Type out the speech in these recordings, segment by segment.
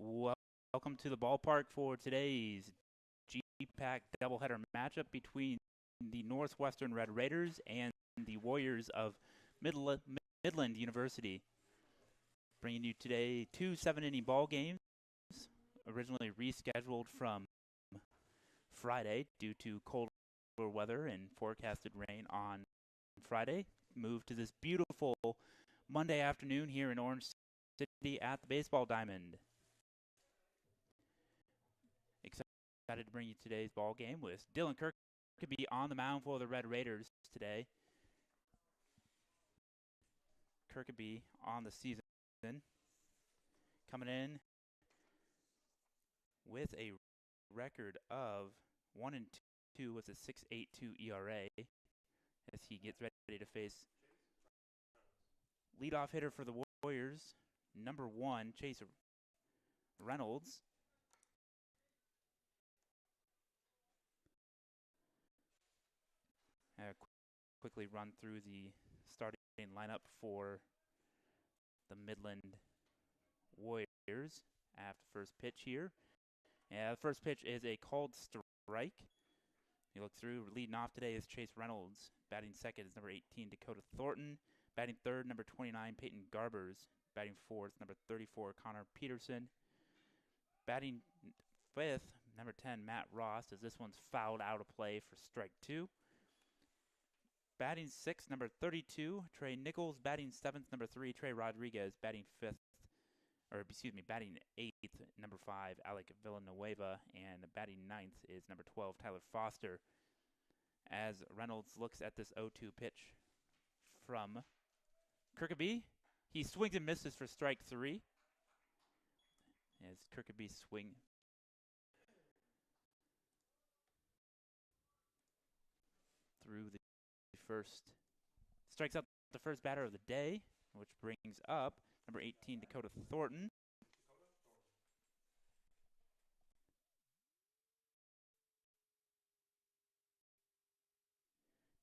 Well, welcome to the ballpark for today's G-Pack doubleheader matchup between the Northwestern Red Raiders and the Warriors of Midland University. Bringing you today two 7-inning ball games, originally rescheduled from Friday due to colder weather and forecasted rain on Friday. Moved to this beautiful Monday afternoon here in Orange City at the Baseball Diamond. Excited to bring you today's ball game with Dylan Kirkby on the mound for the Red Raiders today. Kirkby on the season, coming in with a record of 1-2 with a 6.82 ERA as he gets ready to face leadoff hitter for the Warriors, number 1, Chase Reynolds. Quickly run through the starting lineup for the Midland Warriors after first pitch here. The first pitch is a called strike. You look through, leading off today is Chase Reynolds. Batting second is number 18, Dakota Thornton. Batting third, number 29, Peyton Garbers. Batting fourth, number 34, Connor Peterson. Batting fifth, number 10, Matt Ross, as this one's fouled out of play for strike two. Batting sixth, number 32, Trey Nichols. Batting seventh, number 3, Trey Rodriguez. Batting batting eighth, number 5, Alec Villanueva. And batting ninth is number 12, Tyler Foster. As Reynolds looks at this 0-2 pitch from Kirkby, he swings and misses for strike 3. As Kirkby swing through the first, strikes out the first batter of the day, which brings up number 18, Dakota Thornton.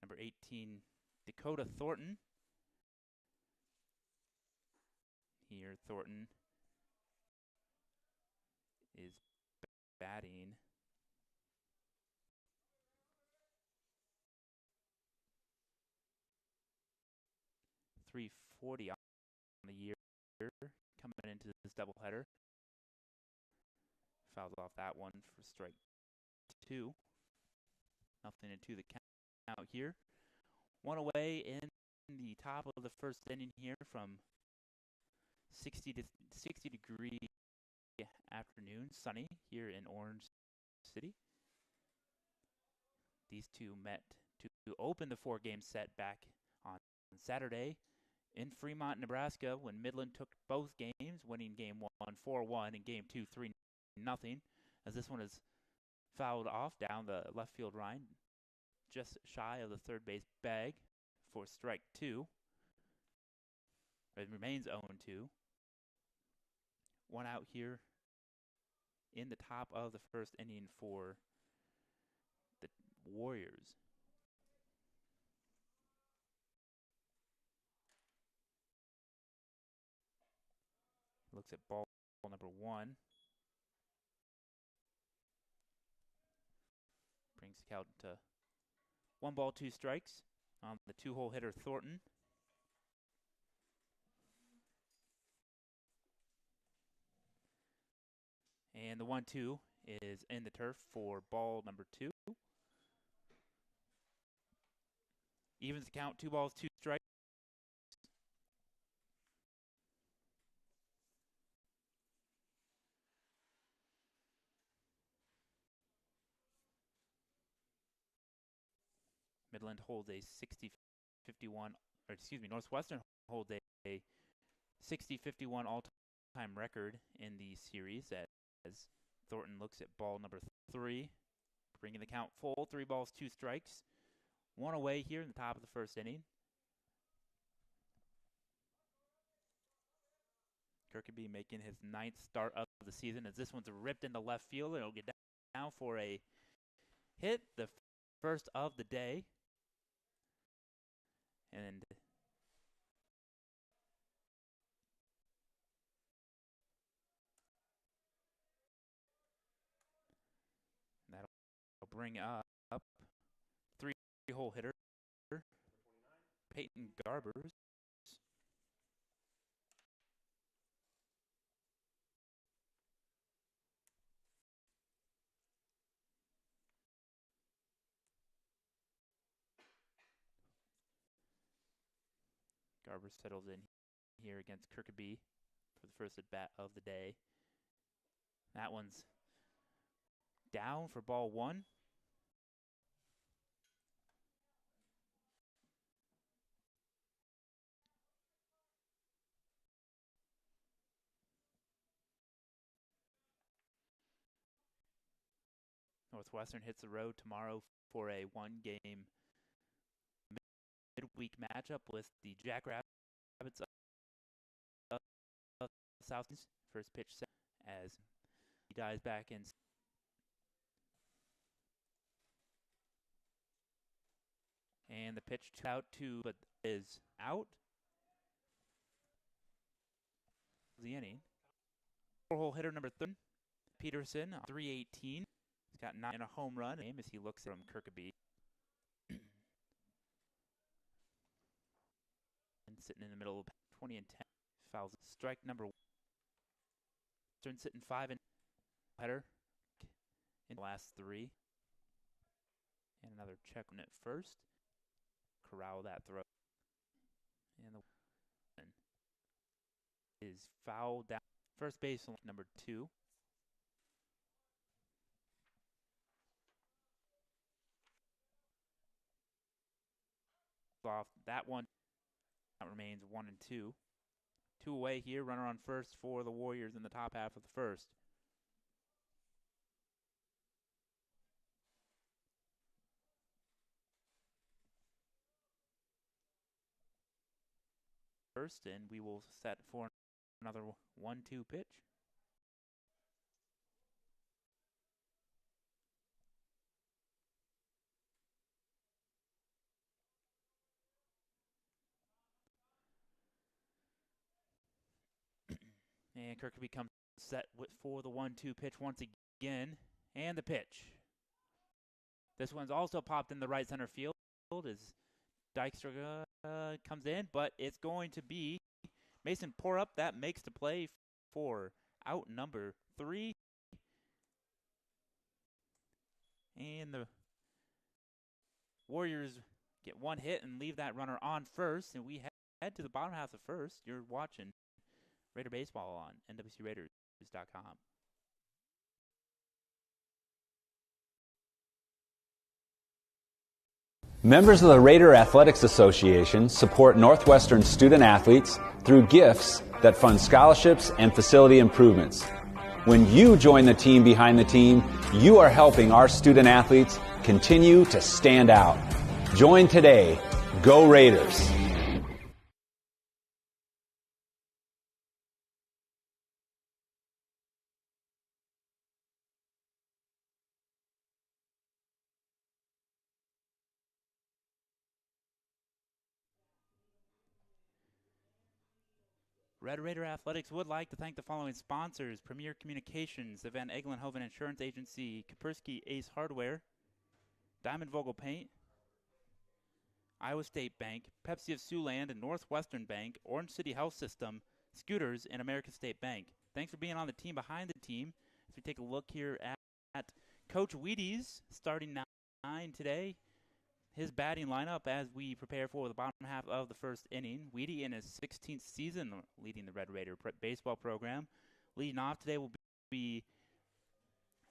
Number 18, Dakota Thornton. Here, Thornton is batting .340 on the year, coming into this doubleheader. Fouls off that one for strike 2. Nothing into the count here. One away in the top of the first inning here from 60 degree afternoon, sunny here in Orange City. These two met to open the 4-game set back on Saturday in Fremont, Nebraska, when Midland took both games, winning game 1 4-1 and game 2 3-0, as this one is fouled off down the left field line, just shy of the third base bag for strike 2. It remains 0-2. One out here in the top of the first inning for the Warriors. Looks at ball number 1. Brings the count to 1 ball, 2 strikes on the 2-hole hitter Thornton. And the 1-2 is in the turf for ball number 2. Evens the count, 2 balls, 2 strikes. Midland holds a 60-51, Northwestern holds a 60-51 all-time record in the series as Thornton looks at ball number 3, bringing the count full, 3 balls, 2 strikes. One away here in the top of the first inning. Kirkby making his 9th start of the season as this one's ripped into left field. It'll get down for a hit, the first of the day. And bring up three-hole hitter Peyton Garbers. Garber settles in here against Kirkby for the first at-bat of the day. That one's down for ball one. Northwestern hits the road tomorrow for a one-game midweek matchup with the Jackrabbits of Southeast. First pitch set as he dives back in. And the pitch out to, but is out. The inning. Four-hole hitter number 3, Peterson, 318. He's got 9 and a home run as he looks from Kirkby. And sitting in the middle of 20 and 10. Fouls strike number 1. Sitting 5 and header in the last 3. And another check on it first. Corral that throw. And the is fouled down. First base number 2. Off that one. That remains 1 and 2. 2 away here. Runner on first for the Warriors in the top half of the first. And we will set for another 1-2 pitch. And Kirkby comes set for the 1-2 pitch once again. And the pitch. This one's also popped in the right center field as Dykstra comes in, but it's going to be Mason Porup that makes the play for out number 3. And the Warriors get 1 hit and leave that runner on first, and we head to the bottom half of first. You're watching Raider Baseball on nwcraiders.com. Members of the Raider Athletics Association support Northwestern student athletes through gifts that fund scholarships and facility improvements. When you join the team behind the team, you are helping our student athletes continue to stand out. Join today. Go Raiders! Red Raider Athletics would like to thank the following sponsors: Premier Communications, the Van Eglenhoven Insurance Agency, Kaspersky Ace Hardware, Diamond Vogel Paint, Iowa State Bank, Pepsi of Siouxland and Northwestern Bank, Orange City Health System, Scooters, and American State Bank. Thanks for being on the team behind the team. As we take a look here at Coach Wheaties starting 9 today. His batting lineup as we prepare for the bottom half of the first inning. Weedy in his 16th season leading the Red Raider baseball program. Leading off today will be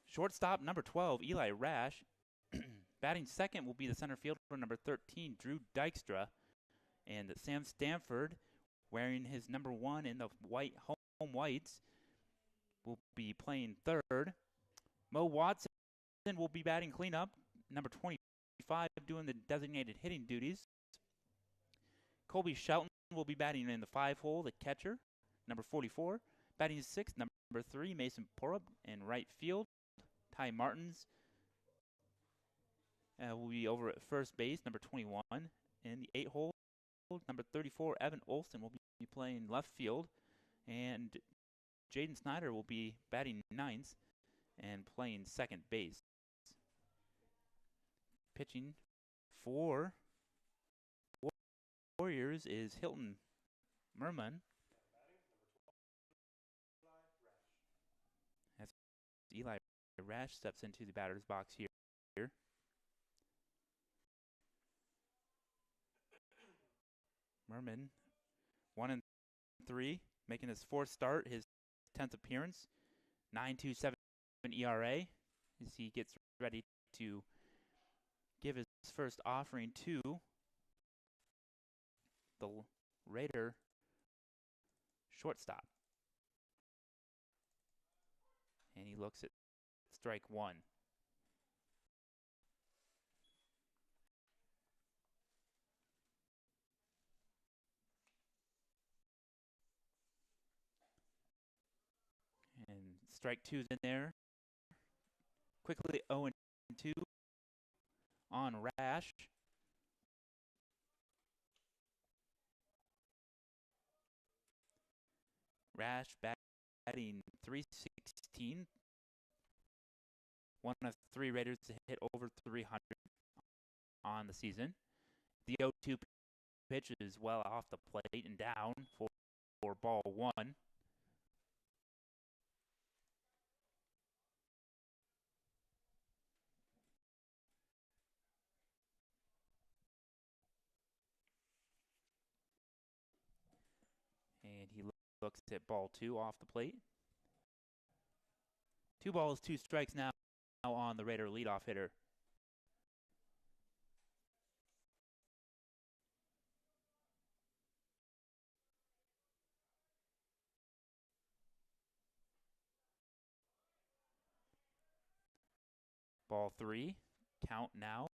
shortstop number 12, Eli Rash. Batting second will be the center fielder number 13, Drew Dykstra. And Sam Stanford, wearing his number 1 in the white home whites, will be playing third. Mo Watson will be batting cleanup, number 25, doing the designated hitting duties. Colby Shelton will be batting in the 5-hole, the catcher, number 44. Batting 6, number 3, Mason Porup in right field. Ty Martins will be over at first base, number 21. In the 8-hole, number 34, Evan Olson will be playing left field. And Jaden Snyder will be batting 9th and playing second base. Pitching for Warriors is Hilton Merman. As Eli Rash steps into the batter's box here. Merman, 1-3, making his fourth start, his 10th appearance, 9.27 ERA, as he gets ready to give his first offering to the Raider shortstop. And he looks at strike one. And strike two's in there. Quickly 0-2 on Rash. Rash batting .316. One of three Raiders to hit over 300 on the season. The 0-2 pitch is well off the plate and down for ball one. And he looks at ball two off the plate. 2 balls, 2 strikes now on the Raider leadoff hitter. Ball 3, count now.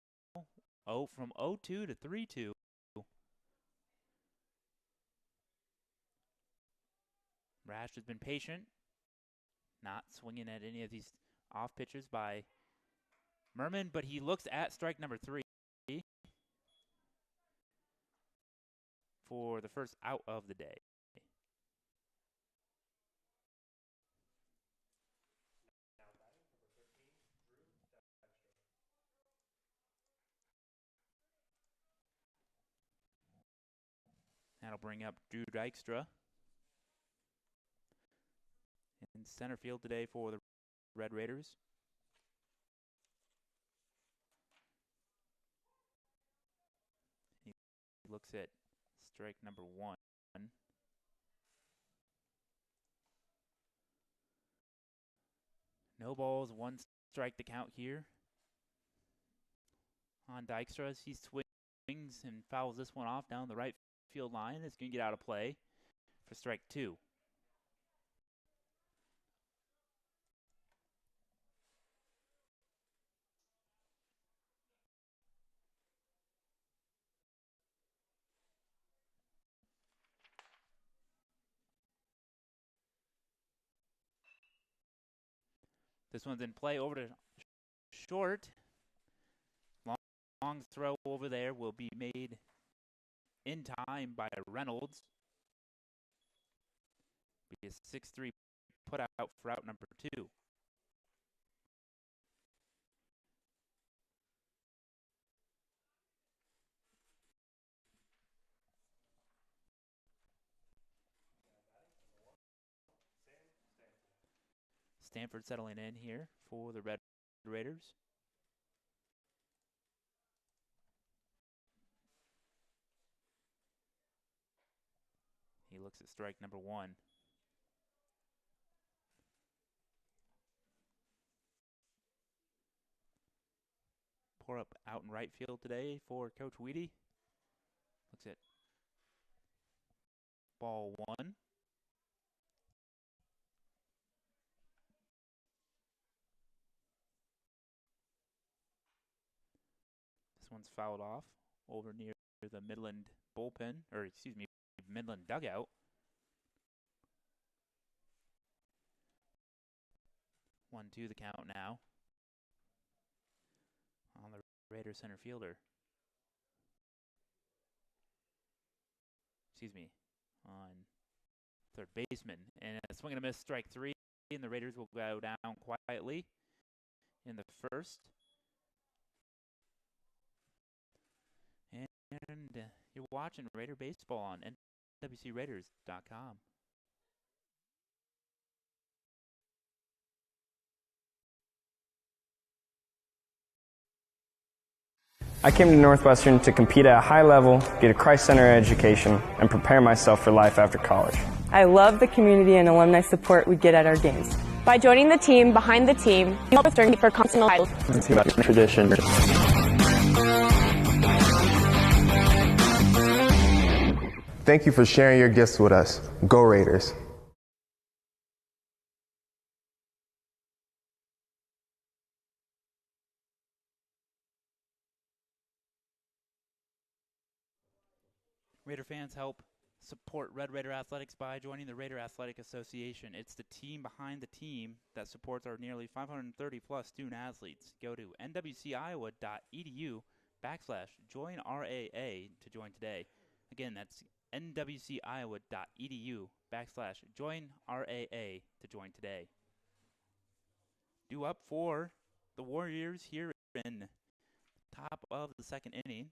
From 0-2 to 3-2. Rash has been patient, not swinging at any of these off pitches by Merman, but he looks at strike number 3 for the first out of the day. That'll bring up Drew Dykstra in center field today for the Red Raiders. He looks at strike number 1. No balls, 1 strike to count here on Dykstra as he swings and fouls this one off down the right field line. It's going to get out of play for strike 2. This one's in play over to short. Long throw over there will be made in time by Reynolds. Be a 6-3 put out for out number 2. Stanford settling in here for the Red Raiders. He looks at strike number 1. Pour up out in right field today for Coach Weedy. Looks at ball 1. This one's fouled off over near the Midland bullpen, or excuse me, Midland dugout. 1-2 the count now on the Raider center fielder. Excuse me, on third baseman. And a swing and a miss, strike 3, and the Raiders will go down quietly in the first. you're watching Raider Baseball on NWCRaiders.com. I came to Northwestern to compete at a high level, get a Christ-centered education, and prepare myself for life after college. I love the community and alumni support we get at our games. By joining the team behind the team, Northwestern for continental titles. It's about tradition. Thank you for sharing your gifts with us. Go Raiders. Raider fans, help support Red Raider Athletics by joining the Raider Athletic Association. It's the team behind the team that supports our nearly 530-plus student athletes. Go to nwciowa.edu/join-RAA to join today. Again, that's nwciowa.edu/join-RAA to join today. Due up for the Warriors here in top of the second inning.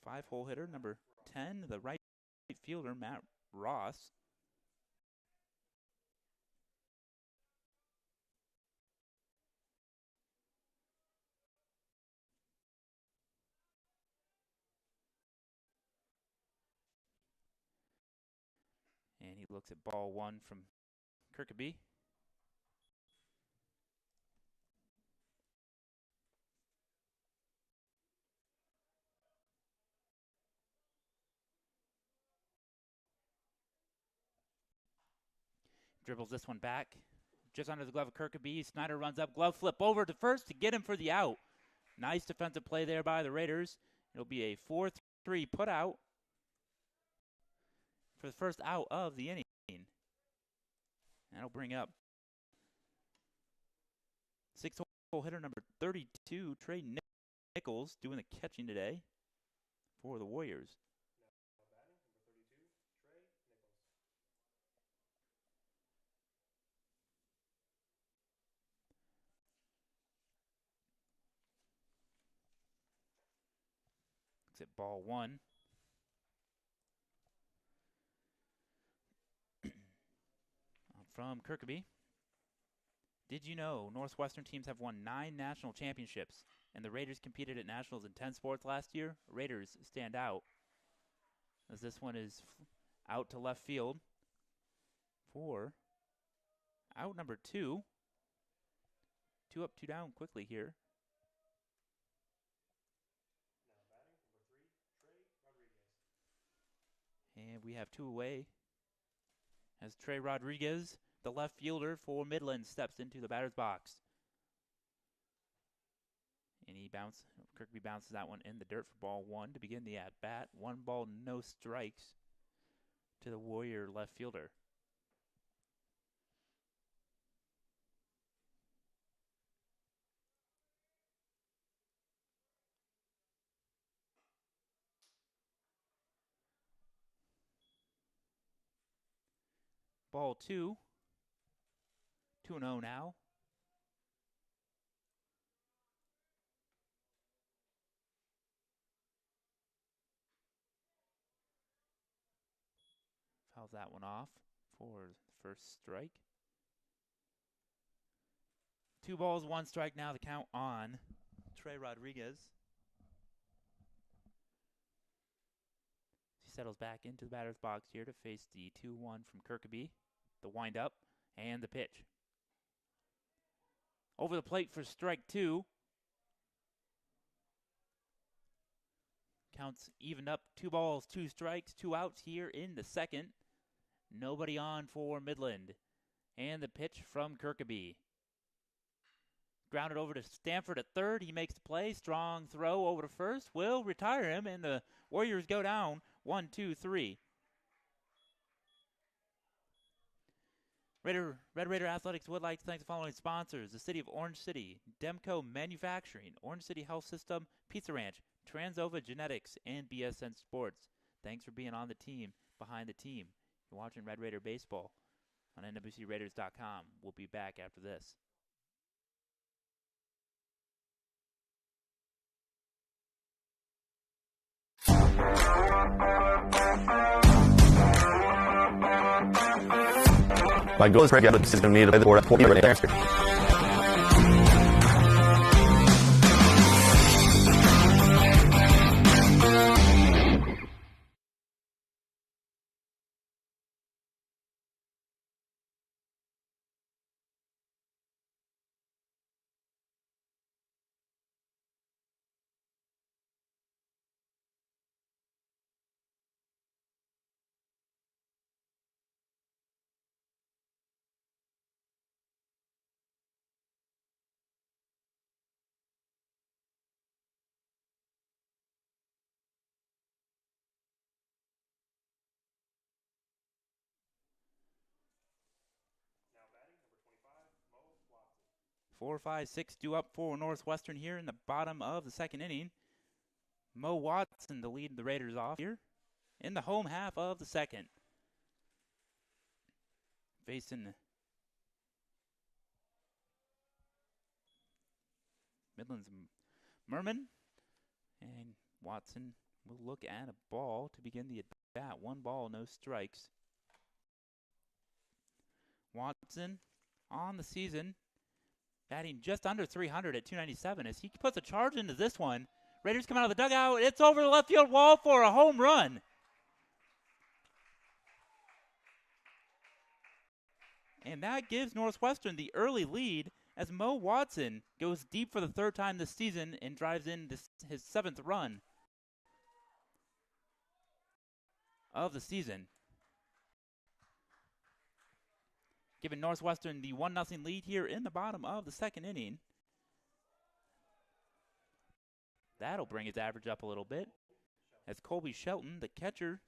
Five-hole hitter, number 10, the right fielder, Matt Ross. And he looks at ball one from Kirkaby. Dribbles this one back, just under the glove of Kirkaby. Snyder runs up, glove flip over to first to get him for the out. Nice defensive play there by the Raiders. It'll be a 4-3 put out for the first out of the inning. That'll bring up six-hole hitter number 32, Trey Nichols, doing the catching today for the Warriors. Looks at ball one. From Kirkaby. Did you know Northwestern teams have won 9 national championships, and the Raiders competed at nationals in 10 sports last year? Raiders stand out, as this one is out to left field for out number 2. 2 up, 2 down quickly here. And we have 2 away as Trey Rodriguez, the left fielder for Midland, steps into the batter's box. And Kirkby bounces that one in the dirt for ball one to begin the at-bat. 1 ball, no strikes to the Warrior left fielder. Ball 2. 2-0 now. Fouls that one off for the first strike. 2 balls, 1 strike now, the count on Trey Rodriguez. He settles back into the batter's box here to face the 2-1 from Kirkaby. The windup and the pitch. Over the plate for strike 2. Counts evened up. 2 balls, 2 strikes, 2 outs here in the second. Nobody on for Midland. And the pitch from Kirkaby. Grounded over to Stanford at third. He makes the play. Strong throw over to first. Will retire him, and the Warriors go down 1-2-3. Red Raider Athletics would like to thank the following sponsors: the City of Orange City, Demco Manufacturing, Orange City Health System, Pizza Ranch, Transova Genetics, and BSN Sports. Thanks for being on the team, behind the team. You're watching Red Raider Baseball on NWCRaiders.com. We'll be back after this. My goal is to get the system needed by the board at there. Four, five, six due up for Northwestern here in the bottom of the second inning. Mo Watson to lead the Raiders off here in the home half of the second. Facing Midland's Merman. And Watson will look at a ball to begin the at-bat. 1 ball, no strikes. Watson on the season, batting just under 300 at 297 as he puts a charge into this one. Raiders come out of the dugout. It's over the left field wall for a home run. And that gives Northwestern the early lead as Mo Watson goes deep for the 3rd time this season and drives in his 7th run of the season, giving Northwestern the 1-0 lead here in the bottom of the second inning. That'll bring his average up a little bit as Colby Shelton, the catcher,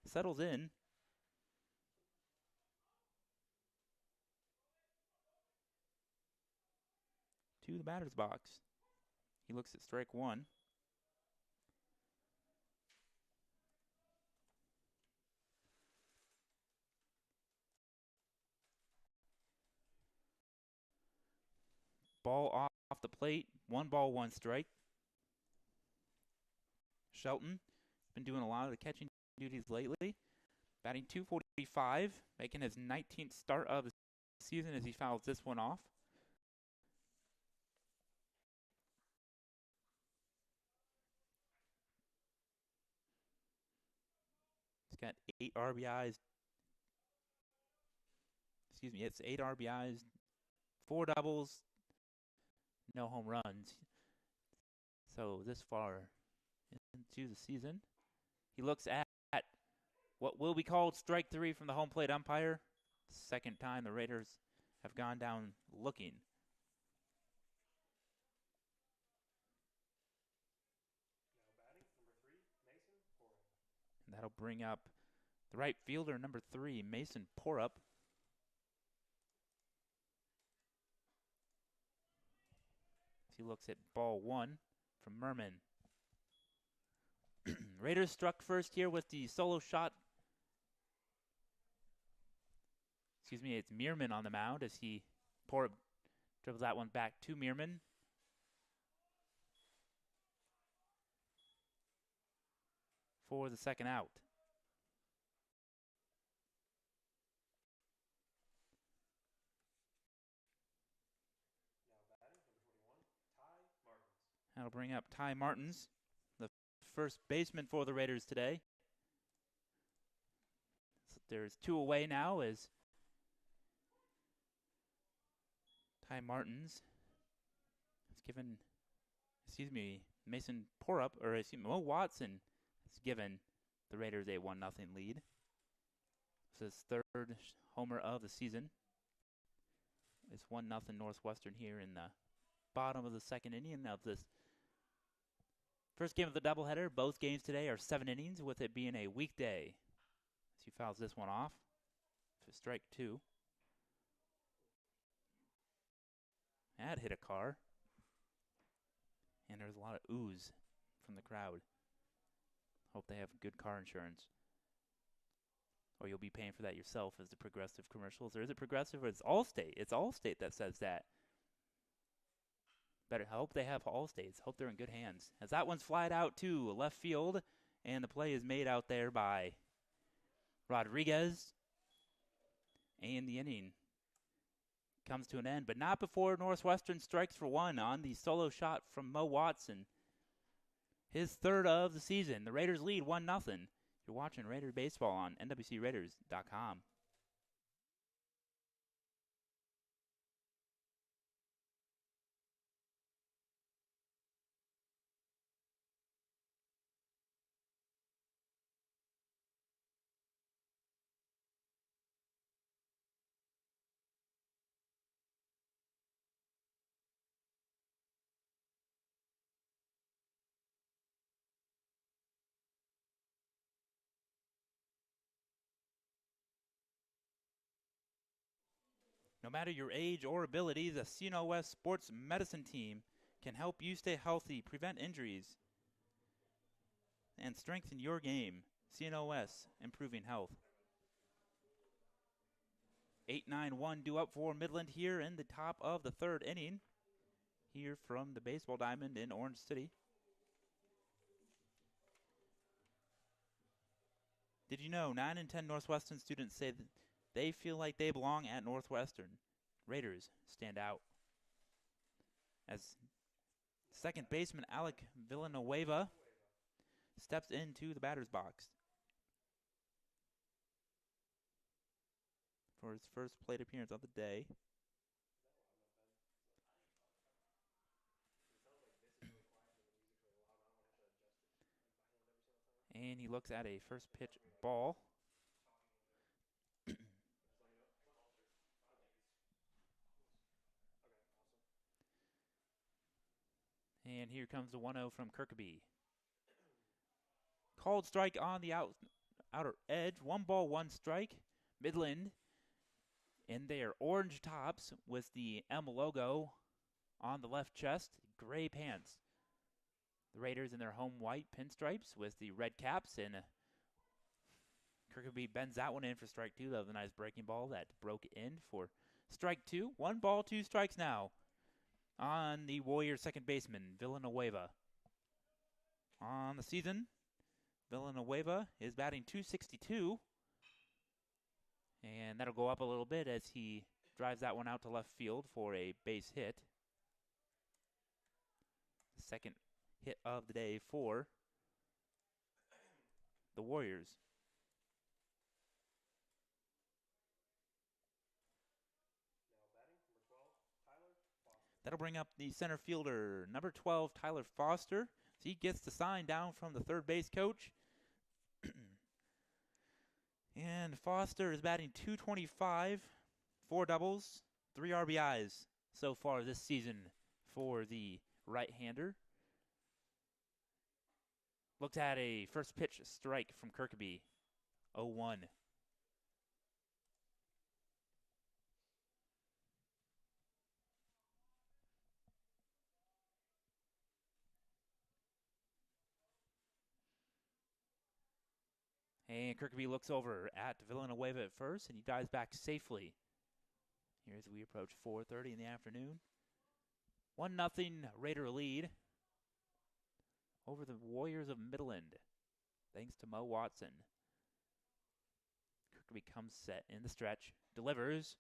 settles in. To the batter's box. He looks at strike 1. Ball off the plate. 1 ball, 1 strike. Shelton been doing a lot of the catching duties lately. Batting .245, making his 19th start of the season as he fouls this one off. He's got 8 RBIs. It's 8 RBIs, 4 doubles, no home runs. So this far into the season, he looks at what will be called strike 3 from the home plate umpire. 2nd time the Raiders have gone down looking. And that'll bring up the right fielder, number 3, Mason Porup. He looks at ball 1 from Merman. Raiders struck first here with the solo shot. It's Meerman on the mound as Porup dribbles that one back to Meerman. For the 2nd out. That'll bring up Ty Martins, the first baseman for the Raiders today. So there's 2 away now as Ty Martins has given, Mason Porup, Mo Watson has given the Raiders a 1-0 lead. This is his 3rd homer of the season. It's 1-0 Northwestern here in the bottom of the 2nd inning of this first game of the doubleheader. Both games today are 7 innings, with it being a weekday. As he fouls this one off to strike 2. That hit a car. And there's a lot of ooze from the crowd. Hope they have good car insurance. or you'll be paying for that yourself as the Progressive commercials. Or is it Progressive or it's Allstate? It's Allstate that says that. Better hope they have Allstates. Hope they're in good hands. As that one's flied out to left field, and the play is made out there by Rodriguez. And the inning comes to an end, but not before Northwestern strikes for one on the solo shot from Mo Watson. His third of the season. The Raiders lead 1-0. You're watching Raider Baseball on nwcraiders.com. No matter your age or ability, the CNOS Sports Medicine Team can help you stay healthy, prevent injuries, and strengthen your game. CNOS, improving health. 8-9-1 due up for Midland here in the top of the third inning. Here from the Baseball Diamond in Orange City. Did you know 9 in 10 Northwestern students say that they feel like they belong at Northwestern? Raiders stand out. As second baseman Alec Villanueva steps into the batter's box for his first plate appearance of the day. And he looks at a first pitch ball. And here comes the 1-0 from Kirkaby. Called strike on the outer edge. 1 ball, 1 strike. Midland in their orange tops with the M logo on the left chest. Gray pants. The Raiders in their home white pinstripes with the red caps. And Kirkaby bends that one in for strike 2. That was a nice breaking ball that broke in for strike 2. 1 ball, 2 strikes now on the Warriors second baseman, Villanueva. On the season, Villanueva is batting .262. And that'll go up a little bit as he drives that one out to left field for a base hit. The second hit of the day for the Warriors. That'll bring up the center fielder, number 12, Tyler Foster. So he gets the sign down from the third base coach. And Foster is batting .225, 4 doubles, 3 RBIs so far this season for the right-hander. Looked at a first pitch strike from Kirkaby, 0-1. And Kirkaby looks over at Villanueva at first, and he dives back safely. Here as we approach 4:30 in the afternoon. 1-0 Raider lead over the Warriors of Midland, thanks to Mo Watson. Kirkaby comes set in the stretch, delivers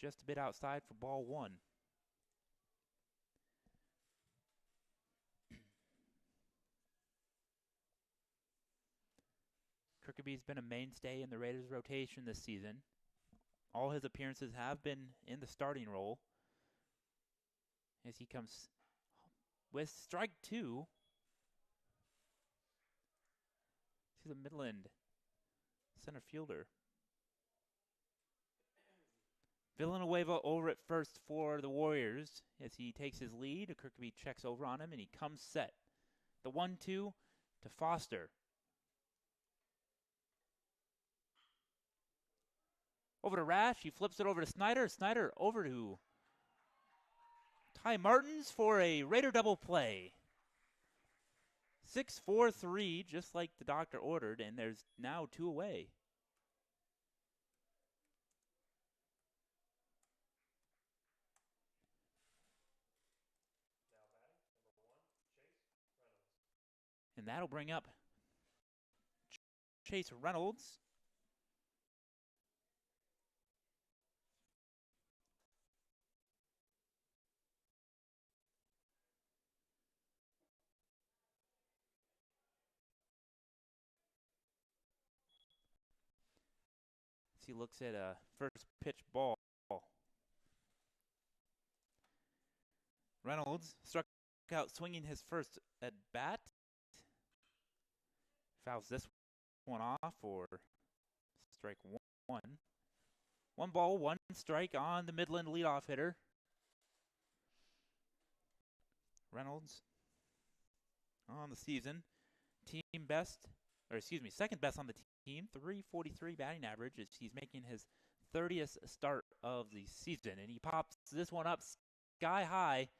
just a bit outside for ball 1. Kirkaby's been a mainstay in the Raiders' rotation this season. All his appearances have been in the starting role. As he comes with strike 2 to the Midland center fielder. Villanueva over at first for the Warriors as he takes his lead. Kirkaby checks over on him and he comes set. The 1-2 to Foster. Over to Rash. He flips it over to Snyder. Snyder over to Ty Martins for a Raider double play. 6-4-3, just like the doctor ordered, and there's now 2 away. And that'll bring up Chase Reynolds. As he looks at a first pitch ball. Reynolds struck out swinging his first at bat. Fouls this one off for strike 1. 1 ball, 1 strike on the Midland leadoff hitter. Reynolds on the season. Second best on the team, 343 batting average as he's making his 30th start of the season. And he pops this one up sky high.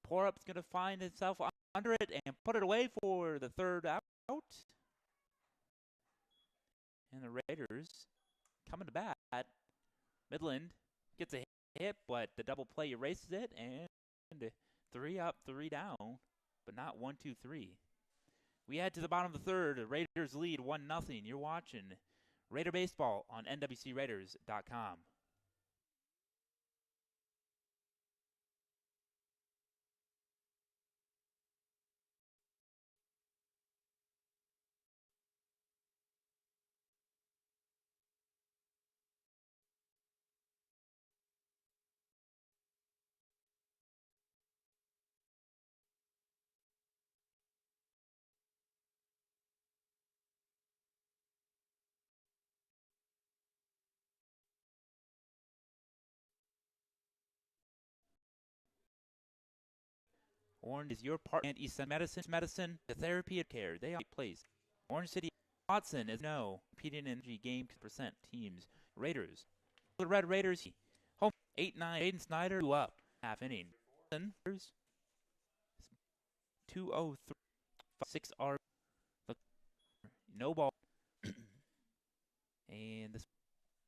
Porup's going to find himself under it and put it away for the 3rd out. And the Raiders coming to bat. Midland gets a hit, but the double play erases it, and 3 up, 3 down, but not 1, 2, 3. We head to the bottom of the 3rd. The Raiders lead 1-0. You're watching Raider Baseball on NWCRaiders.com. Orange is your partner and East Medicine, the therapy of care. They are place. Orange City Watson is competing in the game percent teams. Raiders. The Red Raiders. Home 8-9. Aiden Snyder 2 up. Half inning. 2-0-3. 6 R. No ball. And this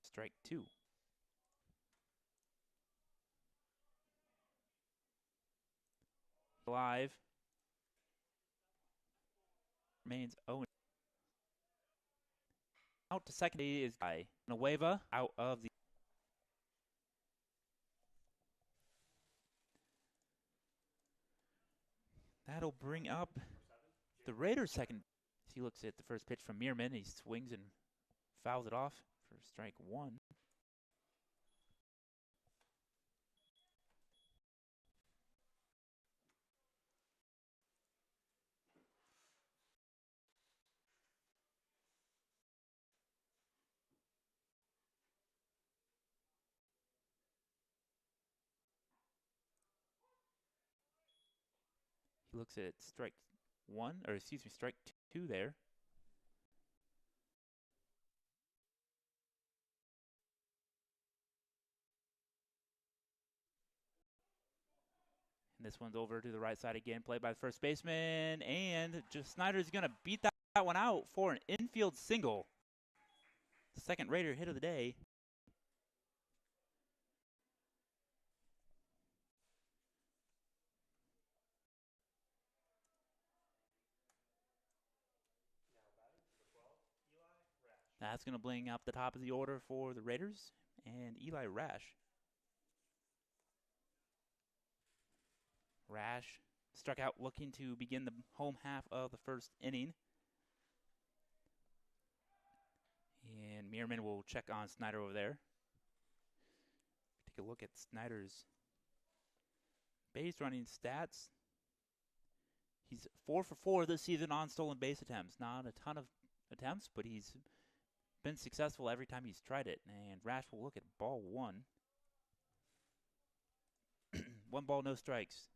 strike 2. Live. Remains 0. Out to second is by Nueva out of the. That'll bring up the Raiders' second. He looks at the first pitch from Meerman. He swings and fouls it off for strike 1. He looks at strike 2 there. And this one's over to the right side again, played by the first baseman, and Snyder's going to beat that one out for an infield single. The second Raider hit of the day. That's going to bring up the top of the order for the Raiders and Eli Rash. Rash struck out looking to begin the home half of the first inning. And Meerman will check on Snyder over there. Take a look at Snyder's base running stats. He's 4 for 4 this season on stolen base attempts. Not a ton of attempts, but he's been successful every time he's tried it. And Rash will look at ball 1. 1 ball, no strikes.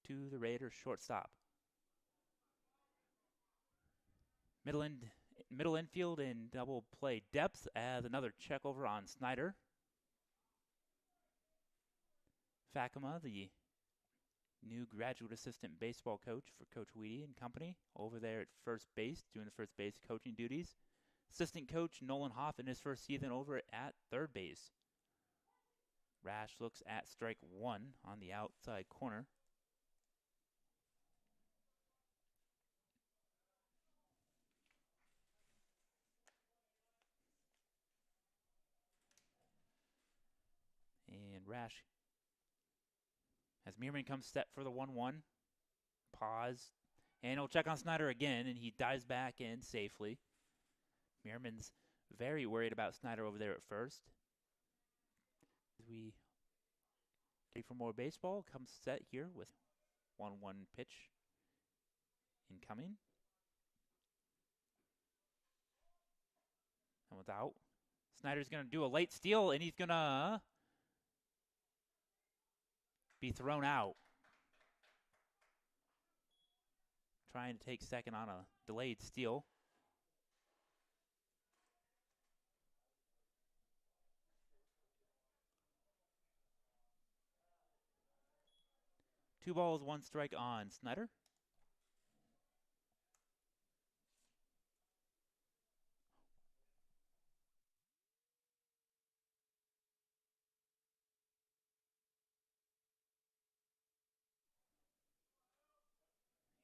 To the Raiders shortstop. Middle infield and double play depth as another check over on Snyder. Fakema, the new graduate assistant baseball coach for Coach Weedy and company over there at first base, doing the first base coaching duties. Assistant coach Nolan Hoff in his first season over at third base. Rash looks at strike one on the outside corner. And Rash, as Meerman comes set for the 1-1, pause, and he'll check on Snyder again, and he dives back in safely. Meerman's very worried about Snyder over there at first. As we get for more baseball, comes set here with 1-1 pitch incoming. And without, Snyder's going to do a late steal, and he's going to be thrown out. Trying to take second on a delayed steal. Two balls, one strike on Snyder.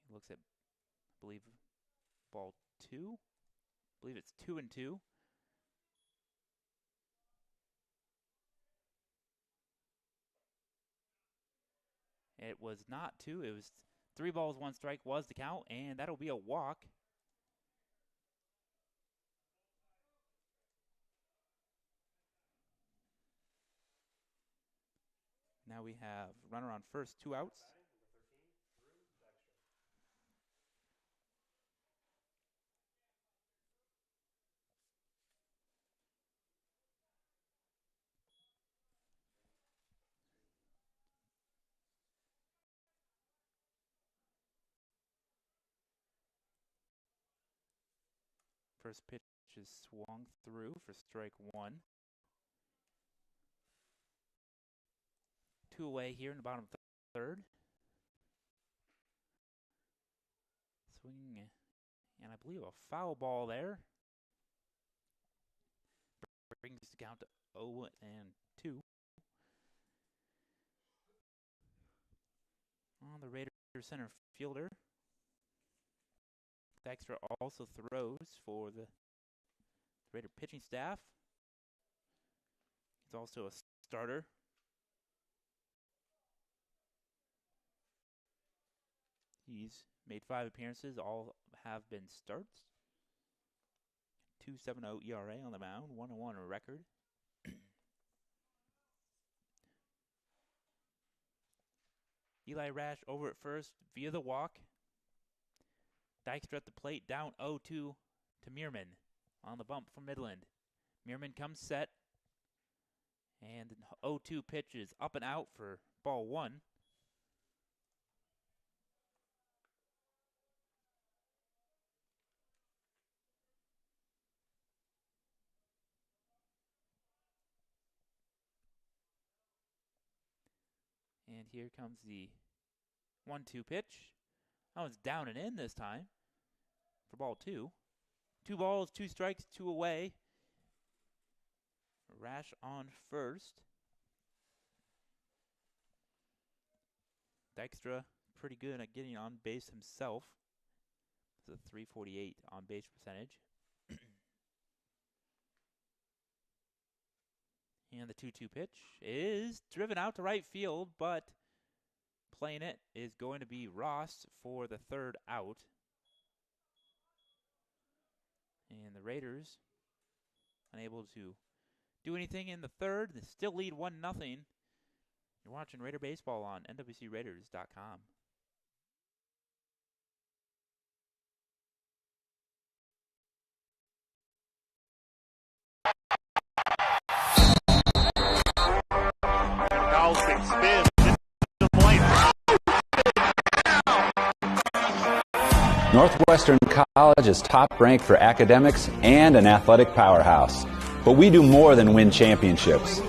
He looks at, I believe, ball 2. I believe it's 2-2. It was not 2. It was 3 balls, 1 strike was the count, and that'll be a walk. Now we have runner on first, 2 outs. First pitch is swung through for strike 1. 2 away here in the bottom third. Swing, and I believe a foul ball there. Brings the count to 0-2. On the Raiders center fielder. Dykstra also throws for the Raider pitching staff. He's also a starter. He's made 5 appearances. All have been starts. 2.70 ERA on the mound. 1-1 record. Eli Rash over at first via the walk. Dykstra at the plate, down 0-2 to Meerman on the bump from Midland. Meerman comes set, and 0-2 pitch is up and out for ball 1. And here comes the 1-2 pitch. That one's down and in this time for ball 2. 2 balls, 2 strikes, 2 away. Rash on first. Dykstra pretty good at getting on base himself. It's a .348 on base percentage. And the 2-2 pitch is driven out to right field, but playing it is going to be Ross for the 3rd out. And the Raiders unable to do anything in the 3rd. They still lead 1-0. You're watching Raider Baseball on nwcraiders.com. Carlson spins. Northwestern College is top ranked for academics and an athletic powerhouse. But we do more than win championships.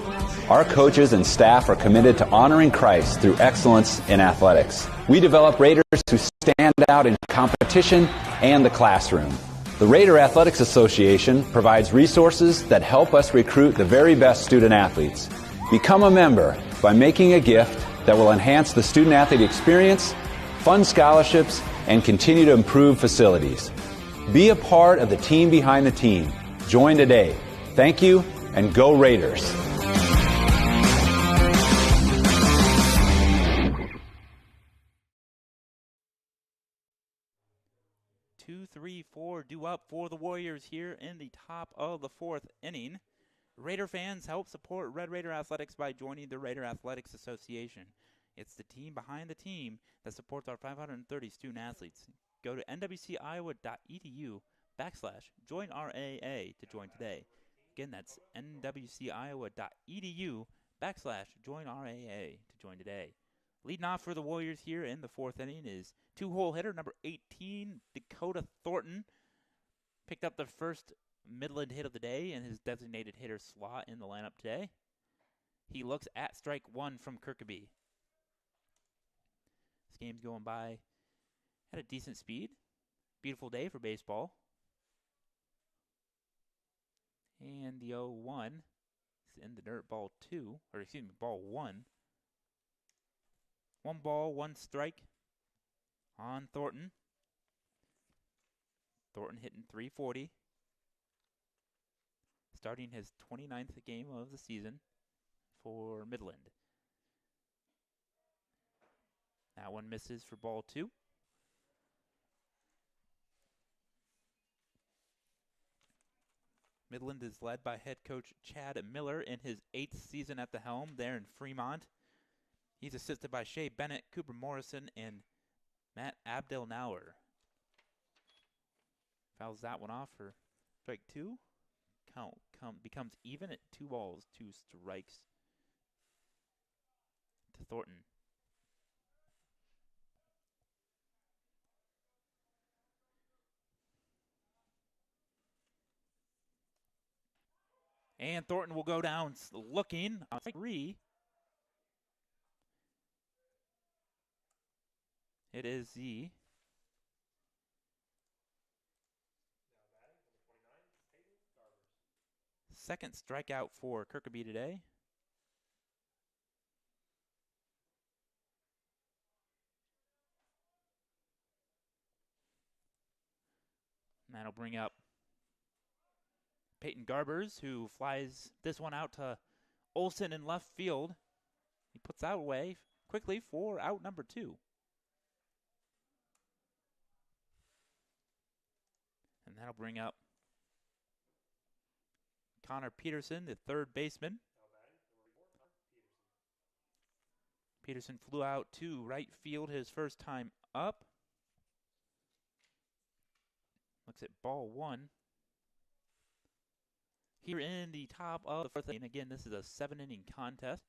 Our coaches and staff are committed to honoring Christ through excellence in athletics. We develop Raiders who stand out in competition and the classroom. The Raider Athletics Association provides resources that help us recruit the very best student athletes. Become a member by making a gift that will enhance the student-athlete experience, fund scholarships, and continue to improve facilities. Be a part of the team behind the team. Join today. Thank you, and go Raiders. Two, three, four, due up for the Warriors here in the top of the fourth inning. Raider fans, help support Red Raider Athletics by joining the Raider Athletics Association. It's the team behind the team that supports our 530 student athletes. Go to nwciowa.edu/joinRAA to join today. Again, that's nwciowa.edu/joinRAA to join today. Leading off for the Warriors here in the fourth inning is two-hole hitter number 18, Dakota Thornton. Picked up the first Midland hit of the day in his designated hitter slot in the lineup today. He looks at strike one from Kirkaby. This game's going by at a decent speed. Beautiful day for baseball. And the 0-1 is in the dirt, ball one. 1 ball, 1 strike on Thornton. Thornton hitting .340. Starting his 29th game of the season for Midland. That one misses for ball 2. Midland is led by head coach Chad Miller in his 8th season at the helm there in Fremont. He's assisted by Shea Bennett, Cooper Morrison, and Matt Abdelnauer. Fouls that one off for strike 2. Count becomes even at 2 balls, 2 strikes to Thornton. And Thornton will go down looking on strike 3. It is the second strikeout for Kirkaby today. And that'll bring up Peyton Garbers, who flies this one out to Olson in left field. He puts that away quickly for out number 2. And that'll bring up Connor Peterson, the third baseman. Peterson flew out to right field his first time up. Looks at ball 1. Here in the top of the fourth inning, again, this is a 7-inning contest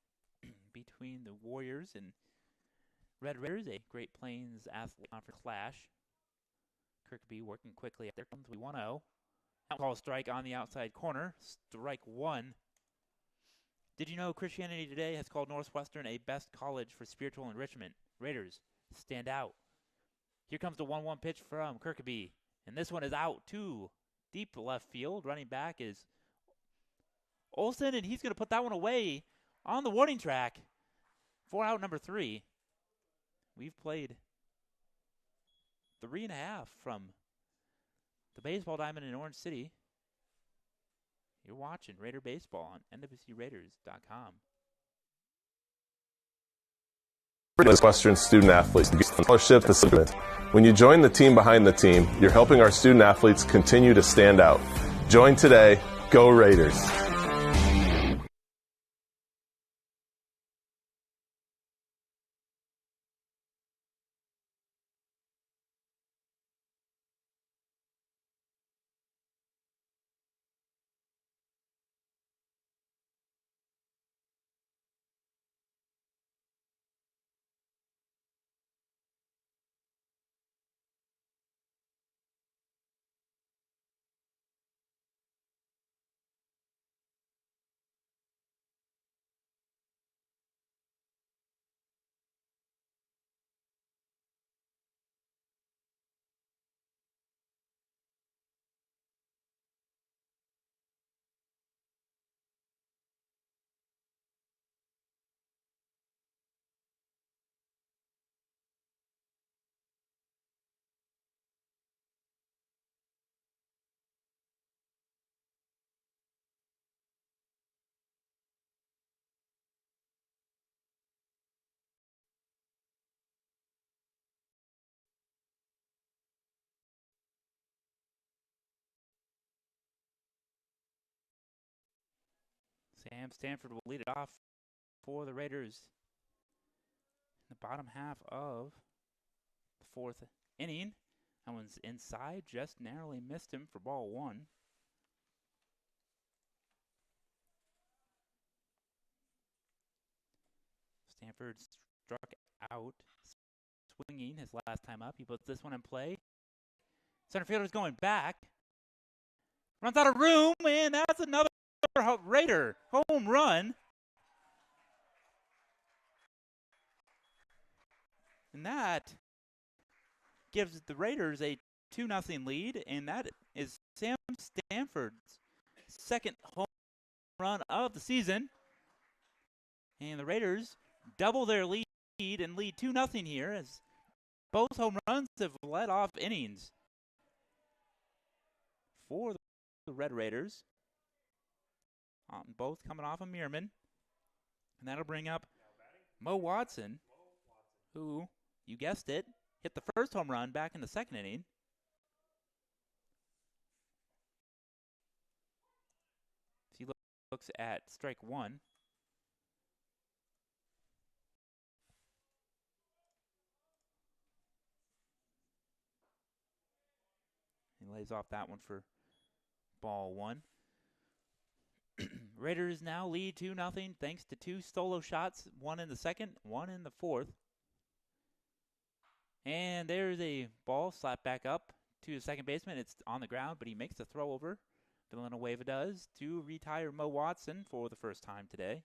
between the Warriors and Red Raiders, a Great Plains Athletic Conference clash. Kirkaby working quickly. There comes the 1-0. Call strike on the outside corner. Strike 1. Did you know Christianity Today has called Northwestern a best college for spiritual enrichment? Raiders, stand out. Here comes the 1-1 pitch from Kirkaby. And this one is out to deep left field. Running back is Olson, and he's going to put that one away on the warning track for out number 3. We've played 3.5 from the baseball diamond in Orange City. You're watching Raider Baseball on nwcraiders.com. Northwestern student athletes scholarship facility. When you join the team behind the team, you're helping our student athletes continue to stand out. Join today. Go Raiders. Sam Stanford will lead it off for the Raiders in the bottom half of the fourth inning. That one's inside, just narrowly missed him for ball one. Stanford struck out, swinging his last time up. He puts this one in play. Center fielder's going back. Runs out of room, and that's another Raider home run. And that gives the Raiders a 2-0 lead, and that is Sam Stanford's second home run of the season. And the Raiders double their lead and lead 2-0 here as both home runs have led off innings for the Red Raiders. Both coming off of Meerman. And that'll bring up Mo Watson, who, you guessed it, hit the first home run back in the second inning. He looks at strike one. He lays off that one for ball one. Raiders now lead 2-0 thanks to two solo shots, one in the second, one in the fourth. And there's a ball slapped back up to the second baseman. It's on the ground, but he makes the throw over. Villanueva does to retire Mo Watson for the first time today.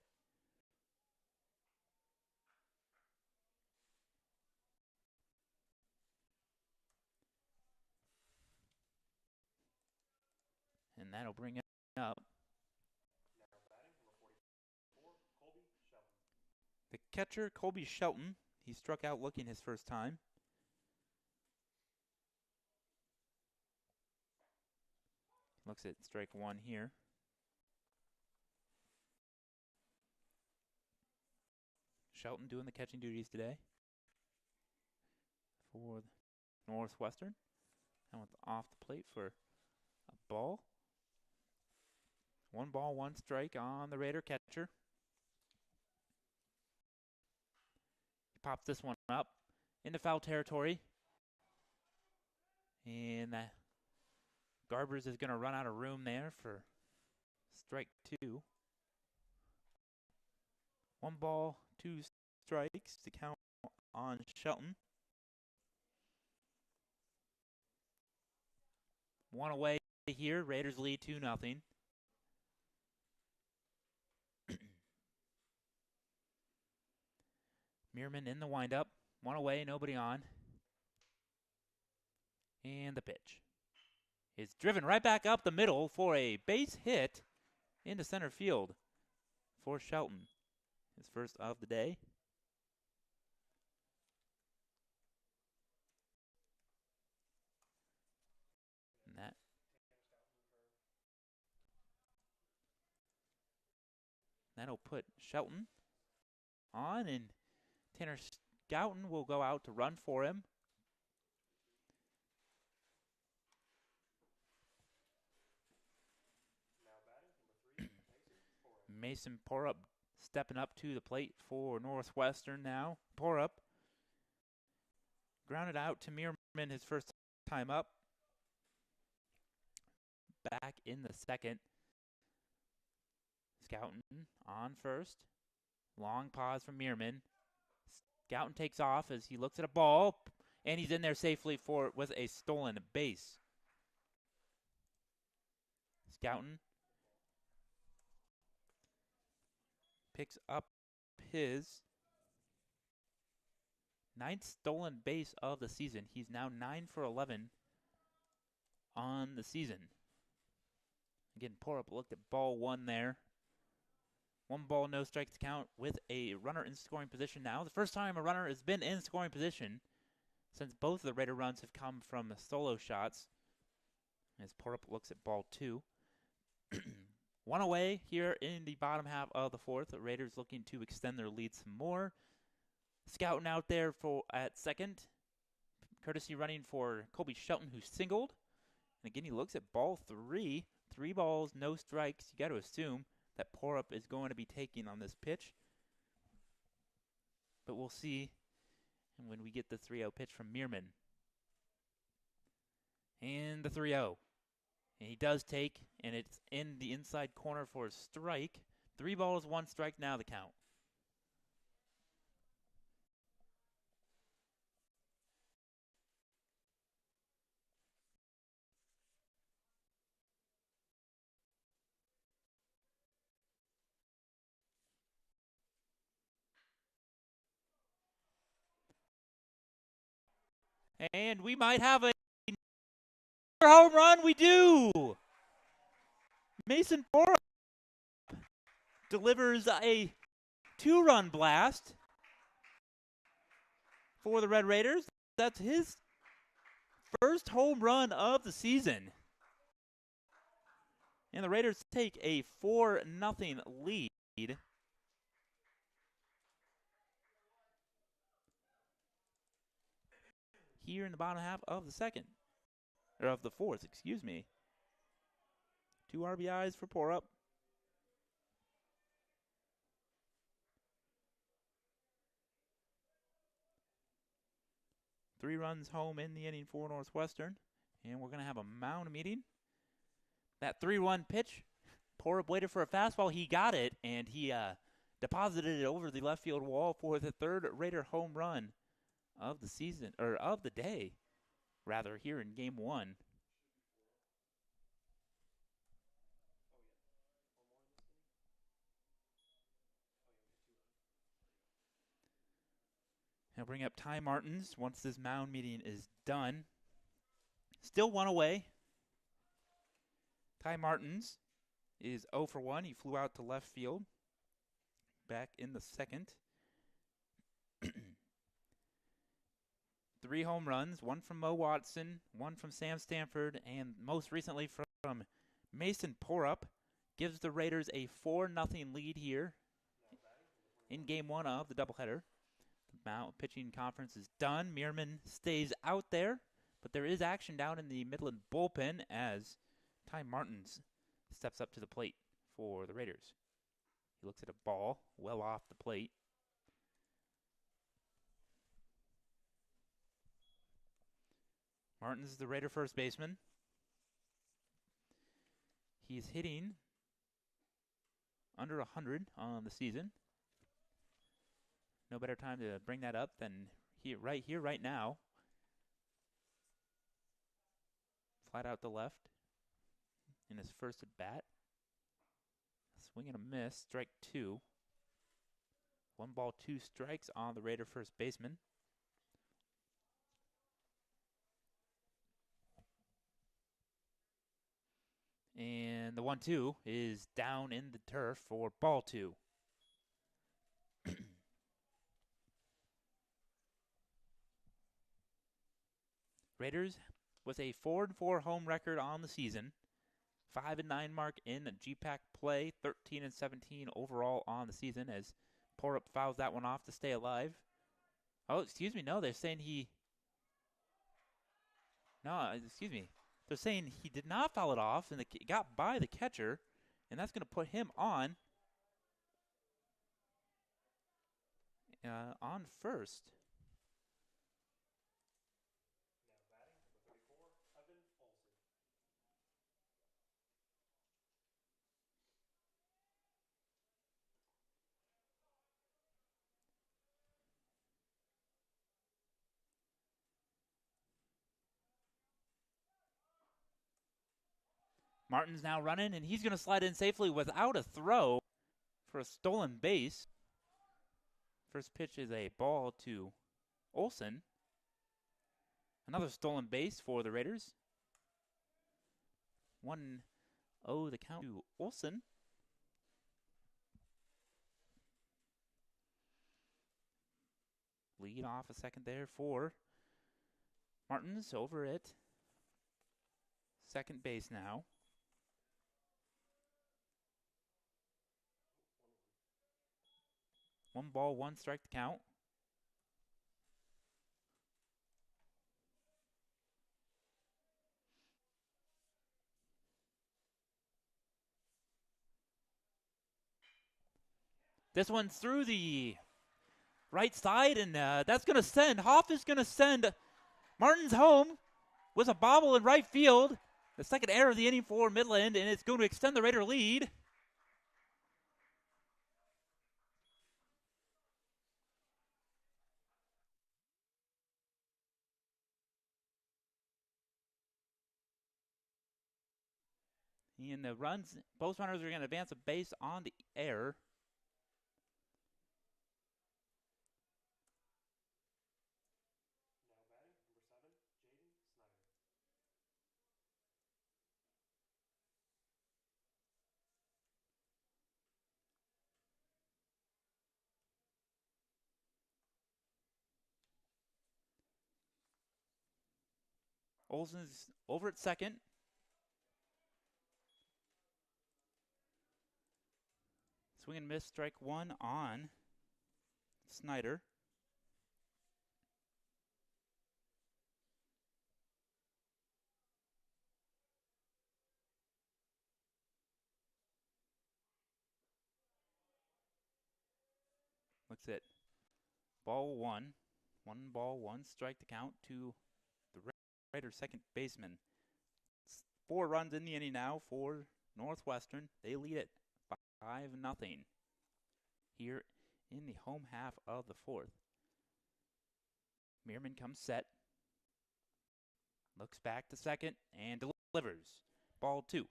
And that'll bring up the catcher, Colby Shelton. He struck out looking his first time. Looks at strike one here. Shelton doing the catching duties today for Northwestern. That one's off the plate for a ball. 1 ball, 1 strike on the Raider catcher. He pops this one up into foul territory. And Garbers is going to run out of room there for strike 2. 1 ball, 2 strikes to count on Shelton. 1 away here. Raiders lead 2-0. Meerman in the windup. 1 away, nobody on. And the pitch is driven right back up the middle for a base hit into center field for Shelton. His first of the day. And that'll put Shelton on, and Tanner Scouten will go out to run for him. Mason Porup stepping up to the plate for Northwestern now. Porup grounded out to Meerman his first time up. Back in the second. Scouten on first. Long pause from Meerman. Scouten takes off as he looks at a ball, and he's in there safely for it with a stolen base. Scouten picks up his 9th stolen base of the season. He's now 9 for 11 on the season. Again, Porup looked at ball 1 there. 1 ball, no strikes to count with a runner in scoring position now. The first time a runner has been in scoring position since both of the Raider runs have come from solo shots. As Porup looks at ball 2. 1 away here in the bottom half of the fourth. The Raiders looking to extend their lead some more. Scouten out there at second. Courtesy running for Colby Shelton, who singled. And again, he looks at ball 3. 3 balls, no strikes. You got to assume that Porup is going to be taking on this pitch. But we'll see when we get the 3-0 pitch from Meerman. And the 3-0. And he does take, and it's in the inside corner for a strike. 3 balls, 1 strike now the count. And we might have a home run. We do. Mason Porup delivers a 2-run blast for the Red Raiders. That's his first home run of the season. And the Raiders take a 4-0 lead. Here in the bottom half of the second. Or of the fourth, excuse me. 2 RBIs for Porup. Three runs home in the inning for Northwestern. And we're going to have a mound meeting. That 3-1 pitch, Porup waited for a fastball. He got it, and he deposited it over the left field wall for the 3rd Raider home run of the season, or of the day, rather, here in Game 1. I'll bring up Ty Martins once this mound meeting is done. Still 1 away. Ty Martins is 0 for 1. He flew out to left field back in the second. 3 home runs, 1 from Mo Watson, 1 from Sam Stanford, and most recently from Mason Porup. Gives the Raiders a 4-0 lead here in Game 1 of the doubleheader. The pitching conference is done. Meerman stays out there, but there is action down in the Midland bullpen as Ty Martins steps up to the plate for the Raiders. He looks at a ball well off the plate. Martins is the Raider first baseman. He's hitting under 100 on the season. No better time to bring that up than right here, right now. Flat out to left in his first at bat. Swing and a miss, strike 2. 1 ball, 2 strikes on the Raider first baseman. And the 1-2 is down in the turf for ball 2. Raiders with a 4-4 home record on the season. 5-9 mark in GPAC play. 13-17 overall on the season as Porup fouls that one off to stay alive. Oh, excuse me. No, they're saying he... No, excuse me. They're saying he did not foul it off and it got by the catcher, and that's going to put him on first. Martin's now running, and he's going to slide in safely without a throw for a stolen base. First pitch is a ball to Olsen. Another stolen base for the Raiders. 1-0 the count to Olsen. Lead off a second there for Martins over at second base now. 1 ball, 1 strike to count. This one's through the right side, and that's going to send, Hoff is going to send Martins home with a bobble in right field. The second error of the inning for Midland, and it's going to extend the Raider lead. And the runs, both runners are going to advance a base on the error. Olsen's over at second. Swing and miss, strike one on Snyder. Looks it. Ball one. 1-1, strike to count to the Raiders' second baseman. 4 runs in the inning now for Northwestern. They lead it 5-0 here in the home half of the fourth. Meerman comes set. Looks back to second and delivers. Ball 2.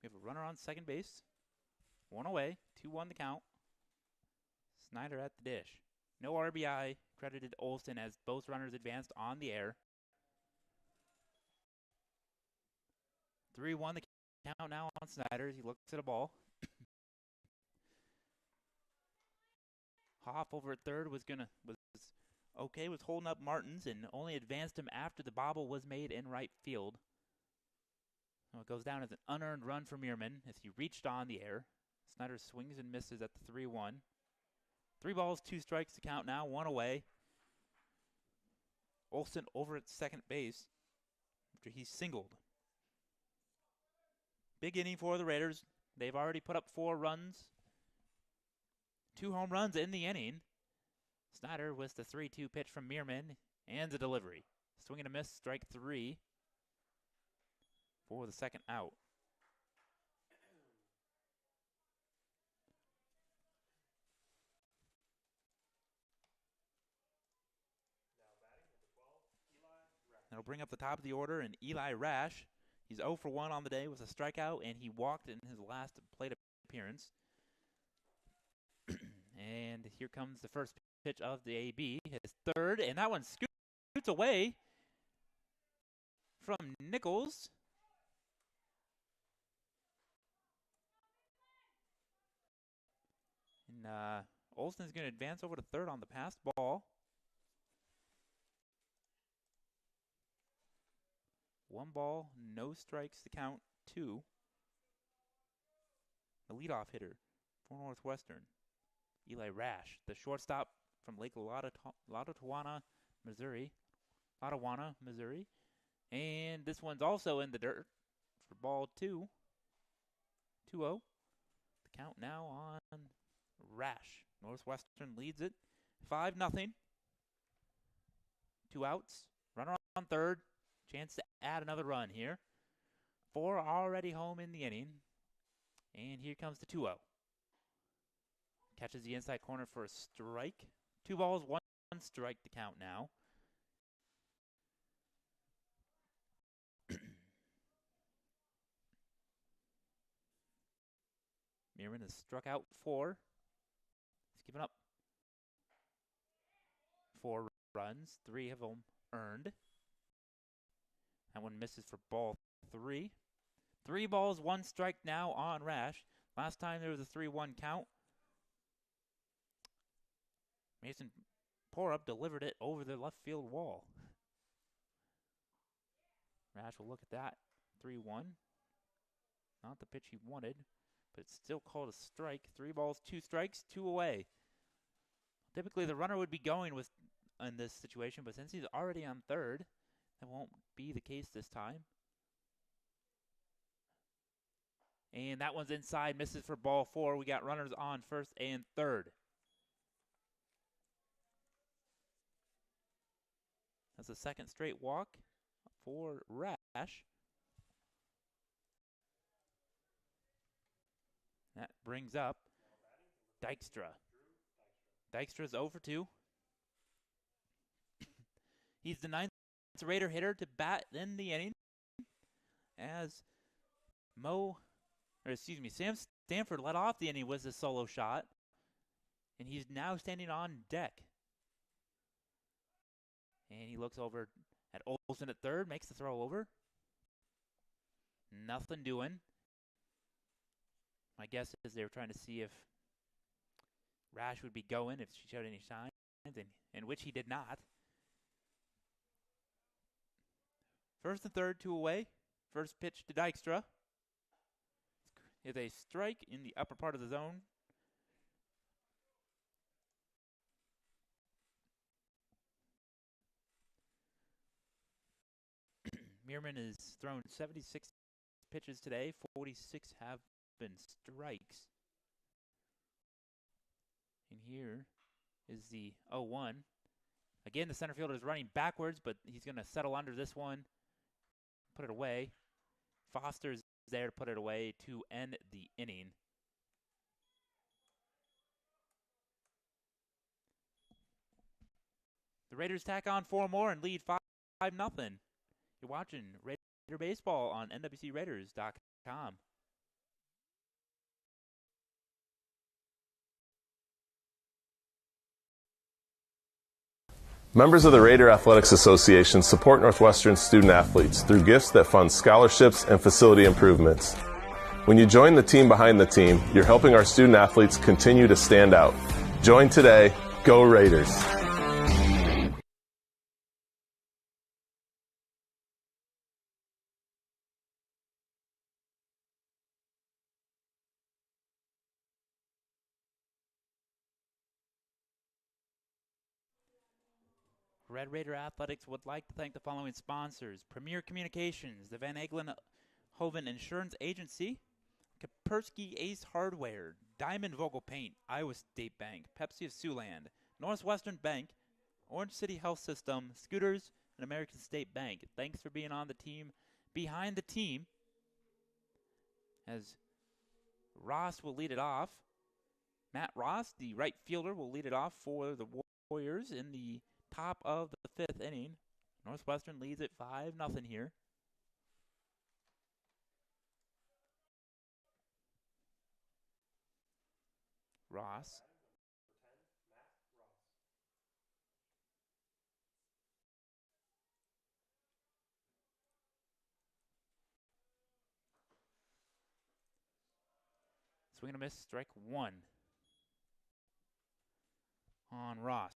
We have a runner on second base. 1 away, 2-1 the count. Snyder at the dish. No RBI credited Olsen as both runners advanced on the air. 3-1 the count now on Snyder as he looks at a ball. Hoff over at third was okay with holding up Martins and only advanced him after the bobble was made in right field. So it goes down as an unearned run for Meerman as he reached on the air. Snyder swings and misses at the 3-1. 3 balls, 2 strikes to count now, 1 away. Olsen over at second base after he singled. Big inning for the Raiders. They've already put up 4 runs. 2 home runs in the inning. Snyder with the 3-2 pitch from Meerman and the delivery. Swing and a miss, strike 3 for the second out. That'll bring up the top of the order, and Eli Rash. He's 0 for 1 on the day with a strikeout, and he walked in his last plate appearance. And here comes the first pitch of the AB, his third, and that one scoots away from Nichols. And Olsen's going to advance over to third on the passed ball. 1 ball, no strikes to count, 2. The leadoff hitter for Northwestern, Eli Rash, the shortstop from Lake Lottawanna, Missouri. And this one's also in the dirt for ball 2. 2-0. The count now on Rash. Northwestern leads it 5-0. 2 outs. Runner on third. Chance to add another run here. 4 already home in the inning. And here comes the 2-0. Catches the inside corner for a strike. 2 balls, 1 strike to count now. Meerman has struck out 4. He's given up 4 runs. 3 of them earned. That one misses for ball 3. 3 balls, 1 strike now on Rash. Last time there was a 3-1 count. Mason Porup delivered it over the left field wall. Rash will look at that. 3-1. Not the pitch he wanted, but it's still called a strike. 3 balls, 2 strikes, 2 away. Typically the runner would be going in this situation, but since he's already on third, that won't be the case this time. And that one's inside, misses for ball 4. We got runners on first and third. That's a second straight walk for Rash. That brings up Dykstra. Dykstra's 0 for 2. He's the 9th Raider hitter to bat in the inning, as Sam Stanford led off the inning with a solo shot, and he's now standing on deck. And he looks over at Olsen at third, makes the throw over. Nothing doing. My guess is they were trying to see if Rash would be going, if she showed any signs, in which he did not. First and third, 2 away. First pitch to Dykstra is a strike in the upper part of the zone. Meerman has thrown 76 pitches today. 46 have been strikes. And here is the 0-1. Again, the center fielder is running backwards, but he's going to settle under this one, put it away. Foster's there to put it away to end the inning. The Raiders tack on 4 more and lead 5-0. You're watching Raider Baseball on NWCRaiders.com. Members of the Raider Athletics Association support Northwestern student athletes through gifts that fund scholarships and facility improvements. When you join the team behind the team, you're helping our student athletes continue to stand out. Join today. Go Raiders! Red Raider Athletics would like to thank the following sponsors: Premier Communications, the Van Aglen Hoven Insurance Agency, Kaspersky Ace Hardware, Diamond Vogel Paint, Iowa State Bank, Pepsi of Siouxland, Northwestern Bank, Orange City Health System, Scooters, and American State Bank. Thanks for being on the team behind the team, as Ross will lead it off. Matt Ross, the right fielder, will lead it off for the Warriors in the top of the 5th inning. Northwestern leads it 5-0 here. Ross. Swing and a miss, strike 1 on Ross.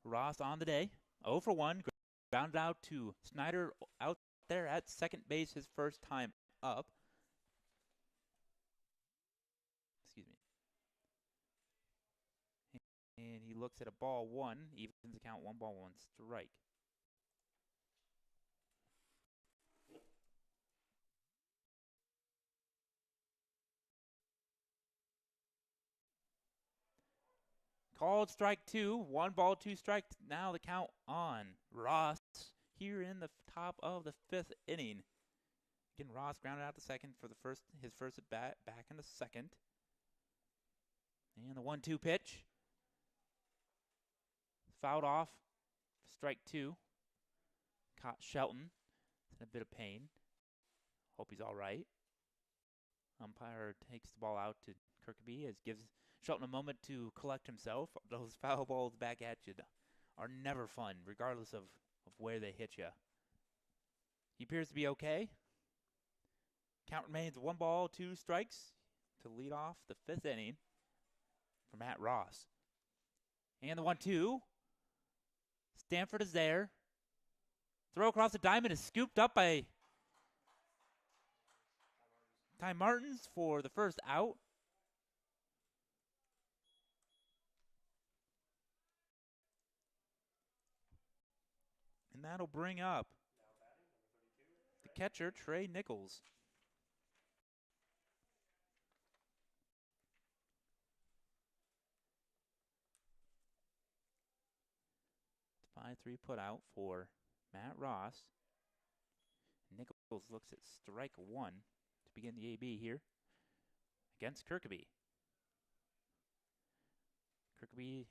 Ross on the day, 0 for 1, grounded out to Snyder out there at second base, his first time up. Excuse me. And he looks at a ball 1, evens the count, 1 ball, 1 strike. Called strike 2, 1 ball, 2 strike. Now the count on Ross here in the top of the 5th inning. Again, Ross grounded out to second for his first at bat, back in the second. And the 1-2 pitch. Fouled off, strike 2. Caught Shelton in a bit of pain. Hope he's all right. Umpire takes the ball out to Kirkby, as gives Shelton a moment to collect himself. Those foul balls back at you are never fun, regardless of where they hit you. He appears to be okay. Count remains 1 ball, 2 strikes to lead off the 5th inning for Matt Ross. And the 1-2. Stanford is there. Throw across the diamond is scooped up by Ty Martins for the first out. And that'll bring up the catcher, Trey Nichols. High 3 put out for Matt Ross. Nichols looks at strike 1 to begin the AB here against Kirkaby. Kirkaby is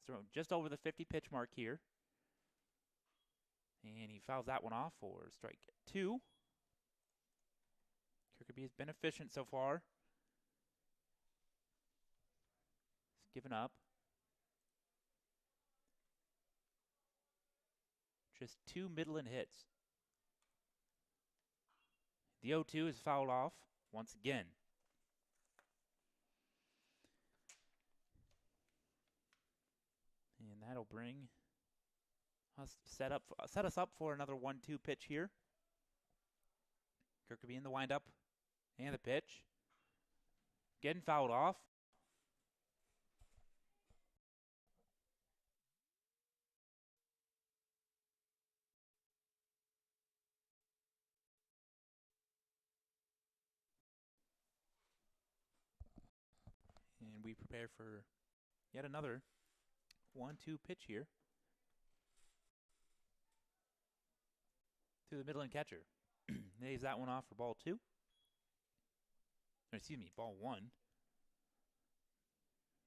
thrown just over the 50 pitch mark here. And he fouls that one off for strike 2. Kirkaby has been efficient so far. He's given up just 2 Midland hits. The 0-2 is fouled off once again. And that'll bring us set us up for another 1-2 pitch here. Kirkaby in the windup and the pitch. Getting fouled off. And we prepare for yet another 1-2 pitch here to the Midland catcher. Lays that one off for ball 2. Or excuse me, ball 1.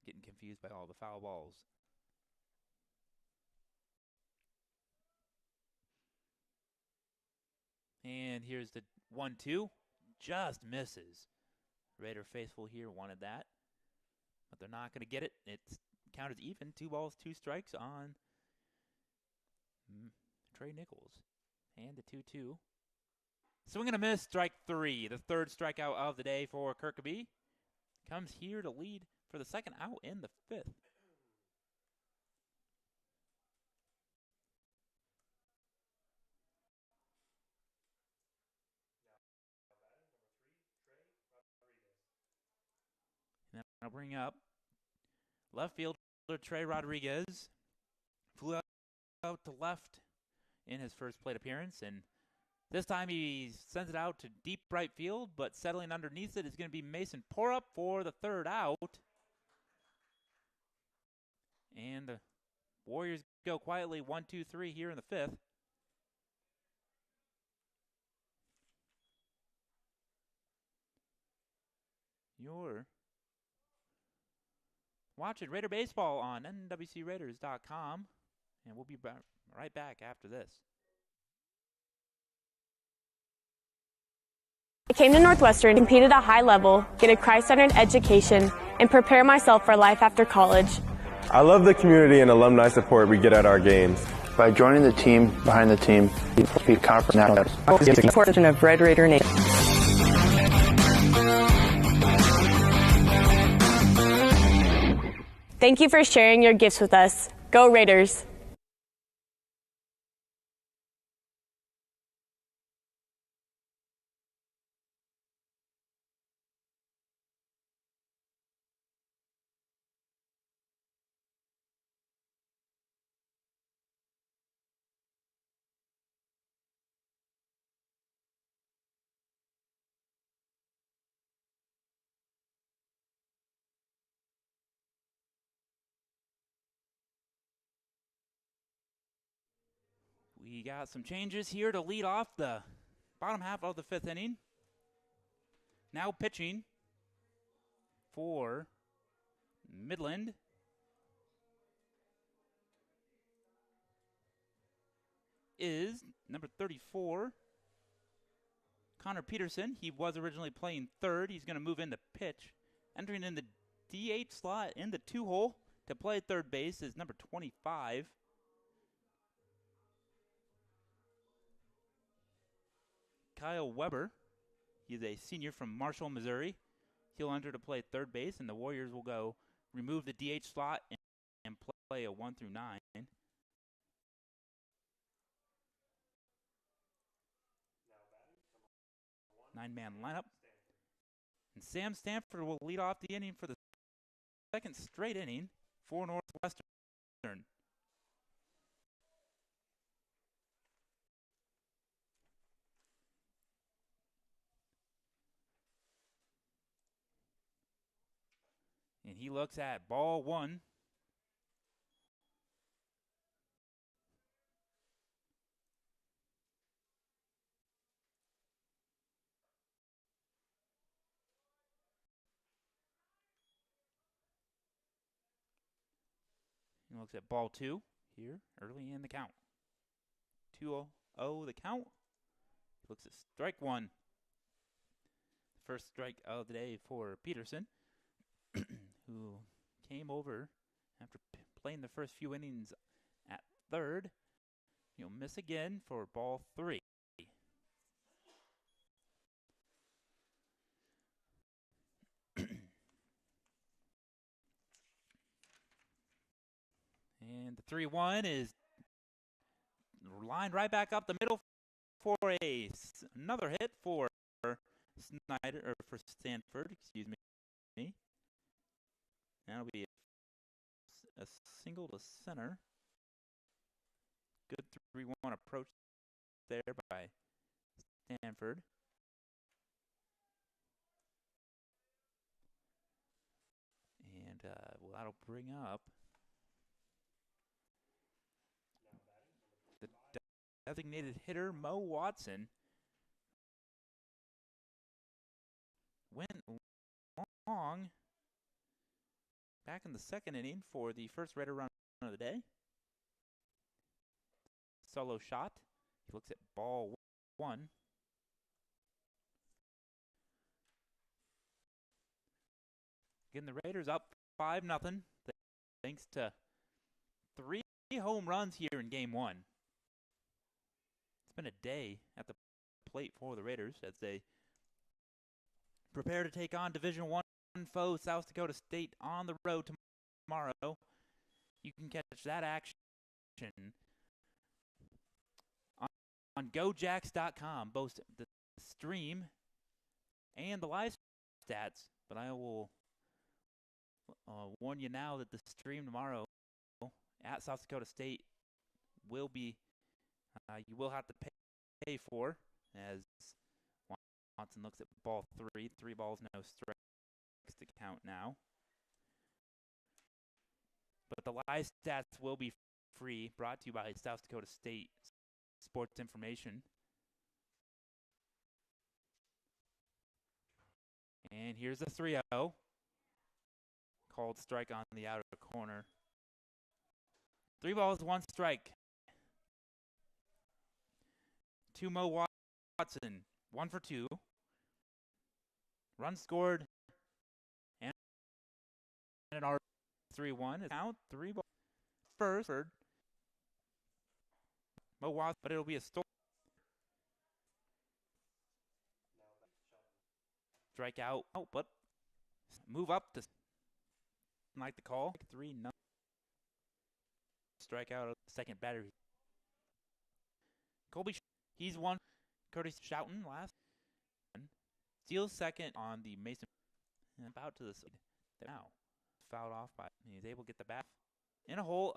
Getting confused by all the foul balls. And here's the 1-2. Just misses. Raider faithful here wanted that, but they're not going to get it. It's counted even. 2 balls, 2 strikes on Trey Nichols. And the 2-2. Swing and a miss, strike 3. The third strikeout of the day for Kirkaby. Comes here to lead for the second out in the 5th. And I'll bring up left fielder Trey Rodriguez. Flew out to left in his first plate appearance, and this time he sends it out to deep right field, but settling underneath it is going to be Mason Porup for the third out. And the Warriors go quietly 1-2-3 here in the 5th. You're watching Raider Baseball on nwcraiders.com, and we'll be right back after this. I came to Northwestern, competed at a high level, get a Christ-centered education, and prepare myself for life after college. I love the community and alumni support we get at our games. By joining the team behind the team, we conference nationals. Portion of Red Raider Nation. Thank you for sharing your gifts with us. Go Raiders! We got some changes here to lead off the bottom half of the 5th inning. Now pitching for Midland is number 34, Connor Peterson. He was originally playing third. He's going to move into pitch. Entering in the DH slot in the 2-hole to play third base is number 25, Kyle Weber. He's a senior from Marshall, Missouri. He'll enter to play third base, and the Warriors will go remove the DH slot and play a 1 through 9. 9-man lineup. And Sam Stanford will lead off the inning for the second straight inning for Northwestern. And he looks at ball 1. looks at ball 2 here early in the count. 2-0 the count. Looks at strike 1. First strike of the day for Peterson, who came over after playing the first few innings at third. He'll miss again for ball 3. And the 3-1 is lined right back up the middle for another hit for Snyder, or for Stanford, excuse me. That'll be a single to center. Good 3-1 approach there by Stanford. And that'll bring up the designated hitter, Mo Watson. Went long back in the second inning for the first Raider run of the day. Solo shot. He looks at ball 1. Again, the Raiders up 5-0 thanks to 3 home runs here in game 1. It's been a day at the plate for the Raiders as they prepare to take on Division I foe South Dakota State on the road tomorrow. You can catch that action on GoJacks.com, both the stream and the live stats. But I will warn you now that the stream tomorrow at South Dakota State will be, you will have to pay for, as Watson looks at ball 3. 3 balls, no strikes to count now. But the live stats will be free, brought to you by South Dakota State Sports Information. And here's a 3-0. Called strike on the outer corner. 3 balls, 1 strike. To Mo Watson, 1 for 2. Run scored, and an R 3-1. Count 3 balls. First, Mo Watson, but it'll be a stolen strikeout. Oh, but move up to like the call. 3-0. Strikeout of the second batter. Colby, he's won. Curtis Schouten last. Steals second on the Mason. And about to the side. Now, fouled off by. He's able to get the bat in a hole.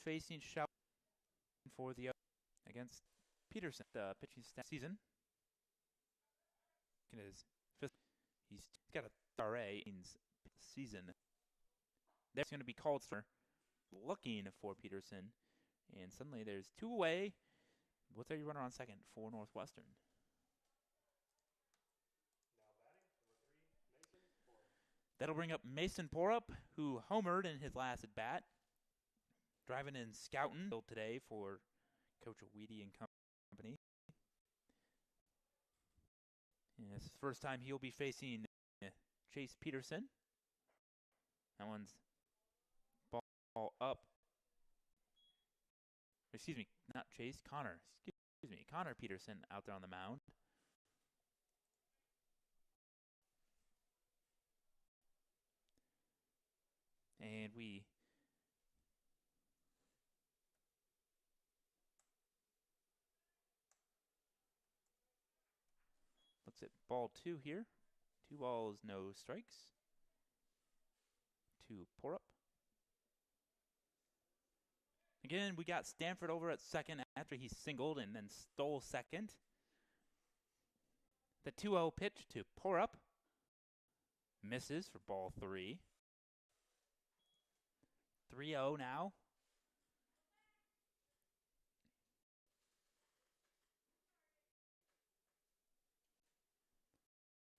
Facing Schouten for the against Peterson. The pitching season. In his fifth, he's got a RA in season. There's going to be called for looking for Peterson, and suddenly there's 2 away. What's your runner on second for Northwestern? That'll bring up Mason Porup, who homered in his last at bat. Driving in Schouten today for Coach Weedy and company. And this is the first time he'll be facing Chase Peterson. That one's ball up. Excuse me, not Chase, Connor. Excuse me, Connor Peterson out there on the mound. And we looks at ball 2 here. 2 balls, no strikes. To Porup. Again, we got Stanford over at second after he singled and then stole second. The 2-0 pitch to Porup. Misses for ball 3. 3-0 now.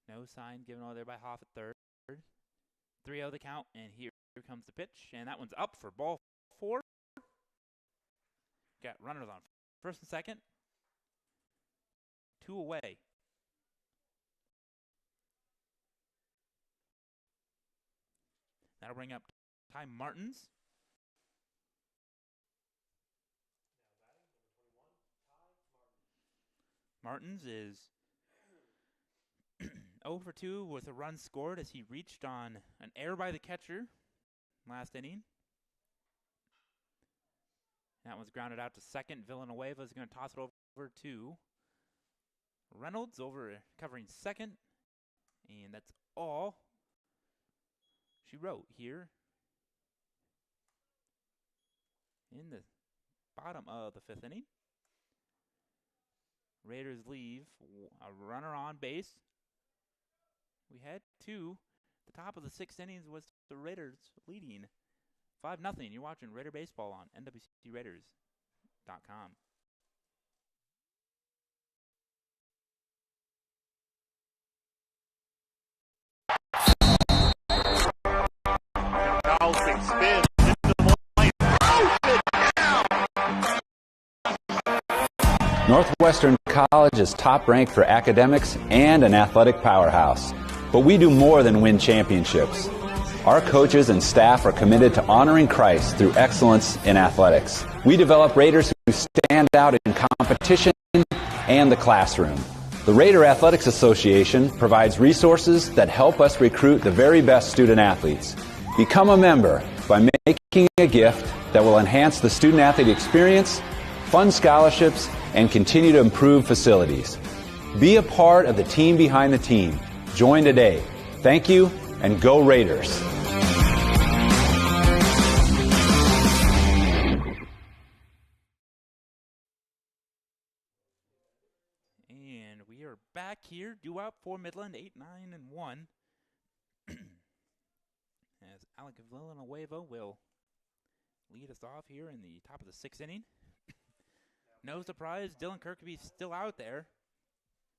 No sign given over there by Hoff at third. 3-0 the count, and here comes the pitch, and that one's up for ball 4. Got runners on first and second. 2 away. That'll bring up Ty Martins. Martins is 0 for 2 with a run scored as he reached on an error by the catcher last inning. That one's grounded out to second. Villanueva is going to toss it over to Reynolds, over covering second. And that's all she wrote here in the bottom of the 5th inning. Raiders leave a runner on base. We head to the top of the 6th innings with the Raiders leading 5-0. You're watching Raider Baseball on NWCRaiders.com. Spin. Northwestern College is top ranked for academics and an athletic powerhouse. But we do more than win championships. Our coaches and staff are committed to honoring Christ through excellence in athletics. We develop Raiders who stand out in competition and the classroom. The Raider Athletics Association provides resources that help us recruit the very best student athletes. Become a member by making a gift that will enhance the student-athlete experience, fund scholarships, and continue to improve facilities. Be a part of the team behind the team. Join today. Thank you, and go Raiders. And we are back here, due out for Midland, 8-9-1. As Alec Villanueva will lead us off here in the top of the 6th inning. No surprise, Dylan Kirkaby's still out there.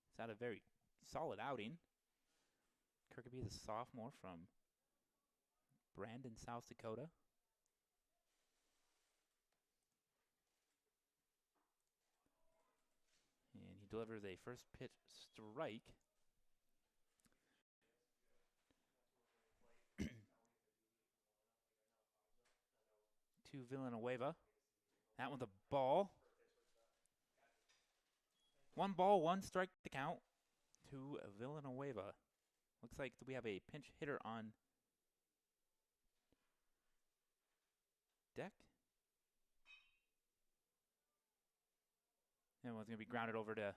He's had a very solid outing. Kirkaby is a sophomore from Brandon, South Dakota. And he delivers a first pitch strike. To Villanueva. That one's a ball. 1 ball, 1 strike to count to Villanueva. Looks like we have a pinch hitter on deck. That one's going to be grounded over to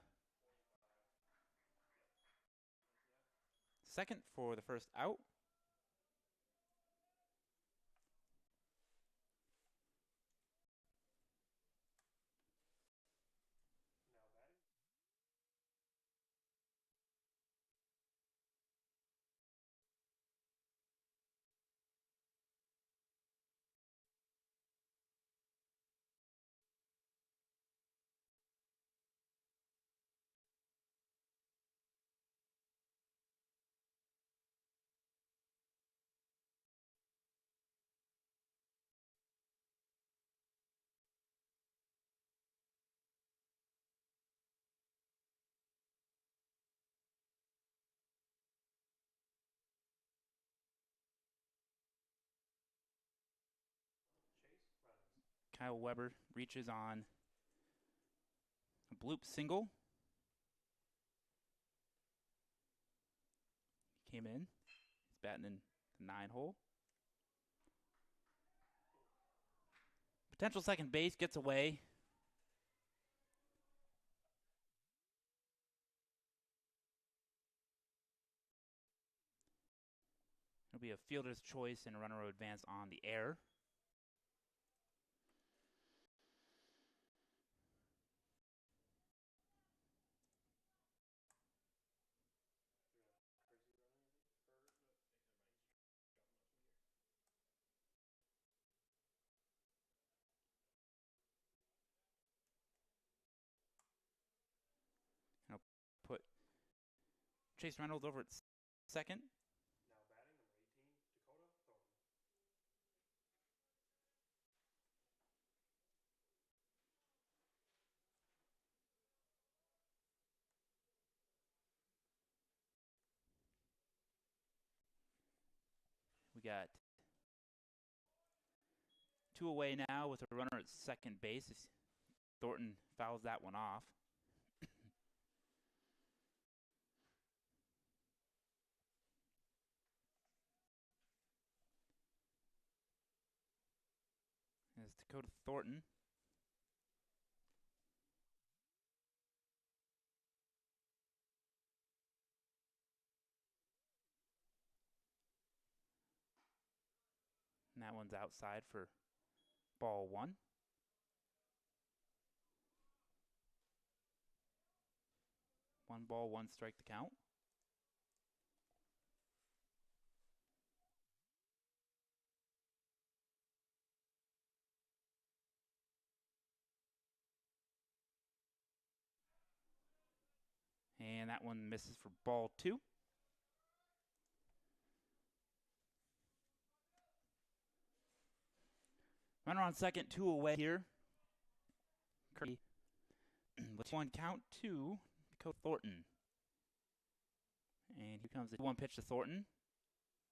second for the first out. Kyle Weber reaches on a bloop single. Came in. He's batting in the 9 hole. Potential second base gets away. It'll be a fielder's choice and a runner will advance on the air. Put Chase Reynolds over at second. got 2 away now with a runner at second base. Thornton fouls that one off. As Dakota Thornton. And that one's outside for ball 1. One ball, 1 strike to count. And that one misses for ball 2. Runner on second, 2 away here. Kirby with 1 count to Dakota Thornton. And here comes the 1 pitch to Thornton.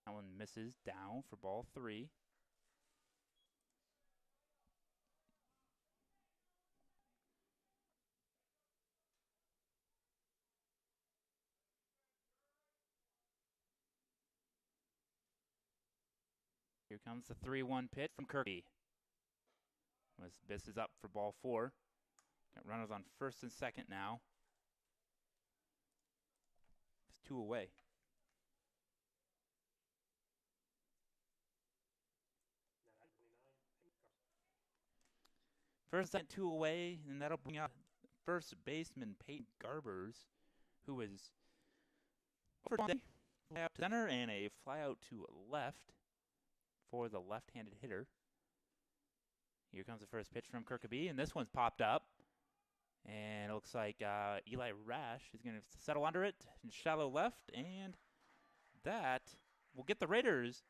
That one misses down for ball 3. Here comes the 3-1 pitch from Kirby. This is up for ball 4. Got runners on first and second now. It's 2 away. First and 2 away, and that'll bring out first baseman Peyton Garbers, who is over fly out to center and a fly out to left for the left-handed hitter. Here comes the first pitch from Kirkby, and this one's popped up. And it looks like Eli Rash is going to settle under it in shallow left, and that will get the Raiders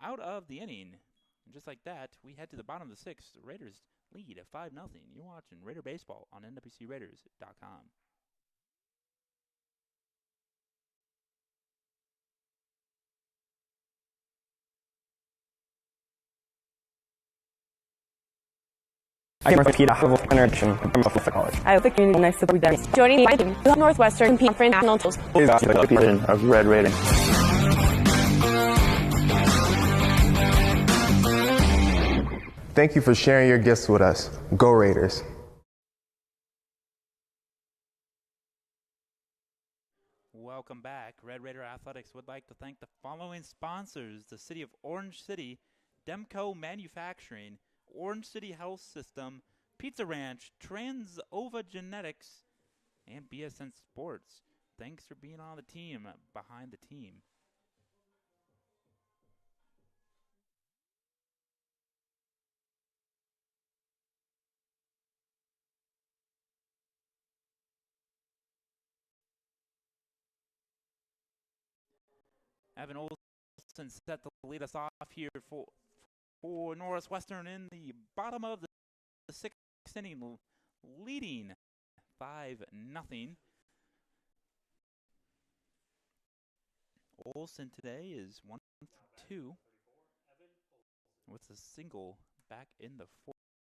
out of the inning. And just like that, we head to the bottom of the 6th. The Raiders lead at 5-0. You're watching Raider Baseball on NWCRaiders.com. I can repeat a high-level connection from college. I hope the community nice support there. Joining my team, Northwestern compete for national titles. Of Red Rating. Thank you for sharing your gifts with us. Go Raiders. Welcome back. Red Raider Athletics would like to thank the following sponsors: the City of Orange City, Demco Manufacturing, Orange City Health System, Pizza Ranch, Transova Genetics, and BSN Sports. Thanks for being on the team, behind the team. Evan Olson set to lead us off here for Northwestern in the bottom of the 6th inning, leading 5-0. Olson today is 1 for 2 with a single back in the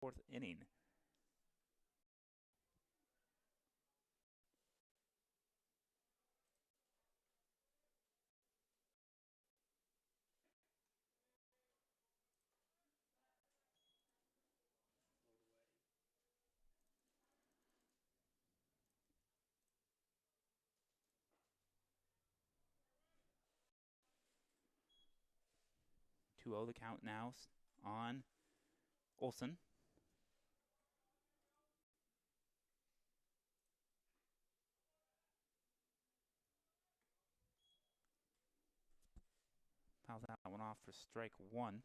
4th inning. The count now on Olson. Fouls that one off for strike 1.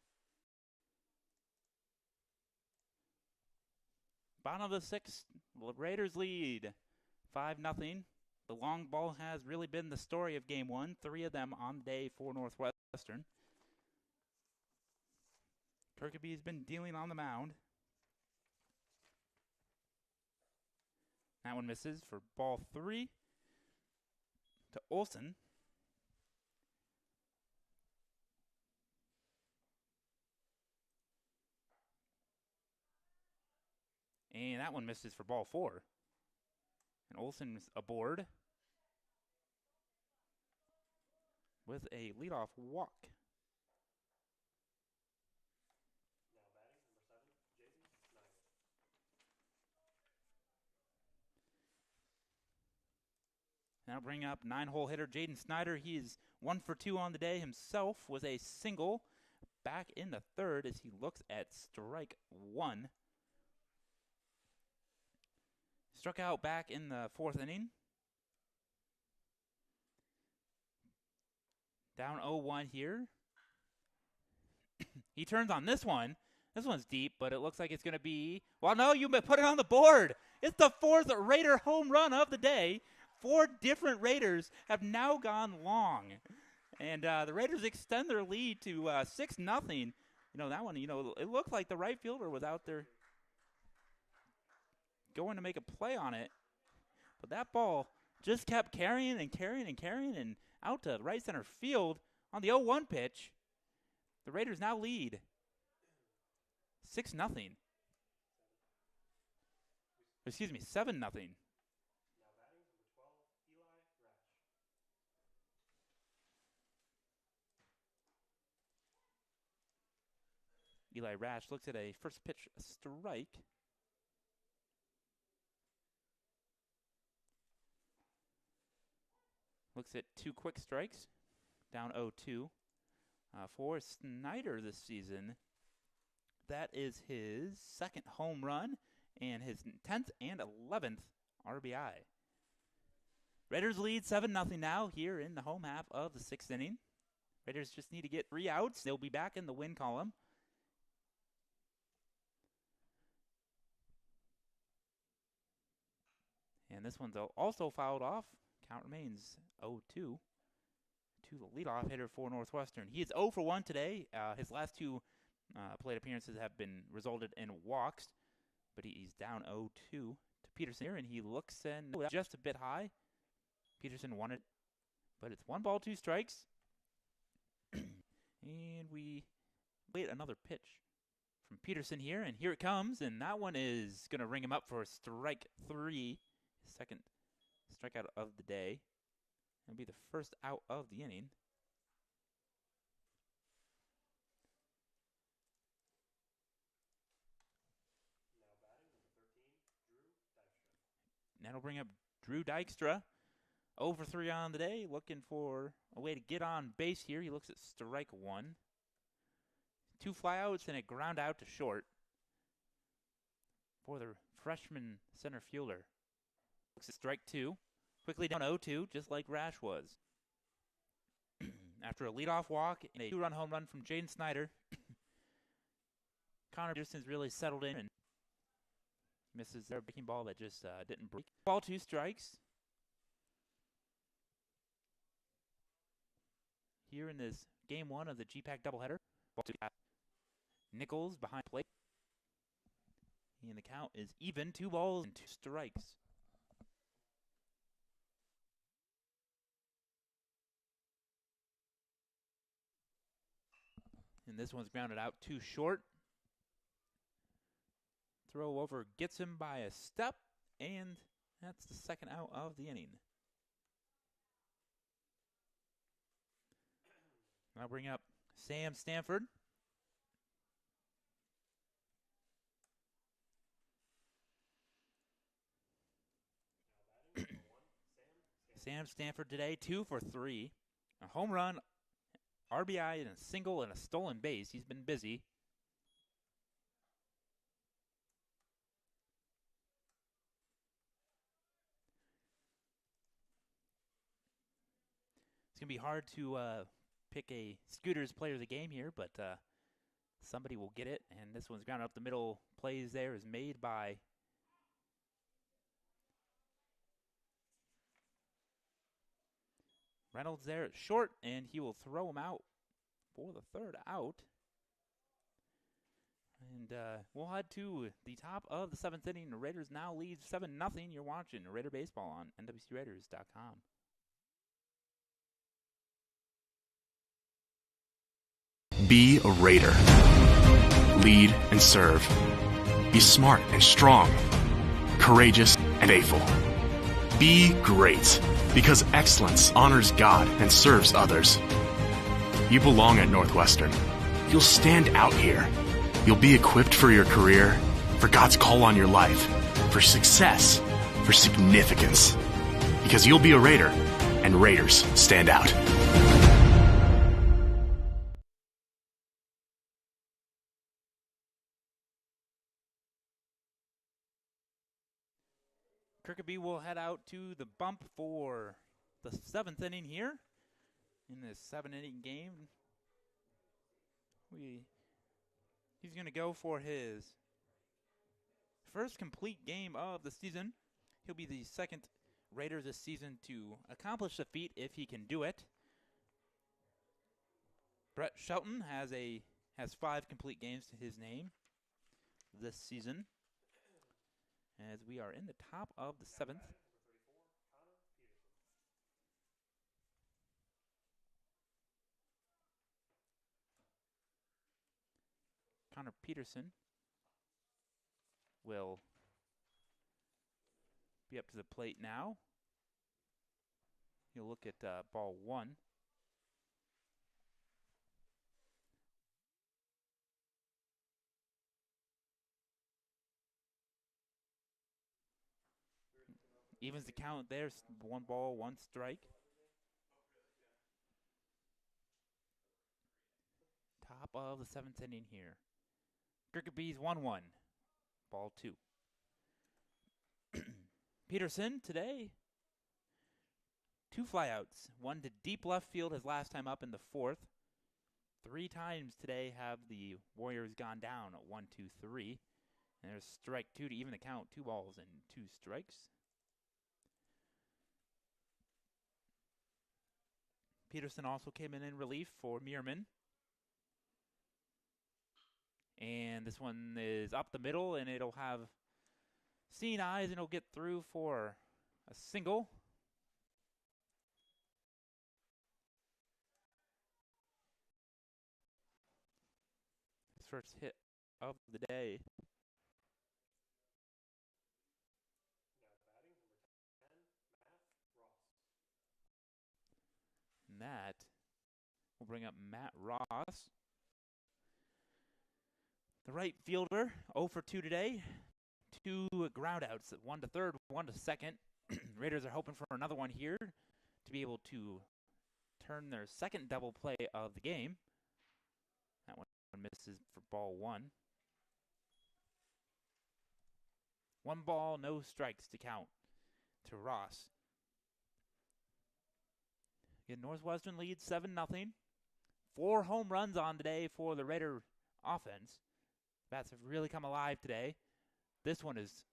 Bottom of the 6th, Raiders lead 5-0. The long ball has really been the story of game 1. 3 of them on the day for Northwestern. Kirkby's been dealing on the mound. That one misses for ball 3 to Olson. And that one misses for ball 4. And Olson's aboard with a leadoff walk. Now bring up 9-hole hitter Jaden Snyder. He is 1 for 2 on the day himself with a single back in the 3rd as he looks at strike 1. Struck out back in the 4th inning. Down 0-1 here. He turns on this one. This one's deep, but it looks like it's going to be... Well, no, you put it on the board. It's the 4th Raider home run of the day. 4 different Raiders have now gone long. And the Raiders extend their lead to 6-0. That one, it looked like the right fielder was out there going to make a play on it. But that ball just kept carrying and out to right center field on the 0-1 pitch. The Raiders now lead 6-0. Excuse me, 7-0. Eli Rash looks at a first pitch strike. Looks at 2 quick strikes, down 0-2. For Snyder this season, that is his 2nd home run and his 10th and 11th RBI. Raiders lead 7-0 now here in the home half of the 6th inning. Raiders just need to get 3 outs. They'll be back in the win column. And this one's also fouled off. Count remains 0-2 to the leadoff hitter for Northwestern. He is 0 for 1 today. His last 2 plate appearances have been resulted in walks, but he's down 0-2 to Peterson here, and he looks in just a bit high. Peterson won it, but it's 1 ball, 2 strikes. And we wait another pitch from Peterson here, and here it comes, and that one is going to ring him up for strike 3, his 2nd strikeout of the day. It'll be the first out of the inning. That'll bring up Drew Dykstra. 0 for 3 on the day, looking for a way to get on base here. He looks at strike 1. 2 flyouts and a ground out to short for the freshman center fielder. Looks at strike 2. Quickly down 0-2, just like Rash was. After a leadoff walk and a 2-run home run from Jaden Snyder, Connor Peterson's really settled in and misses their breaking ball that just didn't break. Ball, 2 strikes. Here in this game 1 of the GPAC doubleheader. Ball 2. Nichols behind plate. And the count is even, 2 balls and 2 strikes. And this one's grounded out too short. Throw over gets him by a step, and that's the 2nd out of the inning. I'll bring up Sam Stanford. Sam Stanford today, 2 for 3. A home run, RBI, and a single and a stolen base. He's been busy. It's going to be hard to pick a Scooters player of the game here, but somebody will get it. And this one's grounded up the middle. Plays there is made by Reynolds there at short, and he will throw him out for the 3rd out. And we'll head to the top of the 7th inning. The Raiders now lead 7-0. You're watching Raider Baseball on NWCRaiders.com. Be a Raider. Lead and serve. Be smart and strong, courageous and faithful. Be great, because excellence honors God and serves others. You belong at Northwestern. You'll stand out here. You'll be equipped for your career, for God's call on your life, for success, for significance. Because you'll be a Raider, and Raiders stand out. Kirkaby will head out to the bump for the 7th inning here in this 7-inning game. He's going to go for his first complete game of the season. He'll be the second Raider this season to accomplish the feat if he can do it. Brett Shelton has 5 complete games to his name this season, as we are in the top of the 7th. Connor Peterson will be up to the plate now. He'll look at ball 1. Evens the count there. 1 ball, 1 strike. Top of the 7th inning here. Kirkaby's 1-1. Ball 2. Peterson today, 2 flyouts. 1 to deep left field his last time up in the 4th. 3 times today have the Warriors gone down at 1, 2, 3. And there's strike 2 to even the count. 2 balls and 2 strikes. Peterson also came in relief for Meerman. And this one is up the middle, and it'll have seeing eyes, and it'll get through for a single. His first hit of the day. And that will bring up Matt Ross. The right fielder, 0 for 2 today. 2 groundouts, 1 to third, 1 to second. Raiders are hoping for another one here to be able to turn their second double play of the game. That one misses for ball 1. 1 ball, no strikes to count to Ross. Again, Northwestern leads 7-0. 4 home runs on today for the Raider offense. Bats have really come alive today. This one is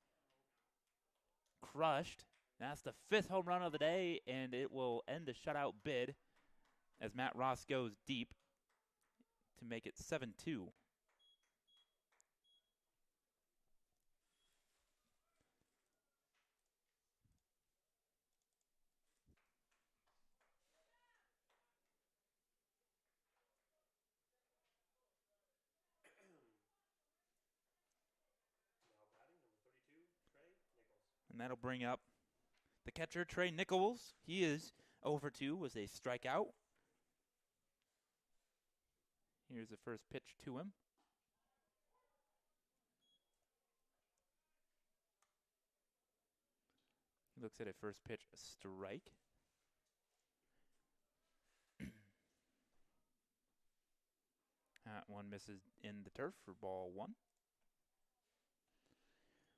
crushed. That's the 5th home run of the day, and it will end the shutout bid as Matt Ross goes deep to make it 7-2. And that'll bring up the catcher, Trey Nichols. He is 0 for 2 with a strikeout. Here's the first pitch to him. He looks at a first pitch strike. That one misses in the turf for ball 1.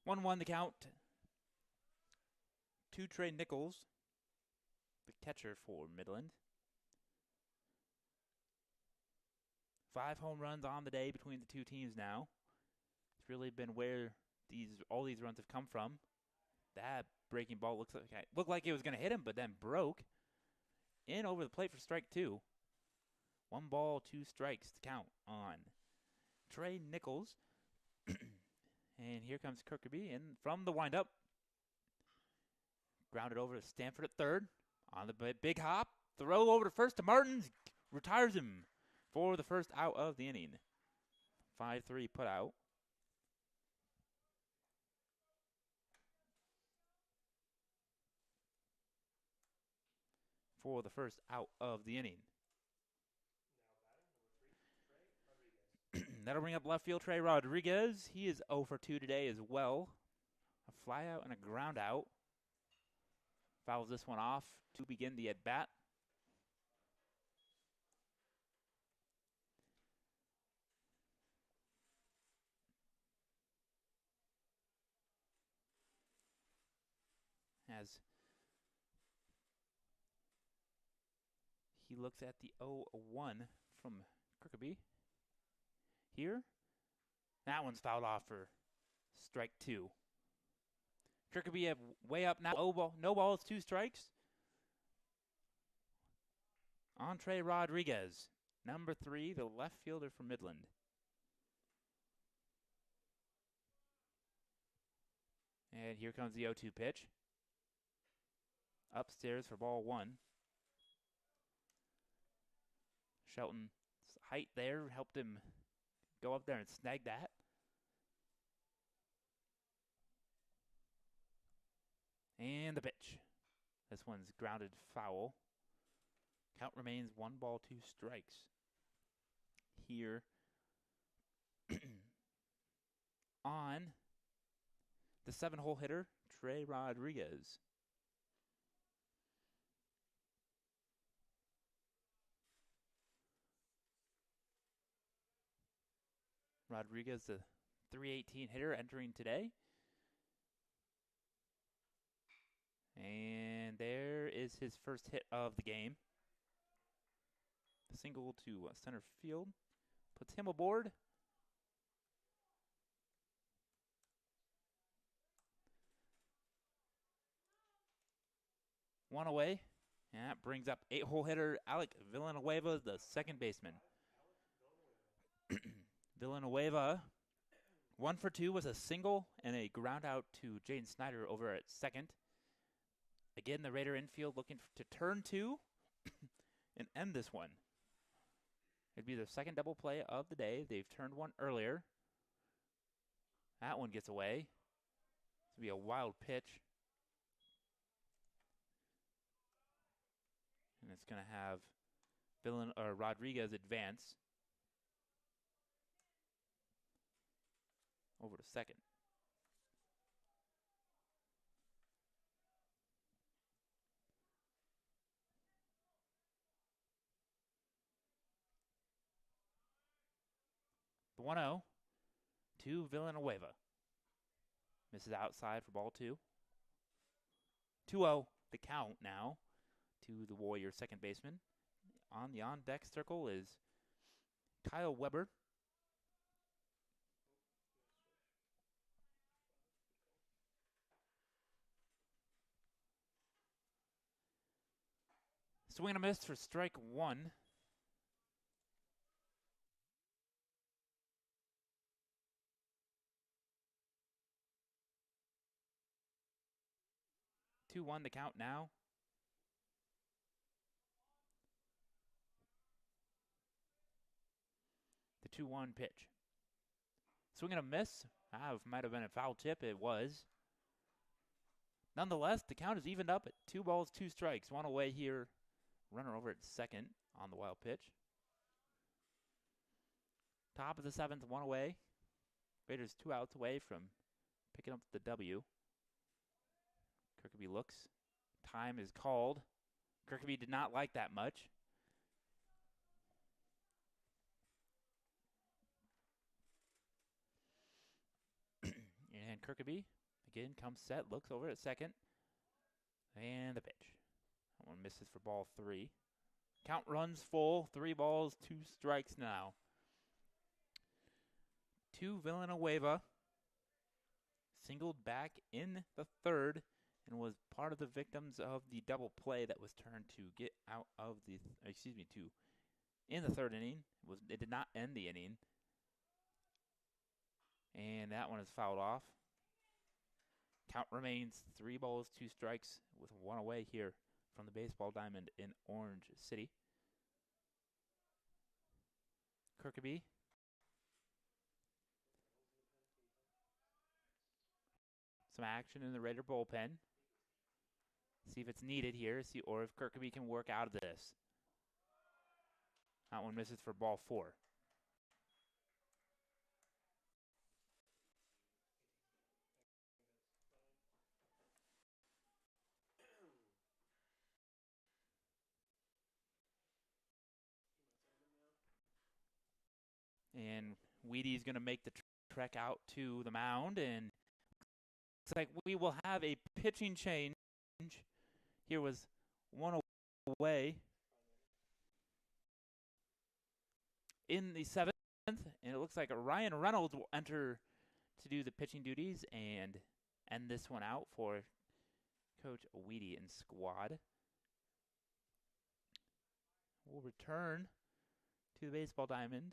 1-1 the count. To Trey Nichols, the catcher for Midland. 5 home runs on the day between the 2 teams now. It's really been where all these runs have come from. That breaking ball looked like it was going to hit him, but then broke. In over the plate for strike 2. 1 ball, 2 strikes to count on Trey Nichols. And here comes Kirkaby in from the windup. Grounded over to Stanford at third. On the big hop. Throw over to first to Martins. Retires him for the first out of the inning. 5-3 put out. for the first out of the inning. That'll bring up left field Trey Rodriguez. He is 0 for 2 today as well. A fly out and a ground out. Fouls this one off to begin the at-bat. As he looks at the 0-1 from Kirkaby. Here, that one's fouled off for strike 2. Kirkaby have way up now. No balls, 2 strikes. Entre Rodriguez, number 3, the left fielder for Midland. And here comes the 0-2 pitch. Upstairs for ball 1. Shelton's height there helped him go up there and snag that. And the pitch. This one's grounded foul. Count remains 1 ball, 2 strikes. Here on the 7-hole hitter, Trey Rodriguez. Rodriguez, the .318 hitter entering today. And there is his first hit of the game. A single to center field. Puts him aboard. One away. And that brings up 8-hole hitter Alec Villanueva, the second baseman. Villanueva, 1 for 2 was a single and a ground out to Jaden Snyder over at second. Again, the Raider infield looking to turn 2 and end this one. It'd be their second double play of the day. They've turned one earlier. That one gets away. This will be a wild pitch. And it's going to have Rodriguez advance over to second. The 1-0 to Villanueva. Misses outside for ball 2. 2-0 the count now to the Warriors second baseman. On the on-deck circle is Kyle Weber. Swing and a miss for strike 1. Two one the count now. The 2-1 pitch. Swing and a miss. Might have been a foul tip. It was. Nonetheless, the count is evened up at 2 balls, 2 strikes. One away here. Runner over at second on the wild pitch. Top of the 7th, 1 away. Raiders 2 outs away from picking up the W. Kirkaby looks. Time is called. Kirkaby did not like that much. And Kirkaby, again, comes set, looks over at second. And the pitch. That one misses for ball 3. Count runs full. 3 balls, 2 strikes now. To Villanueva. Singled back in the 3rd and was part of the victims of the double play that was turned to get out of the, in the 3rd inning. It did not end the inning. And that one is fouled off. Count remains 3 balls, 2 strikes with 1 away here from the baseball diamond in Orange City. Kirkaby. Some action in the Raider bullpen. See if it's needed here, or if Kirkby can work out of this. That one misses for ball 4. And Weedy's going to make the trek out to the mound, and looks like we will have a pitching change. Here was one away in the 7th, and it looks like Ryan Reynolds will enter to do the pitching duties and end this one out for Coach Weedy and squad. We'll return to the baseball diamond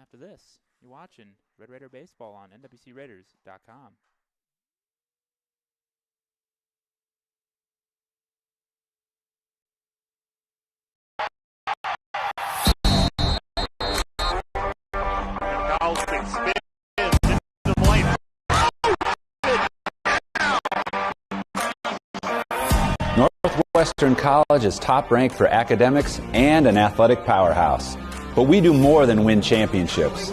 after this. You're watching Red Raider Baseball on NWCRaiders.com. Northwestern College is top ranked for academics and an athletic powerhouse. But we do more than win championships.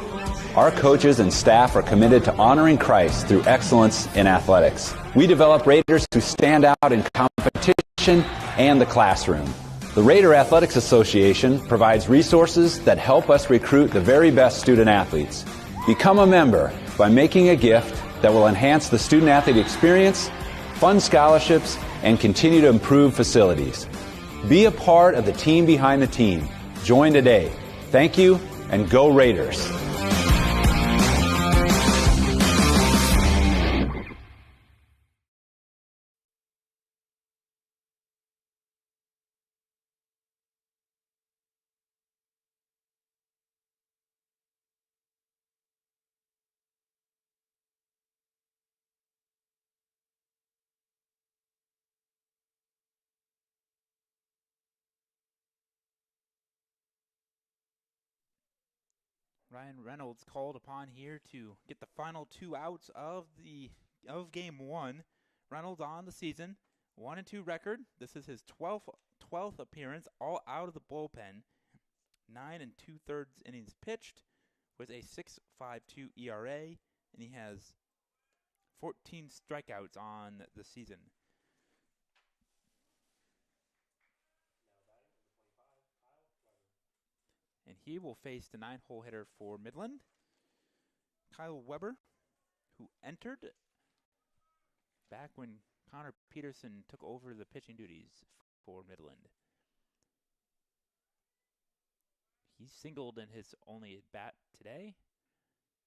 Our coaches and staff are committed to honoring Christ through excellence in athletics. We develop Raiders who stand out in competition and the classroom. The Raider Athletics Association provides resources that help us recruit the very best student athletes. Become a member by making a gift that will enhance the student athlete experience, fund scholarships, and continue to improve facilities. Be a part of the team behind the team. Join today. Thank you, and go Raiders. Ryan Reynolds called upon here to get the final 2 outs of game 1. Reynolds on the season, 1-2 record. This is his 12th appearance, all out of the bullpen. 9 2/3 innings pitched with a 6.52 ERA, and he has 14 strikeouts on the season. And he will face the 9-hole hitter for Midland, Kyle Weber, who entered back when Connor Peterson took over the pitching duties for Midland. He singled in his only at-bat today.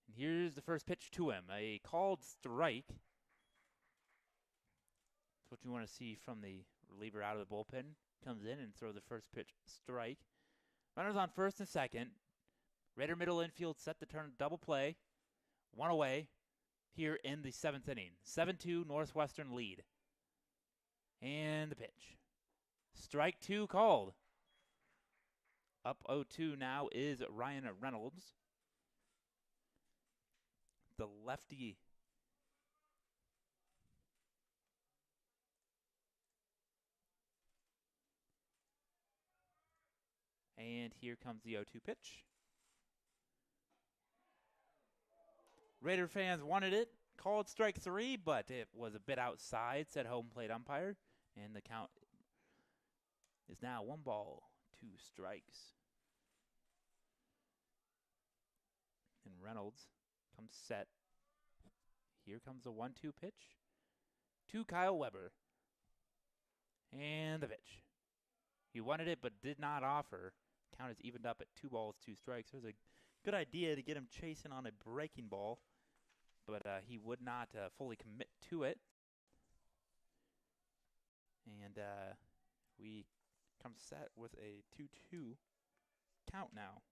And here's the first pitch to him, a called strike. That's what you want to see from the reliever out of the bullpen. Comes in and throws the first pitch strike. Runners on first and second. Raider middle infield set to turn double play. 1 away here in the 7th inning. 7-2 Northwestern lead. And the pitch. Strike 2 called. Up 0-2 now is Ryan Reynolds. The lefty. And here comes the 0-2 pitch. Raider fans wanted it. Called strike 3, but it was a bit outside, said home plate umpire. And the count is now 1 ball, 2 strikes. And Reynolds comes set. Here comes the 1-2 pitch to Kyle Weber. And the pitch. He wanted it but did not offer. Count is evened up at 2 balls, 2 strikes. It was a good idea to get him chasing on a breaking ball, but he would not fully commit to it. And we come set with a 2-2 count now.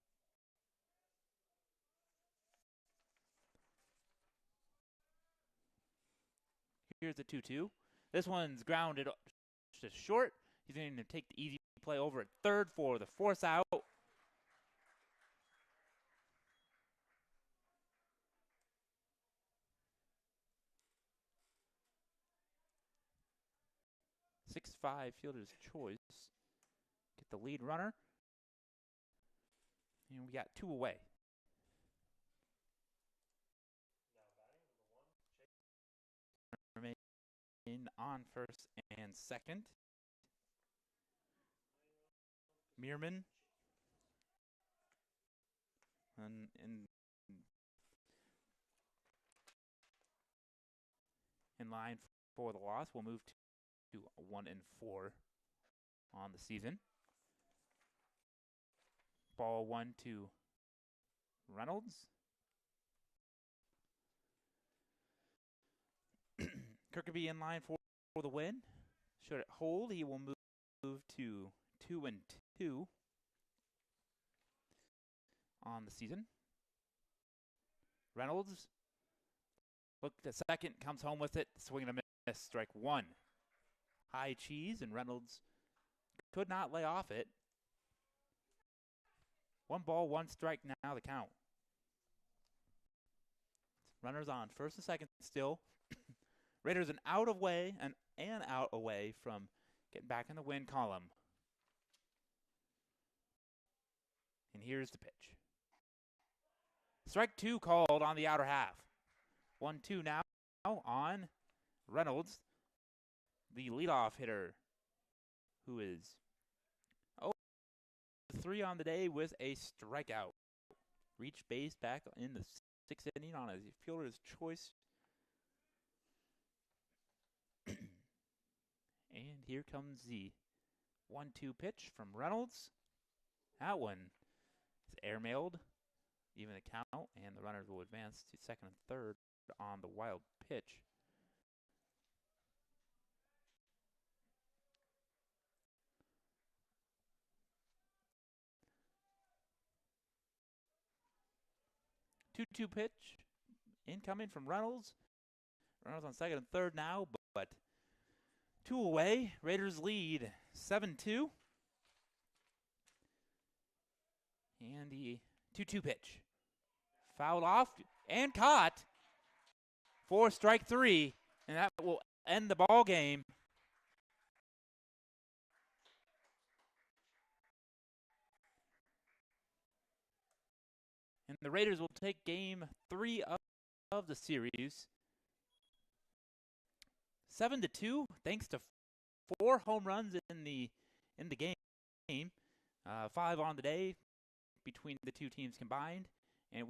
Here's the 2-2. This one's grounded to short. He's going to take the easy play over at third for the force out. 6-5 fielder's choice. Get the lead runner. And we got 2 away. Remain on first and second. Meerman. And in line for the loss, we'll move to 1-4 on the season. Ball 1 to Reynolds. Kirkby in line for the win. Should it hold, he will move to 2-2 on the season. Reynolds, look at second, comes home with it, swing and a miss, strike 1. High cheese, and Reynolds could not lay off it. 1 ball, 1 strike now the count. Runners on first and second still. Raiders an out away and out away from getting back in the win column. And here's the pitch. Strike 2 called on the outer half. 1-2 now on Reynolds, the leadoff hitter, who is 0-3 on the day with a strikeout. Reach base back in the 6th inning on a fielder's choice. And here comes the 1-2 pitch from Reynolds. That one is airmailed, even the count, and the runners will advance to second and third on the wild pitch. Two-two pitch incoming from Reynolds. Reynolds on second and third now, but 2 away. Raiders lead 7-2. And the 2-2 pitch. Fouled off and caught for strike 3. And that will end the ball game. And the Raiders will take game 3 of the series. 7-2, thanks to 4 home runs in the game. 5 on the day between the 2 teams combined. And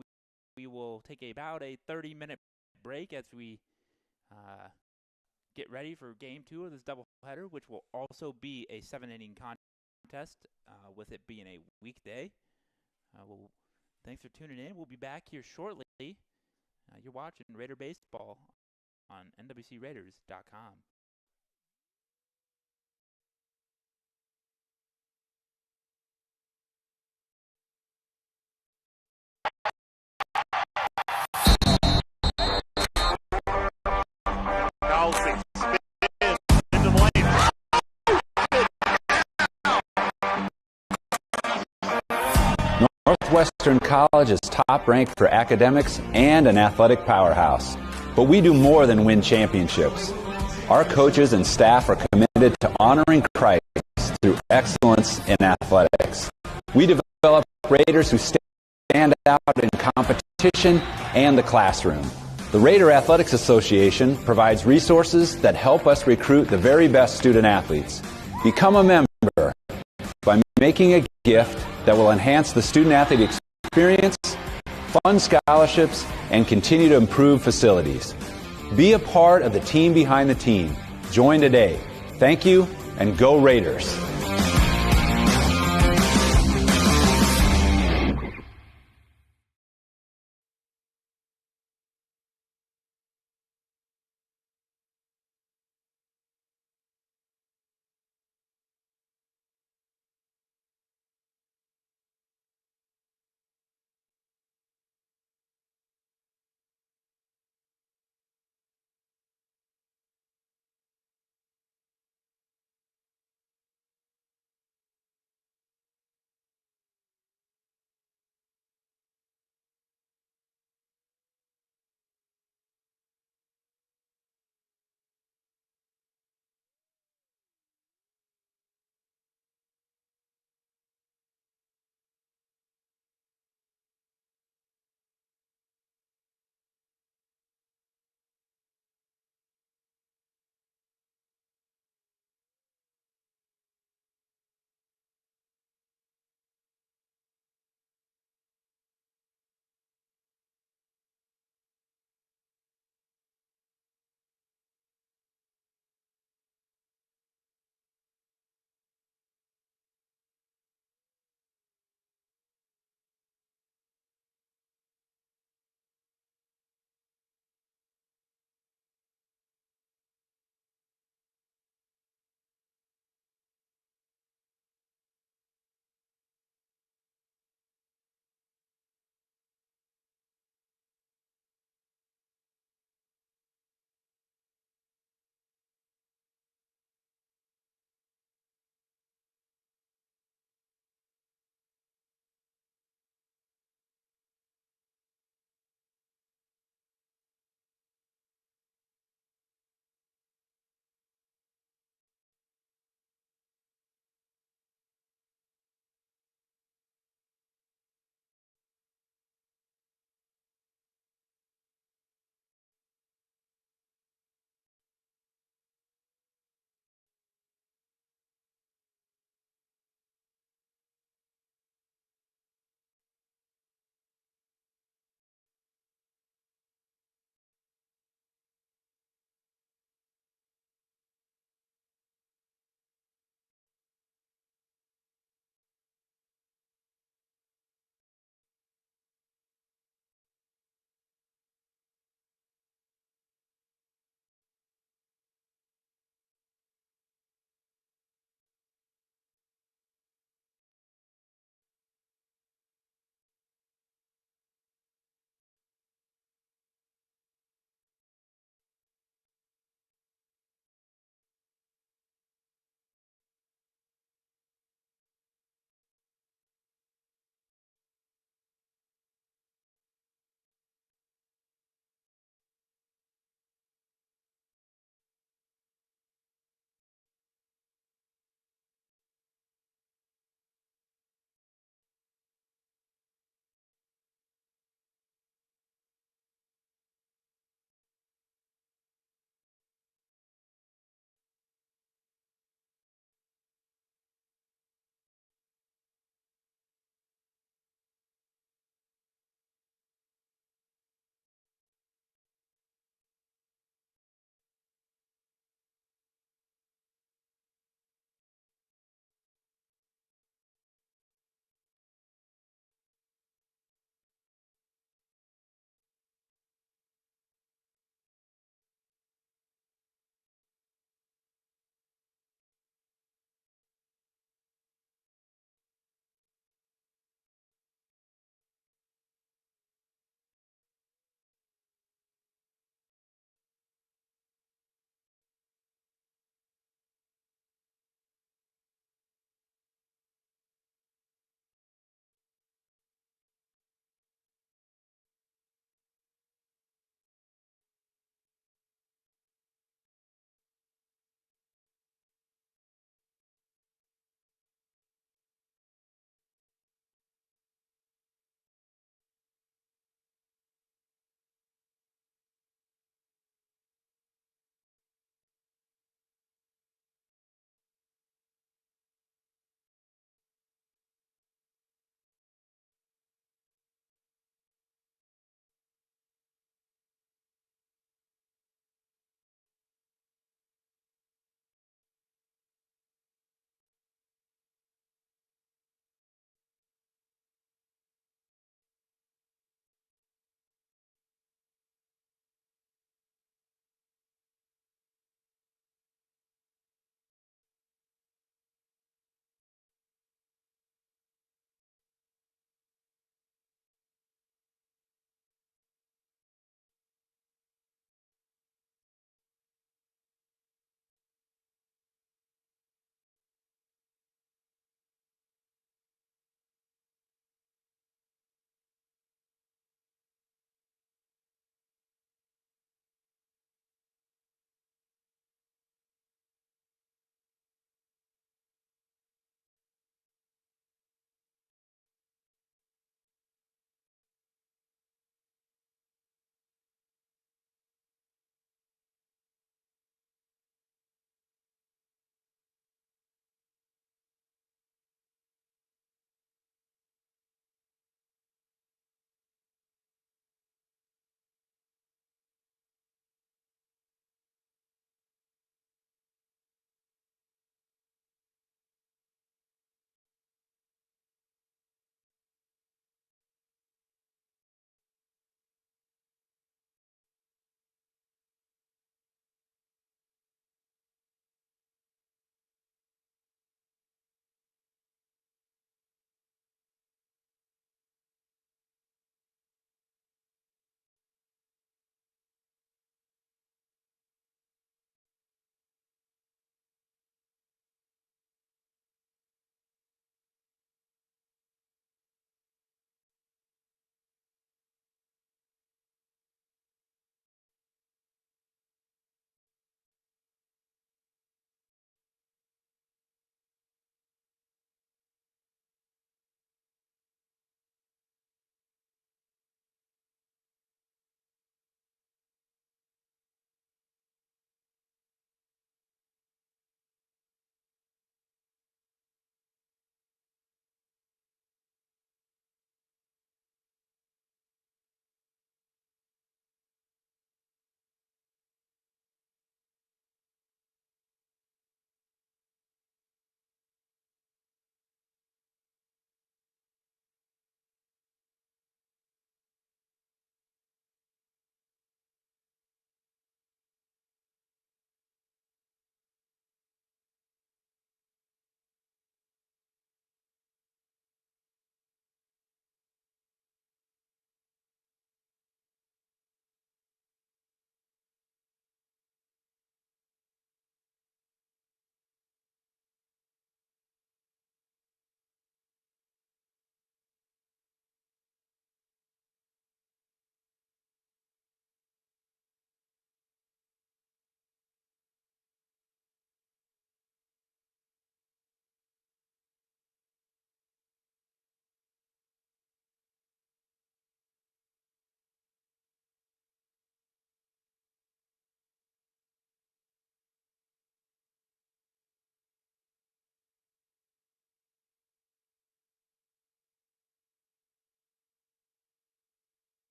we will take about a 30-minute break as we get ready for game 2 of this doubleheader, which will also be a 7-inning contest, with it being a weekday. Thanks for tuning in. We'll be back here shortly. You're watching Raider Baseball on nwcraiders.com. Northwestern College is top ranked for academics and an athletic powerhouse. But we do more than win championships. Our coaches and staff are committed to honoring Christ through excellence in athletics. We develop Raiders who stand out in competition and the classroom. The Raider Athletics Association provides resources that help us recruit the very best student athletes. Become a member by making a gift that will enhance the student athlete experience, fund scholarships, and continue to improve facilities. Be a part of the team behind the team. Join today. Thank you, and go Raiders.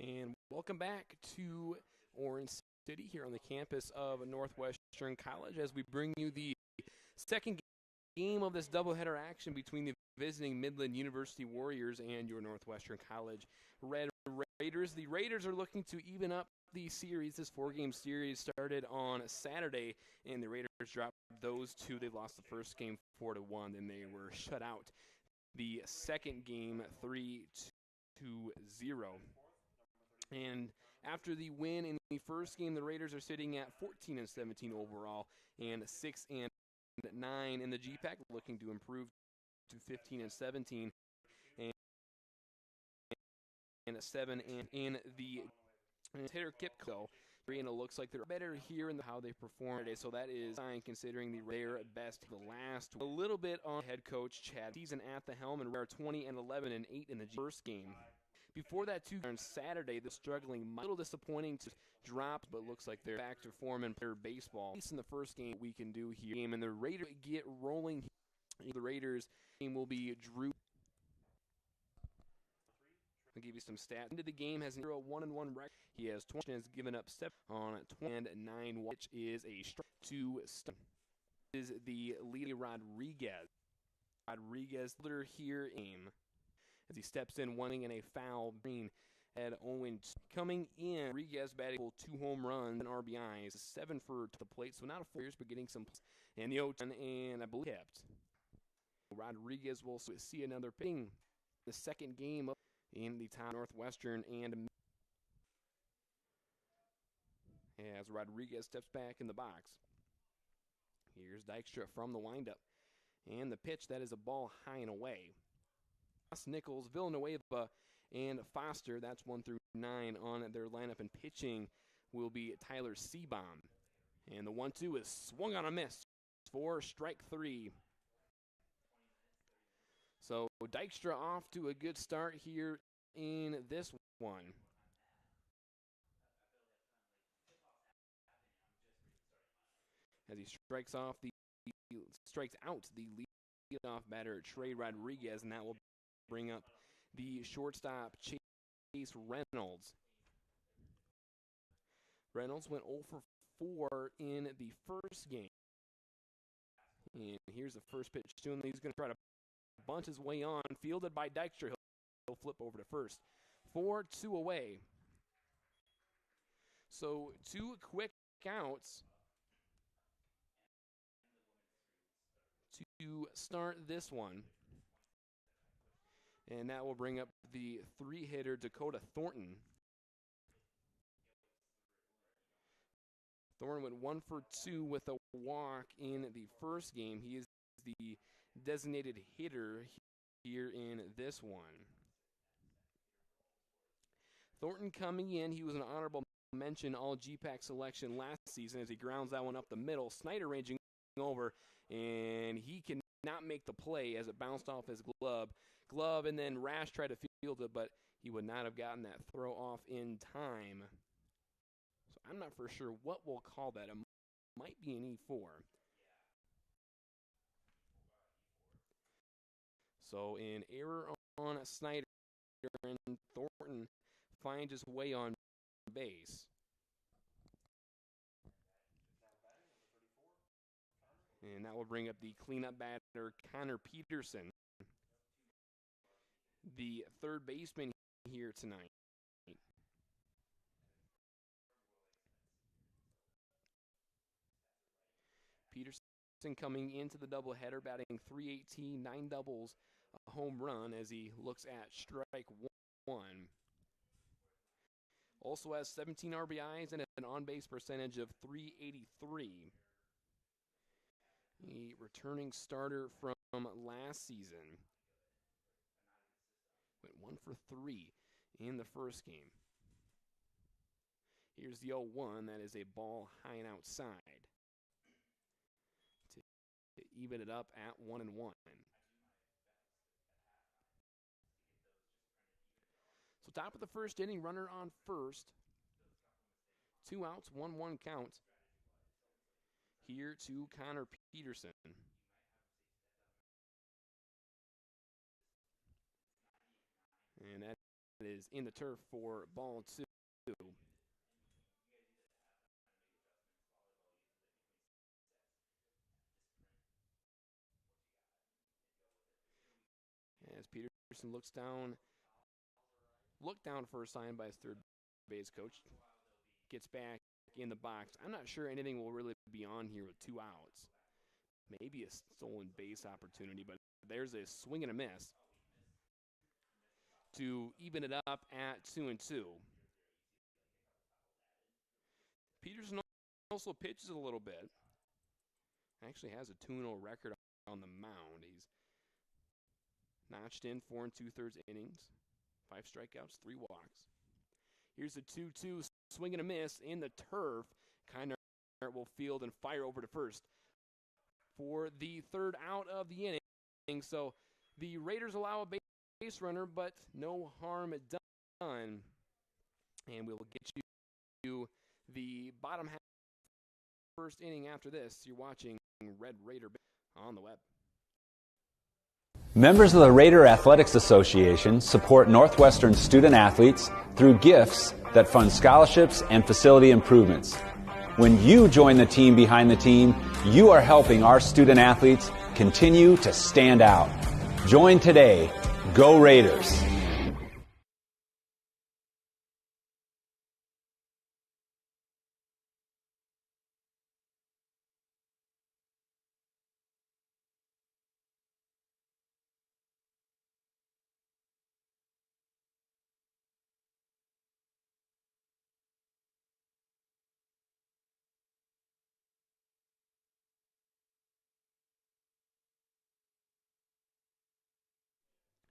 And welcome back to Orange City here on the campus of Northwestern College as we bring you the second game of this doubleheader action between the visiting Midland University Warriors and your Northwestern College Red Raiders. The Raiders are looking to even up the series. This four-game series started on Saturday, and the Raiders dropped those two. They lost the first game 4-1, and they were shut out the second game 3-0. And after the win in the first game, the Raiders are sitting at 14-17 overall and 6-9 in the GPAC, looking to improve to 15-17 and 7 in the Taylor Kipco. And it looks like they're better here in how they performed today, so that is fine considering their best the last. A little bit on head coach Chad season at the helm, and we're 20-11 and 8 in the first game. Before that, on Saturday, they're struggling. A little disappointing to drop, but looks like they're back to form and player baseball. At least in the first game we can do here. And the Raiders get rolling. The Raiders game will be Drew. I'll give you some stats. Into the game has a 0-1-1 record. He has 20 and has given up 7 on 20 and 9, which is a strike to stun. Is the leader Rodriguez. Rodriguez here aim. As he steps in, wanting in a foul, Green at Owen coming in. Rodriguez batting 2 home runs and RBIs, 7 for to the plate, so not a 4 years, but getting some. And the 0-10, and I believe kept. Rodriguez will see another ping. The second game in the top Northwestern, and as Rodriguez steps back in the box. Here's Dykstra from the windup, and the pitch, that is a ball high and away. Nichols, Villanueva, and Foster. That's 1 through 9 on their lineup, and pitching will be Tyler Seabaum. And the 1-2 is swung on a miss for strike 3. So Dykstra off to a good start here in this one. As he strikes out the leadoff batter Trey Rodriguez, and that will bring up the shortstop, Chase Reynolds. Reynolds went 0 for 4 in the first game. And here's the first pitch to him. He's going to try to bunt his way on. Fielded by Dykstra. He'll flip over to first. 4-2 away. So 2 quick outs to start this one. And that will bring up the 3-hitter Dakota Thornton. Thornton went 1 for 2 with a walk in the first game. He is the designated hitter here in this one. Thornton coming in, he was an honorable mention all GPAC selection last season as he grounds that one up the middle. Snyder ranging over, and he cannot make the play as it bounced off his glove, and then Rash tried to field it, but he would not have gotten that throw off in time. So I'm not for sure what we'll call that. It might be an E4. So an error on Snyder, and Thornton finds his way on base. And that will bring up the cleanup batter, Connor Peterson, the third baseman here tonight. Peterson coming into the doubleheader, batting .318, 9 doubles, a home run as he looks at strike 1. Also has 17 RBIs and an on-base percentage of .383. A returning starter from last season. Went 1 for 3 in the first game. Here's the 0-1. That is a ball high and outside to even it up at 1-1. So top of the first inning, runner on first. 2 outs, 1-1 count. Here to Connor Peterson. And that is in the turf for ball 2. As Peterson looked down for a sign by his third base coach, gets back in the box. I'm not sure anything will really be on here with 2 outs. Maybe a stolen base opportunity, but there's a swing and a miss to even it up at 2-2. Peterson also pitches a little bit. Actually has a 2-0 record on the mound. He's notched in 4 2/3 innings, 5 strikeouts, 3 walks. Here's the 2-2 swing and a miss in the turf. Kiner will field and fire over to first for the 3rd out of the inning. So the Raiders allow a base runner, but no harm done. And we'll get you the bottom half of the 1st inning after this. You're watching Red Raider on the web. Members of the Raider Athletics Association support Northwestern student athletes through gifts that fund scholarships and facility improvements. When you join the team behind the team, you are helping our student athletes continue to stand out. Join today. Go Raiders!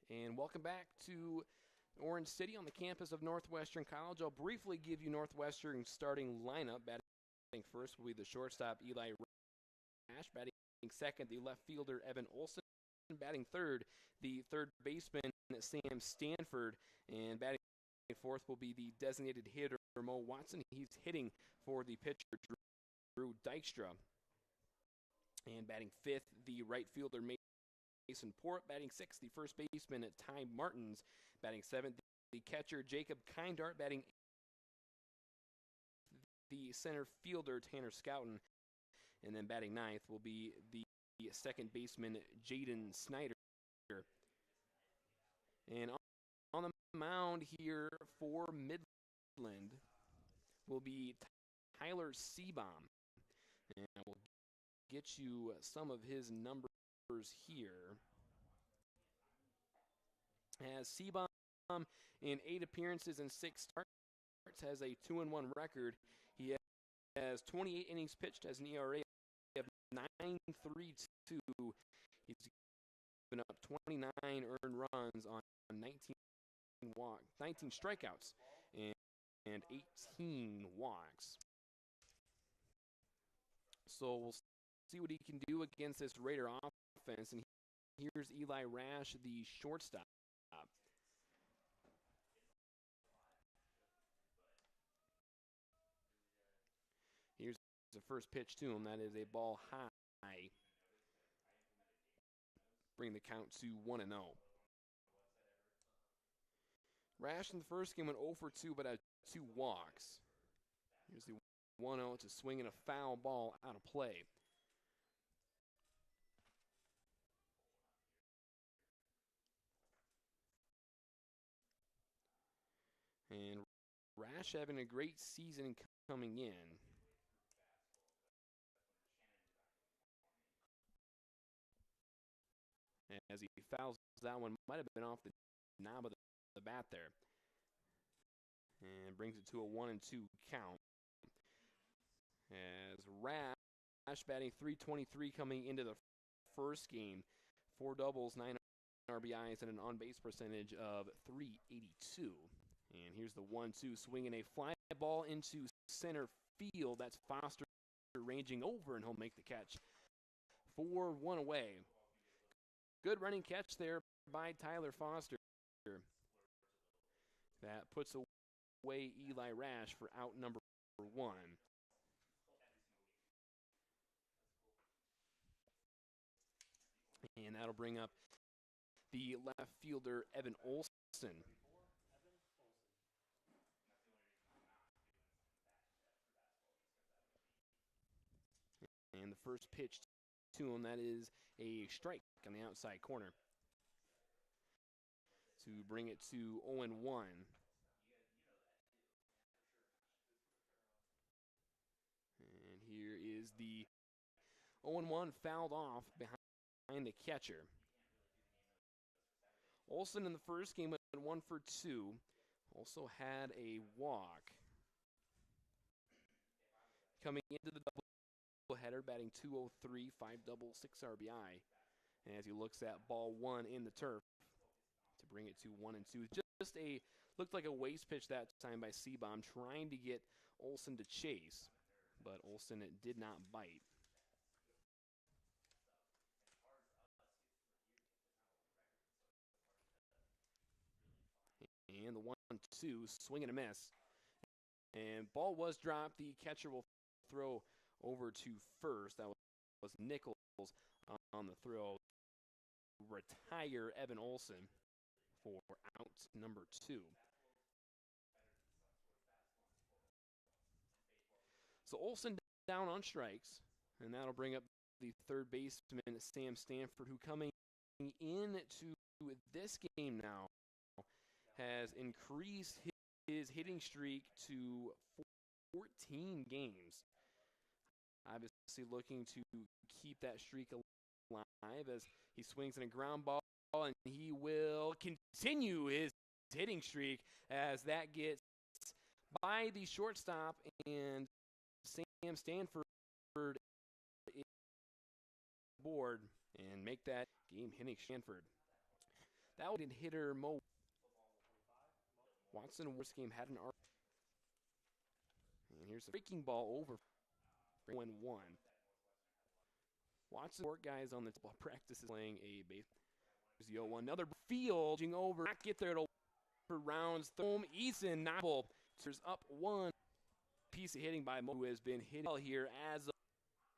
And welcome back to Orange City on the campus of Northwestern College. I'll briefly give you Northwestern's starting lineup. Batting first will be the shortstop, Eli Rash. Batting second, the left fielder, Evan Olson. Batting third, the third baseman, Sam Stanford. And batting fourth will be the designated hitter, Mo Watson. He's hitting for the pitcher, Drew Dykstra. And batting fifth, the right fielder, Mason Port. Batting sixth, the first baseman, Ty Martins. Batting seventh, the catcher, Jacob Kindart. Batting eighth, the center fielder, Tanner Scouten. And then batting ninth will be the second baseman, Jaden Snyder. And on the mound here for Midland will be Tyler Seabaum. And I will get you some of his numbers here. As Seabaum, in 8 appearances and 6 starts, has a 2-1 record. He has 28 innings pitched, has an ERA of 9.32. He's given up 29 earned runs on 19 strikeouts and 18 walks. So we'll see what he can do against this Raider offense. And here's Eli Rash, the shortstop. Here's the first pitch to him. That is a ball high. Bring the count to 1-0. Rash in the first game went 0 for 2, but had 2 walks. Here's the 1-0 to swing in a foul ball out of play. And Rash having a great season coming in. As he fouls that one, might have been off the knob of the bat there. And brings it to a 1-2 count. As Rash batting .323 coming into the first game. 4 doubles, 9 RBIs, and an on-base percentage of .382. And here's the 1-2, swinging a fly ball into center field. That's Foster ranging over, and he'll make the catch. 4-1 away. Good running catch there by Tyler Foster. That puts away Eli Rash for out number 1. And that'll bring up the left fielder, Evan Olson. first pitch to him. That is a strike on the outside corner to bring it to 0-1. And here is the 0-1 fouled off behind the catcher. Olson in the first game went 1 for 2. Also had a walk. Coming into the doubleheader, batting .203, 5 doubles, 6 RBI. And as he looks at ball 1 in the turf to bring it to 1-2. Just looked like a waste pitch that time by Seabaum, trying to get Olson to chase, but Olson did not bite. And the 1-2, swing and a miss. And ball was dropped. The catcher will throw over to first. That was Nichols on the throw. Retire Evan Olson for out number 2. So Olson down on strikes, and that'll bring up the third baseman, Sam Stanford, who coming into this game now has increased his hitting streak to 14 games. Obviously looking to keep that streak alive as he swings in a ground ball, and he will continue his hitting streak as that gets by the shortstop, and Sam Stanford board and make that game hitting Stanford. That would hitter Mo Watson in this game had an arc. And here's a breaking ball over 1-1. Watson, four guys on the practice is playing a base. Here's the 0-1. Another fielding over. Not get there at for rounds. Home Eason Novel. There's up one. Piece of hitting by Mo, who has been hitting well here as a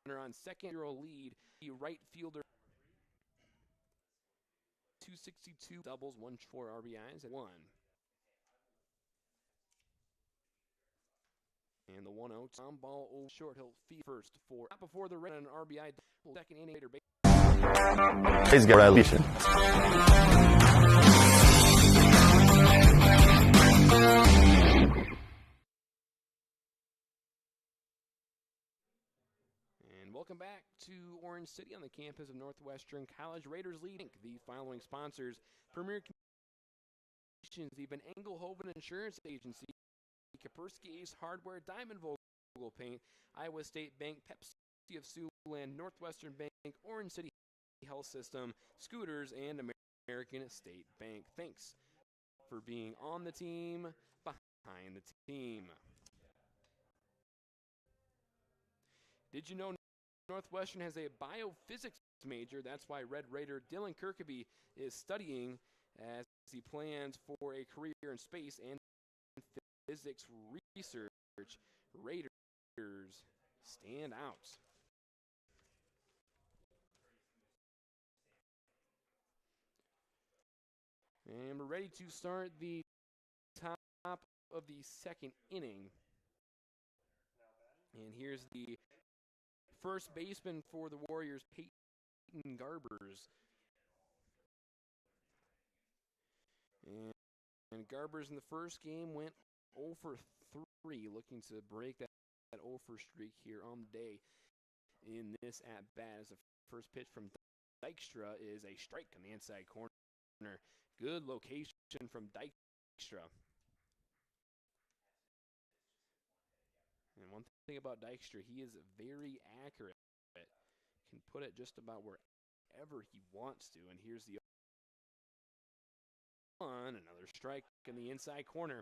runner on second-year lead. The right fielder. 262 doubles, 1-4 RBIs at 1. And the 1-0 Tom ball over short. He'll feed first for not before the run an RBI. Second inning later. Please go Alicia. And welcome back to Orange City on the campus of Northwestern College. Raiders leading the following sponsors: Premier Communications, the Van Engelhoven Insurance Agency, Kaspersky Ace Hardware, Diamond Vogel Paint, Iowa State Bank, Pepsi of Siouxland, Northwestern Bank, Orange City Health System, Scooters, and American State Bank. Thanks for being on the team, behind the team. Did you know Northwestern has a biophysics major? That's why Red Raider Dylan Kirkeby is studying as he plans for a career in space and physics research. Raiders stand out. And we're ready to start the top of the second inning. And here's the first baseman for the Warriors, Peyton Garbers. And Garbers in the first game went 0 for 3, looking to break that 0 for streak here on the day in this at-bat. As the first pitch from Dykstra is a strike on the inside corner. Good location from Dykstra. And one thing about Dykstra, he is very accurate. Can put it just about wherever he wants to. And here's the 1, another strike in the inside corner.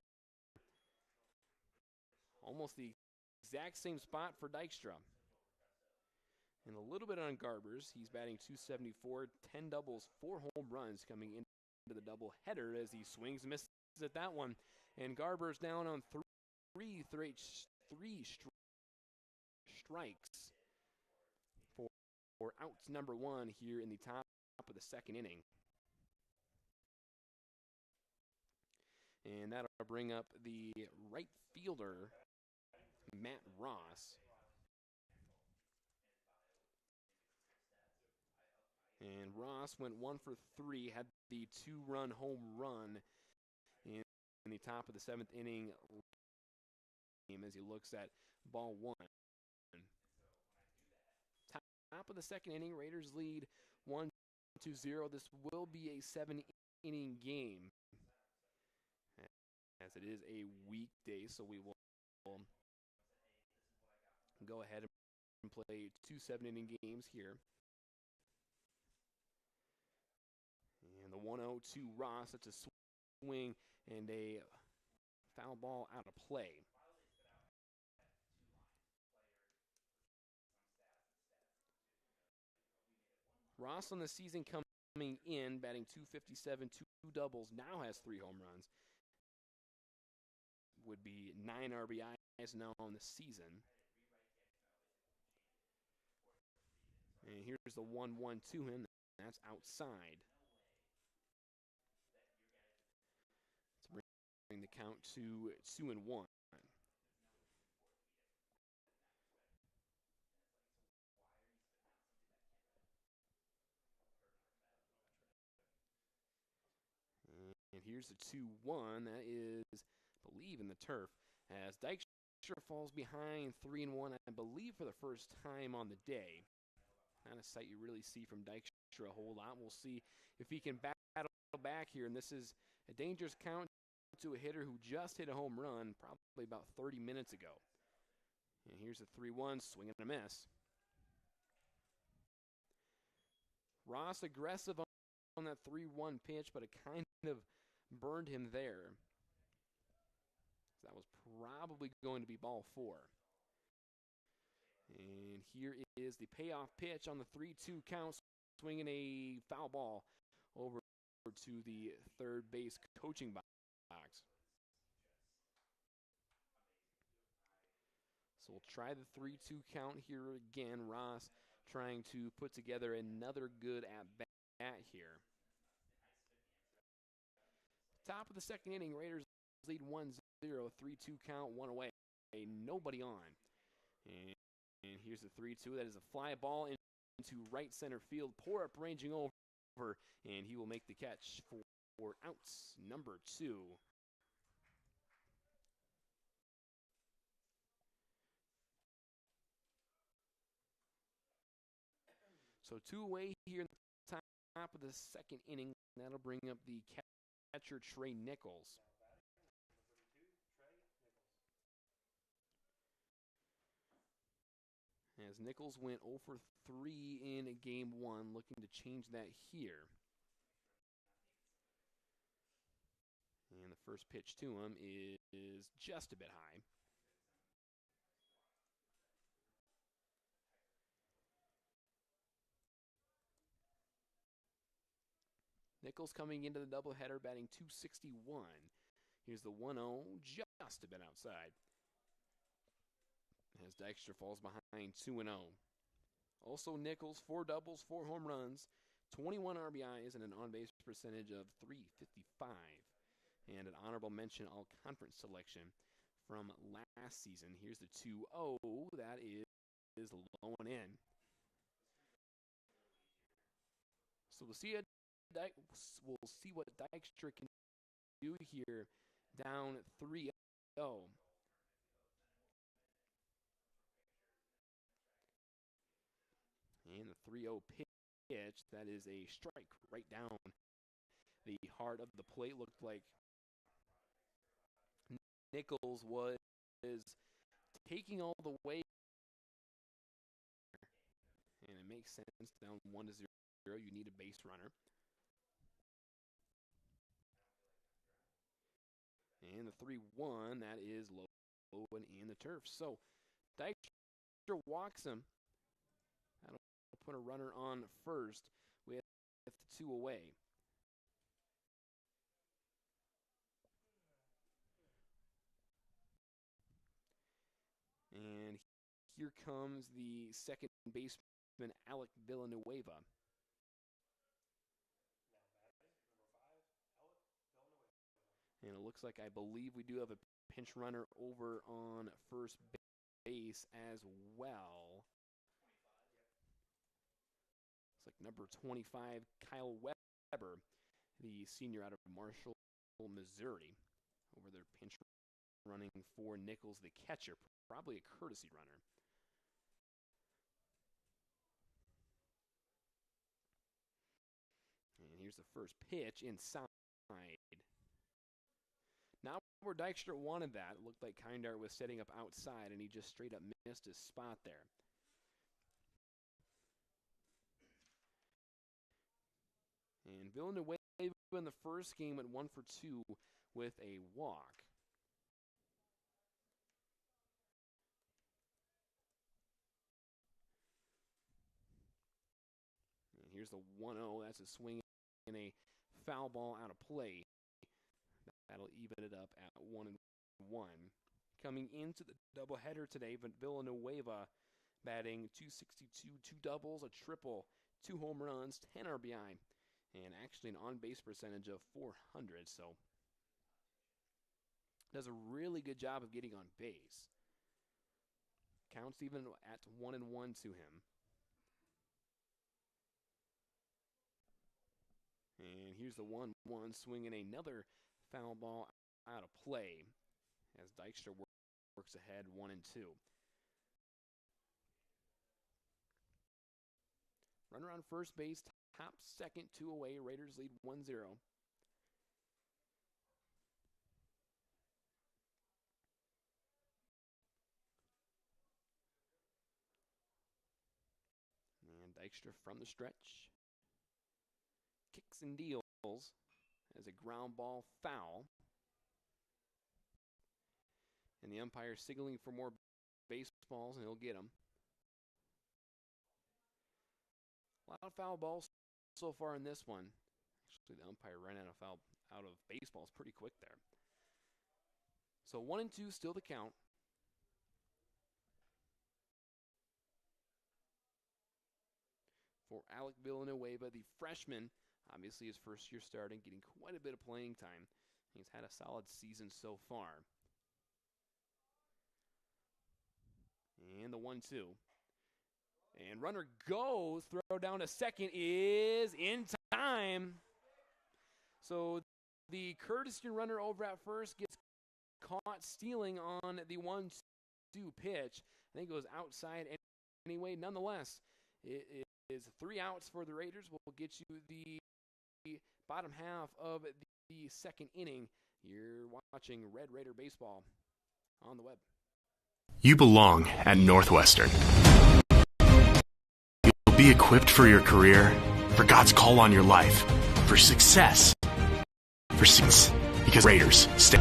Almost the exact same spot for Dykstra. And a little bit on Garbers. He's batting .274, 10 doubles, 4 home runs coming into the double header as he swings and misses at that one. And Garbers down on three strikes for outs number 1 here in the top of the second inning. And that'll bring up the right fielder, Matt Ross. And Ross went 1 for 3, had the 2-run home run in the top of the 7th inning as he looks at ball 1. Top of the 2nd inning, Raiders lead 1-0. This will be a 7-inning game, as it is a weekday, so we will go ahead and play 2 7-inning games here. And the 1-0 to Ross, that's a swing and a foul ball out of play. Ross on the season coming in, batting .257, 2 doubles, now has 3 home runs. Would be 9 RBIs now on the season. And here's the 1-1 to him. That's outside. Let's bring the count to 2-1. And here's the 2-1. That is, I believe, in the turf. As Dykstra falls behind 3-1, I believe, for the first time on the day. Not a sight you really see from Dykstra a whole lot. We'll see if he can battle back here. And this is a dangerous count to a hitter who just hit a home run probably about 30 minutes ago. And here's a 3-1, swing and a miss. Ross aggressive on that 3-1 pitch, but it kind of burned him there. So that was probably going to be ball 4. And here is the payoff pitch on the 3-2 count, swinging a foul ball over to the third base coaching box. So we'll try the 3-2 count here again. Ross trying to put together another good at-bat here. Top of the 2nd inning, Raiders lead 1-0, 3-2 count, 1 away. Nobody on. And here's the 3-2. That is a fly ball into right center field. Pour up ranging over, and he will make the catch for outs number 2. So 2 away here in the top of the 2nd inning. That'll bring up the catcher, Trey Nichols. As Nichols went 0 for 3 in game 1, looking to change that here. And the first pitch to him is just a bit high. Nichols coming into the doubleheader, batting .261. Here's the 1-0, just a bit outside. As Dykstra falls behind 2-0. Also Nichols, 4 doubles, 4 home runs, 21 RBIs, and an on-base percentage of .355. And an honorable mention all-conference selection from last season. Here's the 2-0. That is low and in. So we'll see what Dykstra can do here, down 3-0. And the 3-0 pitch, that is a strike right down the heart of the plate. Looked like Nichols was taking all the way. And it makes sense, down 1-0, you need a base runner. And the 3-1, that is low and in the turf. So Dykstra walks him. That'll put a runner on first with 2 away. And here comes the second baseman, Alec Villanueva. And it looks like, I believe we do have a pinch runner over on first base as well. It's like number 25, Kyle Weber, the senior out of Marshall, Missouri, over there pinch running for Nichols, the catcher, probably a courtesy runner. And here's the first pitch inside. Not where Dykstra wanted that. It looked like Kindart was setting up outside, and he just straight up missed his spot there. And Villanueva in the first game went 1 for 2 with a walk. And here's the 1-0. That's a swing and a foul ball out of play. That'll even it up at 1-1. Coming into the doubleheader today, Villanueva batting .262, 2 doubles, a triple, 2 home runs, 10 RBI, and actually an on-base percentage of .400. So does a really good job of getting on base. Counts even at 1-1 to him. And here's the 1-1, swinging another foul ball out of play as Dykstra works ahead 1-2. Runner on first base, top second, 2 away. Raiders lead 1-0. And Dykstra from the stretch. Kicks and deals as a ground ball foul. And the umpire signaling for more baseballs, and he'll get them. A lot of foul balls so far in this one. Actually, the umpire ran out of baseballs pretty quick there. So 1-2 still the count. For Alec Villanueva, the freshman, obviously his first year starting, getting quite a bit of playing time. He's had a solid season so far. And the 1-2. And runner goes, throw down to second is in time. So the courtesy runner over at first gets caught stealing on the 1-2 pitch. I think it goes outside anyway. Nonetheless, it is 3 outs for the Raiders. We'll get you the bottom half of the second inning. You're watching Red Raider Baseball on the web. You belong at Northwestern. You'll be equipped for your career, for God's call on your life, for success, because Raiders stay.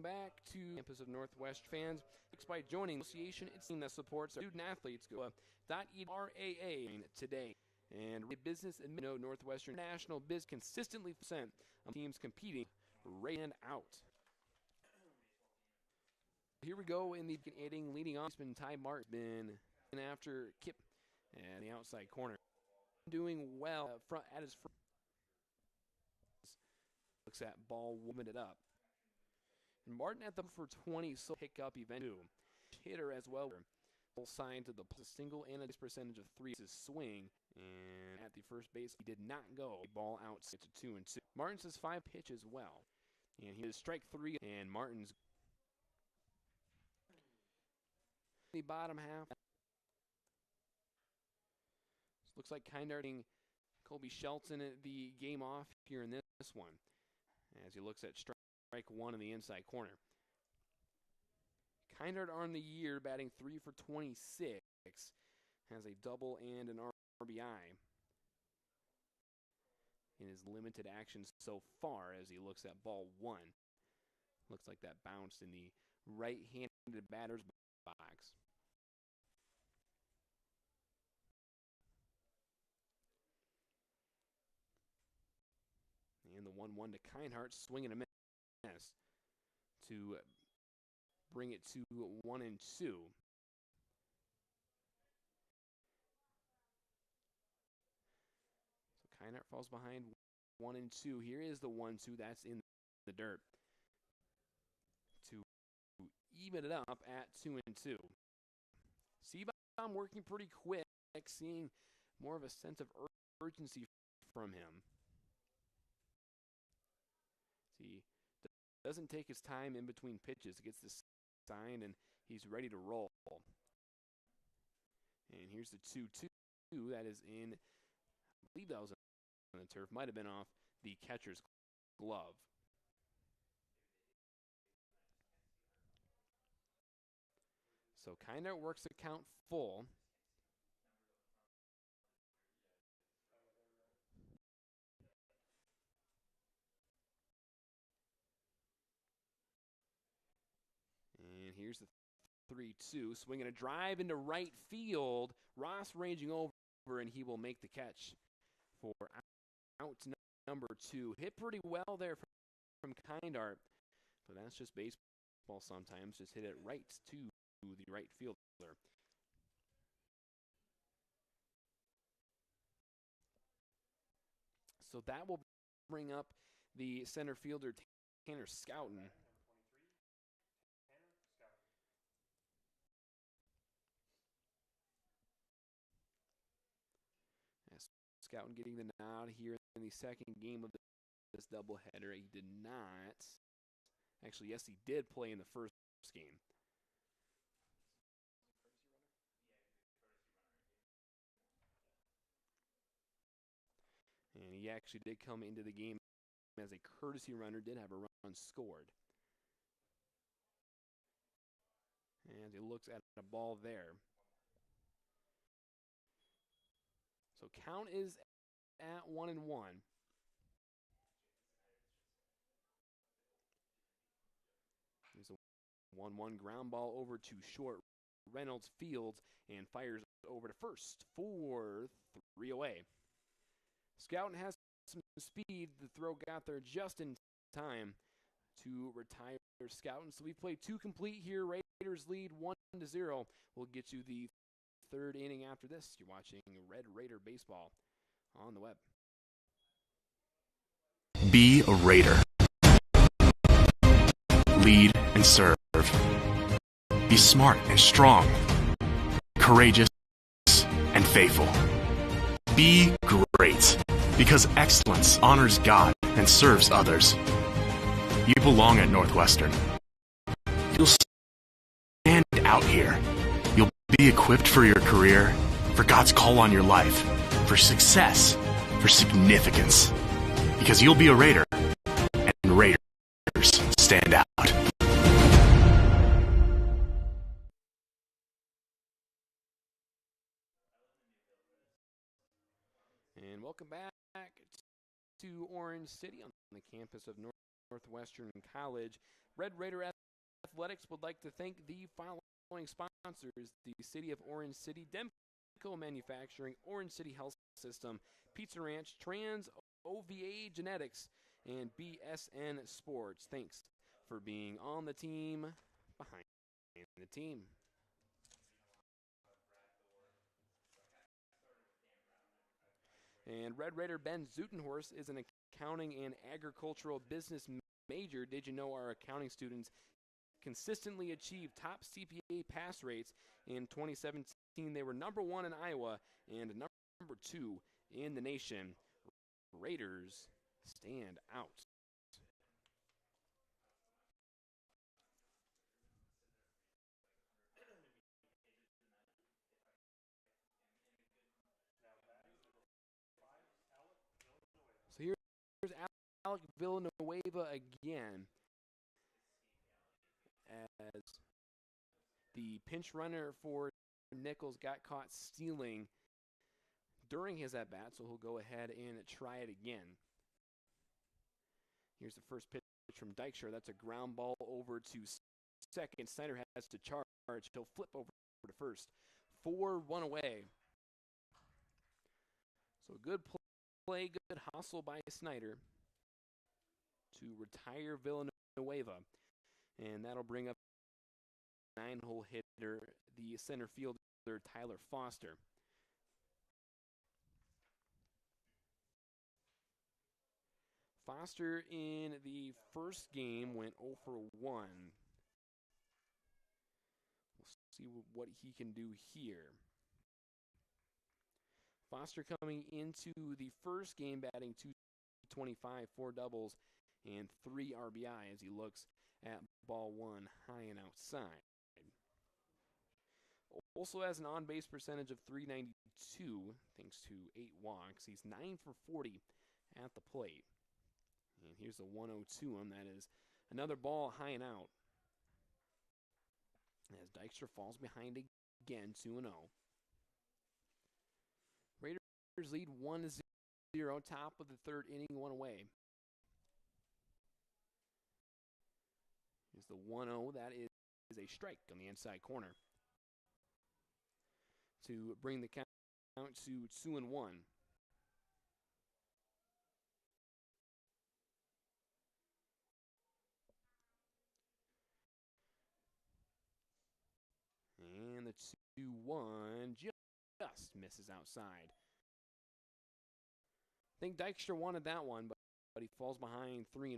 Back to campus of Northwest fans. By joining the association, it's a team that supports our student athletes. Go .eraa today. And business and Northwestern National Biz consistently percent of teams competing ran out. Here we go in the inning, leading off. Ty Martin been after Kip and the outside corner. Doing well at his front. Looks at ball, warming it up. And Martin at the for 20, so pick up event 2. Hitter as well. Full sign to the single and a percentage of 3 is swing. And at the first base, he did not go. Ball out to 2-2. Martin says 5 pitches well. And he is strike 3. And Martin's the bottom half. Looks like Kindart Colby Shelton the game off here in this one. As he looks at strike 1 in the inside corner. Kindart on the year, batting 3 for 26. Has a double and an RBI in his limited action so far as he looks at ball 1. Looks like that bounced in the right-handed batter's box. And the 1-1 to Kindart, swinging a miss to bring it to 1-2. So Kindart falls behind 1-2. Here is the 1-2. That's in the dirt to even it up at 2-2. Seabaum working pretty quick, seeing more of a sense of urgency from him. See, doesn't take his time in between pitches. He gets the sign, and he's ready to roll. And here's the 2-2. That is in, I believe that was on the turf. Might have been off the catcher's glove. So kind of works the count full. And here's the 3-2. Swinging a drive into right field. Ross ranging over, and he will make the catch for out number 2. Hit pretty well there from Kindart, but that's just baseball sometimes. Just hit it right to the right fielder. So that will bring up the center fielder, Tanner Scouten. Scouten getting the nod here in the second game of this doubleheader. He did not. Actually, yes, he did play in the first game. And he actually did come into the game as a courtesy runner, did have a run scored. And he looks at a ball there. So count is at 1-1. There's a 1-1 ground ball over to short. Reynolds fields and fires over to first for 3 away. Scouten has some speed. The throw got there just in time to retire Scouten. So we played 2 complete here. Raiders lead 1-0. We'll get you the 3rd inning after this. You're watching Red Raider Baseball on the web. Be a Raider. Lead and serve. Be smart and strong. Courageous and faithful. Be great, because excellence honors God and serves others. You belong at Northwestern. You'll stand out here. You'll be equipped for your career, for God's call on your life, for success, for significance. Because you'll be a Raider, and Raiders stand out. And welcome back to Orange City on the campus of Northwestern College. Red Raider Athletics would like to thank the following sponsors: the City of Orange City, Demco Manufacturing, Orange City Health System, Pizza Ranch, Trans OVA Genetics, and BSN Sports. Thanks for being on the team, behind the team. And Red Raider Ben Zutenhorst is an accounting and agricultural business major. Did you know our accounting students consistently achieve top CPA pass rates? In 2017, they were number 1 in Iowa and number 2 in the nation. Raiders stand out. So here's Alec Villanueva again, as the pinch runner for Nichols got caught stealing during his at-bat, so he'll go ahead and try it again. Here's the first pitch from Dykshire. That's a ground ball over to second. Snyder has to charge. He'll flip over to first. 4-1 away. So good play, good hustle by Snyder to retire Villanueva. And that'll bring up 9-hole hitter, the center fielder, Tyler Foster. Foster in the first game went 0 for 1. See what he can do here. Foster coming into the first game batting 225, 4 doubles, and 3 RBI as he looks at ball 1 high and outside. Also has an on-base percentage of .392 thanks to 8 walks. He's 9 for 40 at the plate. And here's the 1-0 to him. That is another ball high and out. As Dykstra falls behind again, 2-0. Raiders lead 1-0, top of the third inning, 1 away. Here's the 1-0. That is a strike on the inside corner to bring the count to 2-1. And the 2-1 just misses outside. I think Dykstra wanted that one, but he falls behind 3-1.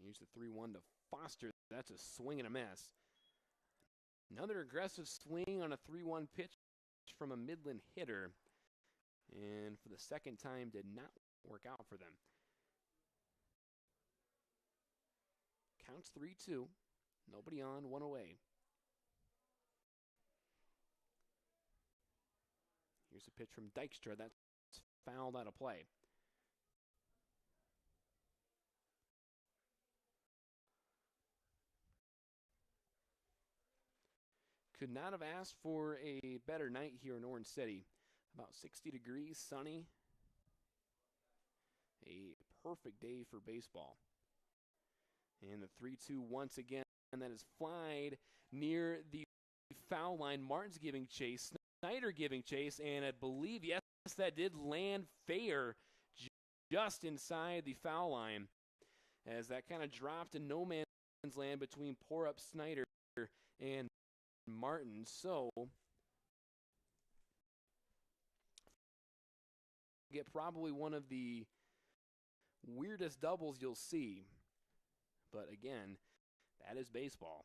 Here's the 3-1 to Foster. That's a swing and a miss. Another aggressive swing on a 3-1 pitch from a Midland hitter. And for the second time, did not work out for them. Counts 3-2. Nobody on, 1 away. Here's a pitch from Dykstra. That's fouled out of play. Could not have asked for a better night here in Orange City. About 60 degrees, sunny. A perfect day for baseball. And the 3-2 once again, and that is flied near the foul line. Martin's giving chase, Snyder giving chase, and I believe, yes, that did land fair just inside the foul line. As that kind of dropped in no man's land between pour-up Snyder and Martin. So get probably one of the weirdest doubles you'll see. But again, that is baseball.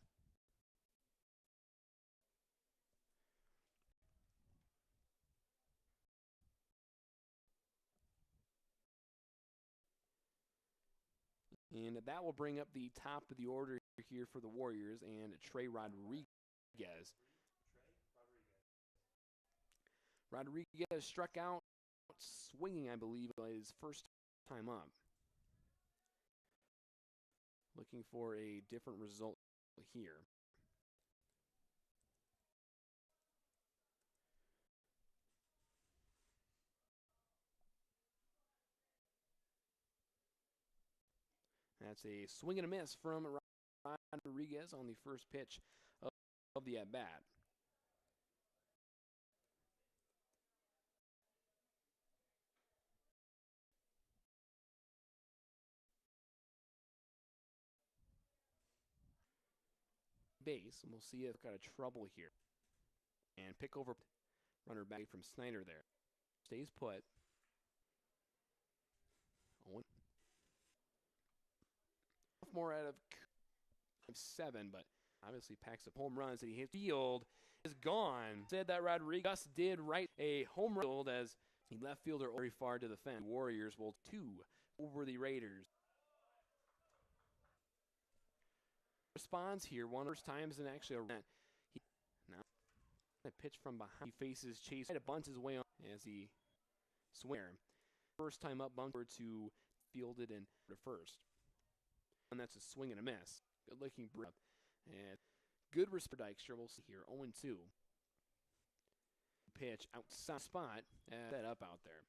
And that will bring up the top of the order here for the Warriors and Trey Rodriguez. Rodriguez struck out swinging, I believe, his first time up. Looking for a different result here. That's a swing and a miss from Rodriguez on the first pitch of the at-bat. Base, and we'll see if got a trouble here. And pick over runner back from Snyder there. Stays put. More out of 7, but obviously packs up home runs that he hit. Field is gone. Said that Rodriguez did right a home run as he left fielder very far to the fence. Warriors will 2 over the Raiders. Responds here one first times and actually a run. Now a pitch from behind. He faces Chase. Try to bunt his way on as he swings. First time up, bunter to fielded and to first. And that's a swing and a miss. Good looking breath. And good risk for Dykstra. We'll see here. 0-2. Pitch outside spot. Set up out there.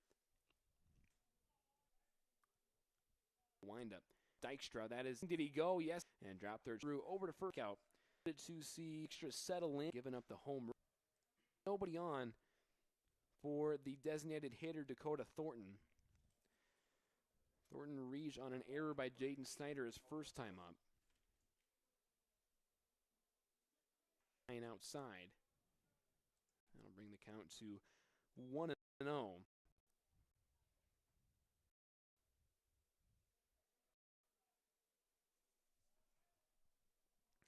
Wind up. Dykstra. That is. Did he go? Yes. And drop third. Drew over to first out. To see Dykstra settle in. Giving up the home run. Nobody on for the designated hitter, Dakota Thornton. Thornton reached on an error by Jaden Snyder his first time up. Outside. That'll bring the count to 1. 0.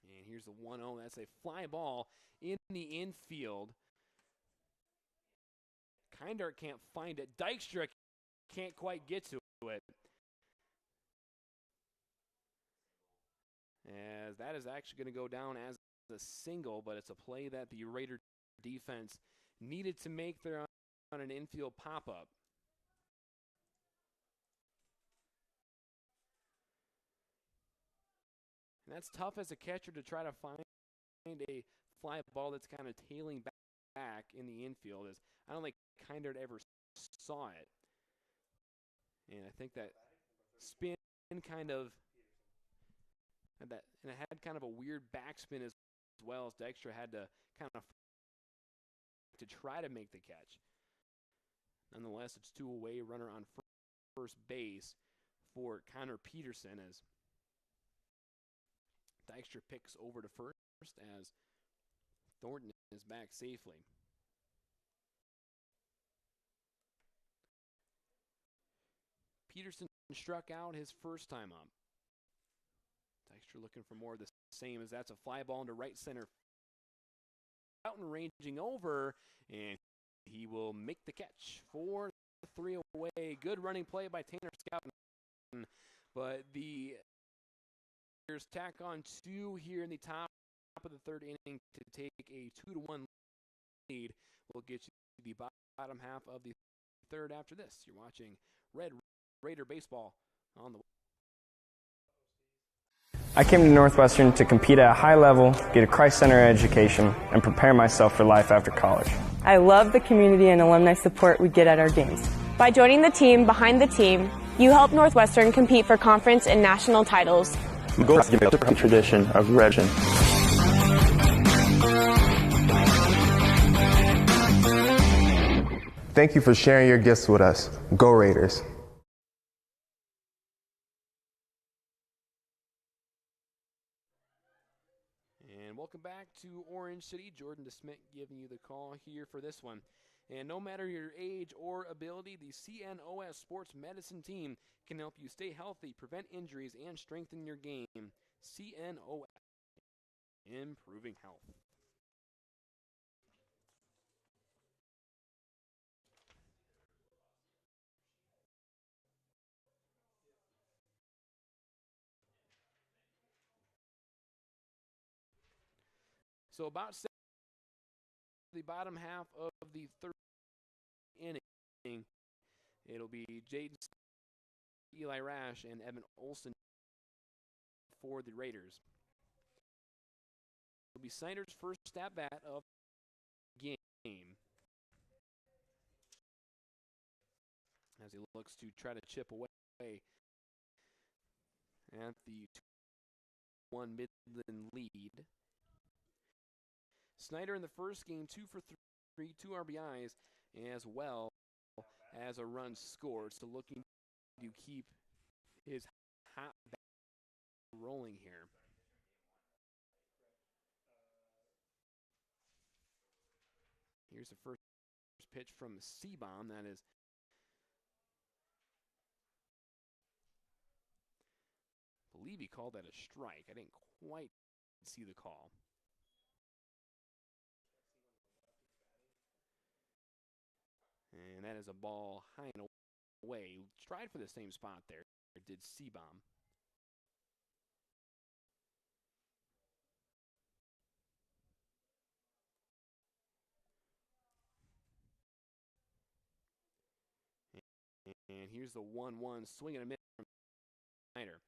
And here's the 1-0. That's a fly ball in the infield. Kindart can't find it. Dykstra can't quite get to it. As that is actually going to go down as a single, but it's a play that the Raider defense needed to make there on an infield pop-up. And that's tough as a catcher to try to find a fly ball that's kind of tailing back in the infield. As I don't think Kindart ever saw it. And I think that spin kind of and it had kind of a weird backspin as well, as Dykstra had to kind of to try to make the catch. Nonetheless, it's 2 away, runner on first base for Connor Peterson as Dykstra picks over to first as Thornton is back safely. Peterson struck out his first time up. Dykstra looking for more of the same, as that's a fly ball into right center. Out and ranging over, and he will make the catch for 3 away. Good running play by Tanner Scout, but the Raiders tack on 2 here in the top of the 3rd inning to take a 2-1 lead. We'll get you the bottom half of the 3rd after this. You're watching Red Raider baseball on the. I came to Northwestern to compete at a high level, get a Christ-centered education, and prepare myself for life after college. I love the community and alumni support we get at our games. By joining the team behind the team, you help Northwestern compete for conference and national titles. The goal is to give a tradition of region. Thank you for sharing your gifts with us. Go Raiders. And welcome back to Orange City. Jordan DeSmit giving you the call here for this one. And no matter your age or ability, the CNOS Sports Medicine team can help you stay healthy, prevent injuries, and strengthen your game. CNOS, improving health. So about the bottom half of the 3rd inning, it'll be Jaden, Eli Rash, and Evan Olson for the Raiders. It'll be Snyder's first stat bat of the game as he looks to try to chip away at the 2-1 Midland lead. Snyder in the first game, 2 for 3, 2 RBIs, as well as a run scored. So looking to keep his hot bat rolling here. Here's the first pitch from C-Bomb. That is I believe he called that a strike. I didn't quite see the call. And that is a ball high and away. Tried for the same spot there. Did C-Bomb. And here's the 1-1 swing and a miss from Snyder.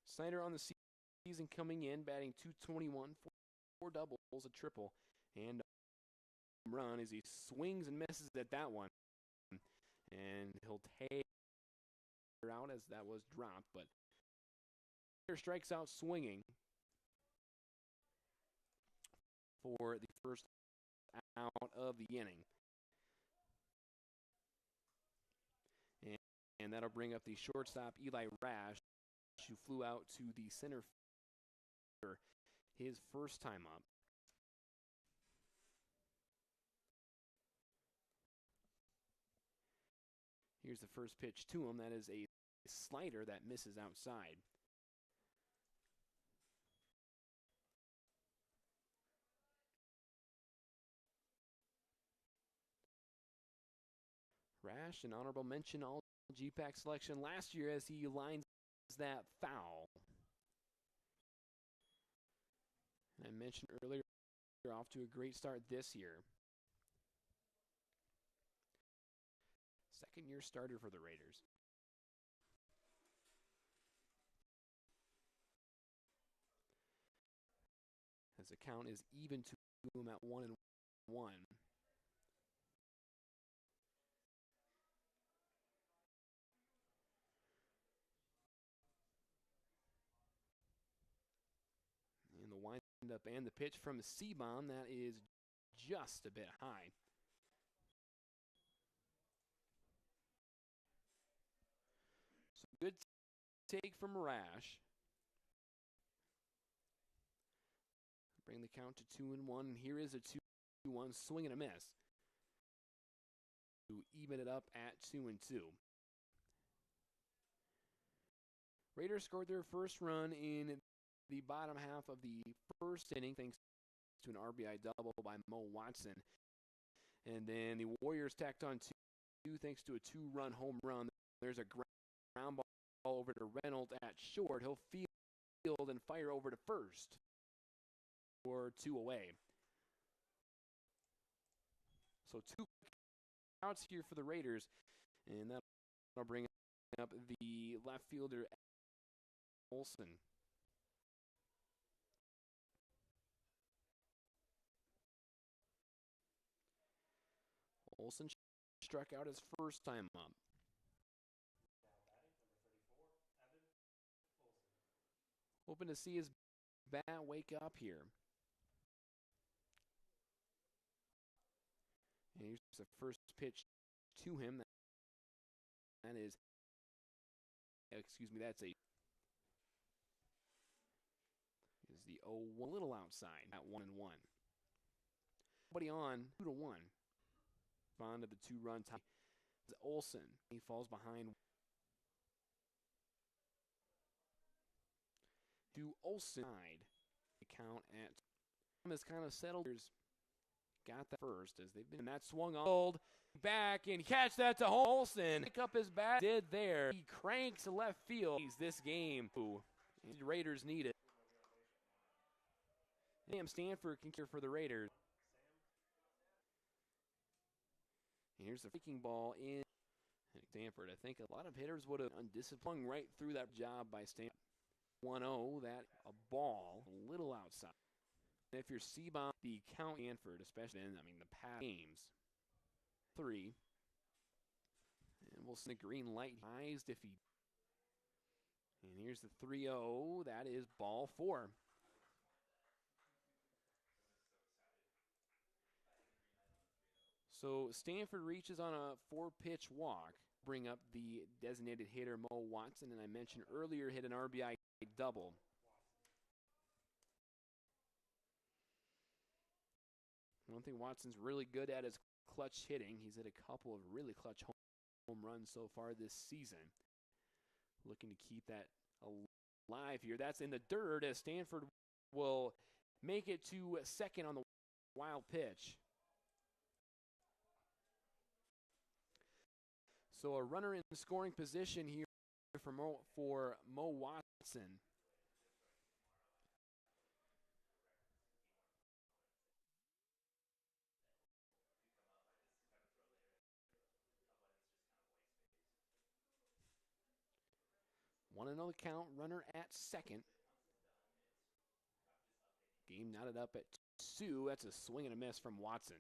Snyder on the season coming in, batting .221, 4 doubles, a triple, and a home run as he swings and misses at that one. And he'll take out as that was dropped, but Snyder strikes out swinging for the first out of the inning. And that'll bring up the shortstop, Eli Rash, who flew out to the center for his first time up. Here's the first pitch to him. That is a slider that misses outside. Rash, an honorable mention, all GPAC selection last year as he lines that foul. And I mentioned earlier, they're off to a great start this year. Second-year starter for the Raiders. As the count is even to him at 1-1. And the windup and the pitch from Seabom, that is just a bit high. So good take from Rash. Bring the count to 2-1. And here is a 2-1 swing and a miss to even it up at 2-2. Raiders scored their first run in the bottom half of the first inning thanks to an RBI double by Mo Watson. And then the Warriors tacked on two thanks to a 2-run home run. There's a ground ball over to Reynolds at short. He'll field and fire over to first. Or 2 away. So 2 outs here for the Raiders. And that'll bring up the left fielder, Olsen. Olsen struck out his first time up. Hoping to see his bat wake up here. And here's the first pitch to him. That is, that's the 0-1, a little outside at 1-1. Nobody on, 2-1. On to the 2-run tie. Olsen, he falls behind. To Olsen, the count at is kind of settled. Got that first as they've been that swung on back and catch that to Olsen. Pick up his bat. Did there. He cranks left field. This game. Ooh, the Raiders need it. Sam Stanford can care for the Raiders. And here's the freaking ball in Stanford. I think a lot of hitters would have undisciplined right through that job by Stanford. 1-0. That a ball a little outside. If you're Seabom, the count Stanford, especially in, the past games. 3. And we'll see the green light eyes if he. And here's the 3-0. That is ball 4. So Stanford reaches on a 4-pitch walk. Bring up the designated hitter, Mo Watson, and I mentioned earlier hit an RBI double. One thing Watson's really good at is clutch hitting. He's hit a couple of really clutch home runs so far this season. Looking to keep that alive here. That's in the dirt as Stanford will make it to second on the wild pitch. So a runner in scoring position here for Mo Watson. One and no count, runner at second. Game knotted up at 2. That's a swing and a miss from Watson.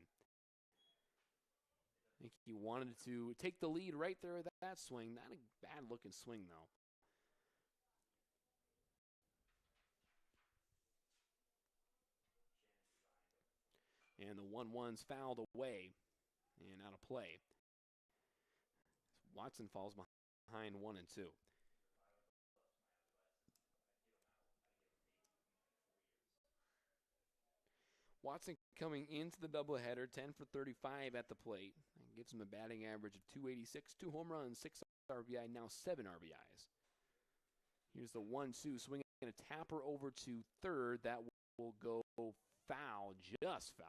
I think he wanted to take the lead right there with that swing. Not a bad looking swing though. And the 1-1's fouled away and out of play. Watson falls behind 1-2. Watson coming into the doubleheader, 10 for 35 at the plate. And gives him a batting average of 286, 2 home runs, 6 RBI, now 7 RBIs. Here's the 1-2, swinging a tapper over to third. That will go foul, just foul.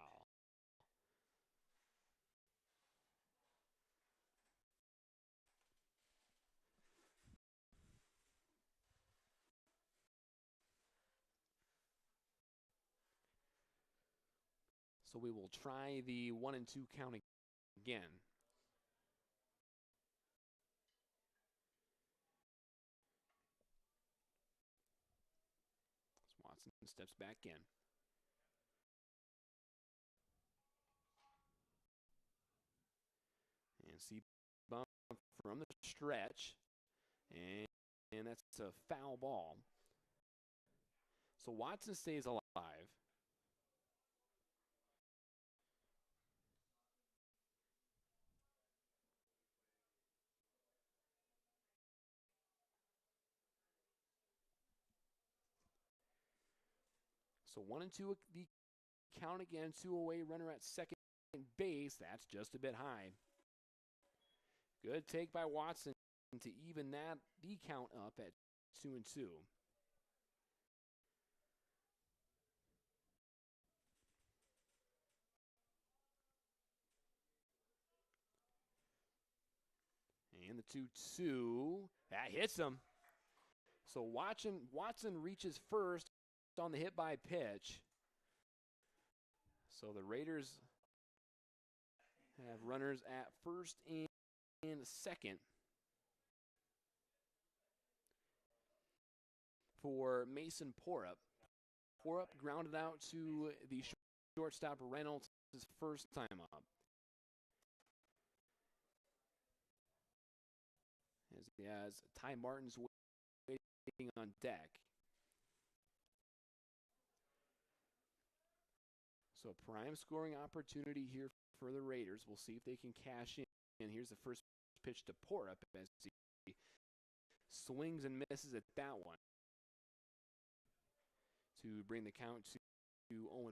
So we will try the 1-2 count again. As Watson steps back in. And see bump from the stretch. And that's a foul ball. So Watson stays alive. So 1-2 the count again, 2 away, runner at second base. That's just a bit high. Good take by Watson to even the count up at 2-2. And the 2-2, that hits him. So Watson reaches first on the hit by pitch. So the Raiders have runners at first and second for Mason Porup. Porup grounded out to the shortstop Reynolds his first time up. As Ty Martin's waiting on deck. So prime scoring opportunity here for the Raiders. We'll see if they can cash in. And here's the first pitch to Porup as he swings and misses at that one to bring the count to 0-1.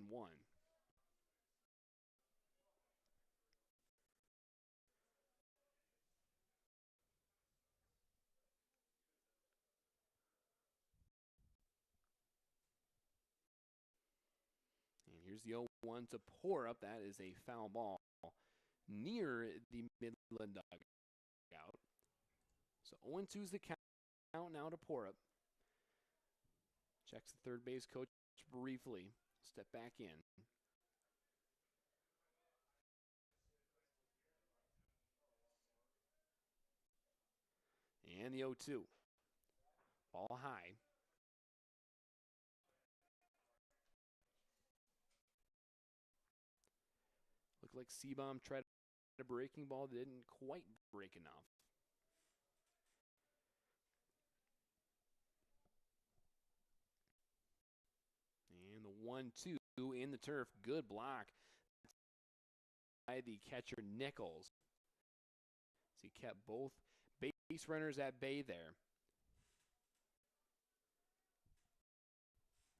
Here's the 0-1 to Porup. That is a foul ball near the Midland dugout. So 0-2 is the count now to Porup. Checks the third base coach briefly. Step back in. And the 0-2. Ball high. Looked like Seabaum tried a breaking ball, didn't quite break enough. And the 1-2 in the turf. Good block by the catcher Nichols. So he kept both base runners at bay there.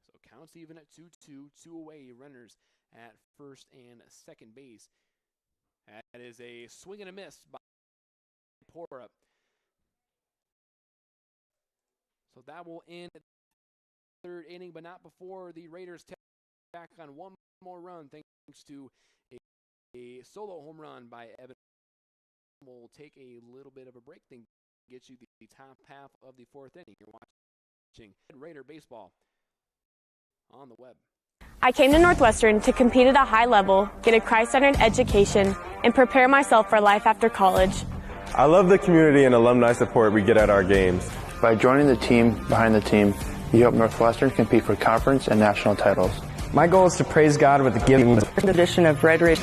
So counts even at 2-2, 2 away runners at first and second base. That is a swing and a miss by Porup. So that will end the third inning, but not before the Raiders take back on one more run thanks to a solo home run by Evan. We'll take a little bit of a break, then get you the top half of the fourth inning. You're watching Raider Baseball on the web. I came to Northwestern to compete at a high level, get a Christ-centered education, and prepare myself for life after college. I love the community and alumni support we get at our games. By joining the team behind the team, you help Northwestern compete for conference and national titles. My goal is to praise God with the giving edition of Red Raiders.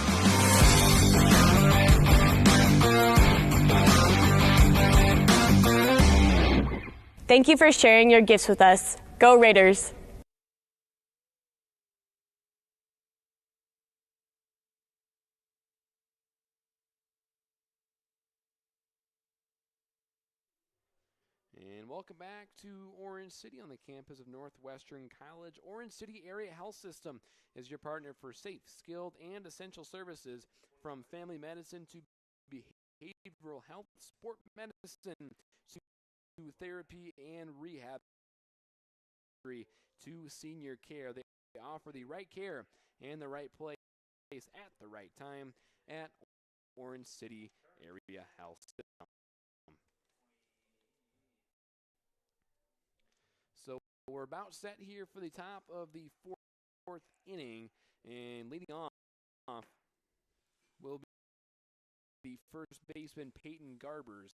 Thank you for sharing your gifts with us. Go Raiders! And welcome back to Orange City on the campus of Northwestern College. Orange City Area Health System is your partner for safe, skilled, and essential services from family medicine to behavioral health, sport medicine, to therapy and rehab, to senior care. They offer the right care and the right place at the right time at Orange City Area Health System. So we're about set here for the top of the fourth inning, and leading off will be first baseman Peyton Garbers.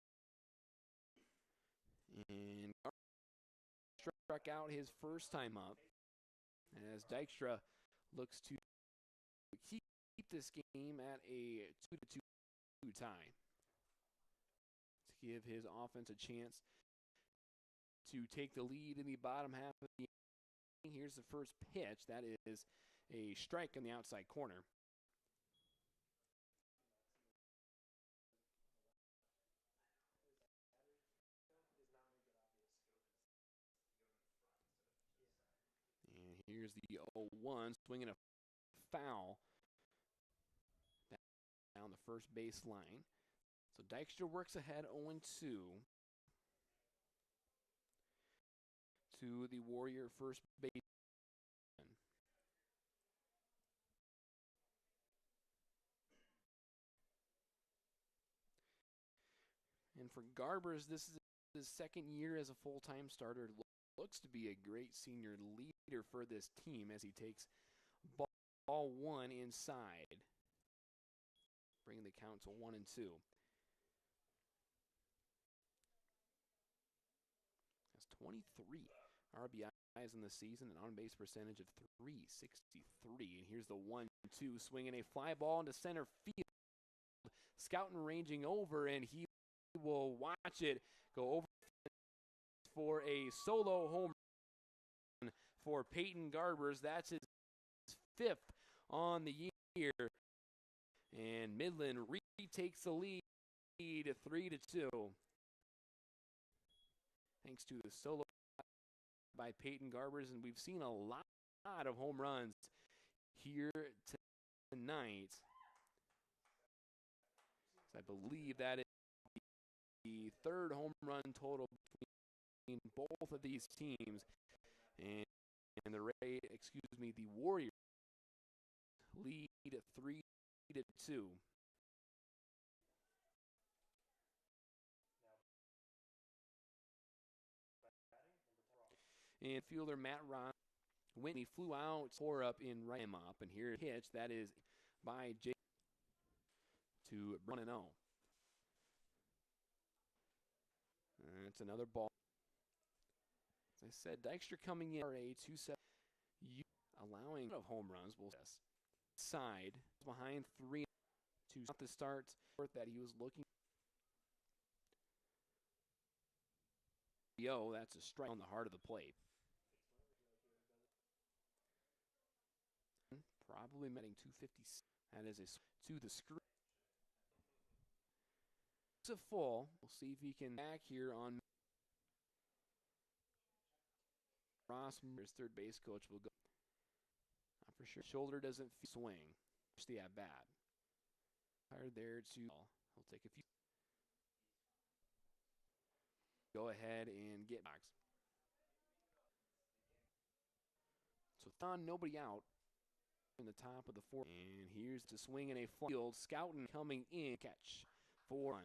And Garbers struck out his first time up as Dykstra looks to keep this game at a 2-2 tie to give his offense a chance to take the lead in the bottom half of the game. Here's the first pitch. That is a strike in the outside corner. And here's the 0-1, swinging a foul down the first base line. So Dykstra works ahead 0-2 to the Warrior first baseman. And for Garbers, this is his second year as a full-time starter. Looks to be a great senior leader for this team as he takes ball one inside, bringing the count to 1-2. That's 23 RBIs in the season, an on-base percentage of .363. And here's the 1-2, swinging a fly ball into center field. Scouting ranging over, and he will watch it go over for a solo home run for Peyton Garbers. That's his fifth on the year. And Midland retakes the lead 3-2. Thanks to the solo by Peyton Garbers, and we've seen a lot of home runs here tonight. I believe that is the third home run total between both of these teams, and the Warriors lead 3-2. And fielder Matt Ron Whitney flew out, tore up in right him up, and here pitch that is by Jake to 1-0. It's another ball. As I said, Dykstra coming in a 2-7, allowing of home runs. Will side behind 3 to the start that he was looking. That's a strike on the heart of the plate. Probably metting 250. That is to the screen. It's a full. We'll see if he can back here on Ross. His third base coach will go. Not for sure. Shoulder doesn't swing. Just the at bat. Tired there to. He'll take a few. Go ahead and get box. So Thon, nobody out in the top of the fourth. And here's the swing in a field. Scouting coming in. Catch. 4-1.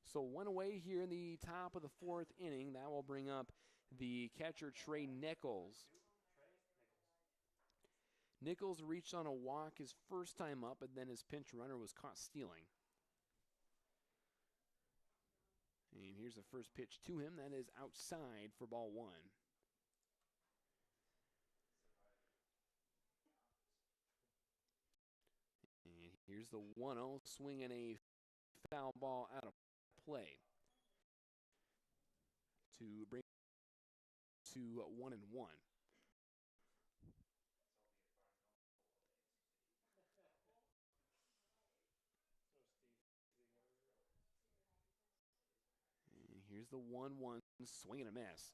So one away here in the top of the fourth inning. That will bring up the catcher, Trey Nichols. Nichols reached on a walk his first time up, and then his pinch runner was caught stealing. And here's the first pitch to him. That is outside for ball 1. And here's the 1-0, swinging a foul ball out of play to bring to 1-1. Here's the 1-1 swing and a miss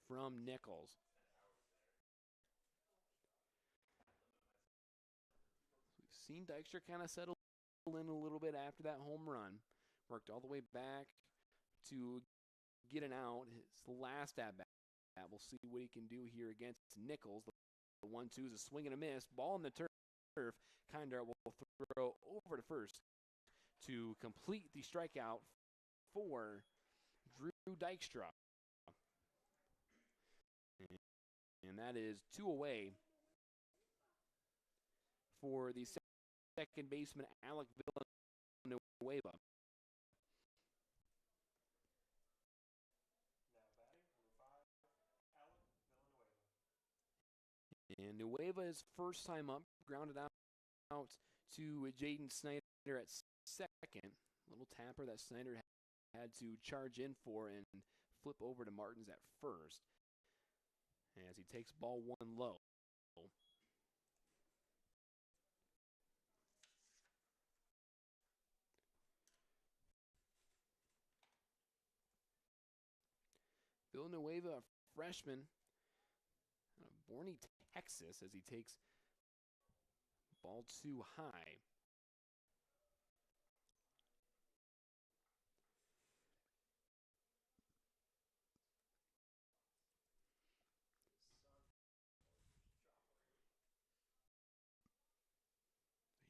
from Nichols. We've seen Dykstra kind of settle in a little bit after that home run. Worked all the way back to get an out. His last at-bat. We'll see what he can do here against Nichols. The 1-2 is a swing and a miss. Ball in the turf. Kinder will throw over to first to complete the strikeout for Drew Dykstra. And that is 2 away for the second baseman, Alec Villanueva. And Nueva is first time up, grounded out to Jaden Snyder at second. Little tapper that Snyder had to charge in for and flip over to Martins at first as he takes ball 1 low. Villanueva, a freshman, Borney, Texas, as he takes ball 2 high.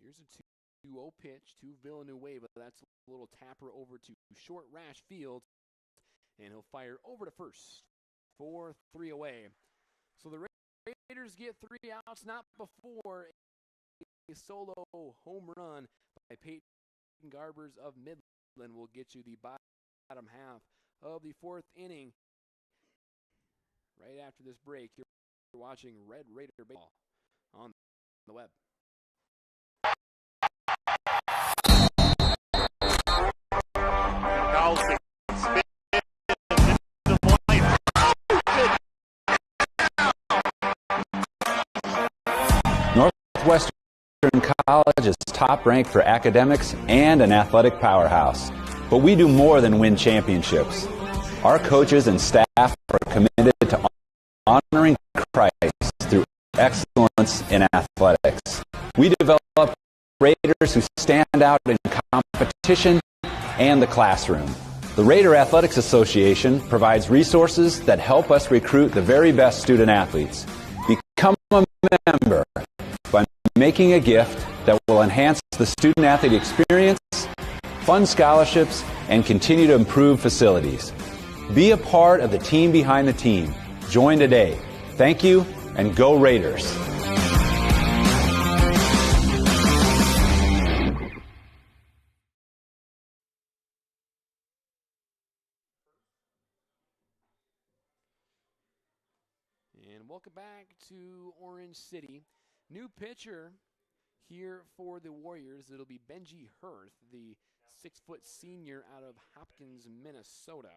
Here's a 2-0 pitch to Villanueva. That's a little tapper over to short Rash Field, and he'll fire over to first for 3 away. So the Raiders get 3 outs, not before a solo home run by Peyton Garbers of Midland will get you the bottom half of the 4th inning. Right after this break, you're watching Red Raider Baseball on the web. Northwestern College is top ranked for academics and an athletic powerhouse. But we do more than win championships. Our coaches and staff are committed to honoring Christ through excellence in athletics. We develop Raiders who stand out in competition and the classroom. The Raider Athletics Association provides resources that help us recruit the very best student athletes. Become a member by making a gift that will enhance the student athlete experience, fund scholarships, and continue to improve facilities. Be a part of the team behind the team. Join today. Thank you, and go Raiders. And welcome back to Orange City. New pitcher here for the Warriors. It'll be Benji Hirth, the 6-foot senior out of Hopkins, Minnesota.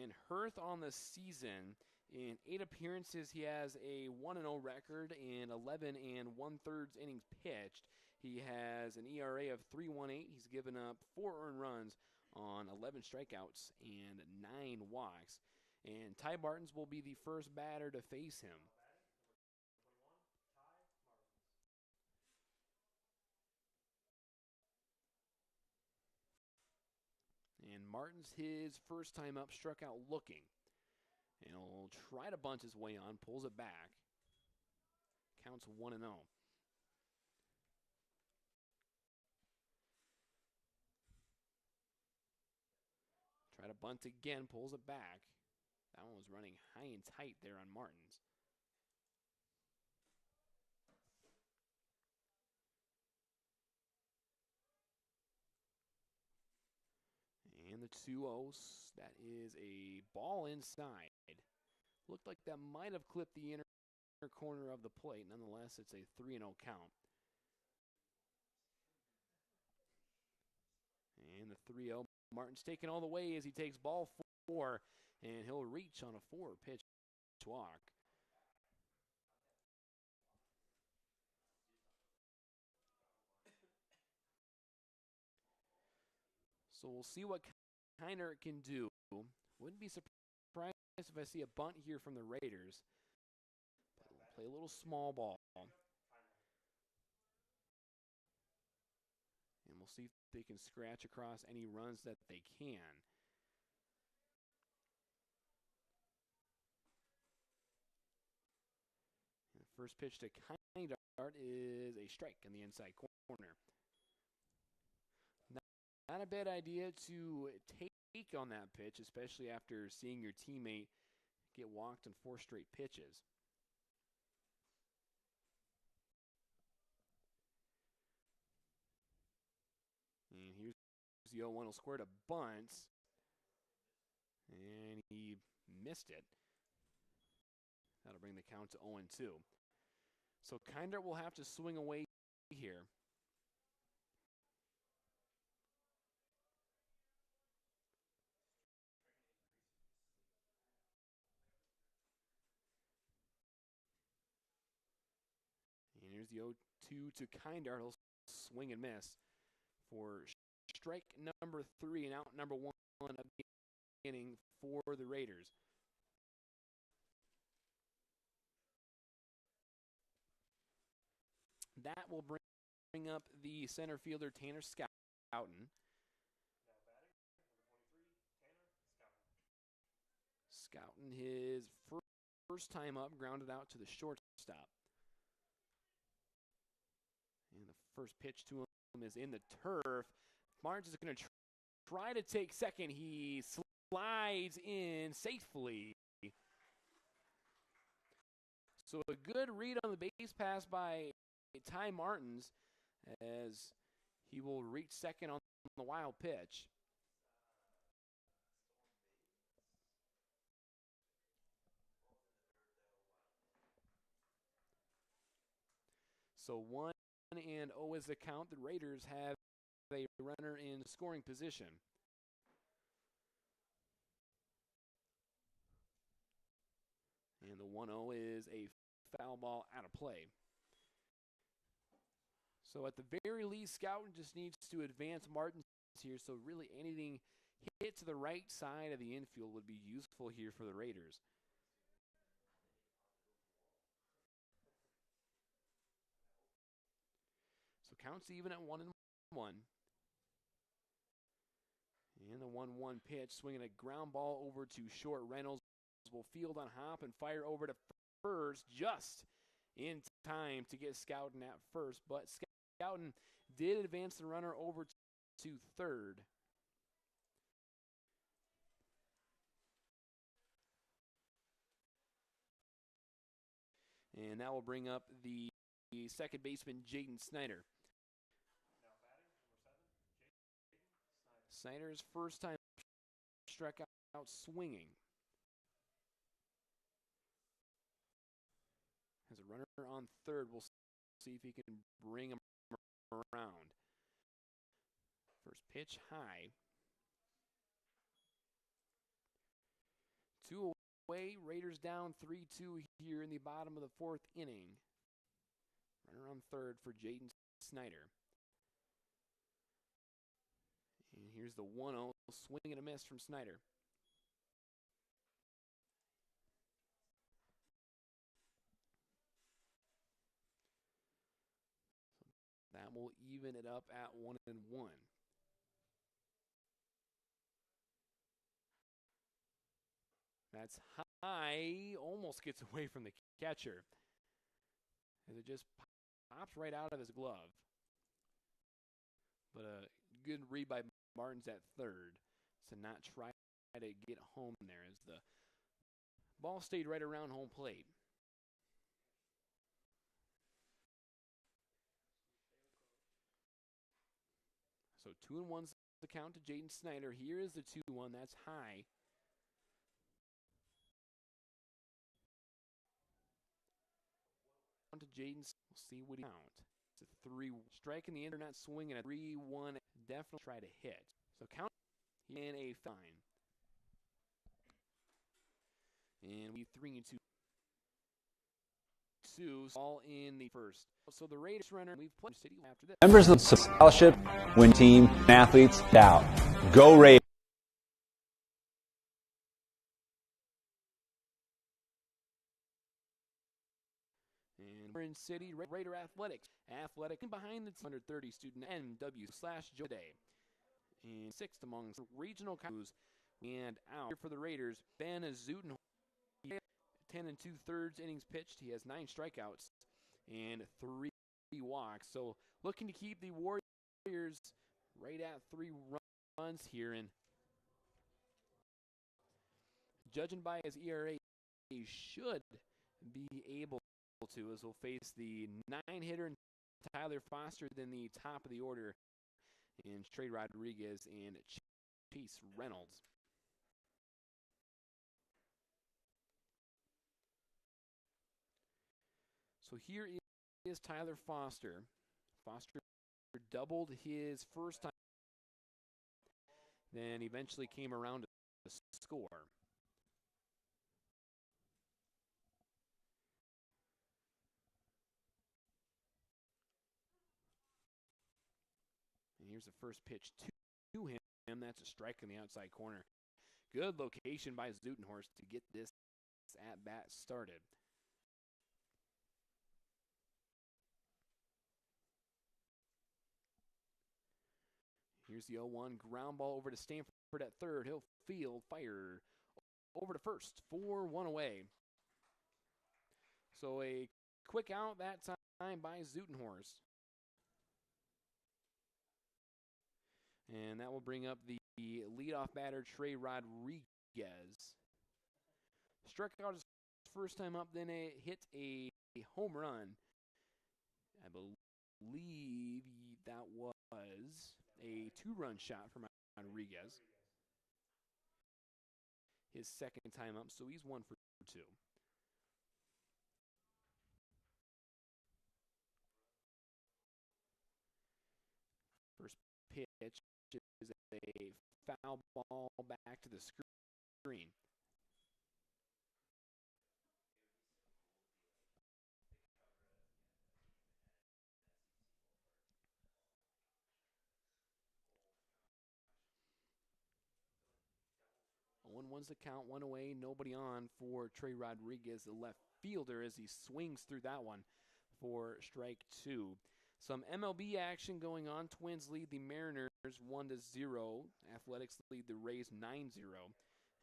And Hirth on the season, in 8 appearances, he has a 1-0 record in 11 1/3 innings pitched. He has an ERA of 3.18. He's given up 4 earned runs on 11 strikeouts and 9 walks. And Ty Martins will be the first batter to face him. And Martins, his first time up, struck out looking. And he'll try to bunt his way on, pulls it back. Counts 1-0. Try to bunt again, pulls it back. That one was running high and tight there on Martins. And the 2-0, that is a ball inside. Looked like that might have clipped the inner corner of the plate. Nonetheless, it's a 3-0 count. And the 3-0, Martin's taken all the way as he takes ball 4, and he'll reach on a 4-pitch walk. So we'll see what Kinder can do. Wouldn't be surprised if I see a bunt here from the Raiders. But we'll play a little small ball. And we'll see if they can scratch across any runs that they can. And the first pitch to Kinder is a strike in the inside corner. Not a bad idea to take on that pitch, especially after seeing your teammate get walked in 4 straight pitches. And here's the 0-1. Will square to bunt. And he missed it. That'll bring the count to 0-2. So Kinder will have to swing away here. And here's the 0-2 to Kinder. He'll swing and miss for strike number 3 and out number 1 of the inning for the Raiders. That will bring up the center fielder, Tanner Scouten. Scouten, his first time up, grounded out to the shortstop. And the first pitch to him is in the turf. Martins is going to try to take second. He slides in safely. So a good read on the base pass by Ty Martins as he will reach second on the wild pitch. So 1-0 is the count. The Raiders have a runner in scoring position. And the 1-0 is a foul ball out of play. So at the very least, Scouten just needs to advance Martins here. So really anything hit to the right side of the infield would be useful here for the Raiders. So counts even at 1-1. And the 1-1 pitch, swinging a ground ball over to short. Reynolds will field on hop and fire over to first just in time to get Scouten at first. But Scouten did advance the runner over to third. And that will bring up the second baseman, Jaden Snyder. Snyder's first time struck out swinging. Has a runner on third. We'll see if he can bring him around. First pitch high. 2 away. Raiders down 3-2 here in the bottom of the 4th inning. Runner on third for Jaden Snyder. And here's the 1-0, swing and a miss from Snyder. That will even it up at 1-1. That's high, almost gets away from the catcher. And it just pops right out of his glove. But a good read by Martins at third to not try to get home there as the ball stayed right around home plate. So 2-1's the count to Jaden Snyder. Here is the 2-1. That's high. On to Jaden. We'll see what he count. It's a 3 strike in the end, not swinging. A 3-1. Definitely try to hit. So count in a fine. And we 3-2. 2, all in the first. So the Raiders runner, we've played City after this. Members of the scholarship win team athletes out. Go Raiders. And we're in City Raider Athletics. Athletic behind the team under 30 student NW/Joe today. And sixth amongst regional coaches and out for the Raiders, Ben Zutenhorst. 10 2/3 innings pitched. He has 9 strikeouts and 3 walks. So looking to keep the Warriors right at 3 runs here. And judging by his ERA, he should be able to, as he'll face the 9-hitter Tyler Foster, then the top of the order in Trey Rodriguez and Chase Reynolds. So here is Tyler Foster. Foster doubled his first time, then eventually came around to score. And here's the first pitch to him. That's a strike in the outside corner. Good location by Zutenhorst to get this at-bat started. Here's the 0-1 ground ball over to Stanford at third. He'll field, fire over to first. 4-1 away. So a quick out that time by Zutenhorst. And that will bring up the leadoff batter, Trey Rodriguez. Struck out his first time up, then it hit a home run. I believe that was a 2-run shot from Rodriguez. His second time up, so he's 1 for 2. First pitch is a foul ball back to the screen. One's the count, 1 away, nobody on for Trey Rodriguez, the left fielder, as he swings through that one for strike 2. Some MLB action going on. Twins lead the Mariners 1-0. Athletics lead the Rays 9-0.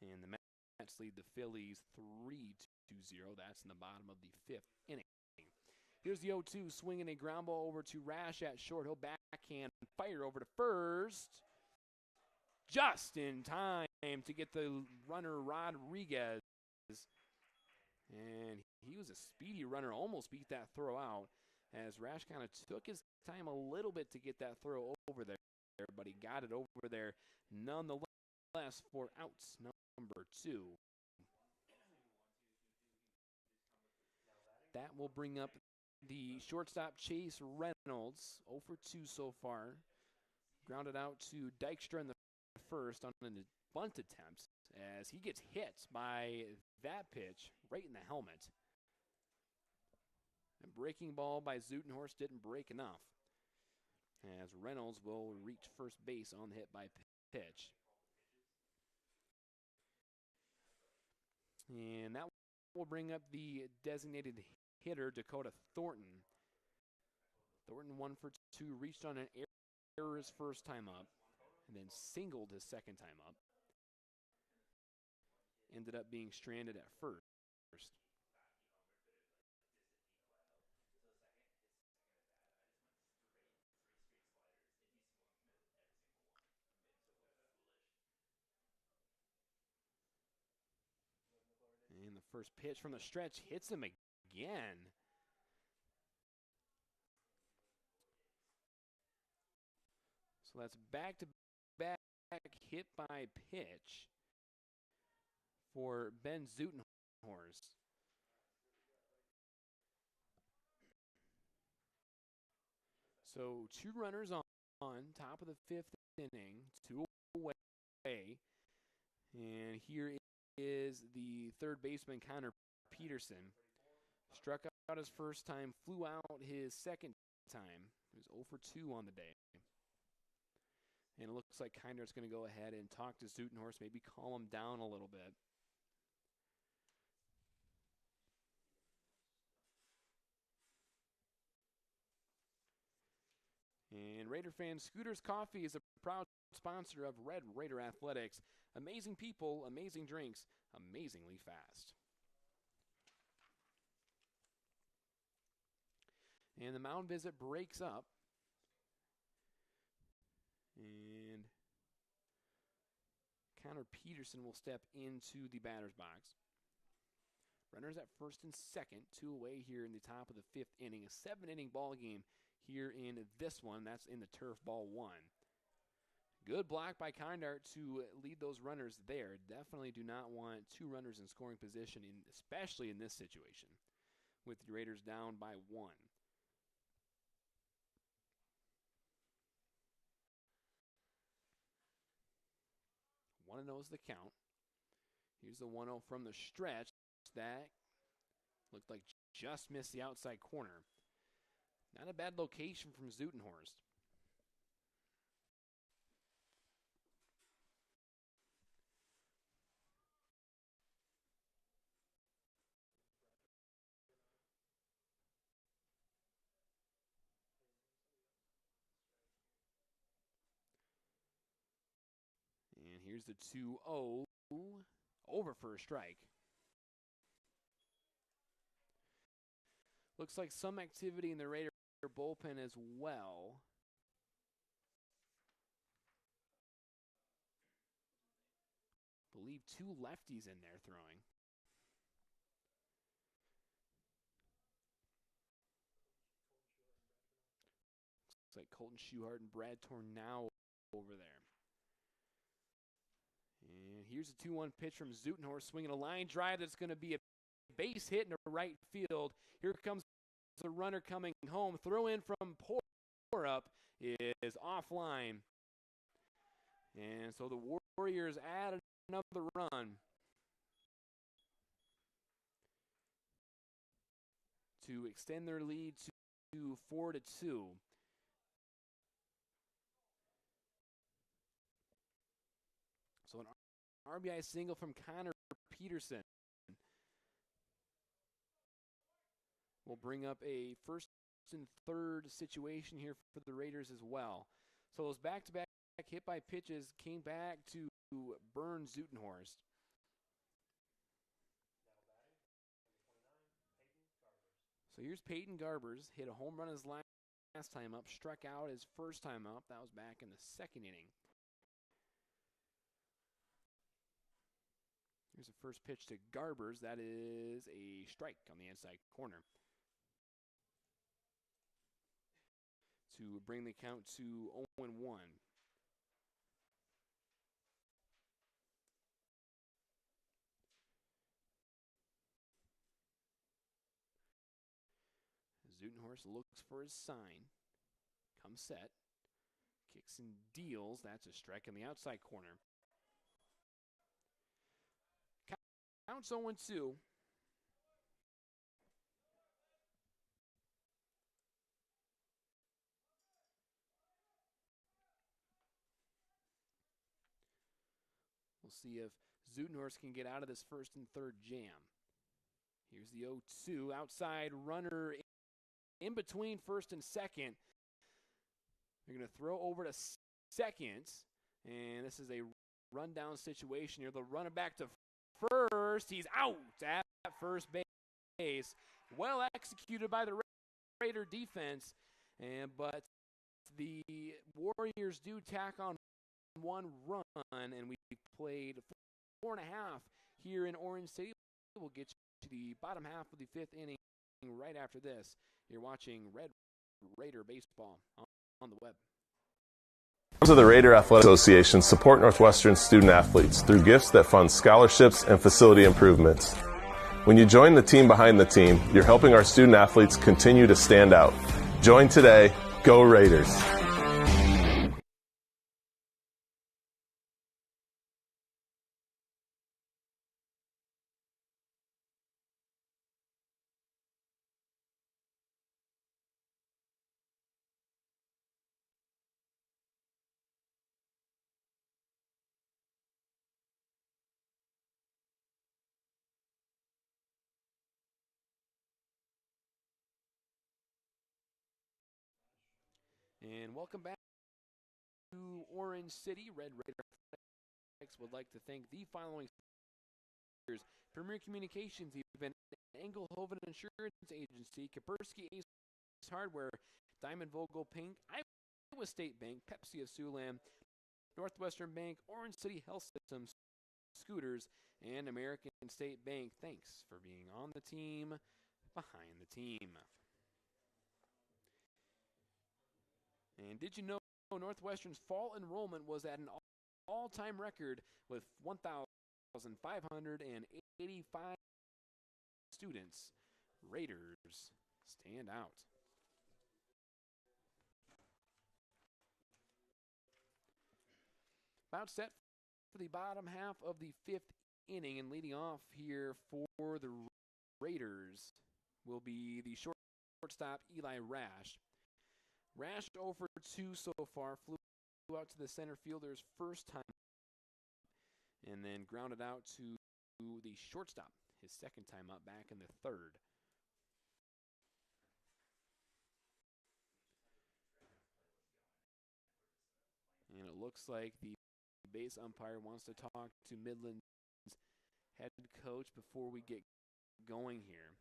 And the Mets lead the Phillies 3-0. That's in the bottom of the 5th inning. Here's the 0-2, swinging a ground ball over to Rash at short. He'll backhand fire over to first. Just in time to get the runner Rodriguez. And he was a speedy runner, almost beat that throw out, as Rash kind of took his time a little bit to get that throw over there, but he got it over there nonetheless for outs number 2. That will bring up the shortstop Chase Reynolds, 0 for 2 so far. Grounded out to Dykstra in the first on a bunt attempt, as he gets hit by that pitch right in the helmet. A breaking ball by Zutenhorst didn't break enough, as Reynolds will reach first base on the hit by pitch. And that will bring up the designated hitter, Dakota Thornton. Thornton 1 for 2, reached on an error his first time up, and then singled his second time up. Ended up being stranded at first. And the first pitch from the stretch hits him again. So that's back-to-back hit by pitch for Ben Zutenhorst. So 2 runners on, top of the 5th inning, 2 away. And here is the third baseman, Connor Peterson. Struck out his first time, flew out his second time. He was 0 for 2 on the day. And it looks like Kindert's going to go ahead and talk to Zutenhorst, maybe calm him down a little bit. And Raider fans, Scooter's Coffee is a proud sponsor of Red Raider Athletics. Amazing people, amazing drinks, amazingly fast. And the mound visit breaks up. And Connor Peterson will step into the batter's box. Runners at first and second, 2 away here in the top of the 5th inning. A 7-inning ball game here in this one. That's in the turf, ball 1. Good block by Kindart to lead those runners there. Definitely do not want 2 runners in scoring position, especially in this situation, with the Raiders down by 1. 1-0 is the count. Here's the 1-0 from the stretch. That looked like just missed the outside corner. Not a bad location from Zutenhorst. And here's the 2-0, over for a strike. Looks like some activity in the Raider bullpen as well. Believe 2 lefties in there throwing. Looks like Colton Schuhart and Brad Tornow over there. And here's a 2-1 pitch from Zutenhorst, swinging a line drive that's going to be a base hit in the right field. Here comes the runner coming home. Throw in from Porup is offline. And so the Warriors add another run to extend their lead to 4-2. So an RBI single from Connor Peterson will bring up a 1st and 3rd situation here for the Raiders as well. So those back-to-back hit by pitches came back to burn Zutenhorst. So here's Peyton Garbers, hit a home run his last time up, struck out his first time up. That was back in the 2nd inning. Here's the first pitch to Garbers. That is a strike on the inside corner to bring the count to 0-1. Zutenhorst looks for his sign. Comes set. Kicks and deals. That's a strike on the outside corner. Counts 0-2. We'll see if Zutenhorst can get out of this 1st and 3rd jam. Here's the 0-2. Outside runner in between 1st and 2nd. They're going to throw over to 2nd. And this is a rundown situation here. They'll run it back to 1st. He's out at 1st base. Well executed by the Raider defense. But the Warriors do tack on 1 run, and we played 4.5 here in Orange City. We'll get to the bottom half of the 5th inning right after this. You're watching Red Raider Baseball on the web. Members of the Raider Athletic Association support Northwestern student athletes through gifts that fund scholarships and facility improvements. When you join the team behind the team, you're helping our student athletes continue to stand out. Join today. Go Raiders! And welcome back to Orange City. Red Raider Athletics would like to thank the following sponsors: Premier Communications, even Engelhoven Insurance Agency, Kaspersky Ace Hardware, Diamond Vogel Pink, Iowa State Bank, Pepsi of Siouxland, Northwestern Bank, Orange City Health Systems, Scooters, and American State Bank. Thanks for being on the team, behind the team. And did you know Northwestern's fall enrollment was at an all-time record with 1,585 students? Raiders stand out. About set for the bottom half of the 5th inning, and leading off here for the Raiders will be the shortstop Eli Rash. Rash 0 for 2 so far, flew out to the center fielder's first time, and then grounded out to the shortstop his second time up back in the 3rd. And it looks like the base umpire wants to talk to Midland's head coach before we get going here.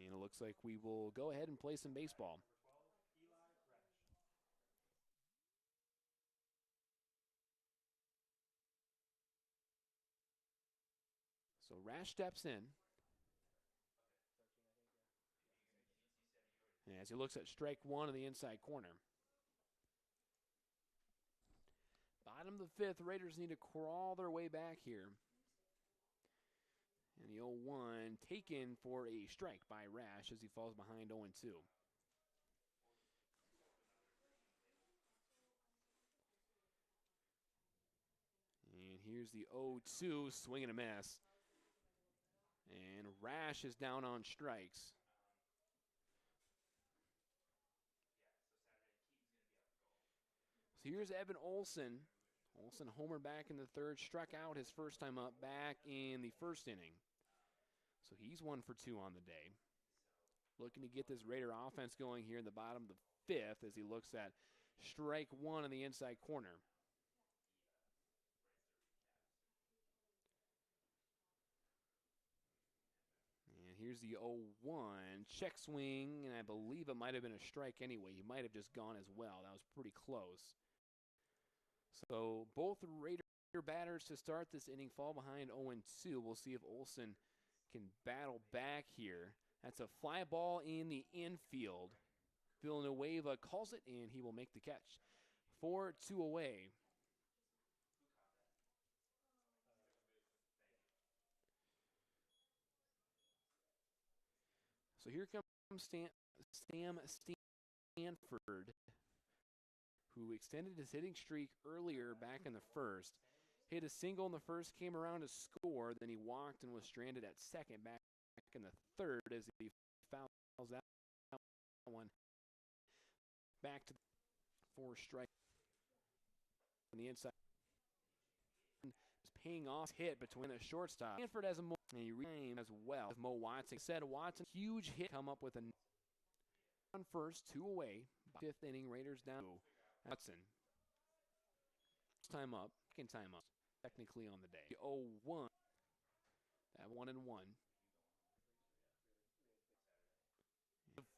And it looks like we will go ahead and play some baseball. So Rash steps in. As he looks at strike 1 in the inside corner. Bottom of the 5th, Raiders need to crawl their way back here. And the 0-1 taken for a strike by Rash as he falls behind 0-2. And here's the 0-2, swing and a miss. And Rash is down on strikes. So here's Evan Olson. Olson homer back in the 3rd, struck out his first time up back in the 1st inning. So he's 1 for 2 on the day. Looking to get this Raider offense going here in the bottom of the 5th as he looks at strike 1 in the inside corner. And here's the 0-1, check swing, and I believe it might have been a strike anyway. He might have just gone as well. That was pretty close. So both Raider batters to start this inning fall behind 0-2. We'll see if Olson can battle back here. That's a fly ball in the infield. Villanueva calls it, and he will make the catch. 4-2 away. So here comes Sam Stanford, who extended his hitting streak earlier back in the 1st. Hit a single in the 1st, came around to score, then he walked and was stranded at second back in the 3rd as he fouls that one back to 4 strike on the inside. Paying off hit between the shortstop. Stanford has a and he renamed as well as Mo Watson. Said Watson, huge hit, come up with a on first, 2 away. 5th inning, Raiders down. Watson. Time up, second time up, technically on the day. 0-1. That 1-1.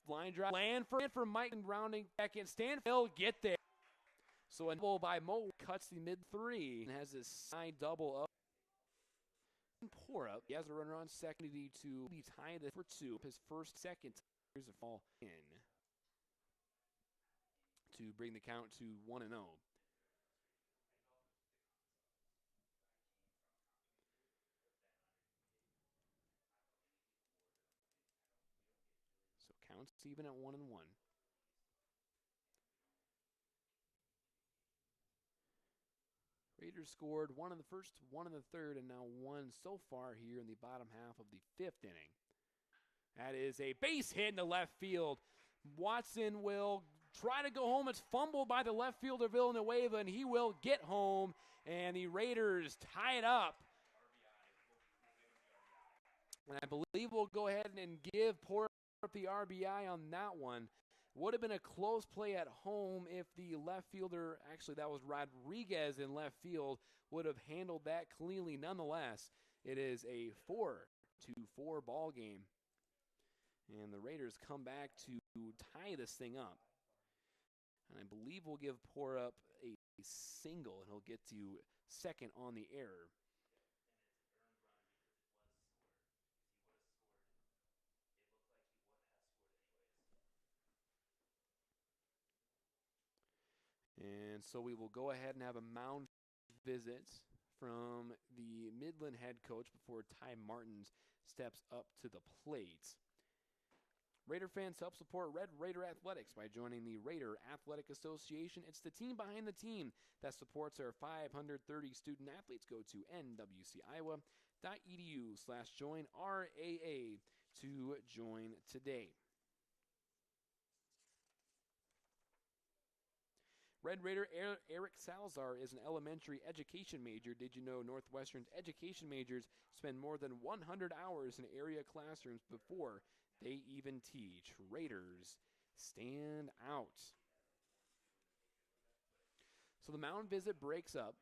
Line drive, land for Mike and rounding back in. Stanfield get there. So a double by Mo cuts the mid-3 and has his side double up. Pour up. He has a runner on second to tie this for 2. His second. Here's a fall in to bring the count to 1-0. So counts even at 1-1. Raiders scored 1 in the 1st, 1 in the 3rd, and now 1 so far here in the bottom half of the 5th inning. That is a base hit in the left field. Watson will try to go home. It's fumbled by the left fielder Villanueva, and he will get home, and the Raiders tie it up. And I believe we'll go ahead and give Porup the RBI on that one. Would have been a close play at home if the left fielder, actually that was Rodriguez in left field, would have handled that cleanly. Nonetheless, it is a 4-4 ball game. And the Raiders come back to tie this thing up. And I believe we'll give Porup a single, and he'll get to second on the error. And so we will go ahead and have a mound visit from the Midland head coach before Ty Martins steps up to the plate. Raider fans, help support Red Raider Athletics by joining the Raider Athletic Association. It's the team behind the team that supports our 530 student athletes. Go to nwciowa.edu/join-RAA to join today. Red Raider Eric Salazar is an elementary education major. Did you know Northwestern's education majors spend more than 100 hours in area classrooms before they even teach? Raiders stand out. So the mound visit breaks up.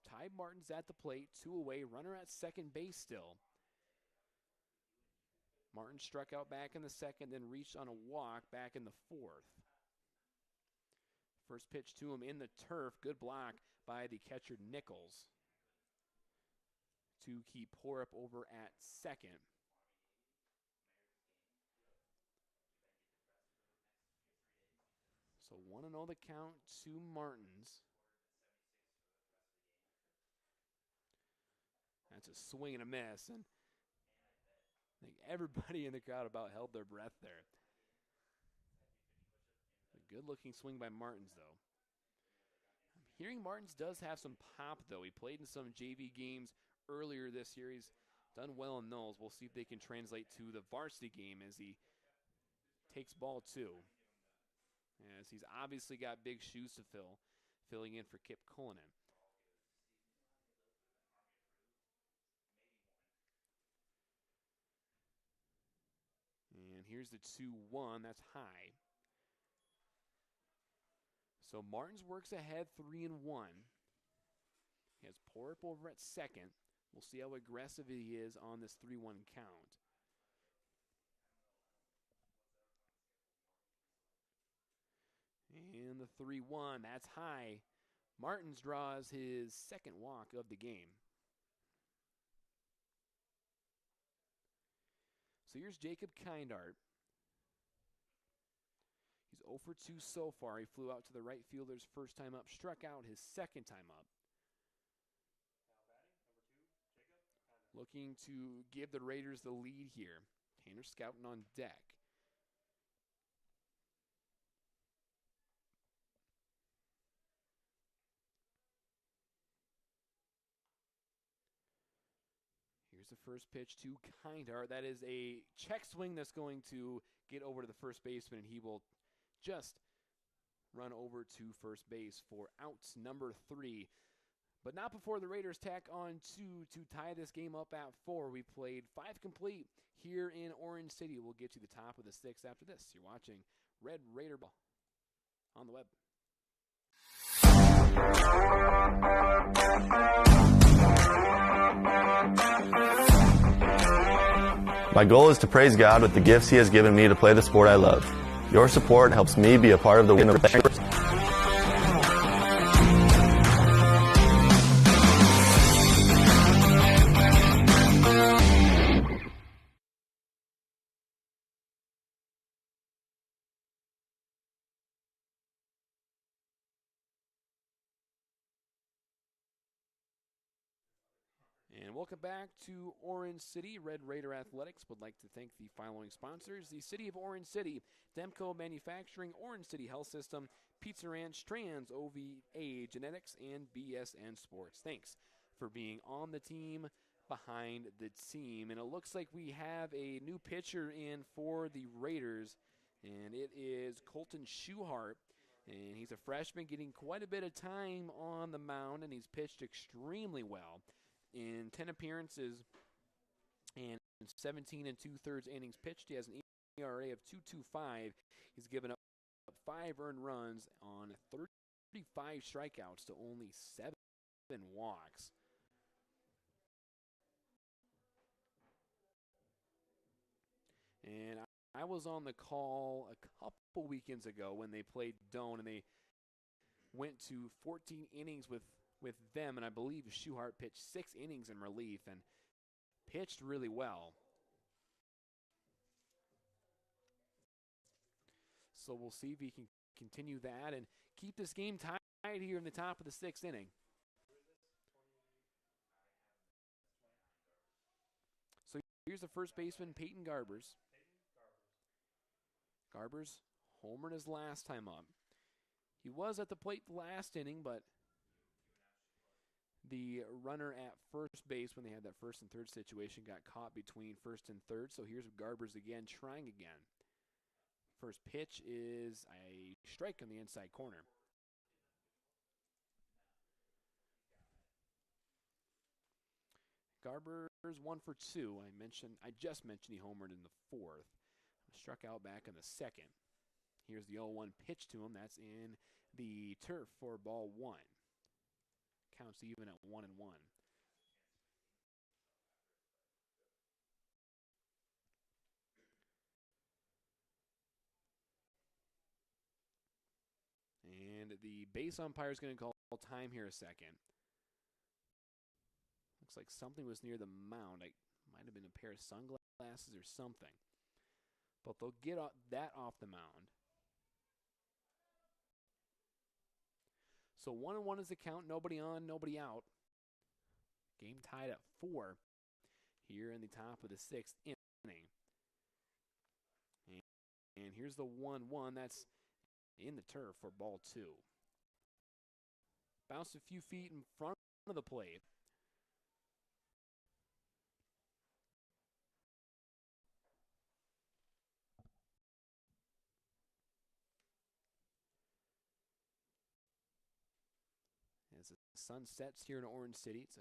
Ty Martin's at the plate, 2 away, runner at second base still. Martin struck out back in the second, then reached on a walk back in the fourth. First pitch to him in the turf. Good block by the catcher Nichols to keep Porup over at second. So 1-0 the count to Martins. That's a swing and a miss. And I think everybody in the crowd about held their breath there. Good-looking swing by Martins, though. I'm hearing Martins does have some pop, though. He played in some JV games earlier this year. He's done well in those. We'll see if they can translate to the varsity game as he takes ball 2. As he's obviously got big shoes to fill, filling in for Kip Cullinan. And here's the 2-1. That's high. So Martins works ahead 3-1. He has Porup over at second. We'll see how aggressive he is on this 3-1 count. And the 3-1, that's high. Martins draws his second walk of the game. So here's Jacob Kindart. He's 0 for 2 so far. He flew out to the right fielder's first time up, struck out his second time up. Looking to give the Raiders the lead here. Tanner scouting on deck. Here's the first pitch to Kindart. That is a check swing that's going to get over to the first baseman, and he will just run over to first base for out number 3. But not before the Raiders tack on 2 to tie this game up at 4. We played 5 complete here in Orange City. We'll get you the top of the 6th after this. You're watching Red Raider Ball on the web. My goal is to praise God with the gifts He has given me to play the sport I love. Your support helps me be a part of the win of And welcome back to Orange City. Red Raider Athletics would like to thank the following sponsors: the City of Orange City, Demco Manufacturing, Orange City Health System, Pizza Ranch, Trans OVA Genetics, and BSN Sports. Thanks for being on the team, behind the team. And it looks like we have a new pitcher in for the Raiders, and it is Colton Schuhart. And he's a freshman getting quite a bit of time on the mound, and he's pitched extremely well. In 10 appearances And in 17 2/3 innings pitched, he has an ERA of 2.25. He's given up 5 earned runs on 35 strikeouts to only 7 walks. And I was on the call a couple weekends ago when they played Doane, and they went to 14 innings with them, and I believe Schuhart pitched 6 innings in relief and pitched really well. So we'll see if he can continue that and keep this game tied here in the top of the 6th inning. So here's the first baseman, Peyton Garbers. Garbers homered his last time up. He was at the plate the last inning, but the runner at first base when they had that 1st and 3rd situation got caught between 1st and 3rd. So here's Garbers again, trying again. First pitch is a strike on the inside corner. Garbers 1 for 2. I just mentioned he homered in the 4th. Struck out back in the 2nd. Here's the 0-1 pitch to him. That's in the turf for ball 1. Counts even at 1-1. And the base umpire is going to call time here a second. Looks like something was near the mound. It might have been a pair of sunglasses or something. But they'll get that off the mound. So 1-1 is the count. Nobody on, nobody out. Game tied at 4 here in the top of the 6th inning. And here's the 1-1. That's in the turf for ball 2. Bounced a few feet in front of the plate. As the sun sets here in Orange City, it's a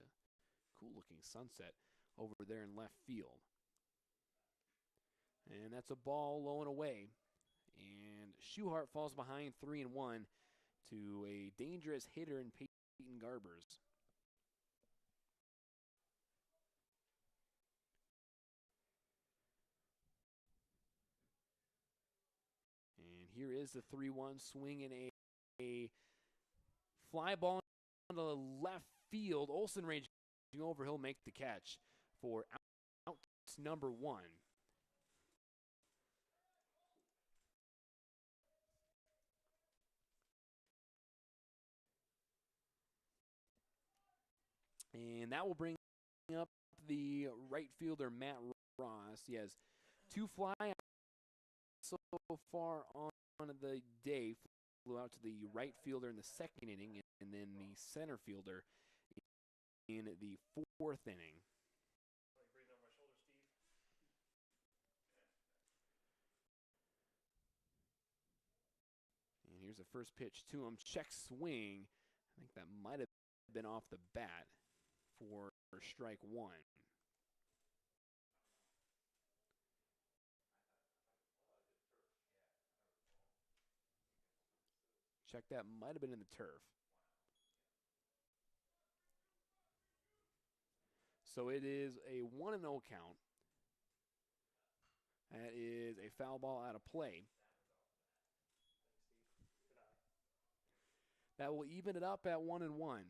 cool-looking sunset over there in left field. And that's a ball low and away. And Schuhart falls behind 3-1 to a dangerous hitter in Peyton Garbers. And here is the 3-1 swing and a fly ball on the left field. Olsen ranging over. He'll make the catch for out number 1. And that will bring up the right fielder, Matt Ross. He has 2 fly so far on the day. Flew out to the right fielder in the 2nd inning, and then the center fielder in the 4th inning. And here's the first pitch to him. Check swing. I think that might have been off the bat for strike 1. Check, that might have been in the turf. So it is a 1-0 count. That is a foul ball out of play. That will even it up at 1-1.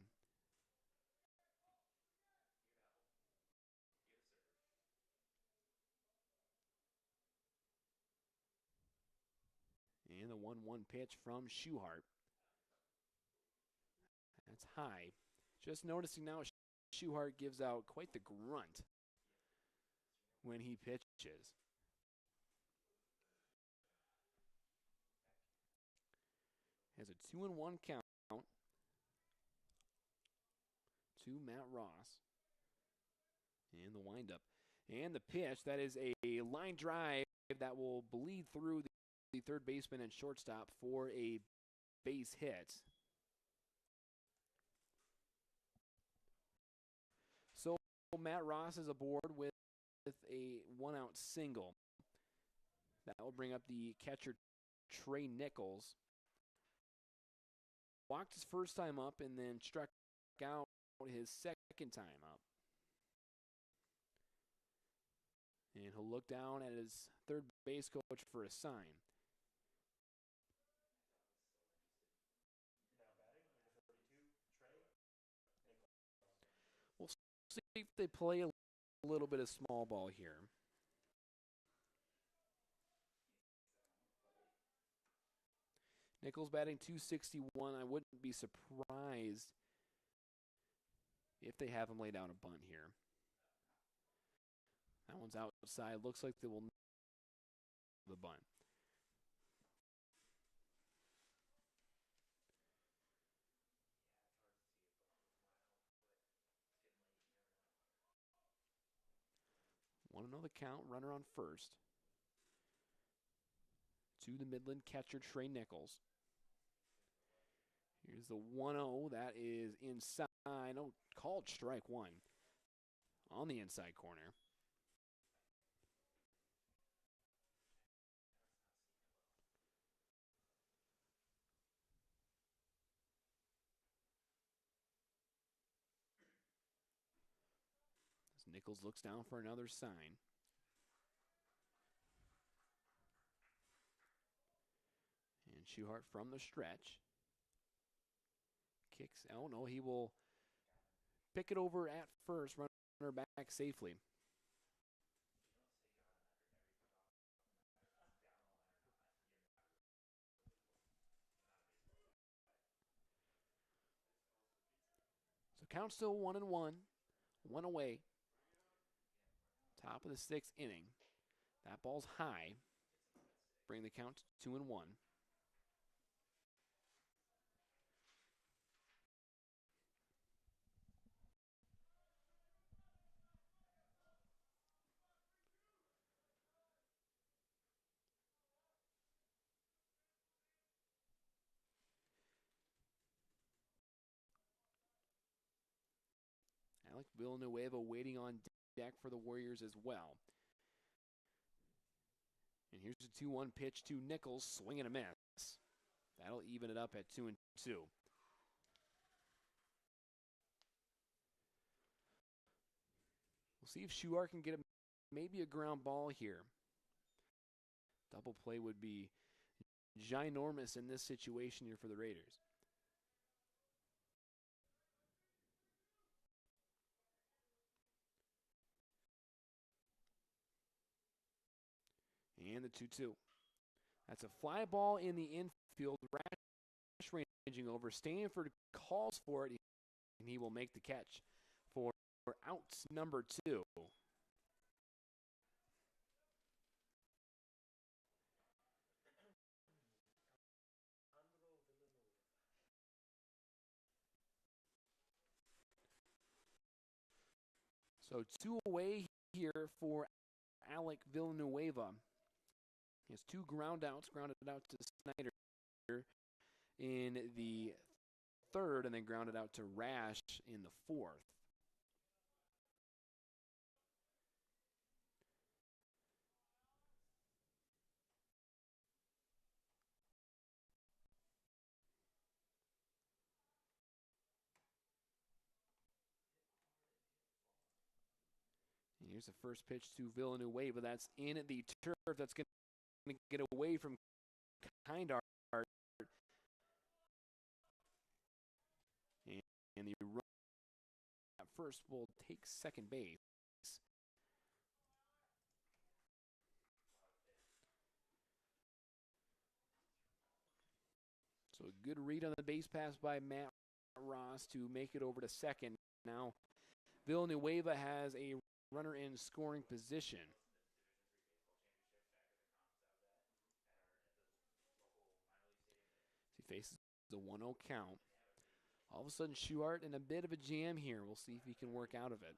And the 1-1 pitch from Schuhart. That's high. Just noticing now, Schuhart gives out quite the grunt when he pitches. Has a 2-1 count to Matt Ross. And the windup. And the pitch, that is a line drive that will bleed through the 3rd baseman and shortstop for a base hit. So Matt Ross is aboard with a one-out single. That will bring up the catcher, Trey Nichols. Walked his first time up and then struck out his second time up. And he'll look down at his third base coach for a sign. We'll see if they play a little bit of small ball here. Nichols batting .261. I wouldn't be surprised if they have him lay down a bunt here. That one's outside. Looks like they will the bunt. Want to know the count? Runner on first. To the Midland catcher, Trey Nichols. Here's the 1-0. That is inside. Oh, called strike one on the inside corner. As Nichols looks down for another sign. And Schuhart from the stretch. Kicks. Oh, no, he will pick it over at first, runner back safely. So count still 1-1, one away. Top of the sixth inning. That ball's high. Bring the count to 2-1. Alec Villanueva waiting on deck for the Warriors as well. And here's a 2-1 pitch to Nichols, swing and a miss. That'll even it up at 2-2. We'll see if Schuhart can get maybe a ground ball here. Double play would be ginormous in this situation here for the Raiders. And the 2-2. That's a fly ball in the infield. Rash ranging over. Stanford calls for it, and he will make the catch for outs number 2. So 2 away here for Alec Villanueva. He has 2 grounded out to Snyder in the 3rd, and then grounded out to Rash in the 4th. And here's the first pitch to Villanueva. That's in the turf. That's going to get away from Kindart. And the run at first will take second base. So a good read on the base pass by Matt Ross to make it over to second. Now Villanueva has a runner in scoring position. He faces the 1-0 count. All of a sudden, Schuhart in a bit of a jam here. We'll see if he can work out of it.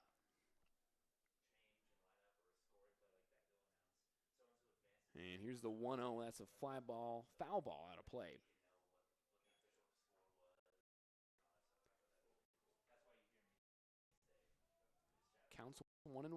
And here's the 1-0. That's a foul ball out of play. Counts 1-1.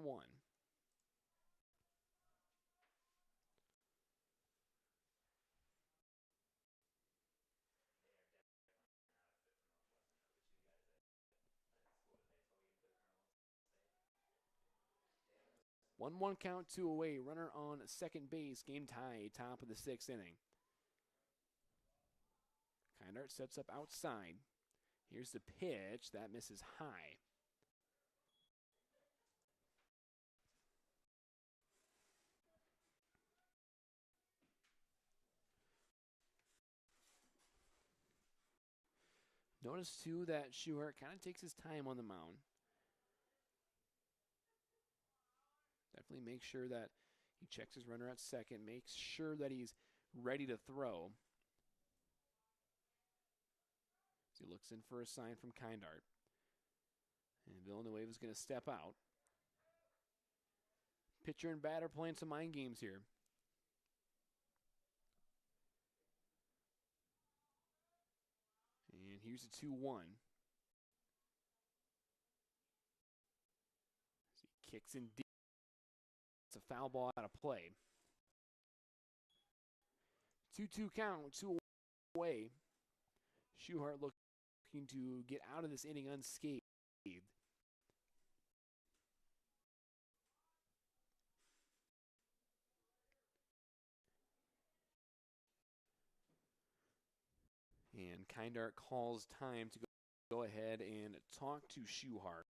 1-1 count, 2 away. Runner on second base. Game tie, top of the 6th inning. Kindart sets up outside. Here's the pitch. That misses high. Notice, too, that Schuhart kind of takes his time on the mound. Definitely make sure that he checks his runner at second, makes sure that he's ready to throw. So he looks in for a sign from Kindart. And Villanueva is going to step out. Pitcher and batter playing some mind games here. And here's a 2-1. He kicks in deep. It's a foul ball out of play. 2-2 count, 2 away. Schuhart looking to get out of this inning unscathed. And Kindart calls time to go ahead and talk to Schuhart.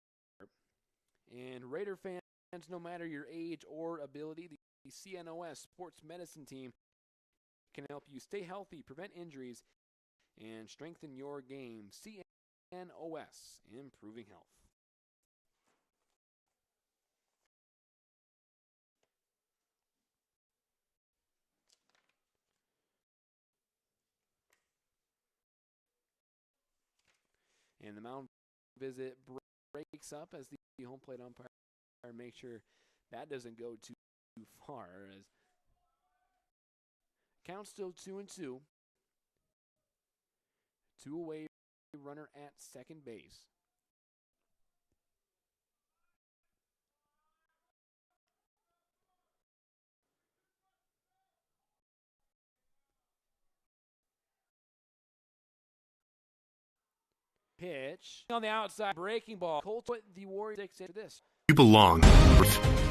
And Raider fans, no matter your age or ability, the CNOS Sports Medicine Team can help you stay healthy, prevent injuries, and strengthen your game. CNOS, improving health. And the mound visit breaks up as the home plate umpire makes sure that doesn't go too far. As count still 2-2. 2 away, runner at second base. Pitch on the outside, breaking ball. Colts put the Warriors 6 into this. You belong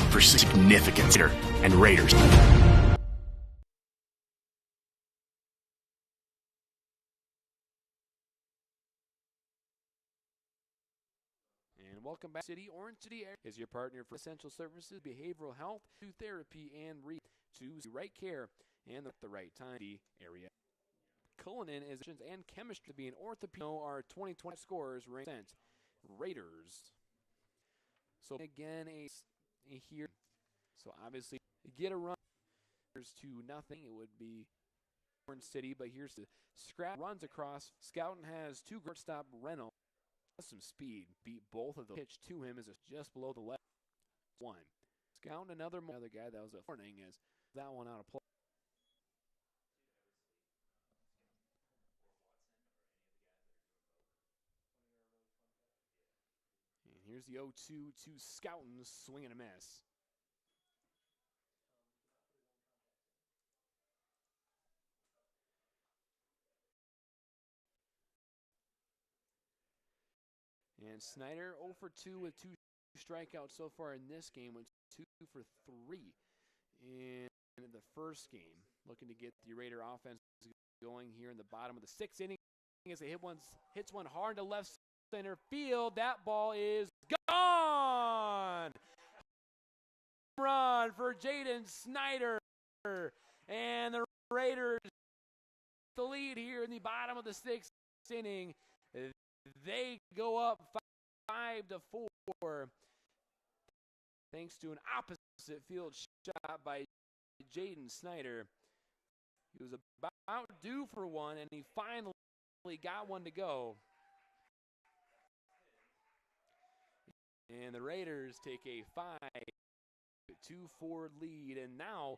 for significance and Raiders. And welcome back. Orange City is your partner for essential services, behavioral health, to therapy, and to right care and the right time. The area. Cullinan is and chemistry being orthopedic. Our 2020 scores rank Raiders. So again, a here. So obviously, get a run. There's 2-0. It would be Orange City, but here's the scrap runs across. Scouten has 2 shortstop. Reynolds has some speed. Beat both of the pitch to him is just below the left. 1. Scouten another guy that was a warning as that one out of play. Here's the 0-2 to Scouten, swing and a miss. And Snyder 0 for 2 with 2 strikeouts so far in this game. Went 2 for 3 in the first game. Looking to get the Raider offense going here in the bottom of the 6th inning. As they hits one hard to left center field. That ball is gone. Run for Jaden Snyder. And the Raiders the lead here in the bottom of the 6th inning. They go up 5-4 thanks to an opposite field shot by Jaden Snyder. He was about due for one, and he finally got one to go. And the Raiders take a 5-4 lead, and now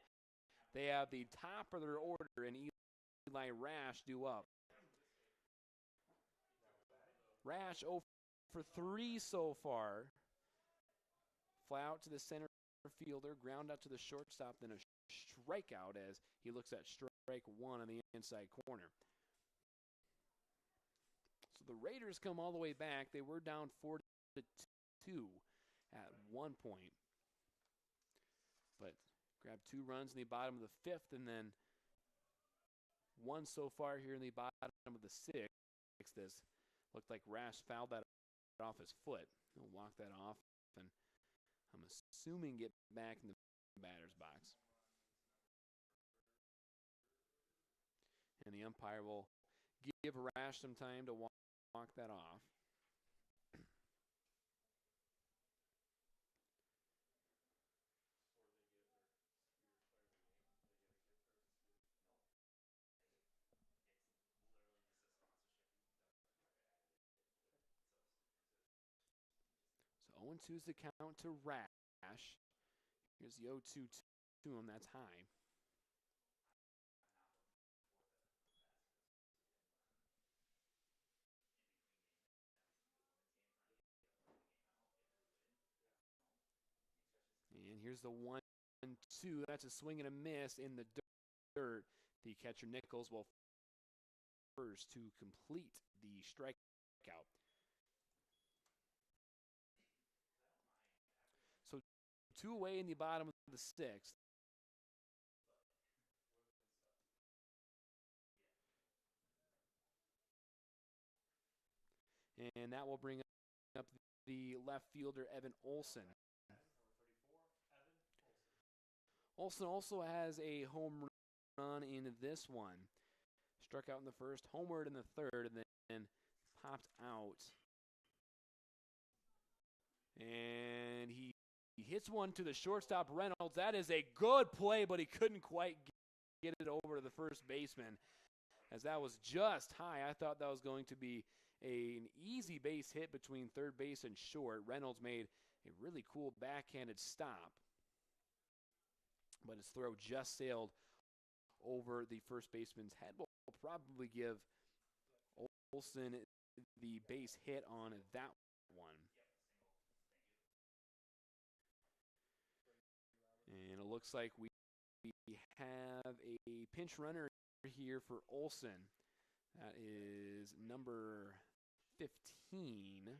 they have the top of their order, and Eli Rash due up. Rash 0 for 3 so far. Fly out to the center fielder, ground out to the shortstop, then a strikeout as he looks at strike 1 on the inside corner. So the Raiders come all the way back. They were down 4-2 at one point. but grabbed 2 runs in the bottom of the 5th, and then 1 so far here in the bottom of the 6th. This looked like Rash fouled that off his foot. He'll walk that off, and I'm assuming get back in the batter's box. And the umpire will give Rash some time to walk that off. So 0-2 is the count to Rash. Here's the 0-2 to him. That's high. And here's the 1-2. That's a swing and a miss in the dirt. The catcher Nichols will first to complete the strikeout. So 2 away in the bottom of the 6th. And that will bring up the left fielder, Evan Olson. Olson also has a home run in this one. Struck out in the first, homered in the 3rd, and then popped out. And he hits one to the shortstop, Reynolds. That is a good play, but he couldn't quite get it over to the first baseman, as that was just high. I thought that was going to be an easy base hit between third base and short. Reynolds made a really cool backhanded stop, but his throw just sailed over the first baseman's head. Will probably give Olson the base hit on that one. And it looks like we have a pinch runner here for Olson. That is number 15.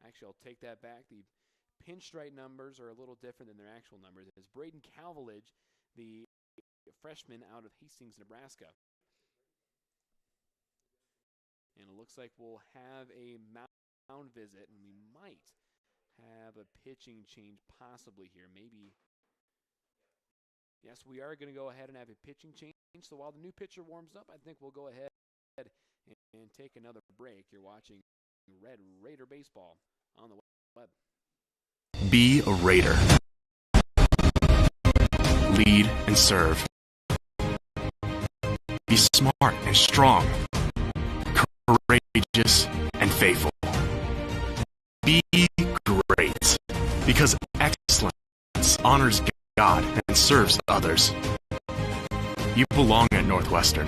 Actually, I'll take that back. The pinstripe numbers are a little different than their actual numbers. It's Braden Calvelage, the freshman out of Hastings, Nebraska. And it looks like we'll have a mound visit, and we might have a pitching change possibly here. Maybe. Yes, we are going to go ahead and have a pitching change. So while the new pitcher warms up, I think we'll go ahead and take another break. You're watching Red Raider Baseball on the web. Be a Raider. Lead and serve. Be smart and strong. Courageous and faithful. Be great, because excellence honors God and serves others. You belong at Northwestern.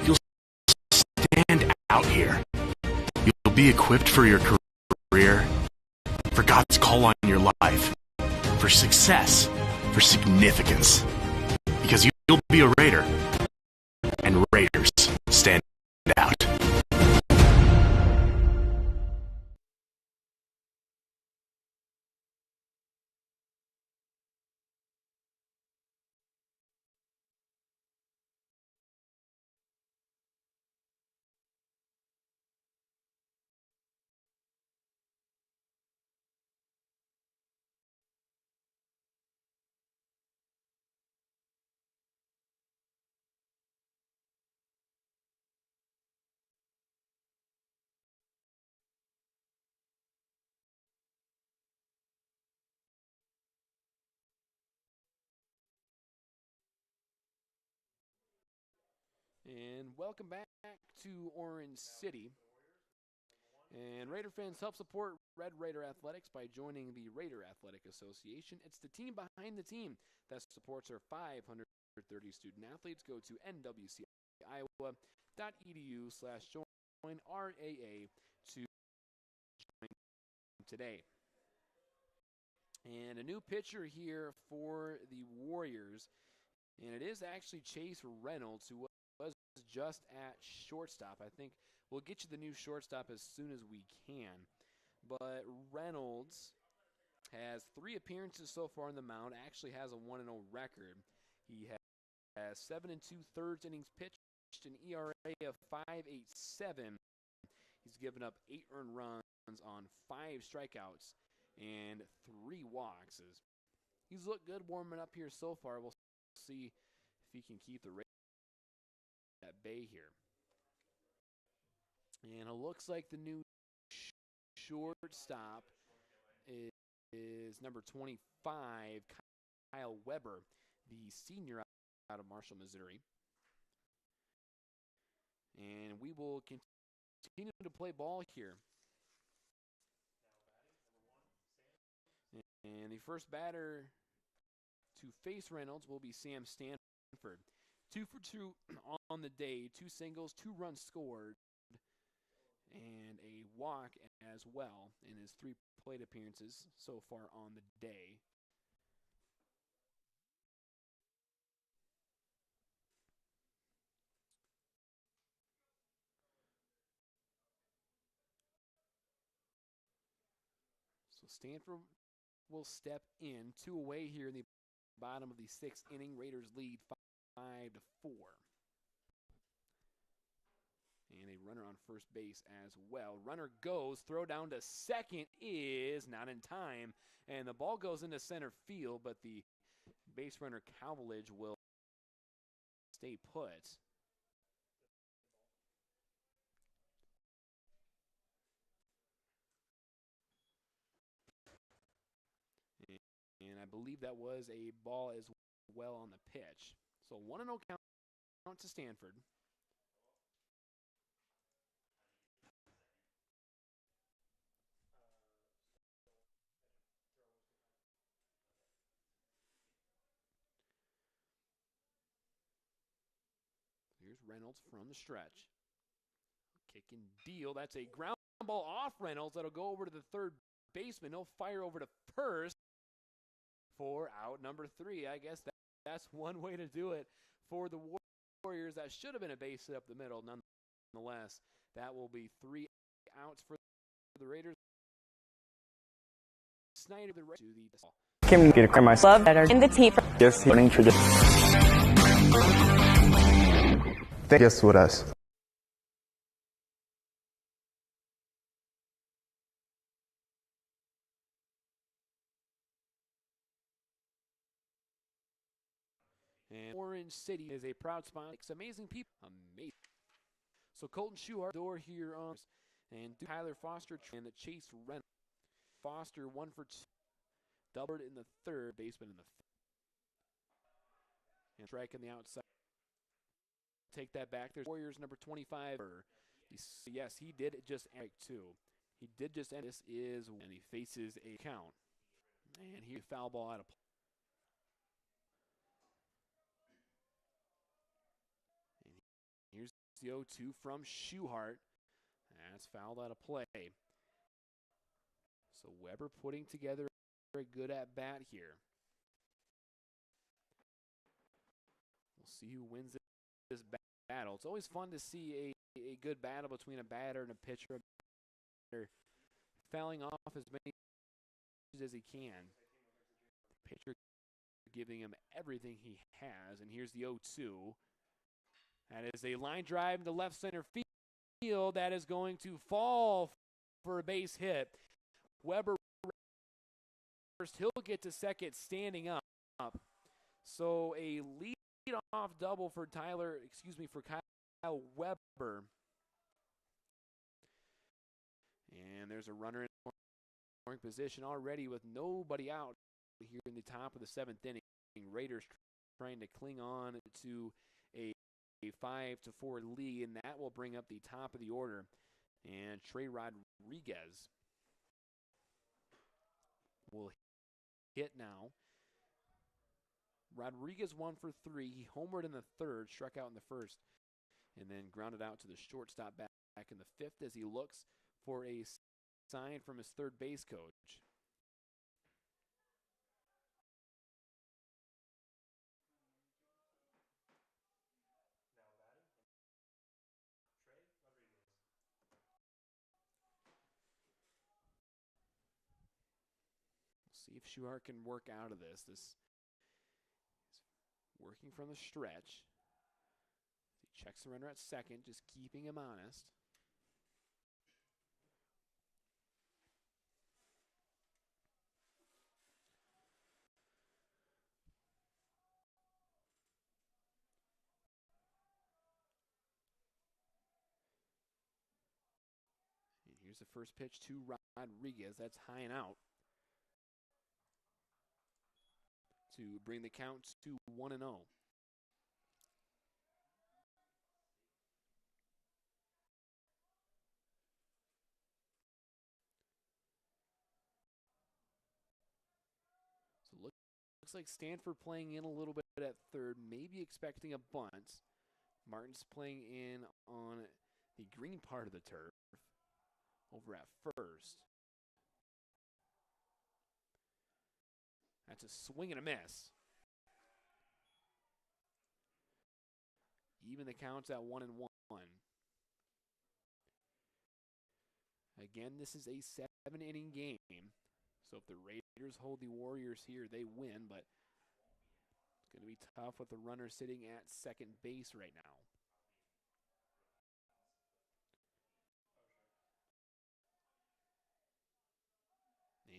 You'll stand out here. You'll be equipped for your career, for God's call on your life, for success, for significance. Because you'll be a Raider, and Raiders stand out. And welcome back to Orange City. And Raider fans, help support Red Raider Athletics by joining the Raider Athletic Association. It's the team behind the team that supports our 530 student athletes. Go to nwciowa.edu/join RAA to join today. And a new pitcher here for the Warriors. And it is actually Chase Reynolds, who was just at shortstop. I think we'll get you the new shortstop as soon as we can. but Reynolds has 3 appearances so far on the mound, actually has a 1-0 record. He has 7 2/3 innings pitched, an ERA of 5.87. He's given up 8 earned runs on 5 strikeouts and 3 walks. He's looked good warming up here so far. We'll see if he can keep the rate at bay here. And it looks like the new shortstop is number 25, Kyle Weber, the senior out of Marshall, Missouri. And we will continue to play ball here. And the first batter to face Reynolds will be Sam Stanford. 2 for 2 on the day, 2 singles, 2 runs scored, and a walk as well in his 3 plate appearances so far on the day. So Stanford will step in, 2 away here in the bottom of the 6th inning. Raiders lead 5-4. And a runner on first base as well. Runner goes, throw down to second is not in time, and the ball goes into center field, but the base runner Cowledge will stay put. And I believe that was a ball as well on the pitch. So 1-0 count to Stanford. Here's Reynolds from the stretch. Kick and deal. That's a ground ball off Reynolds. That'll go over to the third baseman. He'll fire over to first for out number 3. I guess that's one way to do it for the Warriors. That should have been a base hit up the middle. Nonetheless, that will be 3 outs for the Raiders. Snyder to the Came to get a myself In the team. Yes, learning tradition. Thank you with us. And Orange City is a proud sponsor. It's amazing people. Amazing. So Colton Schuhart door here on and Tyler Foster and the Chase Reynolds. Foster 1 for 2. Doubled in the third, baseman in the fifth. And strike on the outside. Take that back. There's Warriors number 25. Yes, he did just end 2. He did just end. This is when he faces a count. And he foul ball out of play. Here's the 0-2 from Schuhart. That's fouled out of play. So Weber putting together a good at-bat here. We'll see who wins this battle. It's always fun to see a good battle between a batter and a pitcher. They're fouling off as many as he can. The pitcher giving him everything he has. And here's the 0-2. That is a line drive into left center field. That is going to fall for a base hit. Weber first. He'll get to second standing up. So a lead-off double for Kyle Weber. And there's a runner in scoring position already with nobody out here in the top of the 7th inning. Raiders trying to cling on to a 5-4 lead, and that will bring up the top of the order. And Trey Rodriguez will hit now. Rodriguez 1 for 3. He homered in the third, struck out in the first, and then grounded out to the shortstop back in the 5th as he looks for a sign from his third base coach. See if Schuhart can work out of this. This is working from the stretch. He checks the runner at second, just keeping him honest. And here's the first pitch to Rodriguez. That's high and out to bring the count to 1-0. So looks like Stanford playing in a little bit at third, maybe expecting a bunt. Martin's playing in on the green part of the turf over at first. That's a swing and a miss. Even the count's at 1-1. Again, this is a 7-inning game. So if the Raiders hold the Warriors here, they win, but it's going to be tough with the runner sitting at second base right now.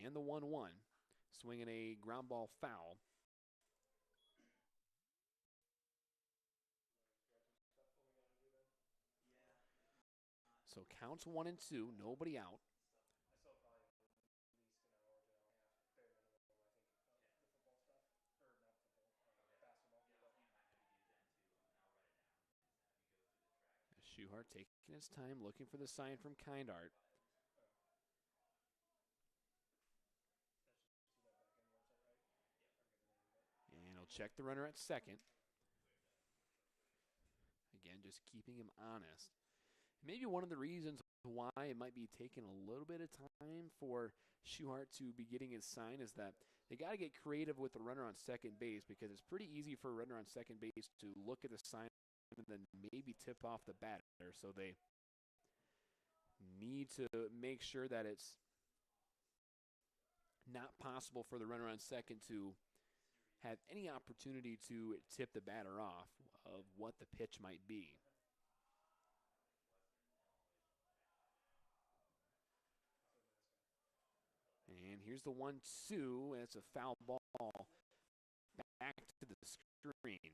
And the 1-1. Swinging a ground ball foul. So counts 1 and 2, nobody out. Schuhart taking his time, looking for the sign from Kindart. And he'll check the runner at second. Again, just keeping him honest. Maybe one of the reasons why it might be taking a little bit of time for Schuhart to be getting his sign is that they got to get creative with the runner on second base, because it's pretty easy for a runner on second base to look at the sign and then maybe tip off the batter. So they need to make sure that it's not possible for the runner on second to have any opportunity to tip the batter off of what the pitch might be. And here's the 1-2, and it's a foul ball back to the screen.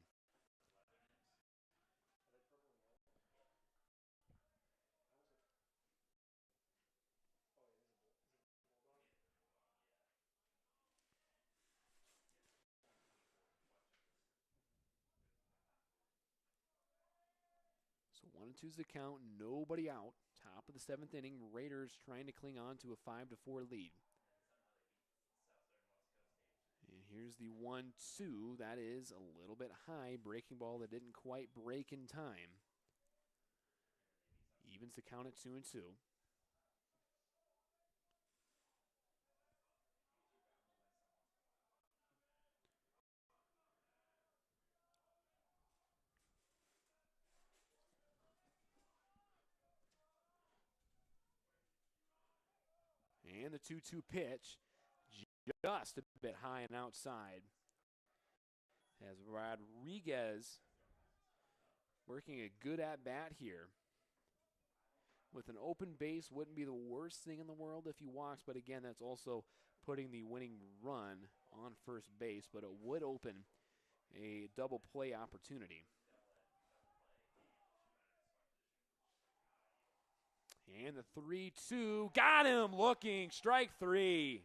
So 1-2's the count, nobody out. Top of the 7th inning, Raiders trying to cling on to a 5-4 lead. And here's the 1-2. That is a little bit high. Breaking ball that didn't quite break in time. Evens the count at 2-2. And the 2-2 pitch, just a bit high and outside. As Rodriguez working a good at-bat here. With an open base, wouldn't be the worst thing in the world if he walks, but again, that's also putting the winning run on first base, but it would open a double play opportunity. And the 3-2, got him looking, strike 3.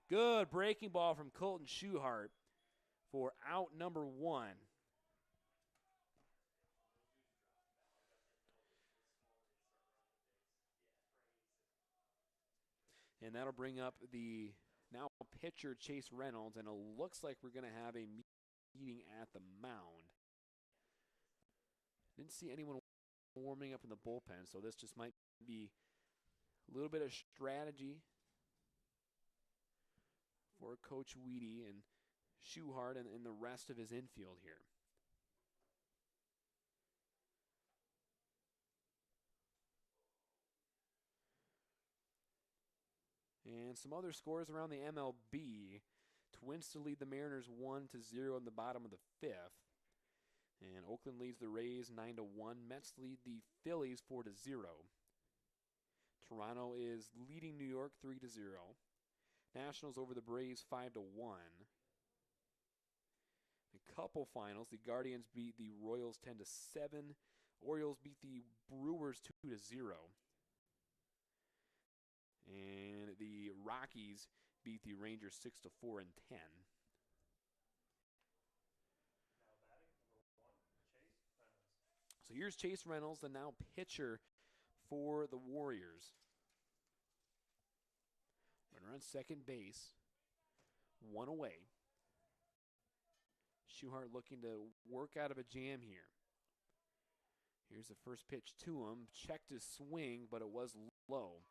Good breaking ball from Colton Schuhart for out number 1. And that'll bring up the now pitcher Chase Reynolds, and it looks like we're going to have a meeting at the mound. Didn't see anyone warming up in the bullpen, so this just might be a little bit of strategy for Coach Weedy and Schuhart and the rest of his infield here. And some other scores around the MLB. Twins to lead the Mariners 1-0 in the bottom of the 5th. And Oakland leads the Rays 9-1. Mets lead the Phillies 4-0. Toronto is leading New York 3-0. Nationals over the Braves 5-1. The couple finals, the Guardians beat the Royals 10-7. Orioles beat the Brewers 2-0. And the Rockies beat the Rangers 6-4 and 10. So here's Chase Reynolds, the now pitcher for the Warriors. Runner on second base, one away. Schuhart looking to work out of a jam here. Here's the first pitch to him. Checked his swing, but it was low.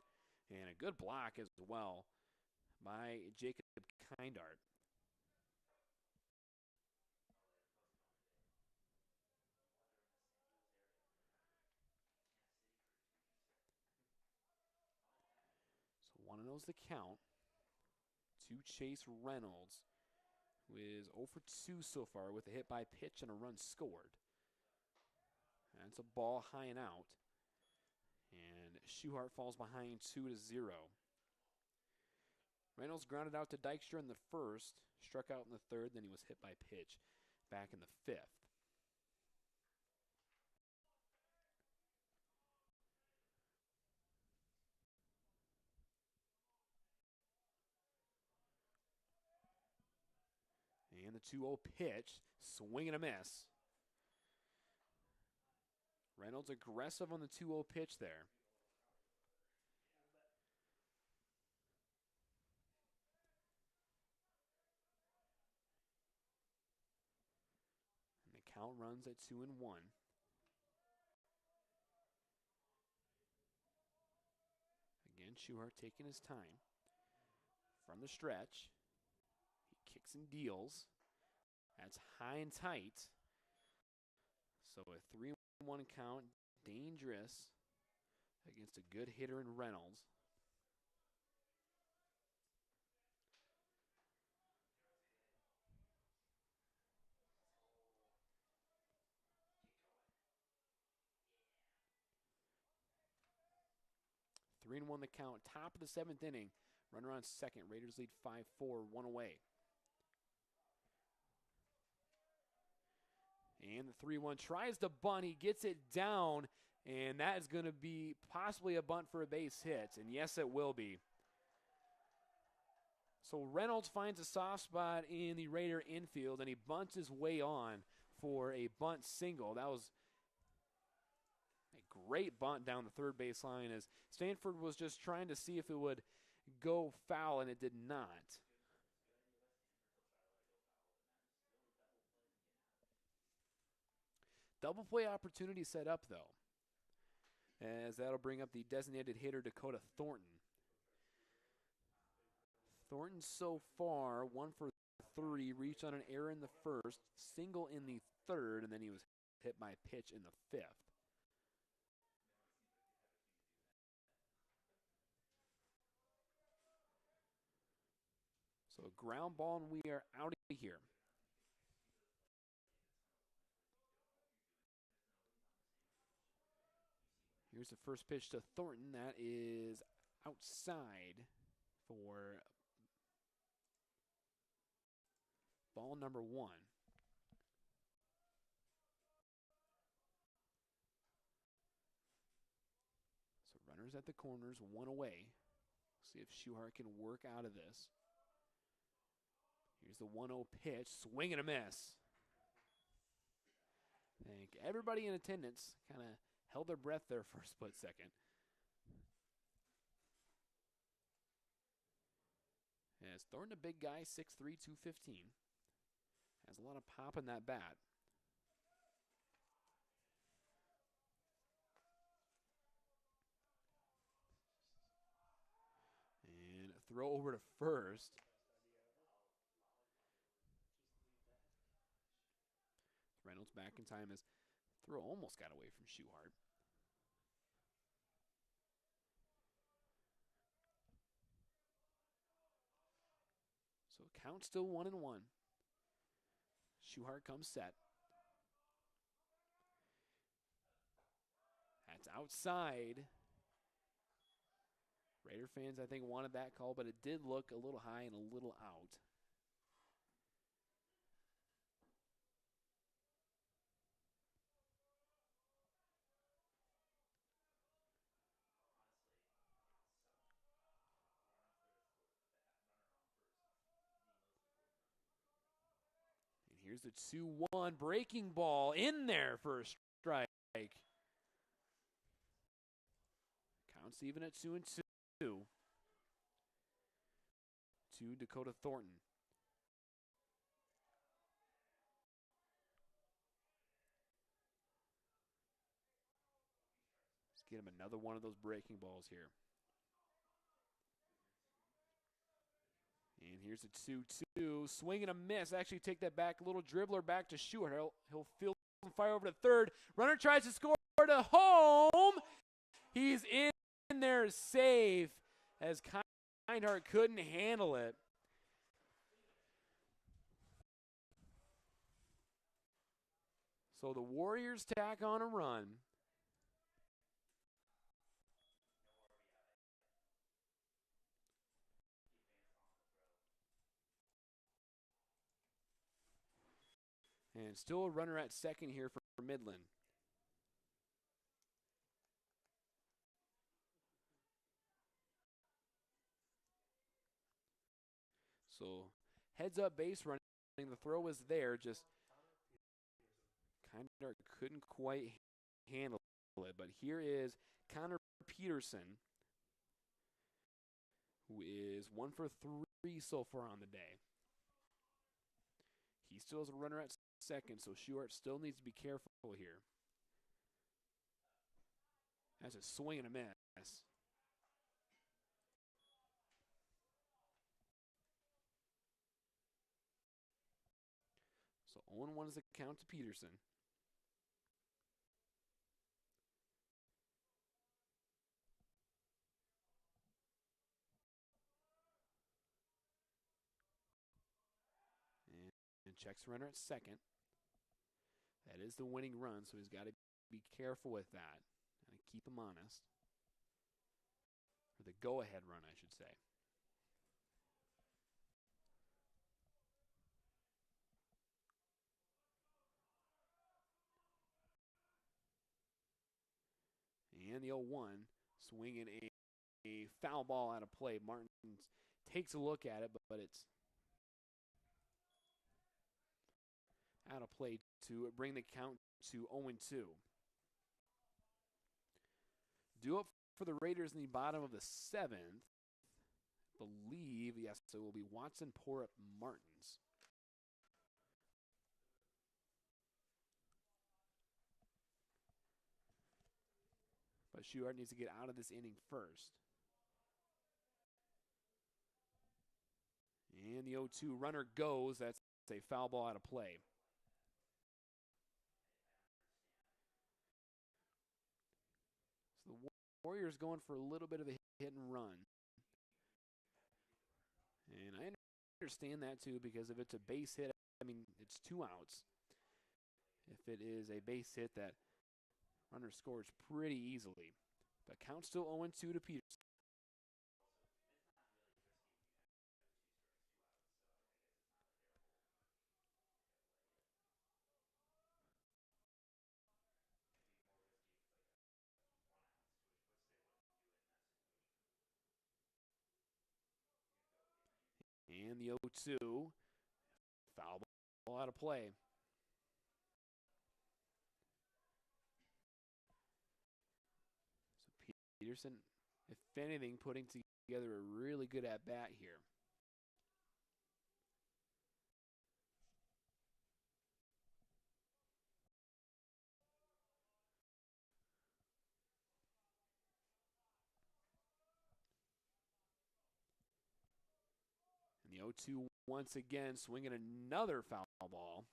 And a good block as well by Jacob Kindart. So 1-0's the count to Chase Reynolds, who is 0 for 2 so far with a hit by pitch and a run scored. That's a ball high and out. And Schuhart falls behind 2-0. Reynolds grounded out to Dykstra in the first, struck out in the third, then he was hit by pitch back in the fifth. And the 2-0 pitch, swing and a miss. Reynolds aggressive on the 2-0 pitch there. And the count runs at 2-1. Again, Schuhart taking his time. From the stretch, he kicks and deals. That's high and tight. So a 3-1 count, dangerous against a good hitter in Reynolds. Three and 1 the count. Top of the 7th inning. Runner on second. Raiders lead 5-4, one away. And the 3-1 tries to bunt. He gets it down, and that is going to be possibly a bunt for a base hit. And yes, it will be. So Reynolds finds a soft spot in the Raider infield, and he bunts his way on for a bunt single. That was a great bunt down the third baseline as Stanford was just trying to see if it would go foul, and it did not. Double play opportunity set up, though, as that'll bring up the designated hitter Dakota Thornton. Thornton so far 1 for 3, reached on an error in the first, single in the third, and then he was hit by a pitch in the fifth. So a ground ball, and we are out of here. Here's the first pitch to Thornton. That is outside for ball number 1. So runners at the corners, one away. See if Schuhart can work out of this. Here's the 1-0 pitch, swing and a miss. I think everybody in attendance kind of held their breath there for a split second. As Thornton, a big guy, 6'3", 215. Has a lot of pop in that bat. And a throw over to first. Reynolds back in time as throw almost got away from Schuhart. count still 1-1. Schuhart comes set. That's outside. Raider fans, I think, wanted that call, but it did look a little high and a little out. And here's the 2-1 breaking ball in there for a strike. Counts even at 2-2. To Dakota Thornton. Let's get him another one of those breaking balls here. And here's a 2-2. Swing and a miss. Actually take that back. A little dribbler back to Schuhart. He'll field and fire over to third. Runner tries to score to home. He's in there safe as Kindheart couldn't handle it. So the Warriors tack on a run. And still a runner at second here for Midland. So heads up base running. The throw was there, just kind of couldn't quite handle it. But here is Connor Peterson, who is 1 for 3 so far on the day. He still has a runner at second, so Schuhart still needs to be careful here. That's a swing and a miss. So 0-1 is the count to Peterson. And checks the runner at second. That is the winning run, so he's got to be careful with that and keep him honest. Or the go-ahead run, I should say. And the 0-1, swinging a foul ball out of play. Martin takes a look at it, but it's out of play to bring the count to 0-2. Due up for the Raiders in the bottom of the 7th. Believe, yes, it will be Watson, Porup, Martins. But Schuhart needs to get out of this inning first. And the 0-2 runner goes. That's a foul ball out of play. So the Warriors going for a little bit of a hit and run. And I understand that too, because if it's a base hit, I mean, it's 2 outs. If it is a base hit, that runner scores pretty easily. But count still 0-2 to Peterson. And the 0-2, foul ball out of play. So Peterson, if anything, putting together a really good at-bat here. And the 0-2 once again, swinging another foul ball.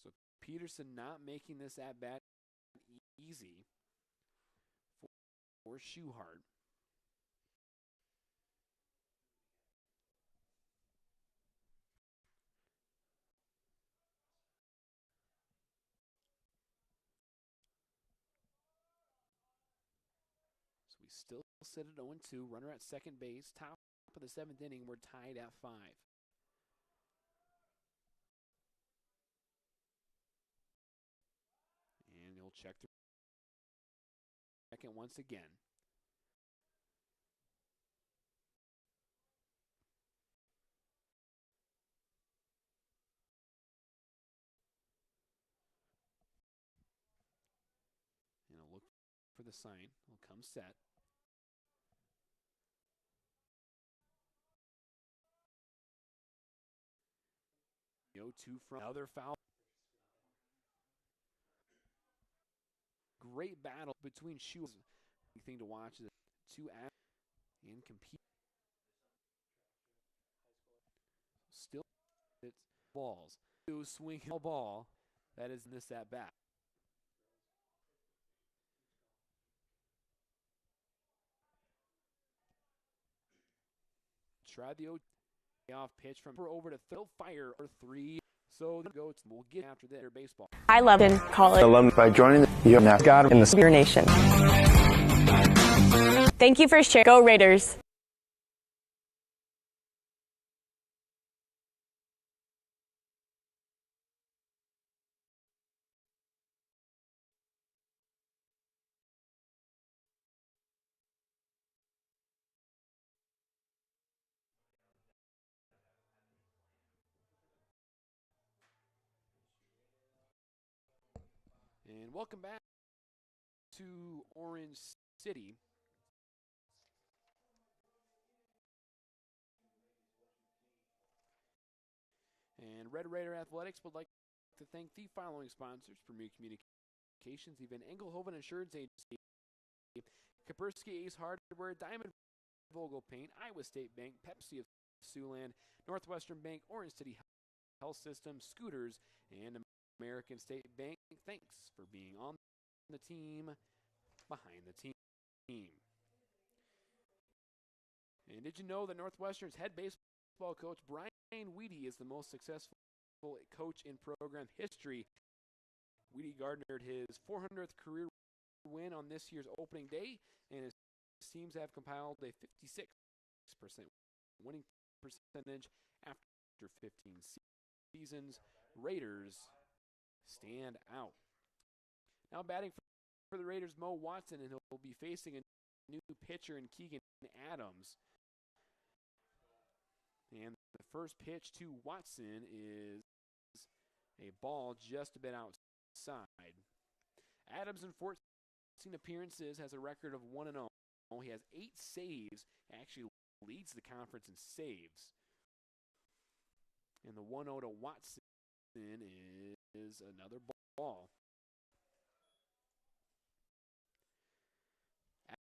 So Peterson not making this at-bat easy for Schuhart. still sit at 0-2. Runner at second base. Top of the 7th inning. We're tied at 5. And he'll check the second once again. And he'll look for the sign. He'll come set. The 0-2 from another foul. Great battle between shoes. The thing to watch is two and compete. Still, it's balls. Two swing a ball. That is this at bat. Try the off pitch from over to throw fire or 3. So the goats will get after their baseball. I love in college. Alumni by joining the God in the Spear Nation. Thank you for sharing. Go Raiders. And welcome back to Orange City. And Red Raider Athletics would like to thank the following sponsors: Premier Communications, even Engelhoven Insurance Agency, Kaspersky Ace Hardware, Diamond Vogel Paint, Iowa State Bank, Pepsi of Siouxland, Northwestern Bank, Orange City Health System, Scooters, and American State Bank. Thanks for being on the team, behind the team. And did you know that Northwestern's head baseball coach, Brian Weedy, is the most successful coach in program history? Weedy garnered his 400th career win on this year's opening day, and his teams have compiled a 56% winning percentage after 15 seasons. Raiders stand out. Now batting for the Raiders, Mo Watson, and he'll be facing a new pitcher in Keegan Adams. And the first pitch to Watson is a ball just a bit outside. Adams, in 14 appearances, has a record of 1-0. He has 8 saves, actually leads the conference in saves. And the 1-0 to Watson is another ball.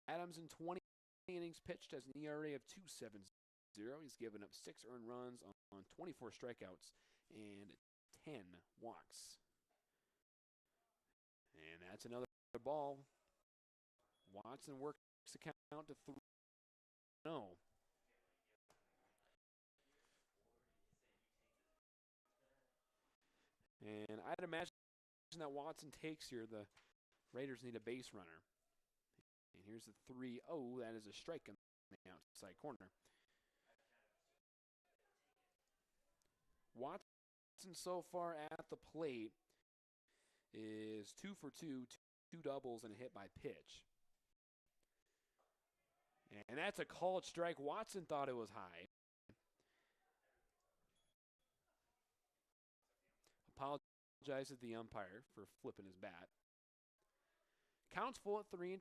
Adams, in 20 innings pitched, has an ERA of 2.70. He's given up 6 earned runs on 24 strikeouts and 10 walks. And that's another ball. Watson works the count to 3-0. And I'd imagine that Watson takes here. The Raiders need a base runner. And here's the 3-0. That is a strike on the outside corner. Watson so far at the plate is 2 for 2, 2 doubles and a hit by pitch. And that's a called strike. Watson thought it was high. Apologizes to the umpire for flipping his bat. Counts full at 3-2.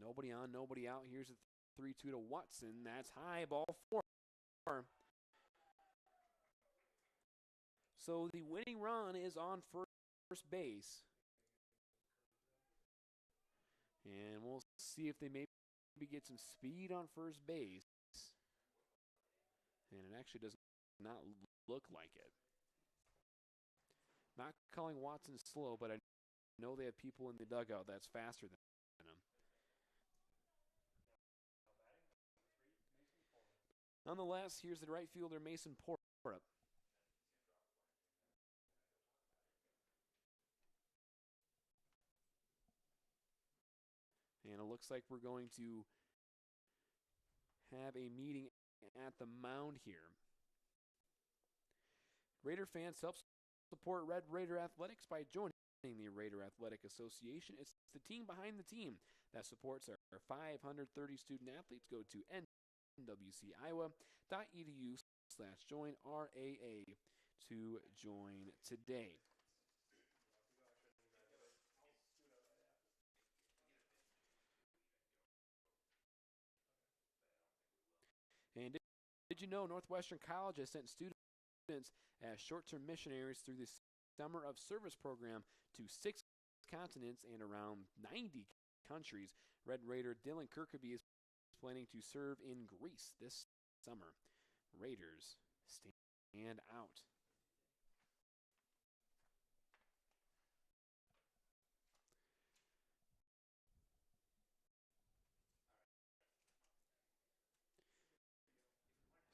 Nobody on, nobody out. Here's a 3-2 to Watson. That's high, ball 4. So the winning run is on first base. And we'll see if they maybe get some speed on first base. And it actually does not look like it. Not calling Watson slow, but I know they have people in the dugout that's faster than him. Nonetheless, here's the right fielder, Mason Porup. looks like we're going to have a meeting at the mound here. Raider fans help support Red Raider Athletics by joining the Raider Athletic Association. It's the team behind the team that supports our 530 student athletes. Go to nwciowa.edu/join-RAA to join today. And did you know Northwestern College has sent students as short-term missionaries through the Summer of Service program to 6 continents and around 90 countries? Red Raider Dylan Kirkaby is planning to serve in Greece this summer. Raiders stand out.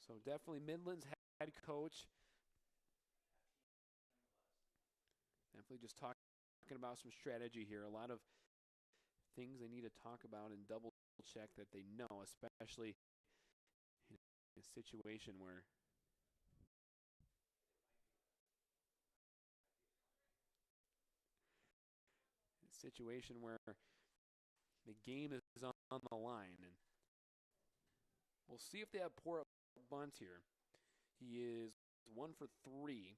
So definitely Midland's head coach. Definitely just talking about some strategy here. A lot of things they need to talk about and double check that they know, especially in a situation where the game is on the line. And we'll see if they have poor bunt here. He is 1 for 3.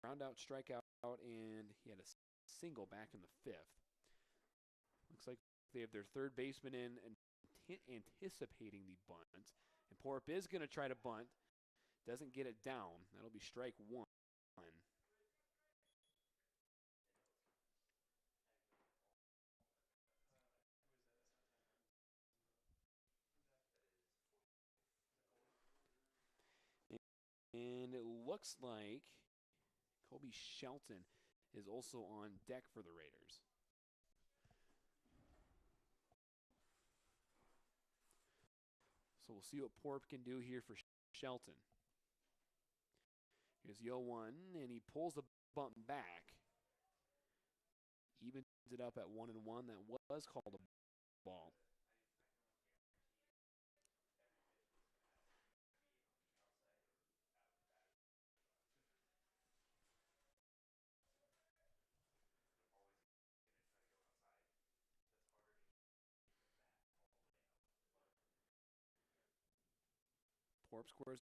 Ground out, strikeout, and he had a single back in the 5th. Looks like they have their third baseman in and anticipating the bunt. And Porup is going to try to bunt. Doesn't get it down. That'll be strike 1. And it looks like Kobe Shelton is also on deck for the Raiders. So we'll see what Porup can do here for Shelton. Here's the 0-1, and he pulls the bunt back. Evens it up at 1-1. That was called a ball. Porup squares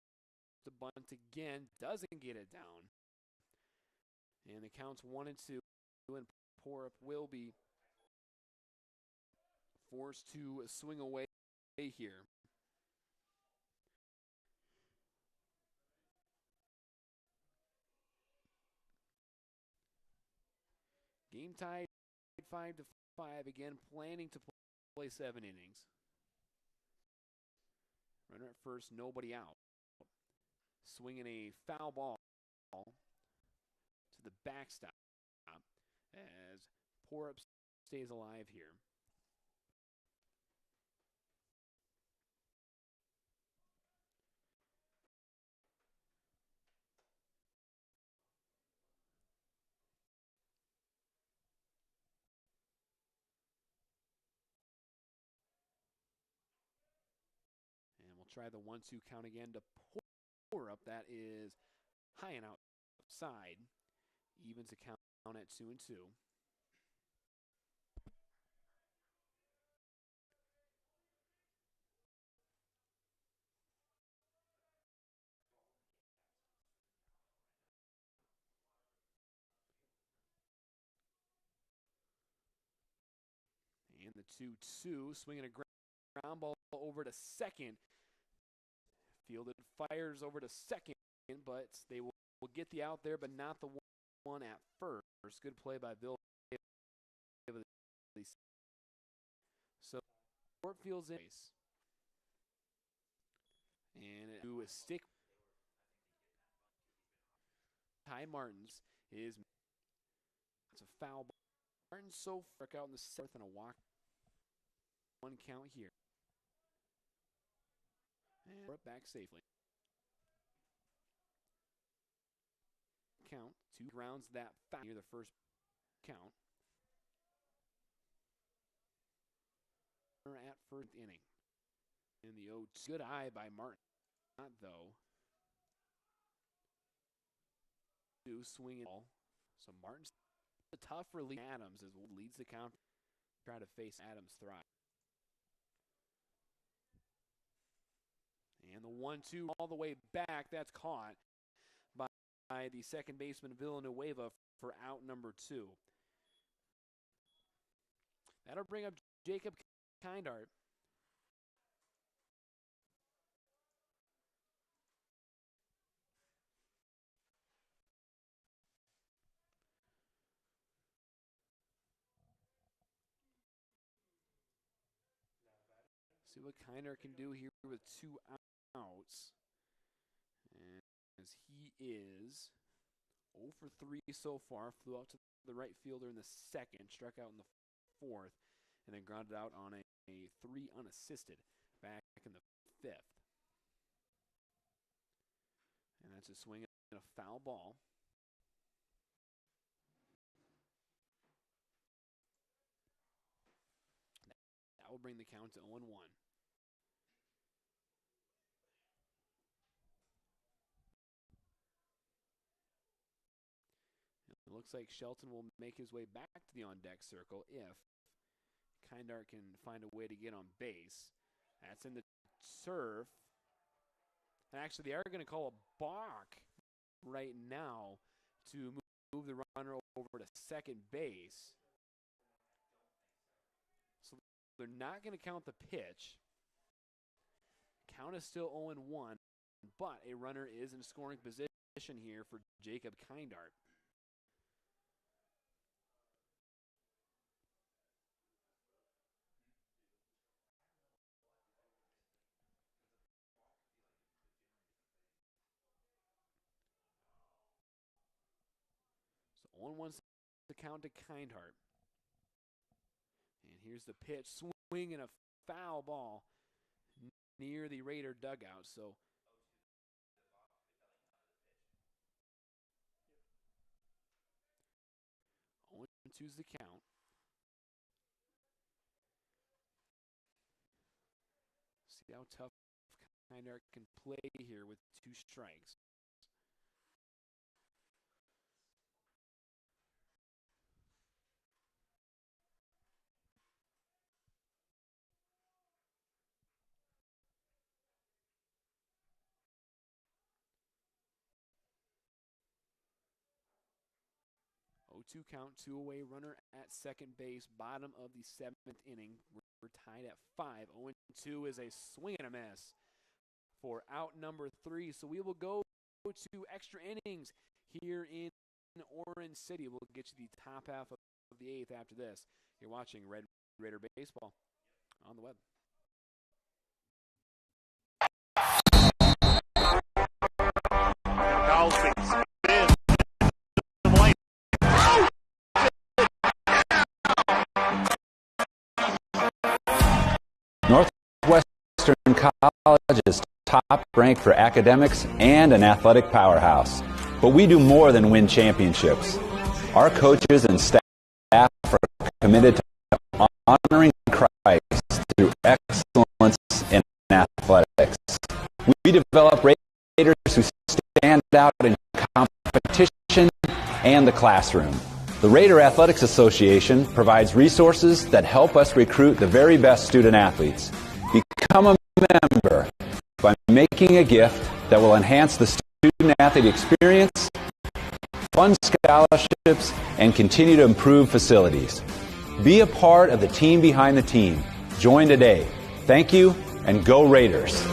the bunt again, doesn't get it down. And the count's 1-2, and Porup will be forced to swing away here. Game tied 5-5, again planning to play 7 innings. Runner at first, nobody out. Swinging a foul ball to the backstop as Porup stays alive here. And we'll try the 1-2 count again to Porup. That is high and outside. Evens the count at 2-2. And the 2-2, swinging a ground ball over to second. Fielded, fires over to second, but they will get the out there, but not the one at first. Good play by Bill. So, Porup fields in. And to stick. Ty Martins is. It's a foul ball. Martin so far out in the 7th and a walk. 1 count here. And we're back safely. Count. 2 rounds that foul near the first count. at first inning. In the 0-2. Good eye by Martin. Not though. Swinging ball. So Martin's a tough relief. Adams leads the count. Try to face Adams thrive. And the 1-2 all the way back. That's caught by the second baseman Villanueva for out number 2. That'll bring up Jacob Kindart. See what Kindart can do here with 2 outs. And as he is 0 for 3 so far, flew out to the right fielder in the second, struck out in the 4th, and then grounded out on a 3 unassisted back in the 5th. And that's a swing and a foul ball. That will bring the count to 0-1. It looks like Shelton will make his way back to the on-deck circle if Kindart can find a way to get on base. That's in the turf. And actually, they are going to call a balk right now to move the runner over to second base. So they're not going to count the pitch. Count is still 0-1, but a runner is in scoring position here for Jacob Kindart. So 0-1's the count to Kindart. And here's the pitch, swing and a foul ball near the Raider dugout. So 0-2's the count. See how tough Kindart can play here with 2 strikes. Two count, 2 away, runner at second base, bottom of the 7th inning. We're tied at 5. 0-2 is a swing and a miss for out number 3. So we will go to extra innings here in Orange City. We'll get you the top half of the 8th after this. You're watching Red Raider Baseball on the web. Northwestern College is top ranked for academics and an athletic powerhouse. But we do more than win championships. Our coaches and staff are committed to honoring Christ through excellence in athletics. We develop Raiders who stand out in competition and the classroom. The Raider Athletics Association provides resources that help us recruit the very best student athletes. Become a member by making a gift that will enhance the student athlete experience, fund scholarships, and continue to improve facilities. Be a part of the team behind the team. Join today. Thank you, and go Raiders.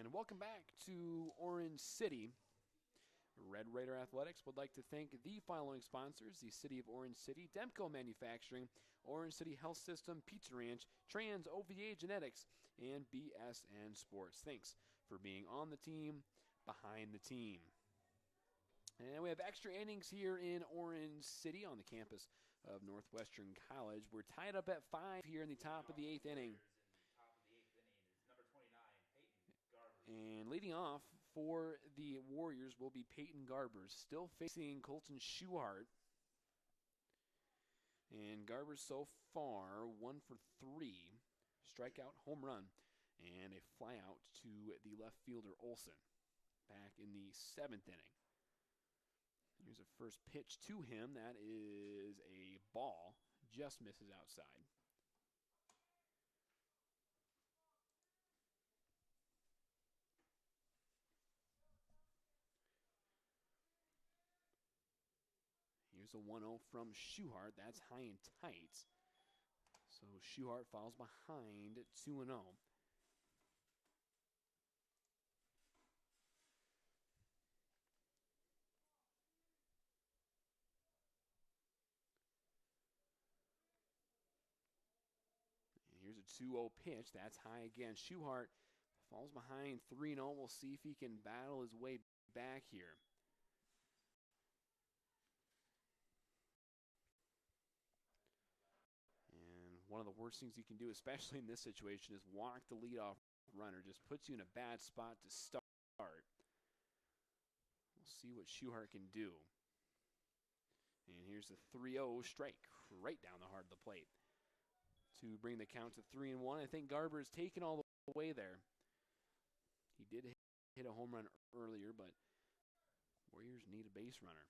And welcome back to Orange City. Red Raider Athletics would like to thank the following sponsors: the City of Orange City, Demco Manufacturing, Orange City Health System, Pizza Ranch, Trans OVA Genetics, and BSN Sports. Thanks for being on the team, behind the team. And we have extra innings here in Orange City on the campus of Northwestern College. We're tied up at 5 here in the top of the 8th inning. And leading off for the Warriors will be Peyton Garbers, still facing Colton Schuhart. And Garbers so far 1 for 3, strikeout, home run, and a flyout to the left fielder Olson back in the 7th inning. Here's a first pitch to him. That is a ball, just misses outside. Here's a 1-0 from Schuhart. That's high and tight. So Schuhart falls behind at 2-0. Here's a 2-0 pitch. That's high again. Schuhart falls behind 3-0. We'll see if he can battle his way back here. And one of the worst things you can do, especially in this situation, is walk the leadoff runner. Just puts you in a bad spot to start. We'll see what Schuhart can do. And here's the 3-0 strike right down the heart of the plate to bring the count to 3-1. I think Garber is taken all the way there. He did hit a home run earlier, but Warriors need a base runner.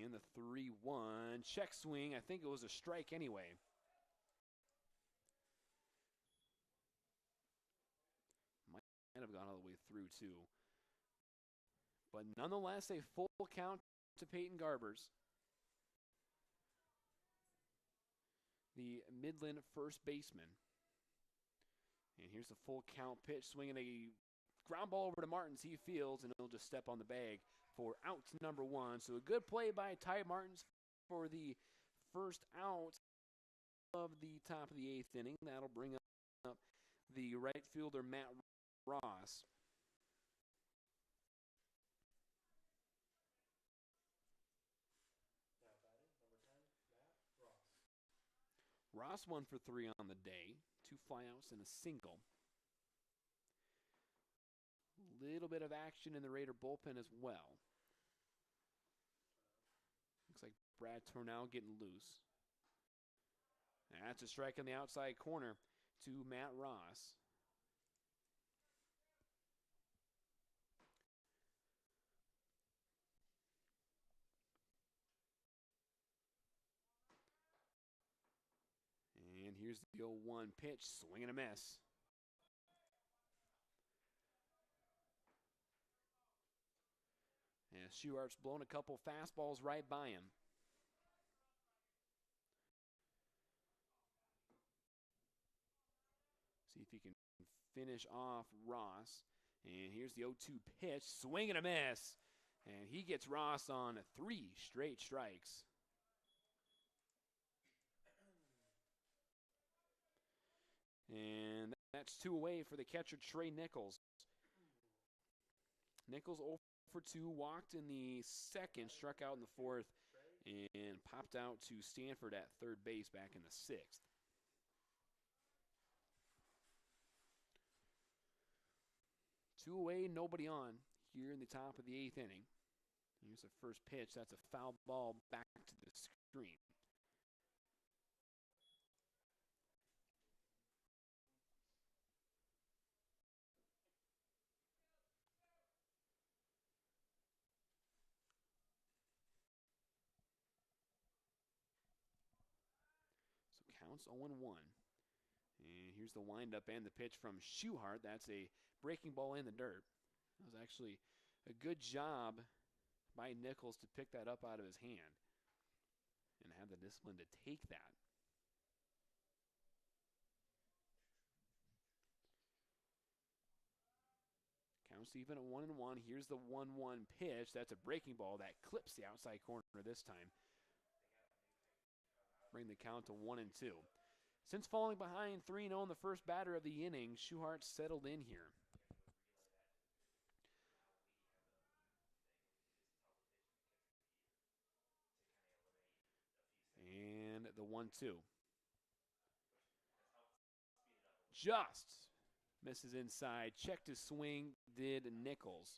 And the 3-1 check swing. I think it was a strike anyway. Might have gone all the way through too. But nonetheless, a full count to Peyton Garbers, the Midland first baseman. And here's the full count pitch, swinging a ground ball over to Martins. He fields, and he'll just step on the bag for out number 1. So a good play by Ty Martins for the first out of the top of the 8th inning. That'll bring up the right fielder, Matt Ross. Ross 1 for 3 on the day, 2 flyouts and a single. Little bit of action in the Raider bullpen as well. Looks like Brad Tornell getting loose. That's a strike in the outside corner to Matt Ross. And here's the 0-1 pitch, swing and a miss. And Schuhart's blown a couple fastballs right by him. See if he can finish off Ross. And here's the 0-2 pitch, swing and a miss. And he gets Ross on 3 straight strikes. And that's 2 away for the catcher, Trey Nichols. Nichols 0 for 2, walked in the 2nd, struck out in the 4th, and popped out to Stanford at 3rd base back in the 6th. Two away, nobody on here in the top of the 8th inning. Here's the first pitch. That's a foul ball back to the screen. Counts 0-1. And here's the windup and the pitch from Schuhart. That's a breaking ball in the dirt. That was actually a good job by Nichols to pick that up out of his hand and have the discipline to take that. Counts even at 1-1. Here's the 1-1 pitch. That's a breaking ball that clips the outside corner this time. Bring the count to 1-2. Since falling behind 3-0 in the first batter of the inning, Schuhart settled in here. And the 1-2. Just misses inside. Checked his swing, did Nichols.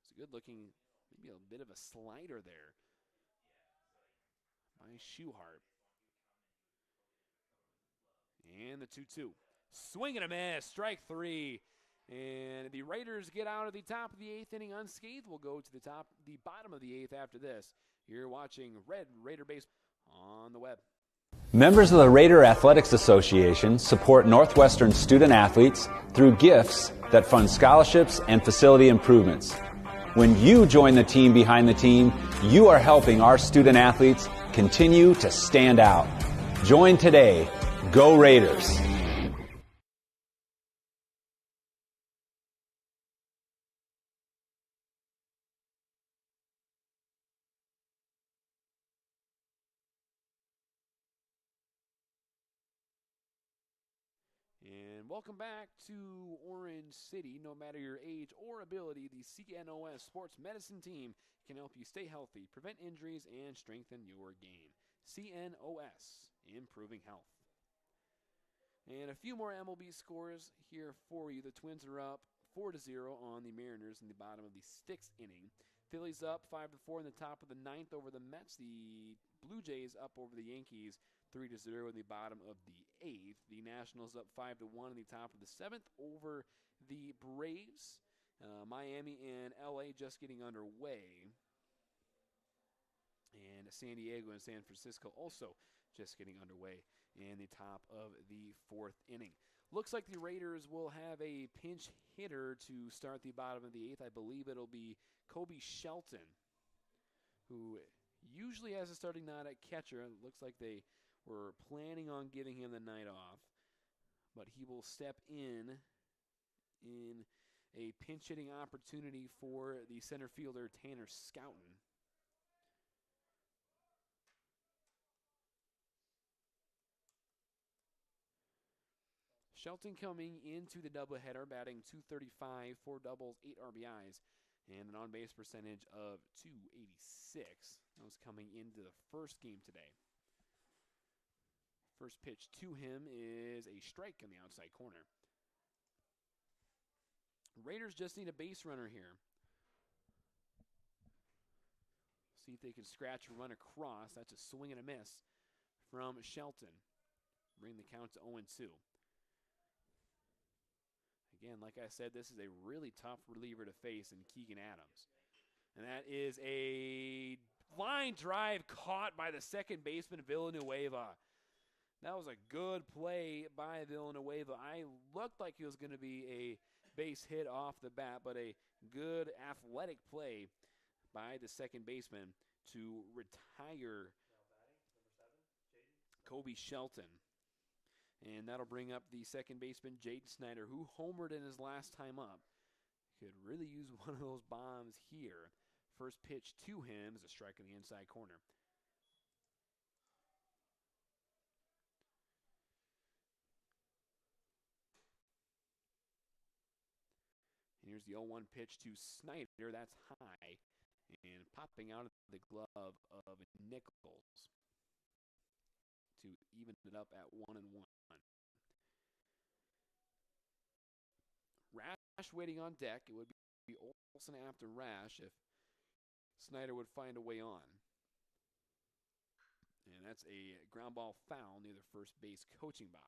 It's a good looking, maybe a bit of a slider there by Schuhart. And the 2-2. Swing and a miss, strike 3. And the Raiders get out of the top of the 8th inning unscathed. We'll go to the bottom of the 8th after this. You're watching Red Raider Baseball on the web. Members of the Raider Athletics Association support Northwestern student athletes through gifts that fund scholarships and facility improvements. When you join the team behind the team, you are helping our student athletes continue to stand out. Join today. Go Raiders! And welcome back to Orange City. No matter your age or ability, the CNOS Sports Medicine Team can help you stay healthy, prevent injuries, and strengthen your game. CNOS, improving health. And a few more MLB scores here for you. The Twins are up 4-0 on the Mariners in the bottom of the 6th inning. Phillies up 5-4 in the top of the 9th over the Mets. The Blue Jays up over the Yankees 3-0 in the bottom of the 8th. The Nationals up 5-1 in the top of the 7th over the Braves. Miami and LA just getting underway. And San Diego and San Francisco also just getting underway in the top of the 4th inning. Looks like the Raiders will have a pinch hitter to start the bottom of the 8th. I believe it'll be Kobe Shelton, who usually has a starting nod at catcher. It looks like they were planning on giving him the night off, but he will step in a pinch hitting opportunity for the center fielder Tanner Scouten. Shelton coming into the doubleheader, batting .235, 4 doubles, 8 RBIs, and an on-base percentage of .286. That was coming into the first game today. First pitch to him is a strike in the outside corner. Raiders just need a base runner here. See if they can scratch a run across. That's a swing and a miss from Shelton. Bring the count to 0-2. Again, like I said, this is a really tough reliever to face in Keegan Adams. And that is a line drive caught by the second baseman, Villanueva. That was a good play by Villanueva. I looked like it was going to be a base hit off the bat, but a good athletic play by the second baseman to retire Kobe Shelton. And that'll bring up the second baseman, Jaden Snyder, who homered in his last time up. Could really use one of those bombs here. First pitch to him is a strike in the inside corner. And here's the 0-1 pitch to Snyder. That's high. And popping out of the glove of Nichols to even it up at 1-1. Rash waiting on deck. It would be Olsen after Rash if Snyder would find a way on. And that's a ground ball foul near the first base coaching box.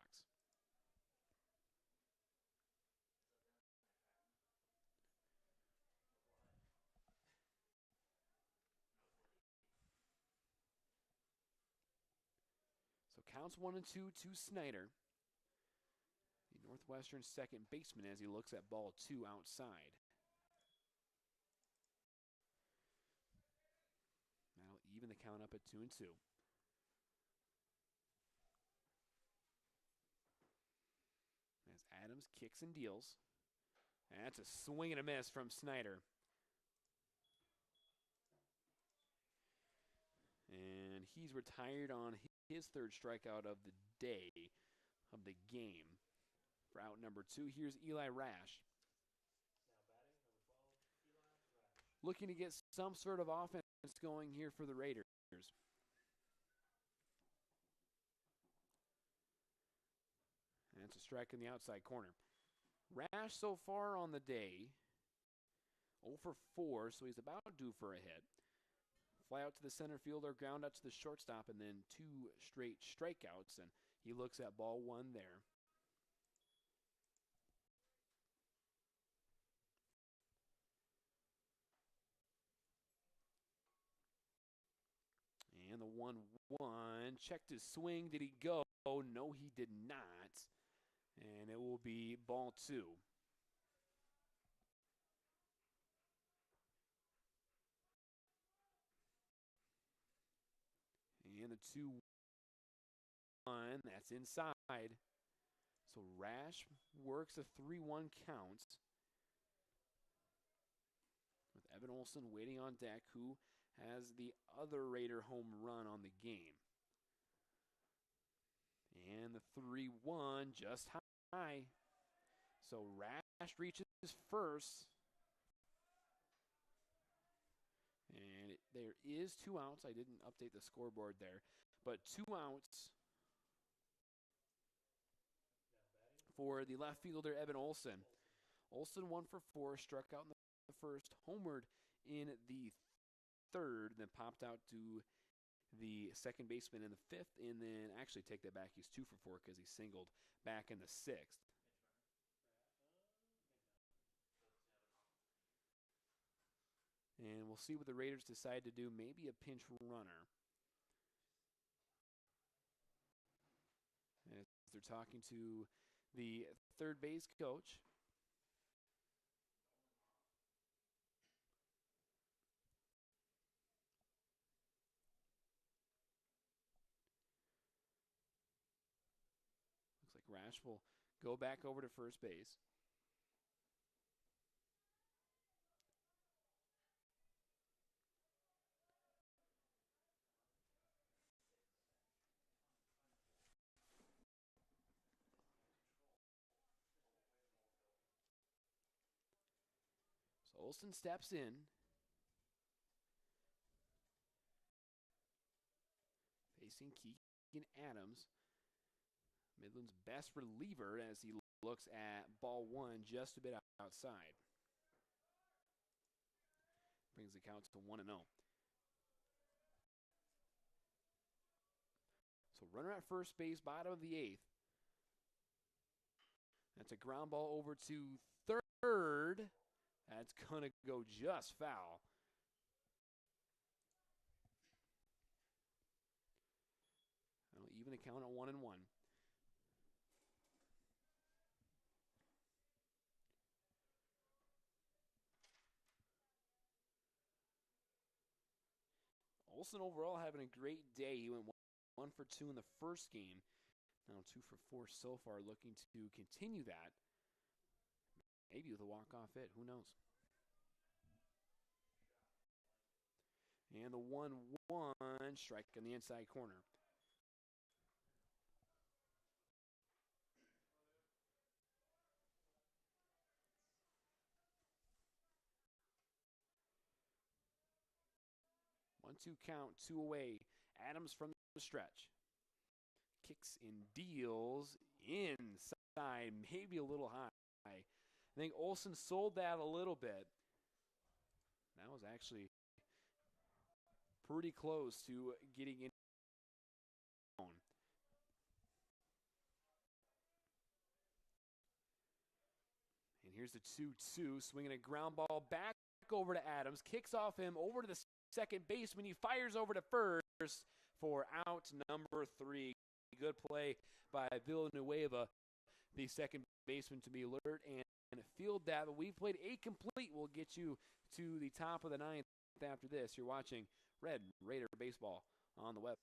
So counts 1-2 to Snyder. The Northwestern second baseman as he looks at ball 2 outside. Now even the count up at 2-2. As Adams kicks and deals. And that's a swing and a miss from Snyder. And he's retired on his third strikeout of the day, of the game. For out number 2, here's Eli Rash. Looking to get some sort of offense going here for the Raiders. And it's a strike in the outside corner. Rash so far on the day, 0 for 4, so he's about due for a hit. Fly out to the center fielder, ground out to the shortstop, and then 2 straight strikeouts, and he looks at ball 1 there. And the 1-1, checked his swing. Did he go? No, he did not. And it will be ball 2. And the 2-1, that's inside. So Rash works a 3-1 count. With Evan Olson waiting on deck, who has the other Raider home run on the game. And the 3-1 just high. So Rash reaches first. And there is 2 outs. I didn't update the scoreboard there. But 2 outs for the left fielder, Evan Olson. Olson 1 for 4, struck out in the first, homered in the third, then popped out to the second baseman in the 5th, and then actually take that back. He's 2 for 4 because he singled back in the 6th. And we'll see what the Raiders decide to do. Maybe a pinch runner. As they're talking to the third base coach. Looks like Rash will go back over to first base. Olson steps in. Facing Keegan Adams, Midland's best reliever, as he looks at ball 1 just a bit outside. Brings the count to 1-0. So runner at first base, bottom of the 8th. That's a ground ball over to third. That's going to go just foul. That'll even the count at 1-1. Olson overall having a great day. He went 1 for 2 in the first game. Now 2 for 4 so far, looking to continue that. Maybe with a walk-off hit, who knows? And the 1-1, strike on the inside corner. One-two count, 2 away. Adams from the stretch. Kicks and deals inside, maybe a little high. I think Olson sold that a little bit. That was actually pretty close to getting in. And here's the 2-2, swinging a ground ball back over to Adams. Kicks off him over to the second baseman. He fires over to first for out number 3. Good play by Villanueva, the second baseman, to be alert and field that. But we've played 8 complete. We'll get you to the top of the 9th after this. You're watching Red Raider Baseball on the web.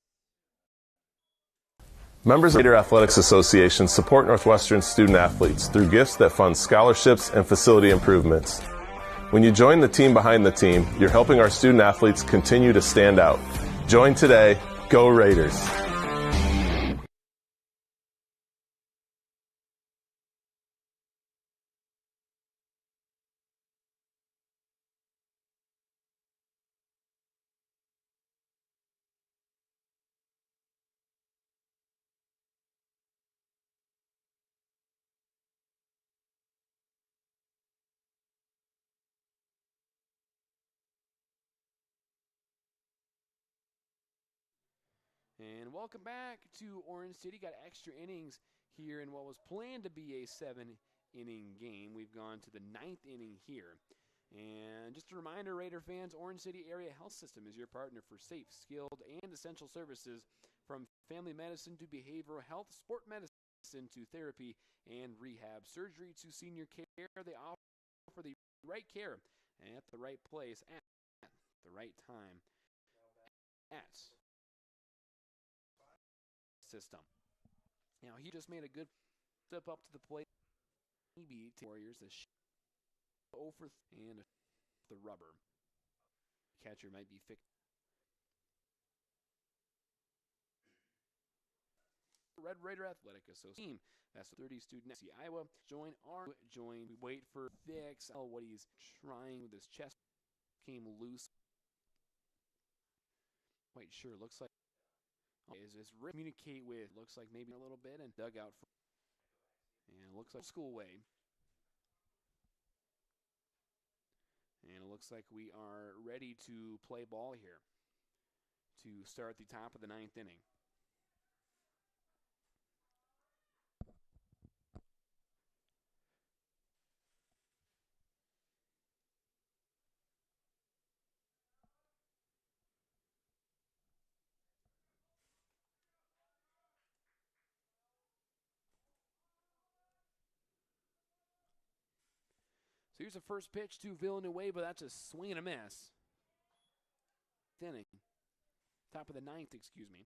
Members of the Raider Athletics Association support Northwestern student athletes through gifts that fund scholarships and facility improvements. When you join the team behind the team, you're helping our student athletes continue to stand out. Join today. Go Raiders. And welcome back to Orange City. Got extra innings here in what was planned to be a 7-inning game. We've gone to the 9th inning here. And just a reminder, Raider fans, Orange City Area Health System is your partner for safe, skilled, and essential services from family medicine to behavioral health, sport medicine to therapy and rehab, surgery to senior care. They offer the right care at the right place at the right time at system. Now, he just made a good step up to the plate. Maybe Warriors, the over and the rubber. Catcher might be fixed. Red Raider Athletic Association. That's the 30 student FC Iowa. We wait for Vix. What he's trying with his chest came loose. Quite sure. Looks like is communicate with. Looks like maybe a little bit and dug out. And it looks like school way. And it looks like we are ready to play ball here to start the top of the 9th inning. So here's the first pitch to Villanueva. That's a swing and a miss. Inning. Top of the 9th, excuse me.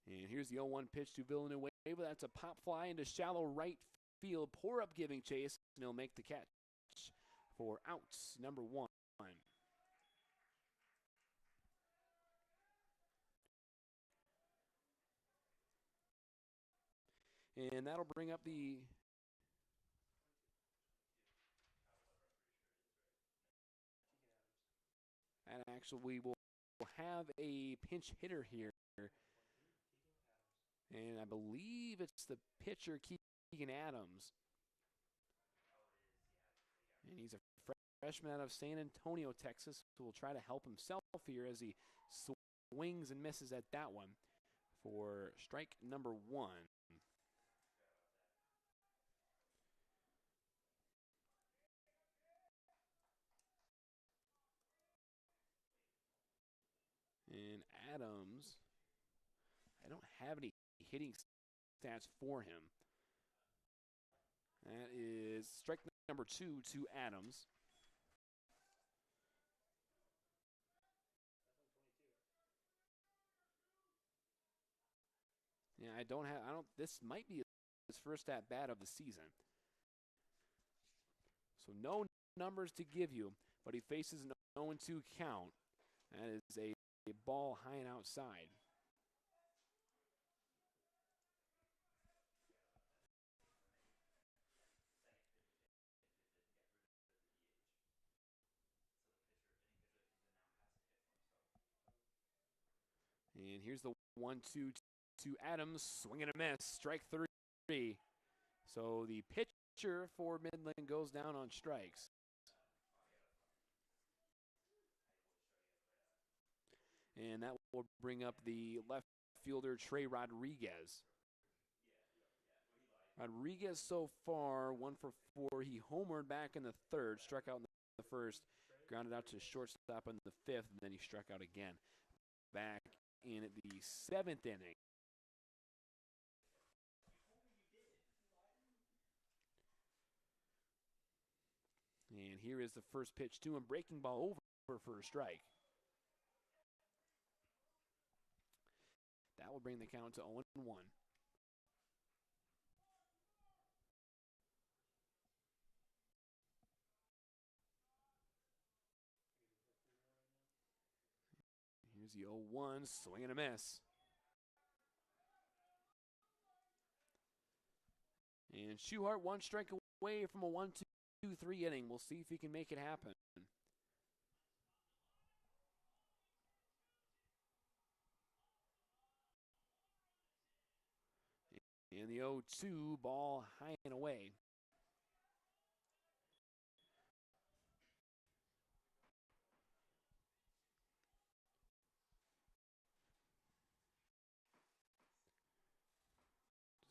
And here's the 0-1 pitch to Villanueva. That's a pop fly into shallow right field. Pour up giving chase, and he'll make the catch for outs number 1. And that'll bring up the and actually we will have a pinch hitter here. And I believe it's the pitcher, Keegan Adams. And he's a freshman out of San Antonio, Texas, who will try to help himself here as he swings and misses at that one for strike number 1. And Adams, I don't have any hitting stats for him. That is strike number 2 to Adams. Yeah, this might be his first at bat of the season. So no numbers to give you, but he faces an 0-2 count. That is a ball high and outside. And here's the 1-2 to Adams, swing and a miss, strike 3. So the pitcher for Midland goes down on strikes. And that will bring up the left fielder, Trey Rodriguez. Rodriguez so far, 1 for 4. He homered back in the 3rd, struck out in the 1st, grounded out to shortstop in the 5th, and then he struck out again. Back in the 7th inning. And here is the first pitch to him, breaking ball over for a strike. That will bring the count to 0-1. Here's the 0-1, swing and a miss. And Schuhart 1 strike away from a 1-2-3 inning. We'll see if he can make it happen. And the 0-2, ball high and away.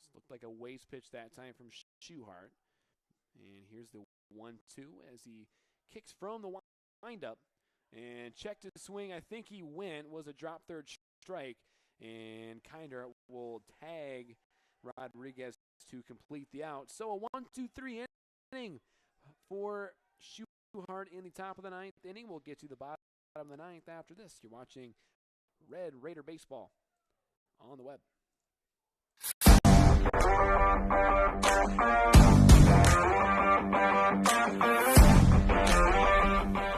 Just looked like a waste pitch that time from Schuhart. And here's the 1-2 as he kicks from the windup and checked his swing. I think he went, was a drop third strike, and Kinder will tag Rodriguez to complete the out. So a 1-2-3 inning for Schuhart in the top of the ninth inning. We'll get to the bottom of the ninth after this. You're watching Red Raider Baseball on the web.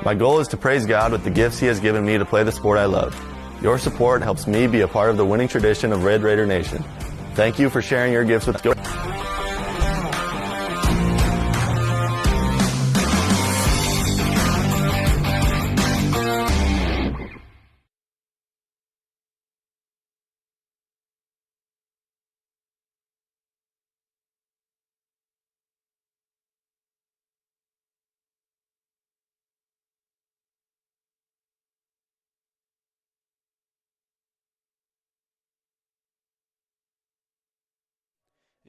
My goal is to praise God with the gifts He has given me to play the sport I love. Your support helps me be a part of the winning tradition of Red Raider Nation. Thank you for sharing your gifts with us.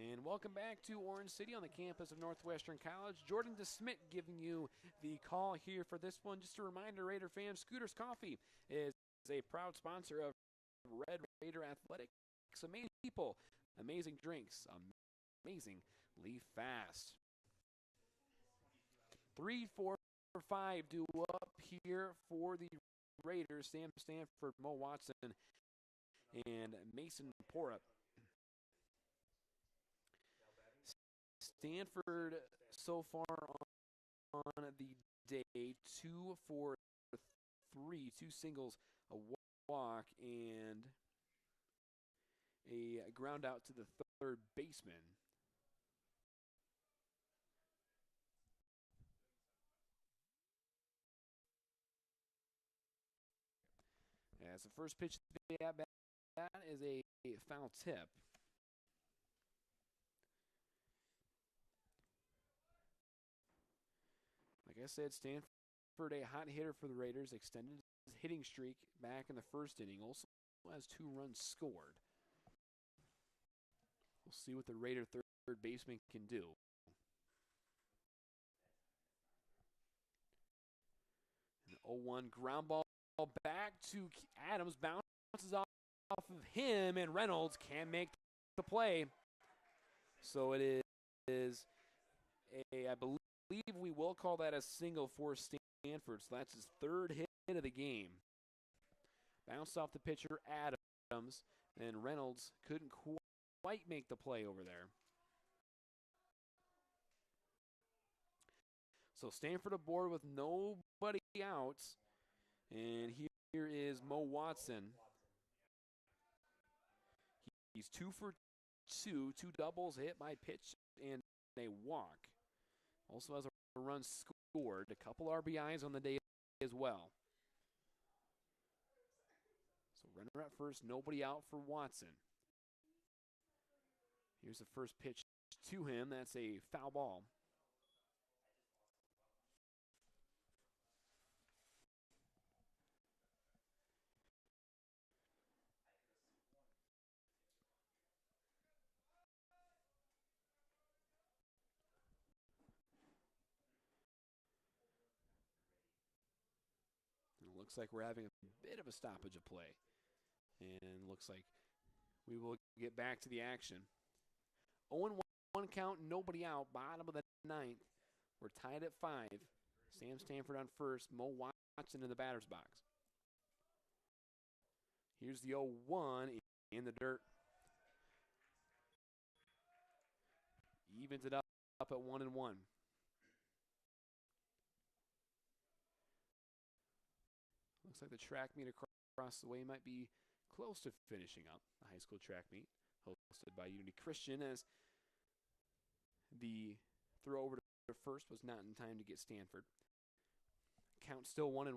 And welcome back to Orange City on the campus of Northwestern College. Jordan DeSmit giving you the call here for this one. Just a reminder, Raider fans, Scooters Coffee is a proud sponsor of Red Raider Athletics. Amazing people, amazing drinks, amazingly fast. 3-4-5 due up here for the Raiders. Sam Stanford, Mo Watson, and Mason Porup. Stanford so far on the day, 2 for 3, 2 singles, a walk, and a ground out to the third baseman. As the first pitch at bat, that is a foul tip. Like I said, Stanford, a hot hitter for the Raiders, extended his hitting streak back in the first inning. Also has 2 runs scored. We'll see what the Raider third baseman can do. An 0-1 ground ball back to Adams, bounces off of him, and Reynolds can make the play. So it is I believe we will call that a single for Stanford. So that's his 3rd hit of the game. Bounced off the pitcher, Adams, and Reynolds couldn't quite make the play over there. So Stanford aboard with nobody out. And here is Mo Watson. He's 2 for 2, 2 doubles, hit by pitch, and a walk. Also has a run scored, a couple RBIs on the day as well. So runner at first, nobody out for Watson. Here's the first pitch to him. That's a foul ball. Looks like we're having a bit of a stoppage of play. And looks like we will get back to the action. 0-1 count, nobody out, bottom of the ninth. We're tied at 5. Sam Stanford on first, Mo Watson in the batter's box. Here's the 0-1 in the dirt. Evens it up at 1-1. Looks like the track meet across the way might be close to finishing up the high school track meet hosted by Unity Christian, as the throw over to first was not in time to get Stanford. Count still 1-1.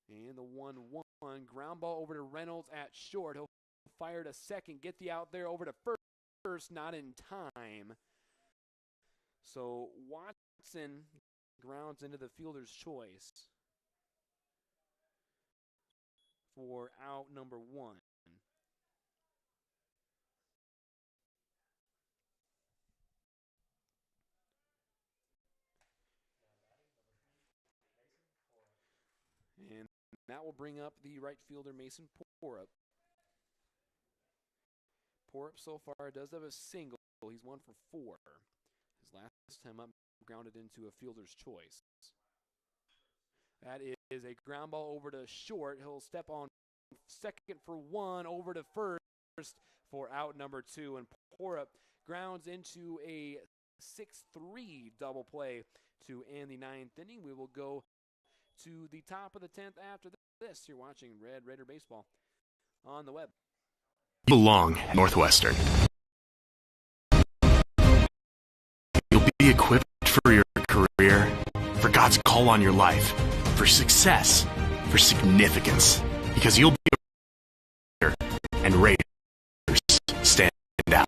And the 1-1 ground ball over to Reynolds at short. He'll fire to second, get the out there over to first, not in time. So Watson grounds into the fielder's choice for out number 1. And that will bring up the right fielder, Mason Porup. Porup so far does have a single. He's 1 for 4. His last time up, grounded into a fielder's choice. That is a ground ball over to short. He'll step on second for 1, over to first for out number 2. And Porup grounds into a 6-3 double play to end the 9th inning. We will go to the top of the 10th after this. You're watching Red Raider Baseball on the web. You belong at Northwestern. You'll be equipped for your career, for God's call on your life, for success, for significance, because you'll be a Raider, and Raiders stand out.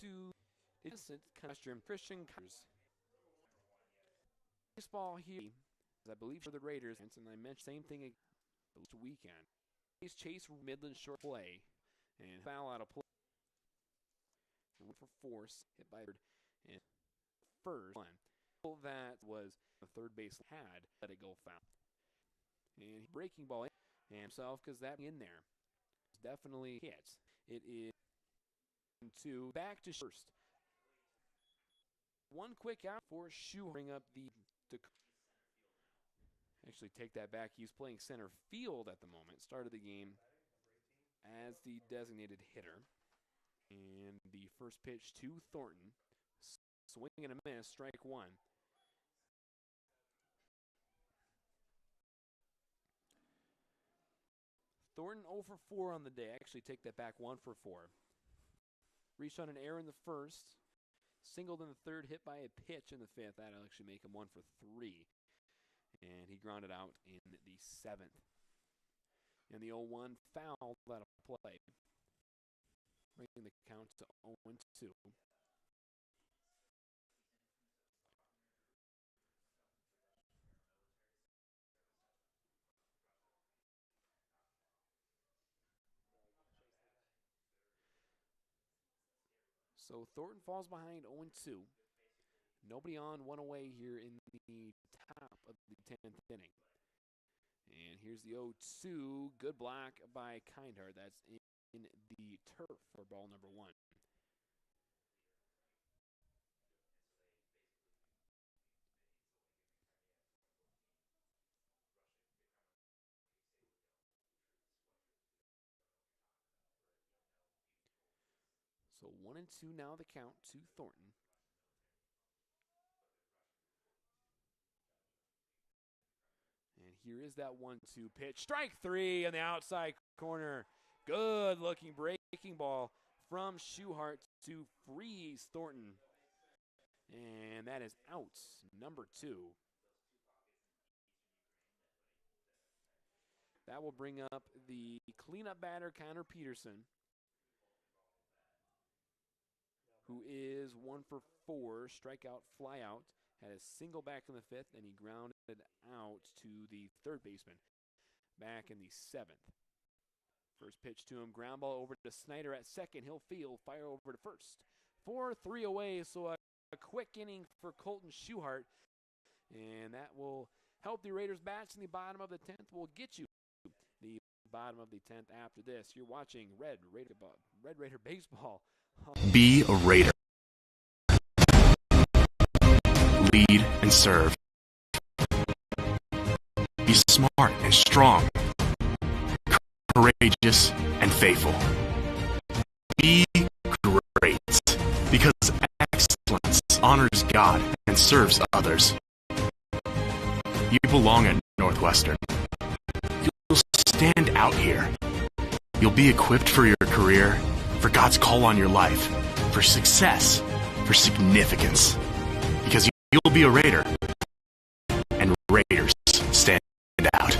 To innocent Christian baseball here, as I believe for the Raiders, and I mentioned same thing this weekend. He's chased Midland short play and foul out of play. 1 for 4, hit by third and first one. That was the third base had let it go foul. And breaking ball in himself, because that in there definitely hits. It is 2 back to first. One quick out for Shu. Bring up the actually take that back. He's playing center field at the moment. Started the game as the designated hitter. And the first pitch to Thornton. Swing and a miss, strike 1. Thornton 0 for 4 on the day. Actually take that back, 1 for 4. Reached on an error in the first. Singled in the third, hit by a pitch in the fifth. That'll actually make him 1 for 3. And he grounded out in the 7th. And the 0-1 foul out of play, bringing the count to 0-2. So Thornton falls behind 0-2. Nobody on, 1 away here in the top of the 10th inning. And here's the 0-2. Good block by Kindhart. That's in the turf for ball number 1. So 1-2 now the count to Thornton. And here is that 1-2 pitch. Strike 3 on the outside corner. Good looking breaking ball from Schuhart to freeze Thornton. And that is out, number 2. That will bring up the cleanup batter, Connor Peterson, who is 1 for 4, strikeout, flyout. Had a single back in the 5th, and he grounded out to the third baseman, back in the 7th. First pitch to him, ground ball over to Snyder at second. He'll field, fire over to first. 4-3 away, so a quick inning for Colton Schuhart. And that will help the Raiders bats in the bottom of the 10th. We'll get you the bottom of the 10th after this. You're watching Red Raider Baseball. Be a Raider. Lead and serve. Be smart and strong. Courageous and faithful. Be great, because excellence honors God and serves others. You belong at Northwestern. You'll stand out here. You'll be equipped for your career, for God's call on your life, for success, for significance. Because you'll be a Raider, and Raiders stand out.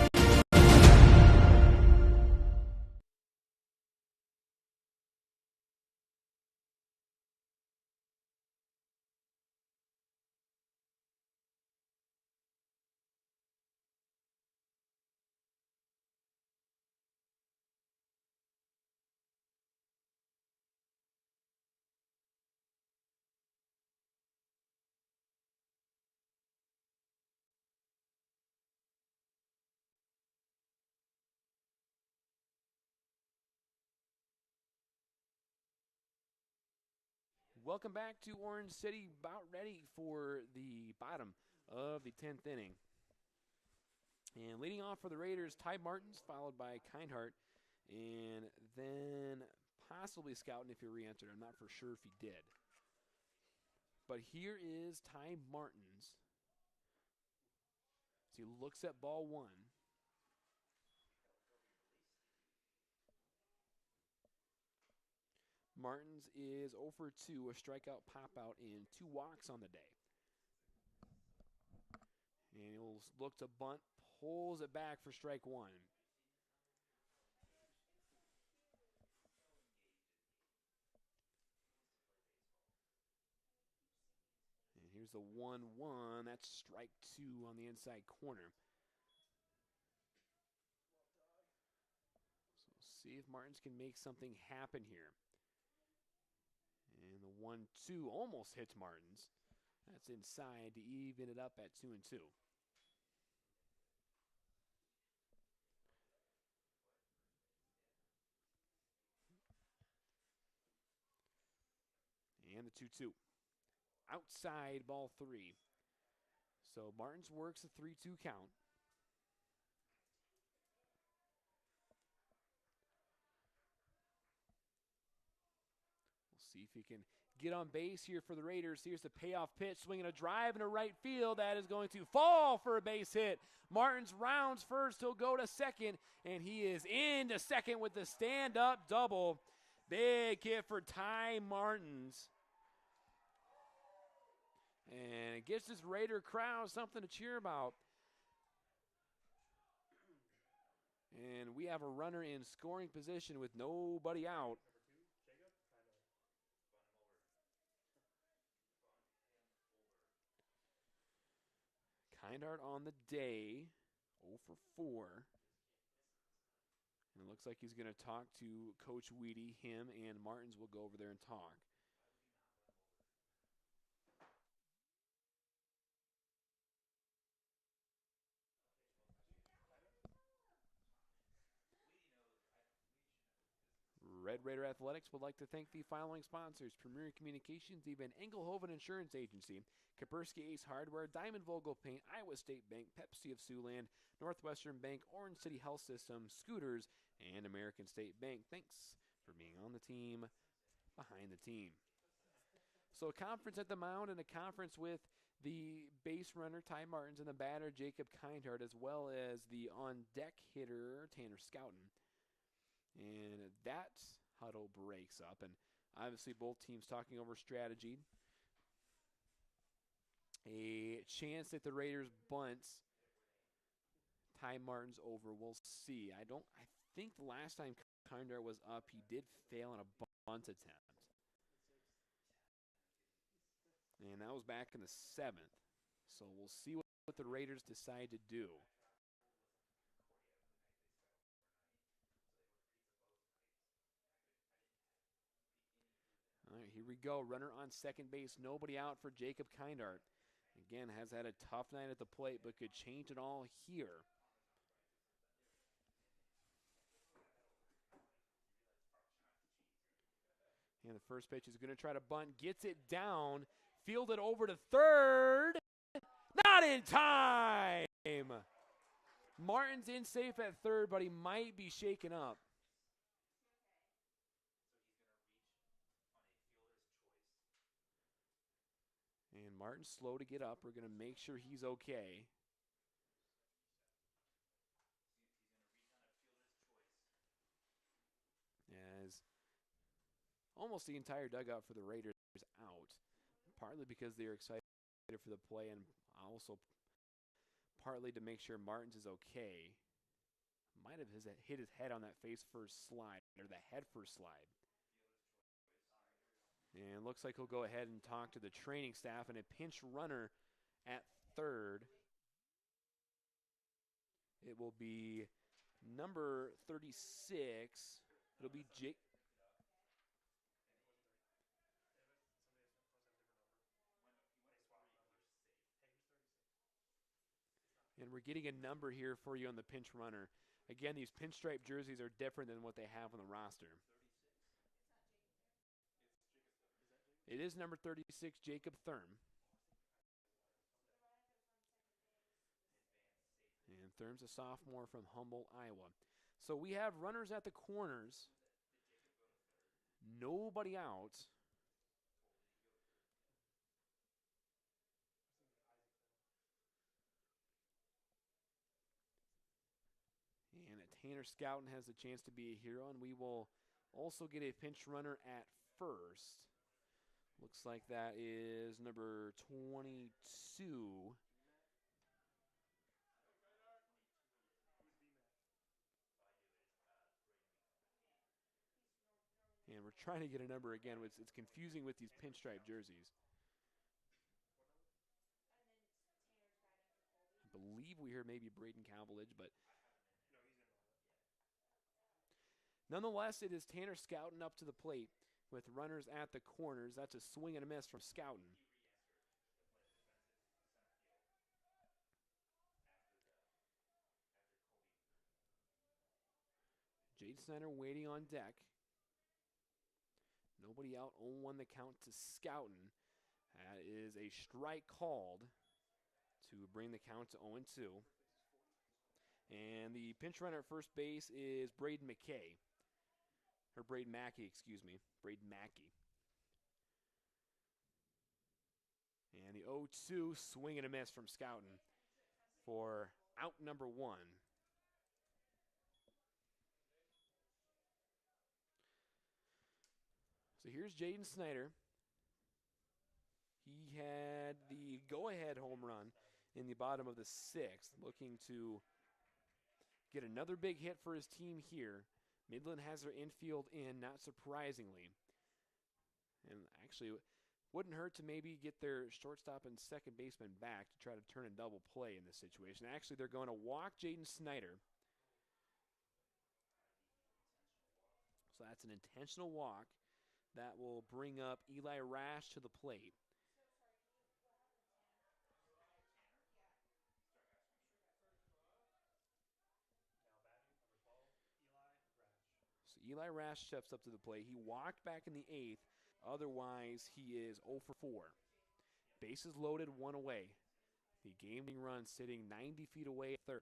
Welcome back to Orange City, about ready for the bottom of the 10th inning. And leading off for the Raiders, Ty Martins, followed by Kindhart, and then possibly Scouten if he re-entered. I'm not for sure if he did. But here is Ty Martins. So he looks at ball one. Martins is 0 for 2, a strikeout, pop-out, and 2 walks on the day. And he'll look to bunt, pulls it back for strike one. And here's the 1-1. That's strike two on the inside corner. So we'll see if Martins can make something happen here. And the 1-2 almost hits Martins. That's inside to even it up at 2-2. And the 2-2. Outside ball three. So Martins works a 3-2 count. See if he can get on base here for the Raiders. Here's the payoff pitch, swinging a drive into right field. That is going to fall for a base hit. Martins rounds first. He'll go to second, and he is into second with the stand-up double. Big hit for Ty Martins. And it gives this Raider crowd something to cheer about. And we have a runner in scoring position with nobody out. Kindart on the day, 0 for 4. And it looks like he's going to talk to Coach Weedy. Him and Martins will go over there and talk. Red Raider Athletics would like to thank the following sponsors: Premier Communications, even Engelhoven Insurance Agency, Kaspersky Ace Hardware, Diamond Vogel Paint, Iowa State Bank, Pepsi of Siouxland, Northwestern Bank, Orange City Health System, Scooters, and American State Bank. Thanks for being on the team, behind the team. So a conference at the mound and a conference with the base runner, Ty Martins, and the batter, Jacob Kindhart, as well as the on-deck hitter, Tanner Scouten. And that huddle breaks up, and obviously both teams talking over strategy. A chance that the Raiders bunts Ty Martins over. We'll see. I think the last time Kindar was up, he did fail on a bunt attempt. And that was back in the 7th. So we'll see what the Raiders decide to do. here we go. Runner on second base. Nobody out for Jacob Kindart. Again, has had a tough night at the plate, but could change it all here. And the first pitch is going to try to bunt. Gets it down. Fielded over to third. Not in time. Martin's in safe at third, but he might be shaken up. And Martin's slow to get up. We're going to make sure he's okay. As almost the entire dugout for the Raiders out, partly because they're excited for the play and also partly to make sure Martins is okay. Might have hit his head on that face first slide, or the head first slide. And looks like he'll go ahead and talk to the training staff, and a pinch runner at third. It will be number 36. It'll be Jake. And we're getting a number here for you on the pinch runner. Again, these pinstripe jerseys are different than what they have on the roster. It is number 36, Jacob Thurm. And Thurm's a sophomore from Humboldt, Iowa. So we have runners at the corners. Nobody out. And Tanner Scouten has the chance to be a hero, and we will also get a pinch runner at first. Looks like that is number 22. And we're trying to get a number again. It's confusing with these pinstripe jerseys. I believe we heard maybe Braden Cavillage, but nonetheless, it is Tanner Scouten up to the plate with runners at the corners. That's a swing and a miss from Scouten. Jade Snyder waiting on deck. Nobody out, 0-1 the count to Scouten. That is a strike called to bring the count to 0-2. And the pinch runner at first base is Braden McKay. Or Braden Mackey, excuse me. Braden Mackey. And the 0-2 swing and a miss from Scouten for out number 1. So here's Jaden Snyder. He had the go-ahead home run in the bottom of the 6th, looking to get another big hit for his team here. Midland has their infield in, not surprisingly. And actually, wouldn't hurt to maybe get their shortstop and second baseman back to try to turn a double play in this situation. Actually, they're going to walk Jaden Snyder. So that's an intentional walk. That will bring up Eli Rash to the plate. So Eli Rash steps up to the plate. He walked back in the 8th. Otherwise, he is 0 for 4. Bases loaded, 1 away. The game-winning run sitting 90 feet away at third.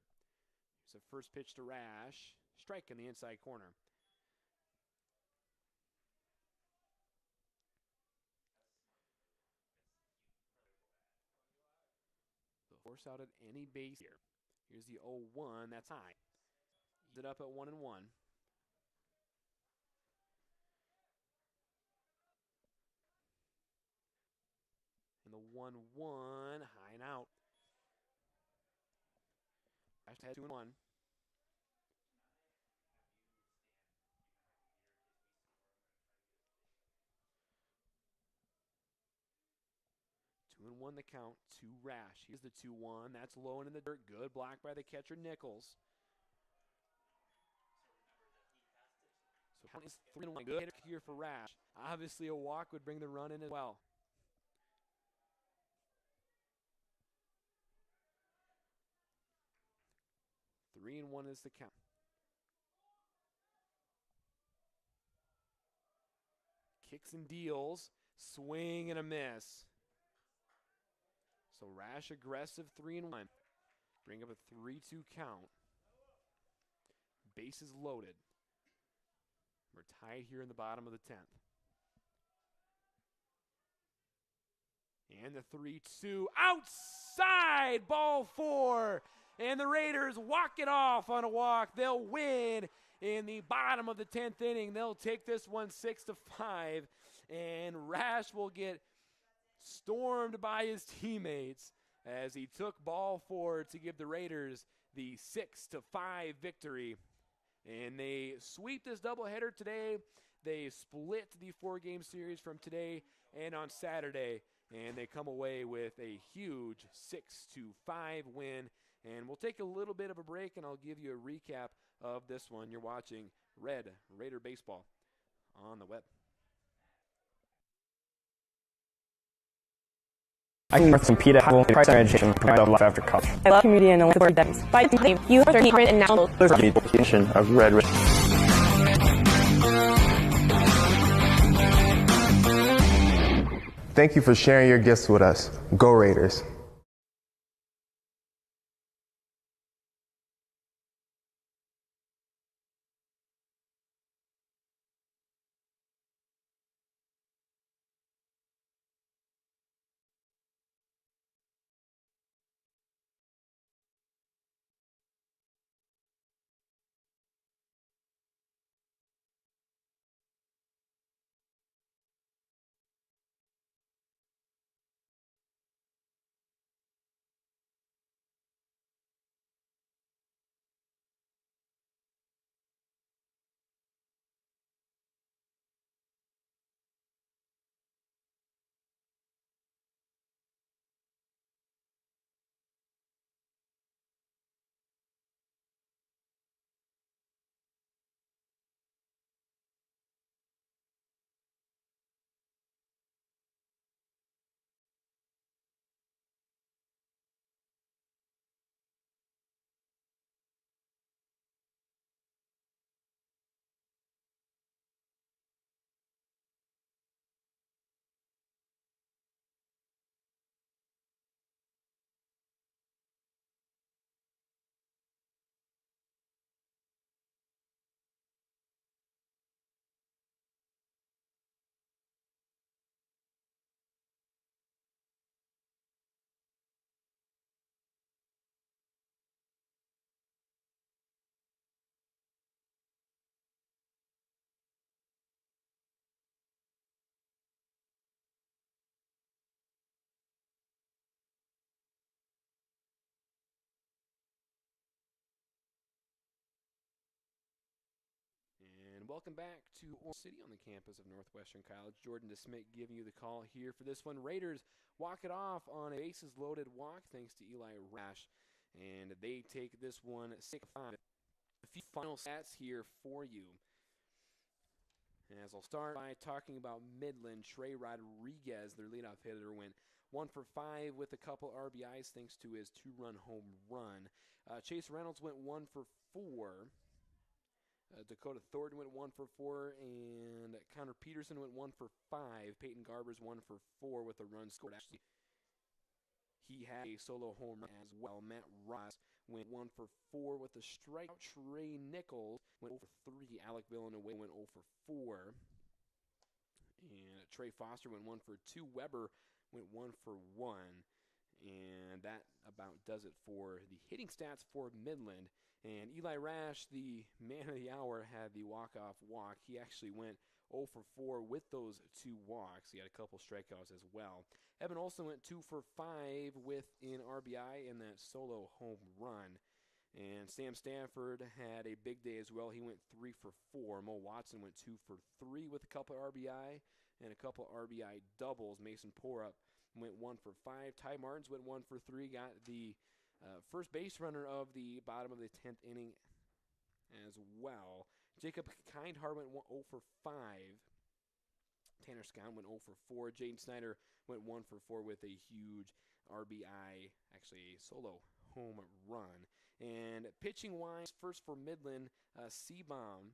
Here's the first pitch to Rash. Strike in the inside corner. Force out at any base here. Here's the 0-1. That's high. Ease it up at 1-1. And the 1-1 high and out. Hashtag 2-1. And 1 the count to Rash. Here's the 2-1. That's low and in the dirt. Good block by the catcher, Nichols. So count is 3-1. Good hitter here for Rash. Obviously, a walk would bring the run in as well. Three and 1 is the count. Kicks and deals. Swing and a miss. So Rash aggressive 3-1. Bring up a 3-2 count. Bases loaded. We're tied here in the bottom of the 10th. And the 3-2 outside, ball 4. And the Raiders walk it off on a walk. They'll win in the bottom of the 10th inning. They'll take this one 6-5. And Rash will get stormed by his teammates as he took ball 4 to give the Raiders the 6-5 victory. And they sweep this doubleheader today. They split the 4-game series from today and on Saturday. And they come away with a huge 6-5 win. And we'll take a little bit of a break, and I'll give you a recap of this one. You're watching Red Raider Baseball on the web. I can compete at high level, price education, provide life after college. I love community and support them. By you are current and national. Of Red Raider. Thank you for sharing your gifts with us. Go Raiders. And welcome back to Orange City on the campus of Northwestern College. Jordan DeSmit giving you the call here for this one. Raiders walk it off on a bases-loaded walk thanks to Eli Rash. And they take this one 6-5. A few final stats here for you. As I'll start by talking about Midland, Trey Rodriguez, their leadoff hitter, went 1 for 5 with a couple RBIs thanks to his 2-run home run. Chase Reynolds went 1 for 4. Dakota Thornton went 1 for 4, and Connor Peterson went 1 for 5. Peyton Garber's 1 for 4 with a run scored. Actually, he had a solo home run as well. Matt Ross went 1 for 4 with a strikeout. Trey Nichols went 0 for 3. Alec Villanueva went 0 for 4. And Trey Foster went 1 for 2. Weber went 1 for 1. And that about does it for the hitting stats for Midland. And Eli Rash, the man of the hour, had the walk-off walk. He actually went 0 for 4 with those 2 walks. He had a couple strikeouts as well. Evan Olson went 2 for 5 with an RBI and that solo home run. And Sam Stanford had a big day as well. He went 3 for 4. Mo Watson went 2 for 3 with a couple RBI and a couple RBI doubles. Mason Porup went 1 for 5. Ty Martins went 1 for 3. Got the first base runner of the bottom of the 10th inning as well. Jacob Kindhar went 0 for 5. Tanner Scott went 0 for 4. Jaden Snyder went 1 for 4 with a huge RBI, actually a solo home run. And pitching-wise, first for Midland, Seabaum.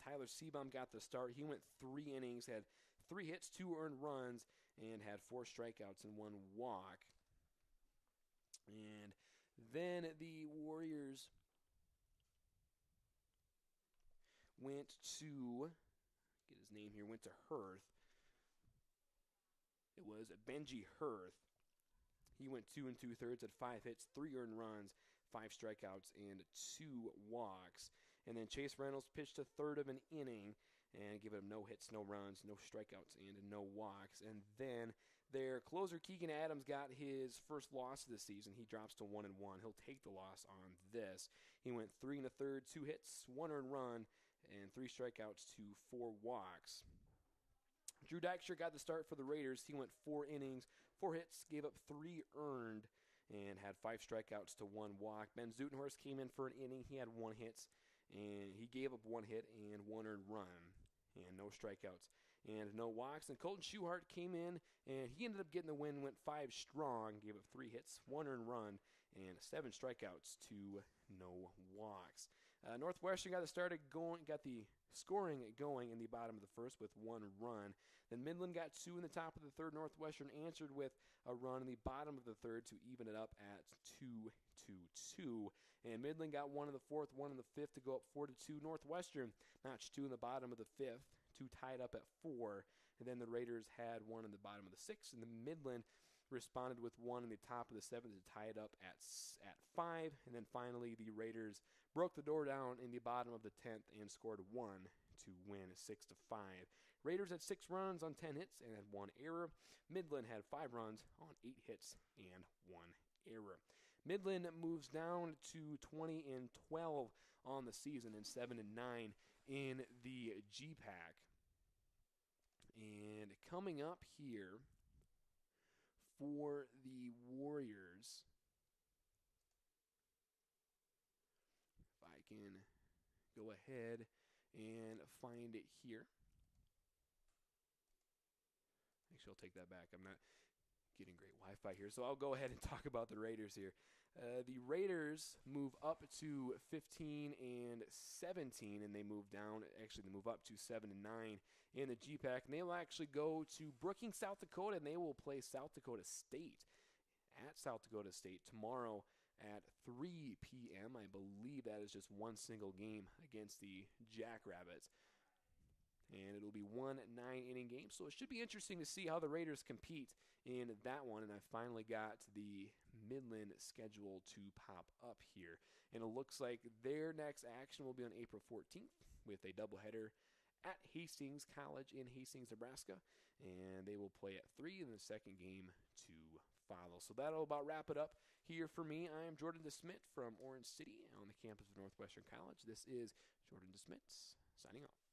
Tyler Seabaum got the start. He went 3 innings, had 3 hits, 2 earned runs, and had 4 strikeouts and 1 walk. And then the Warriors went to, get his name here, went to Hirth. It was Benji Hirth. He went 2 2/3, had 5 hits, 3 earned runs, 5 strikeouts, and 2 walks. And then Chase Reynolds pitched a third of an inning and gave him no hits, no runs, no strikeouts, and no walks. And then their closer, Keegan Adams, got his first loss of the season. He drops to 1-1. He'll take the loss on this. He went 3 1/3, 2 hits, 1 earned run, and 3 strikeouts to 4 walks. Drew Dykstra got the start for the Raiders. He went 4 innings, 4 hits, gave up 3 earned, and had 5 strikeouts to 1 walk. Ben Zutenhorst came in for an inning. He had 1 hit, and he gave up 1 hit and 1 earned run, and no strikeouts and no walks. And Colton Schuhart came in, and he ended up getting the win, went 5 strong, gave up 3 hits, 1 earned run, and 7 strikeouts to no walks. Northwestern got the scoring going in the bottom of the first with 1 run. Then Midland got 2 in the top of the third. Northwestern answered with a run in the bottom of the third to even it up at 2-2. And Midland got 1 in the fourth, 1 in the fifth to go up 4-2. Northwestern notched 2 in the bottom of the fifth, 2 tied up at 4. And then the Raiders had 1 in the bottom of the sixth. And the Midland responded with 1 in the top of the seventh to tie it up at 5. And then finally the Raiders broke the door down in the bottom of the 10th and scored 1 to win 6-5. Raiders had 6 runs on 10 hits and had 1 error. Midland had 5 runs on 8 hits and 1 error. Midland moves down to 20-12 on the season and 7-9 in the GPAC. And coming up here for the Warriors, if I can go ahead and find it here. Actually, I'll take that back. I'm not getting great Wi-Fi here, so I'll go ahead and talk about the Raiders here. The Raiders move up to 15-17, and they move down. Actually, they move up to 7-9 in the GPAC, and they will actually go to Brookings, South Dakota, and they will play South Dakota State at South Dakota State tomorrow at 3 p.m. I believe that is just one single game against the Jackrabbits. And it'll be 1 9-inning game, so it should be interesting to see how the Raiders compete in that one. And I finally got the Midland schedule to pop up here. And it looks like their next action will be on April 14th with a doubleheader at Hastings College in Hastings, Nebraska. And they will play at 3 in the second game to follow. So that'll about wrap it up here for me. I am Jordan DeSmit from Orange City on the campus of Northwestern College. This is Jordan DeSmit signing off.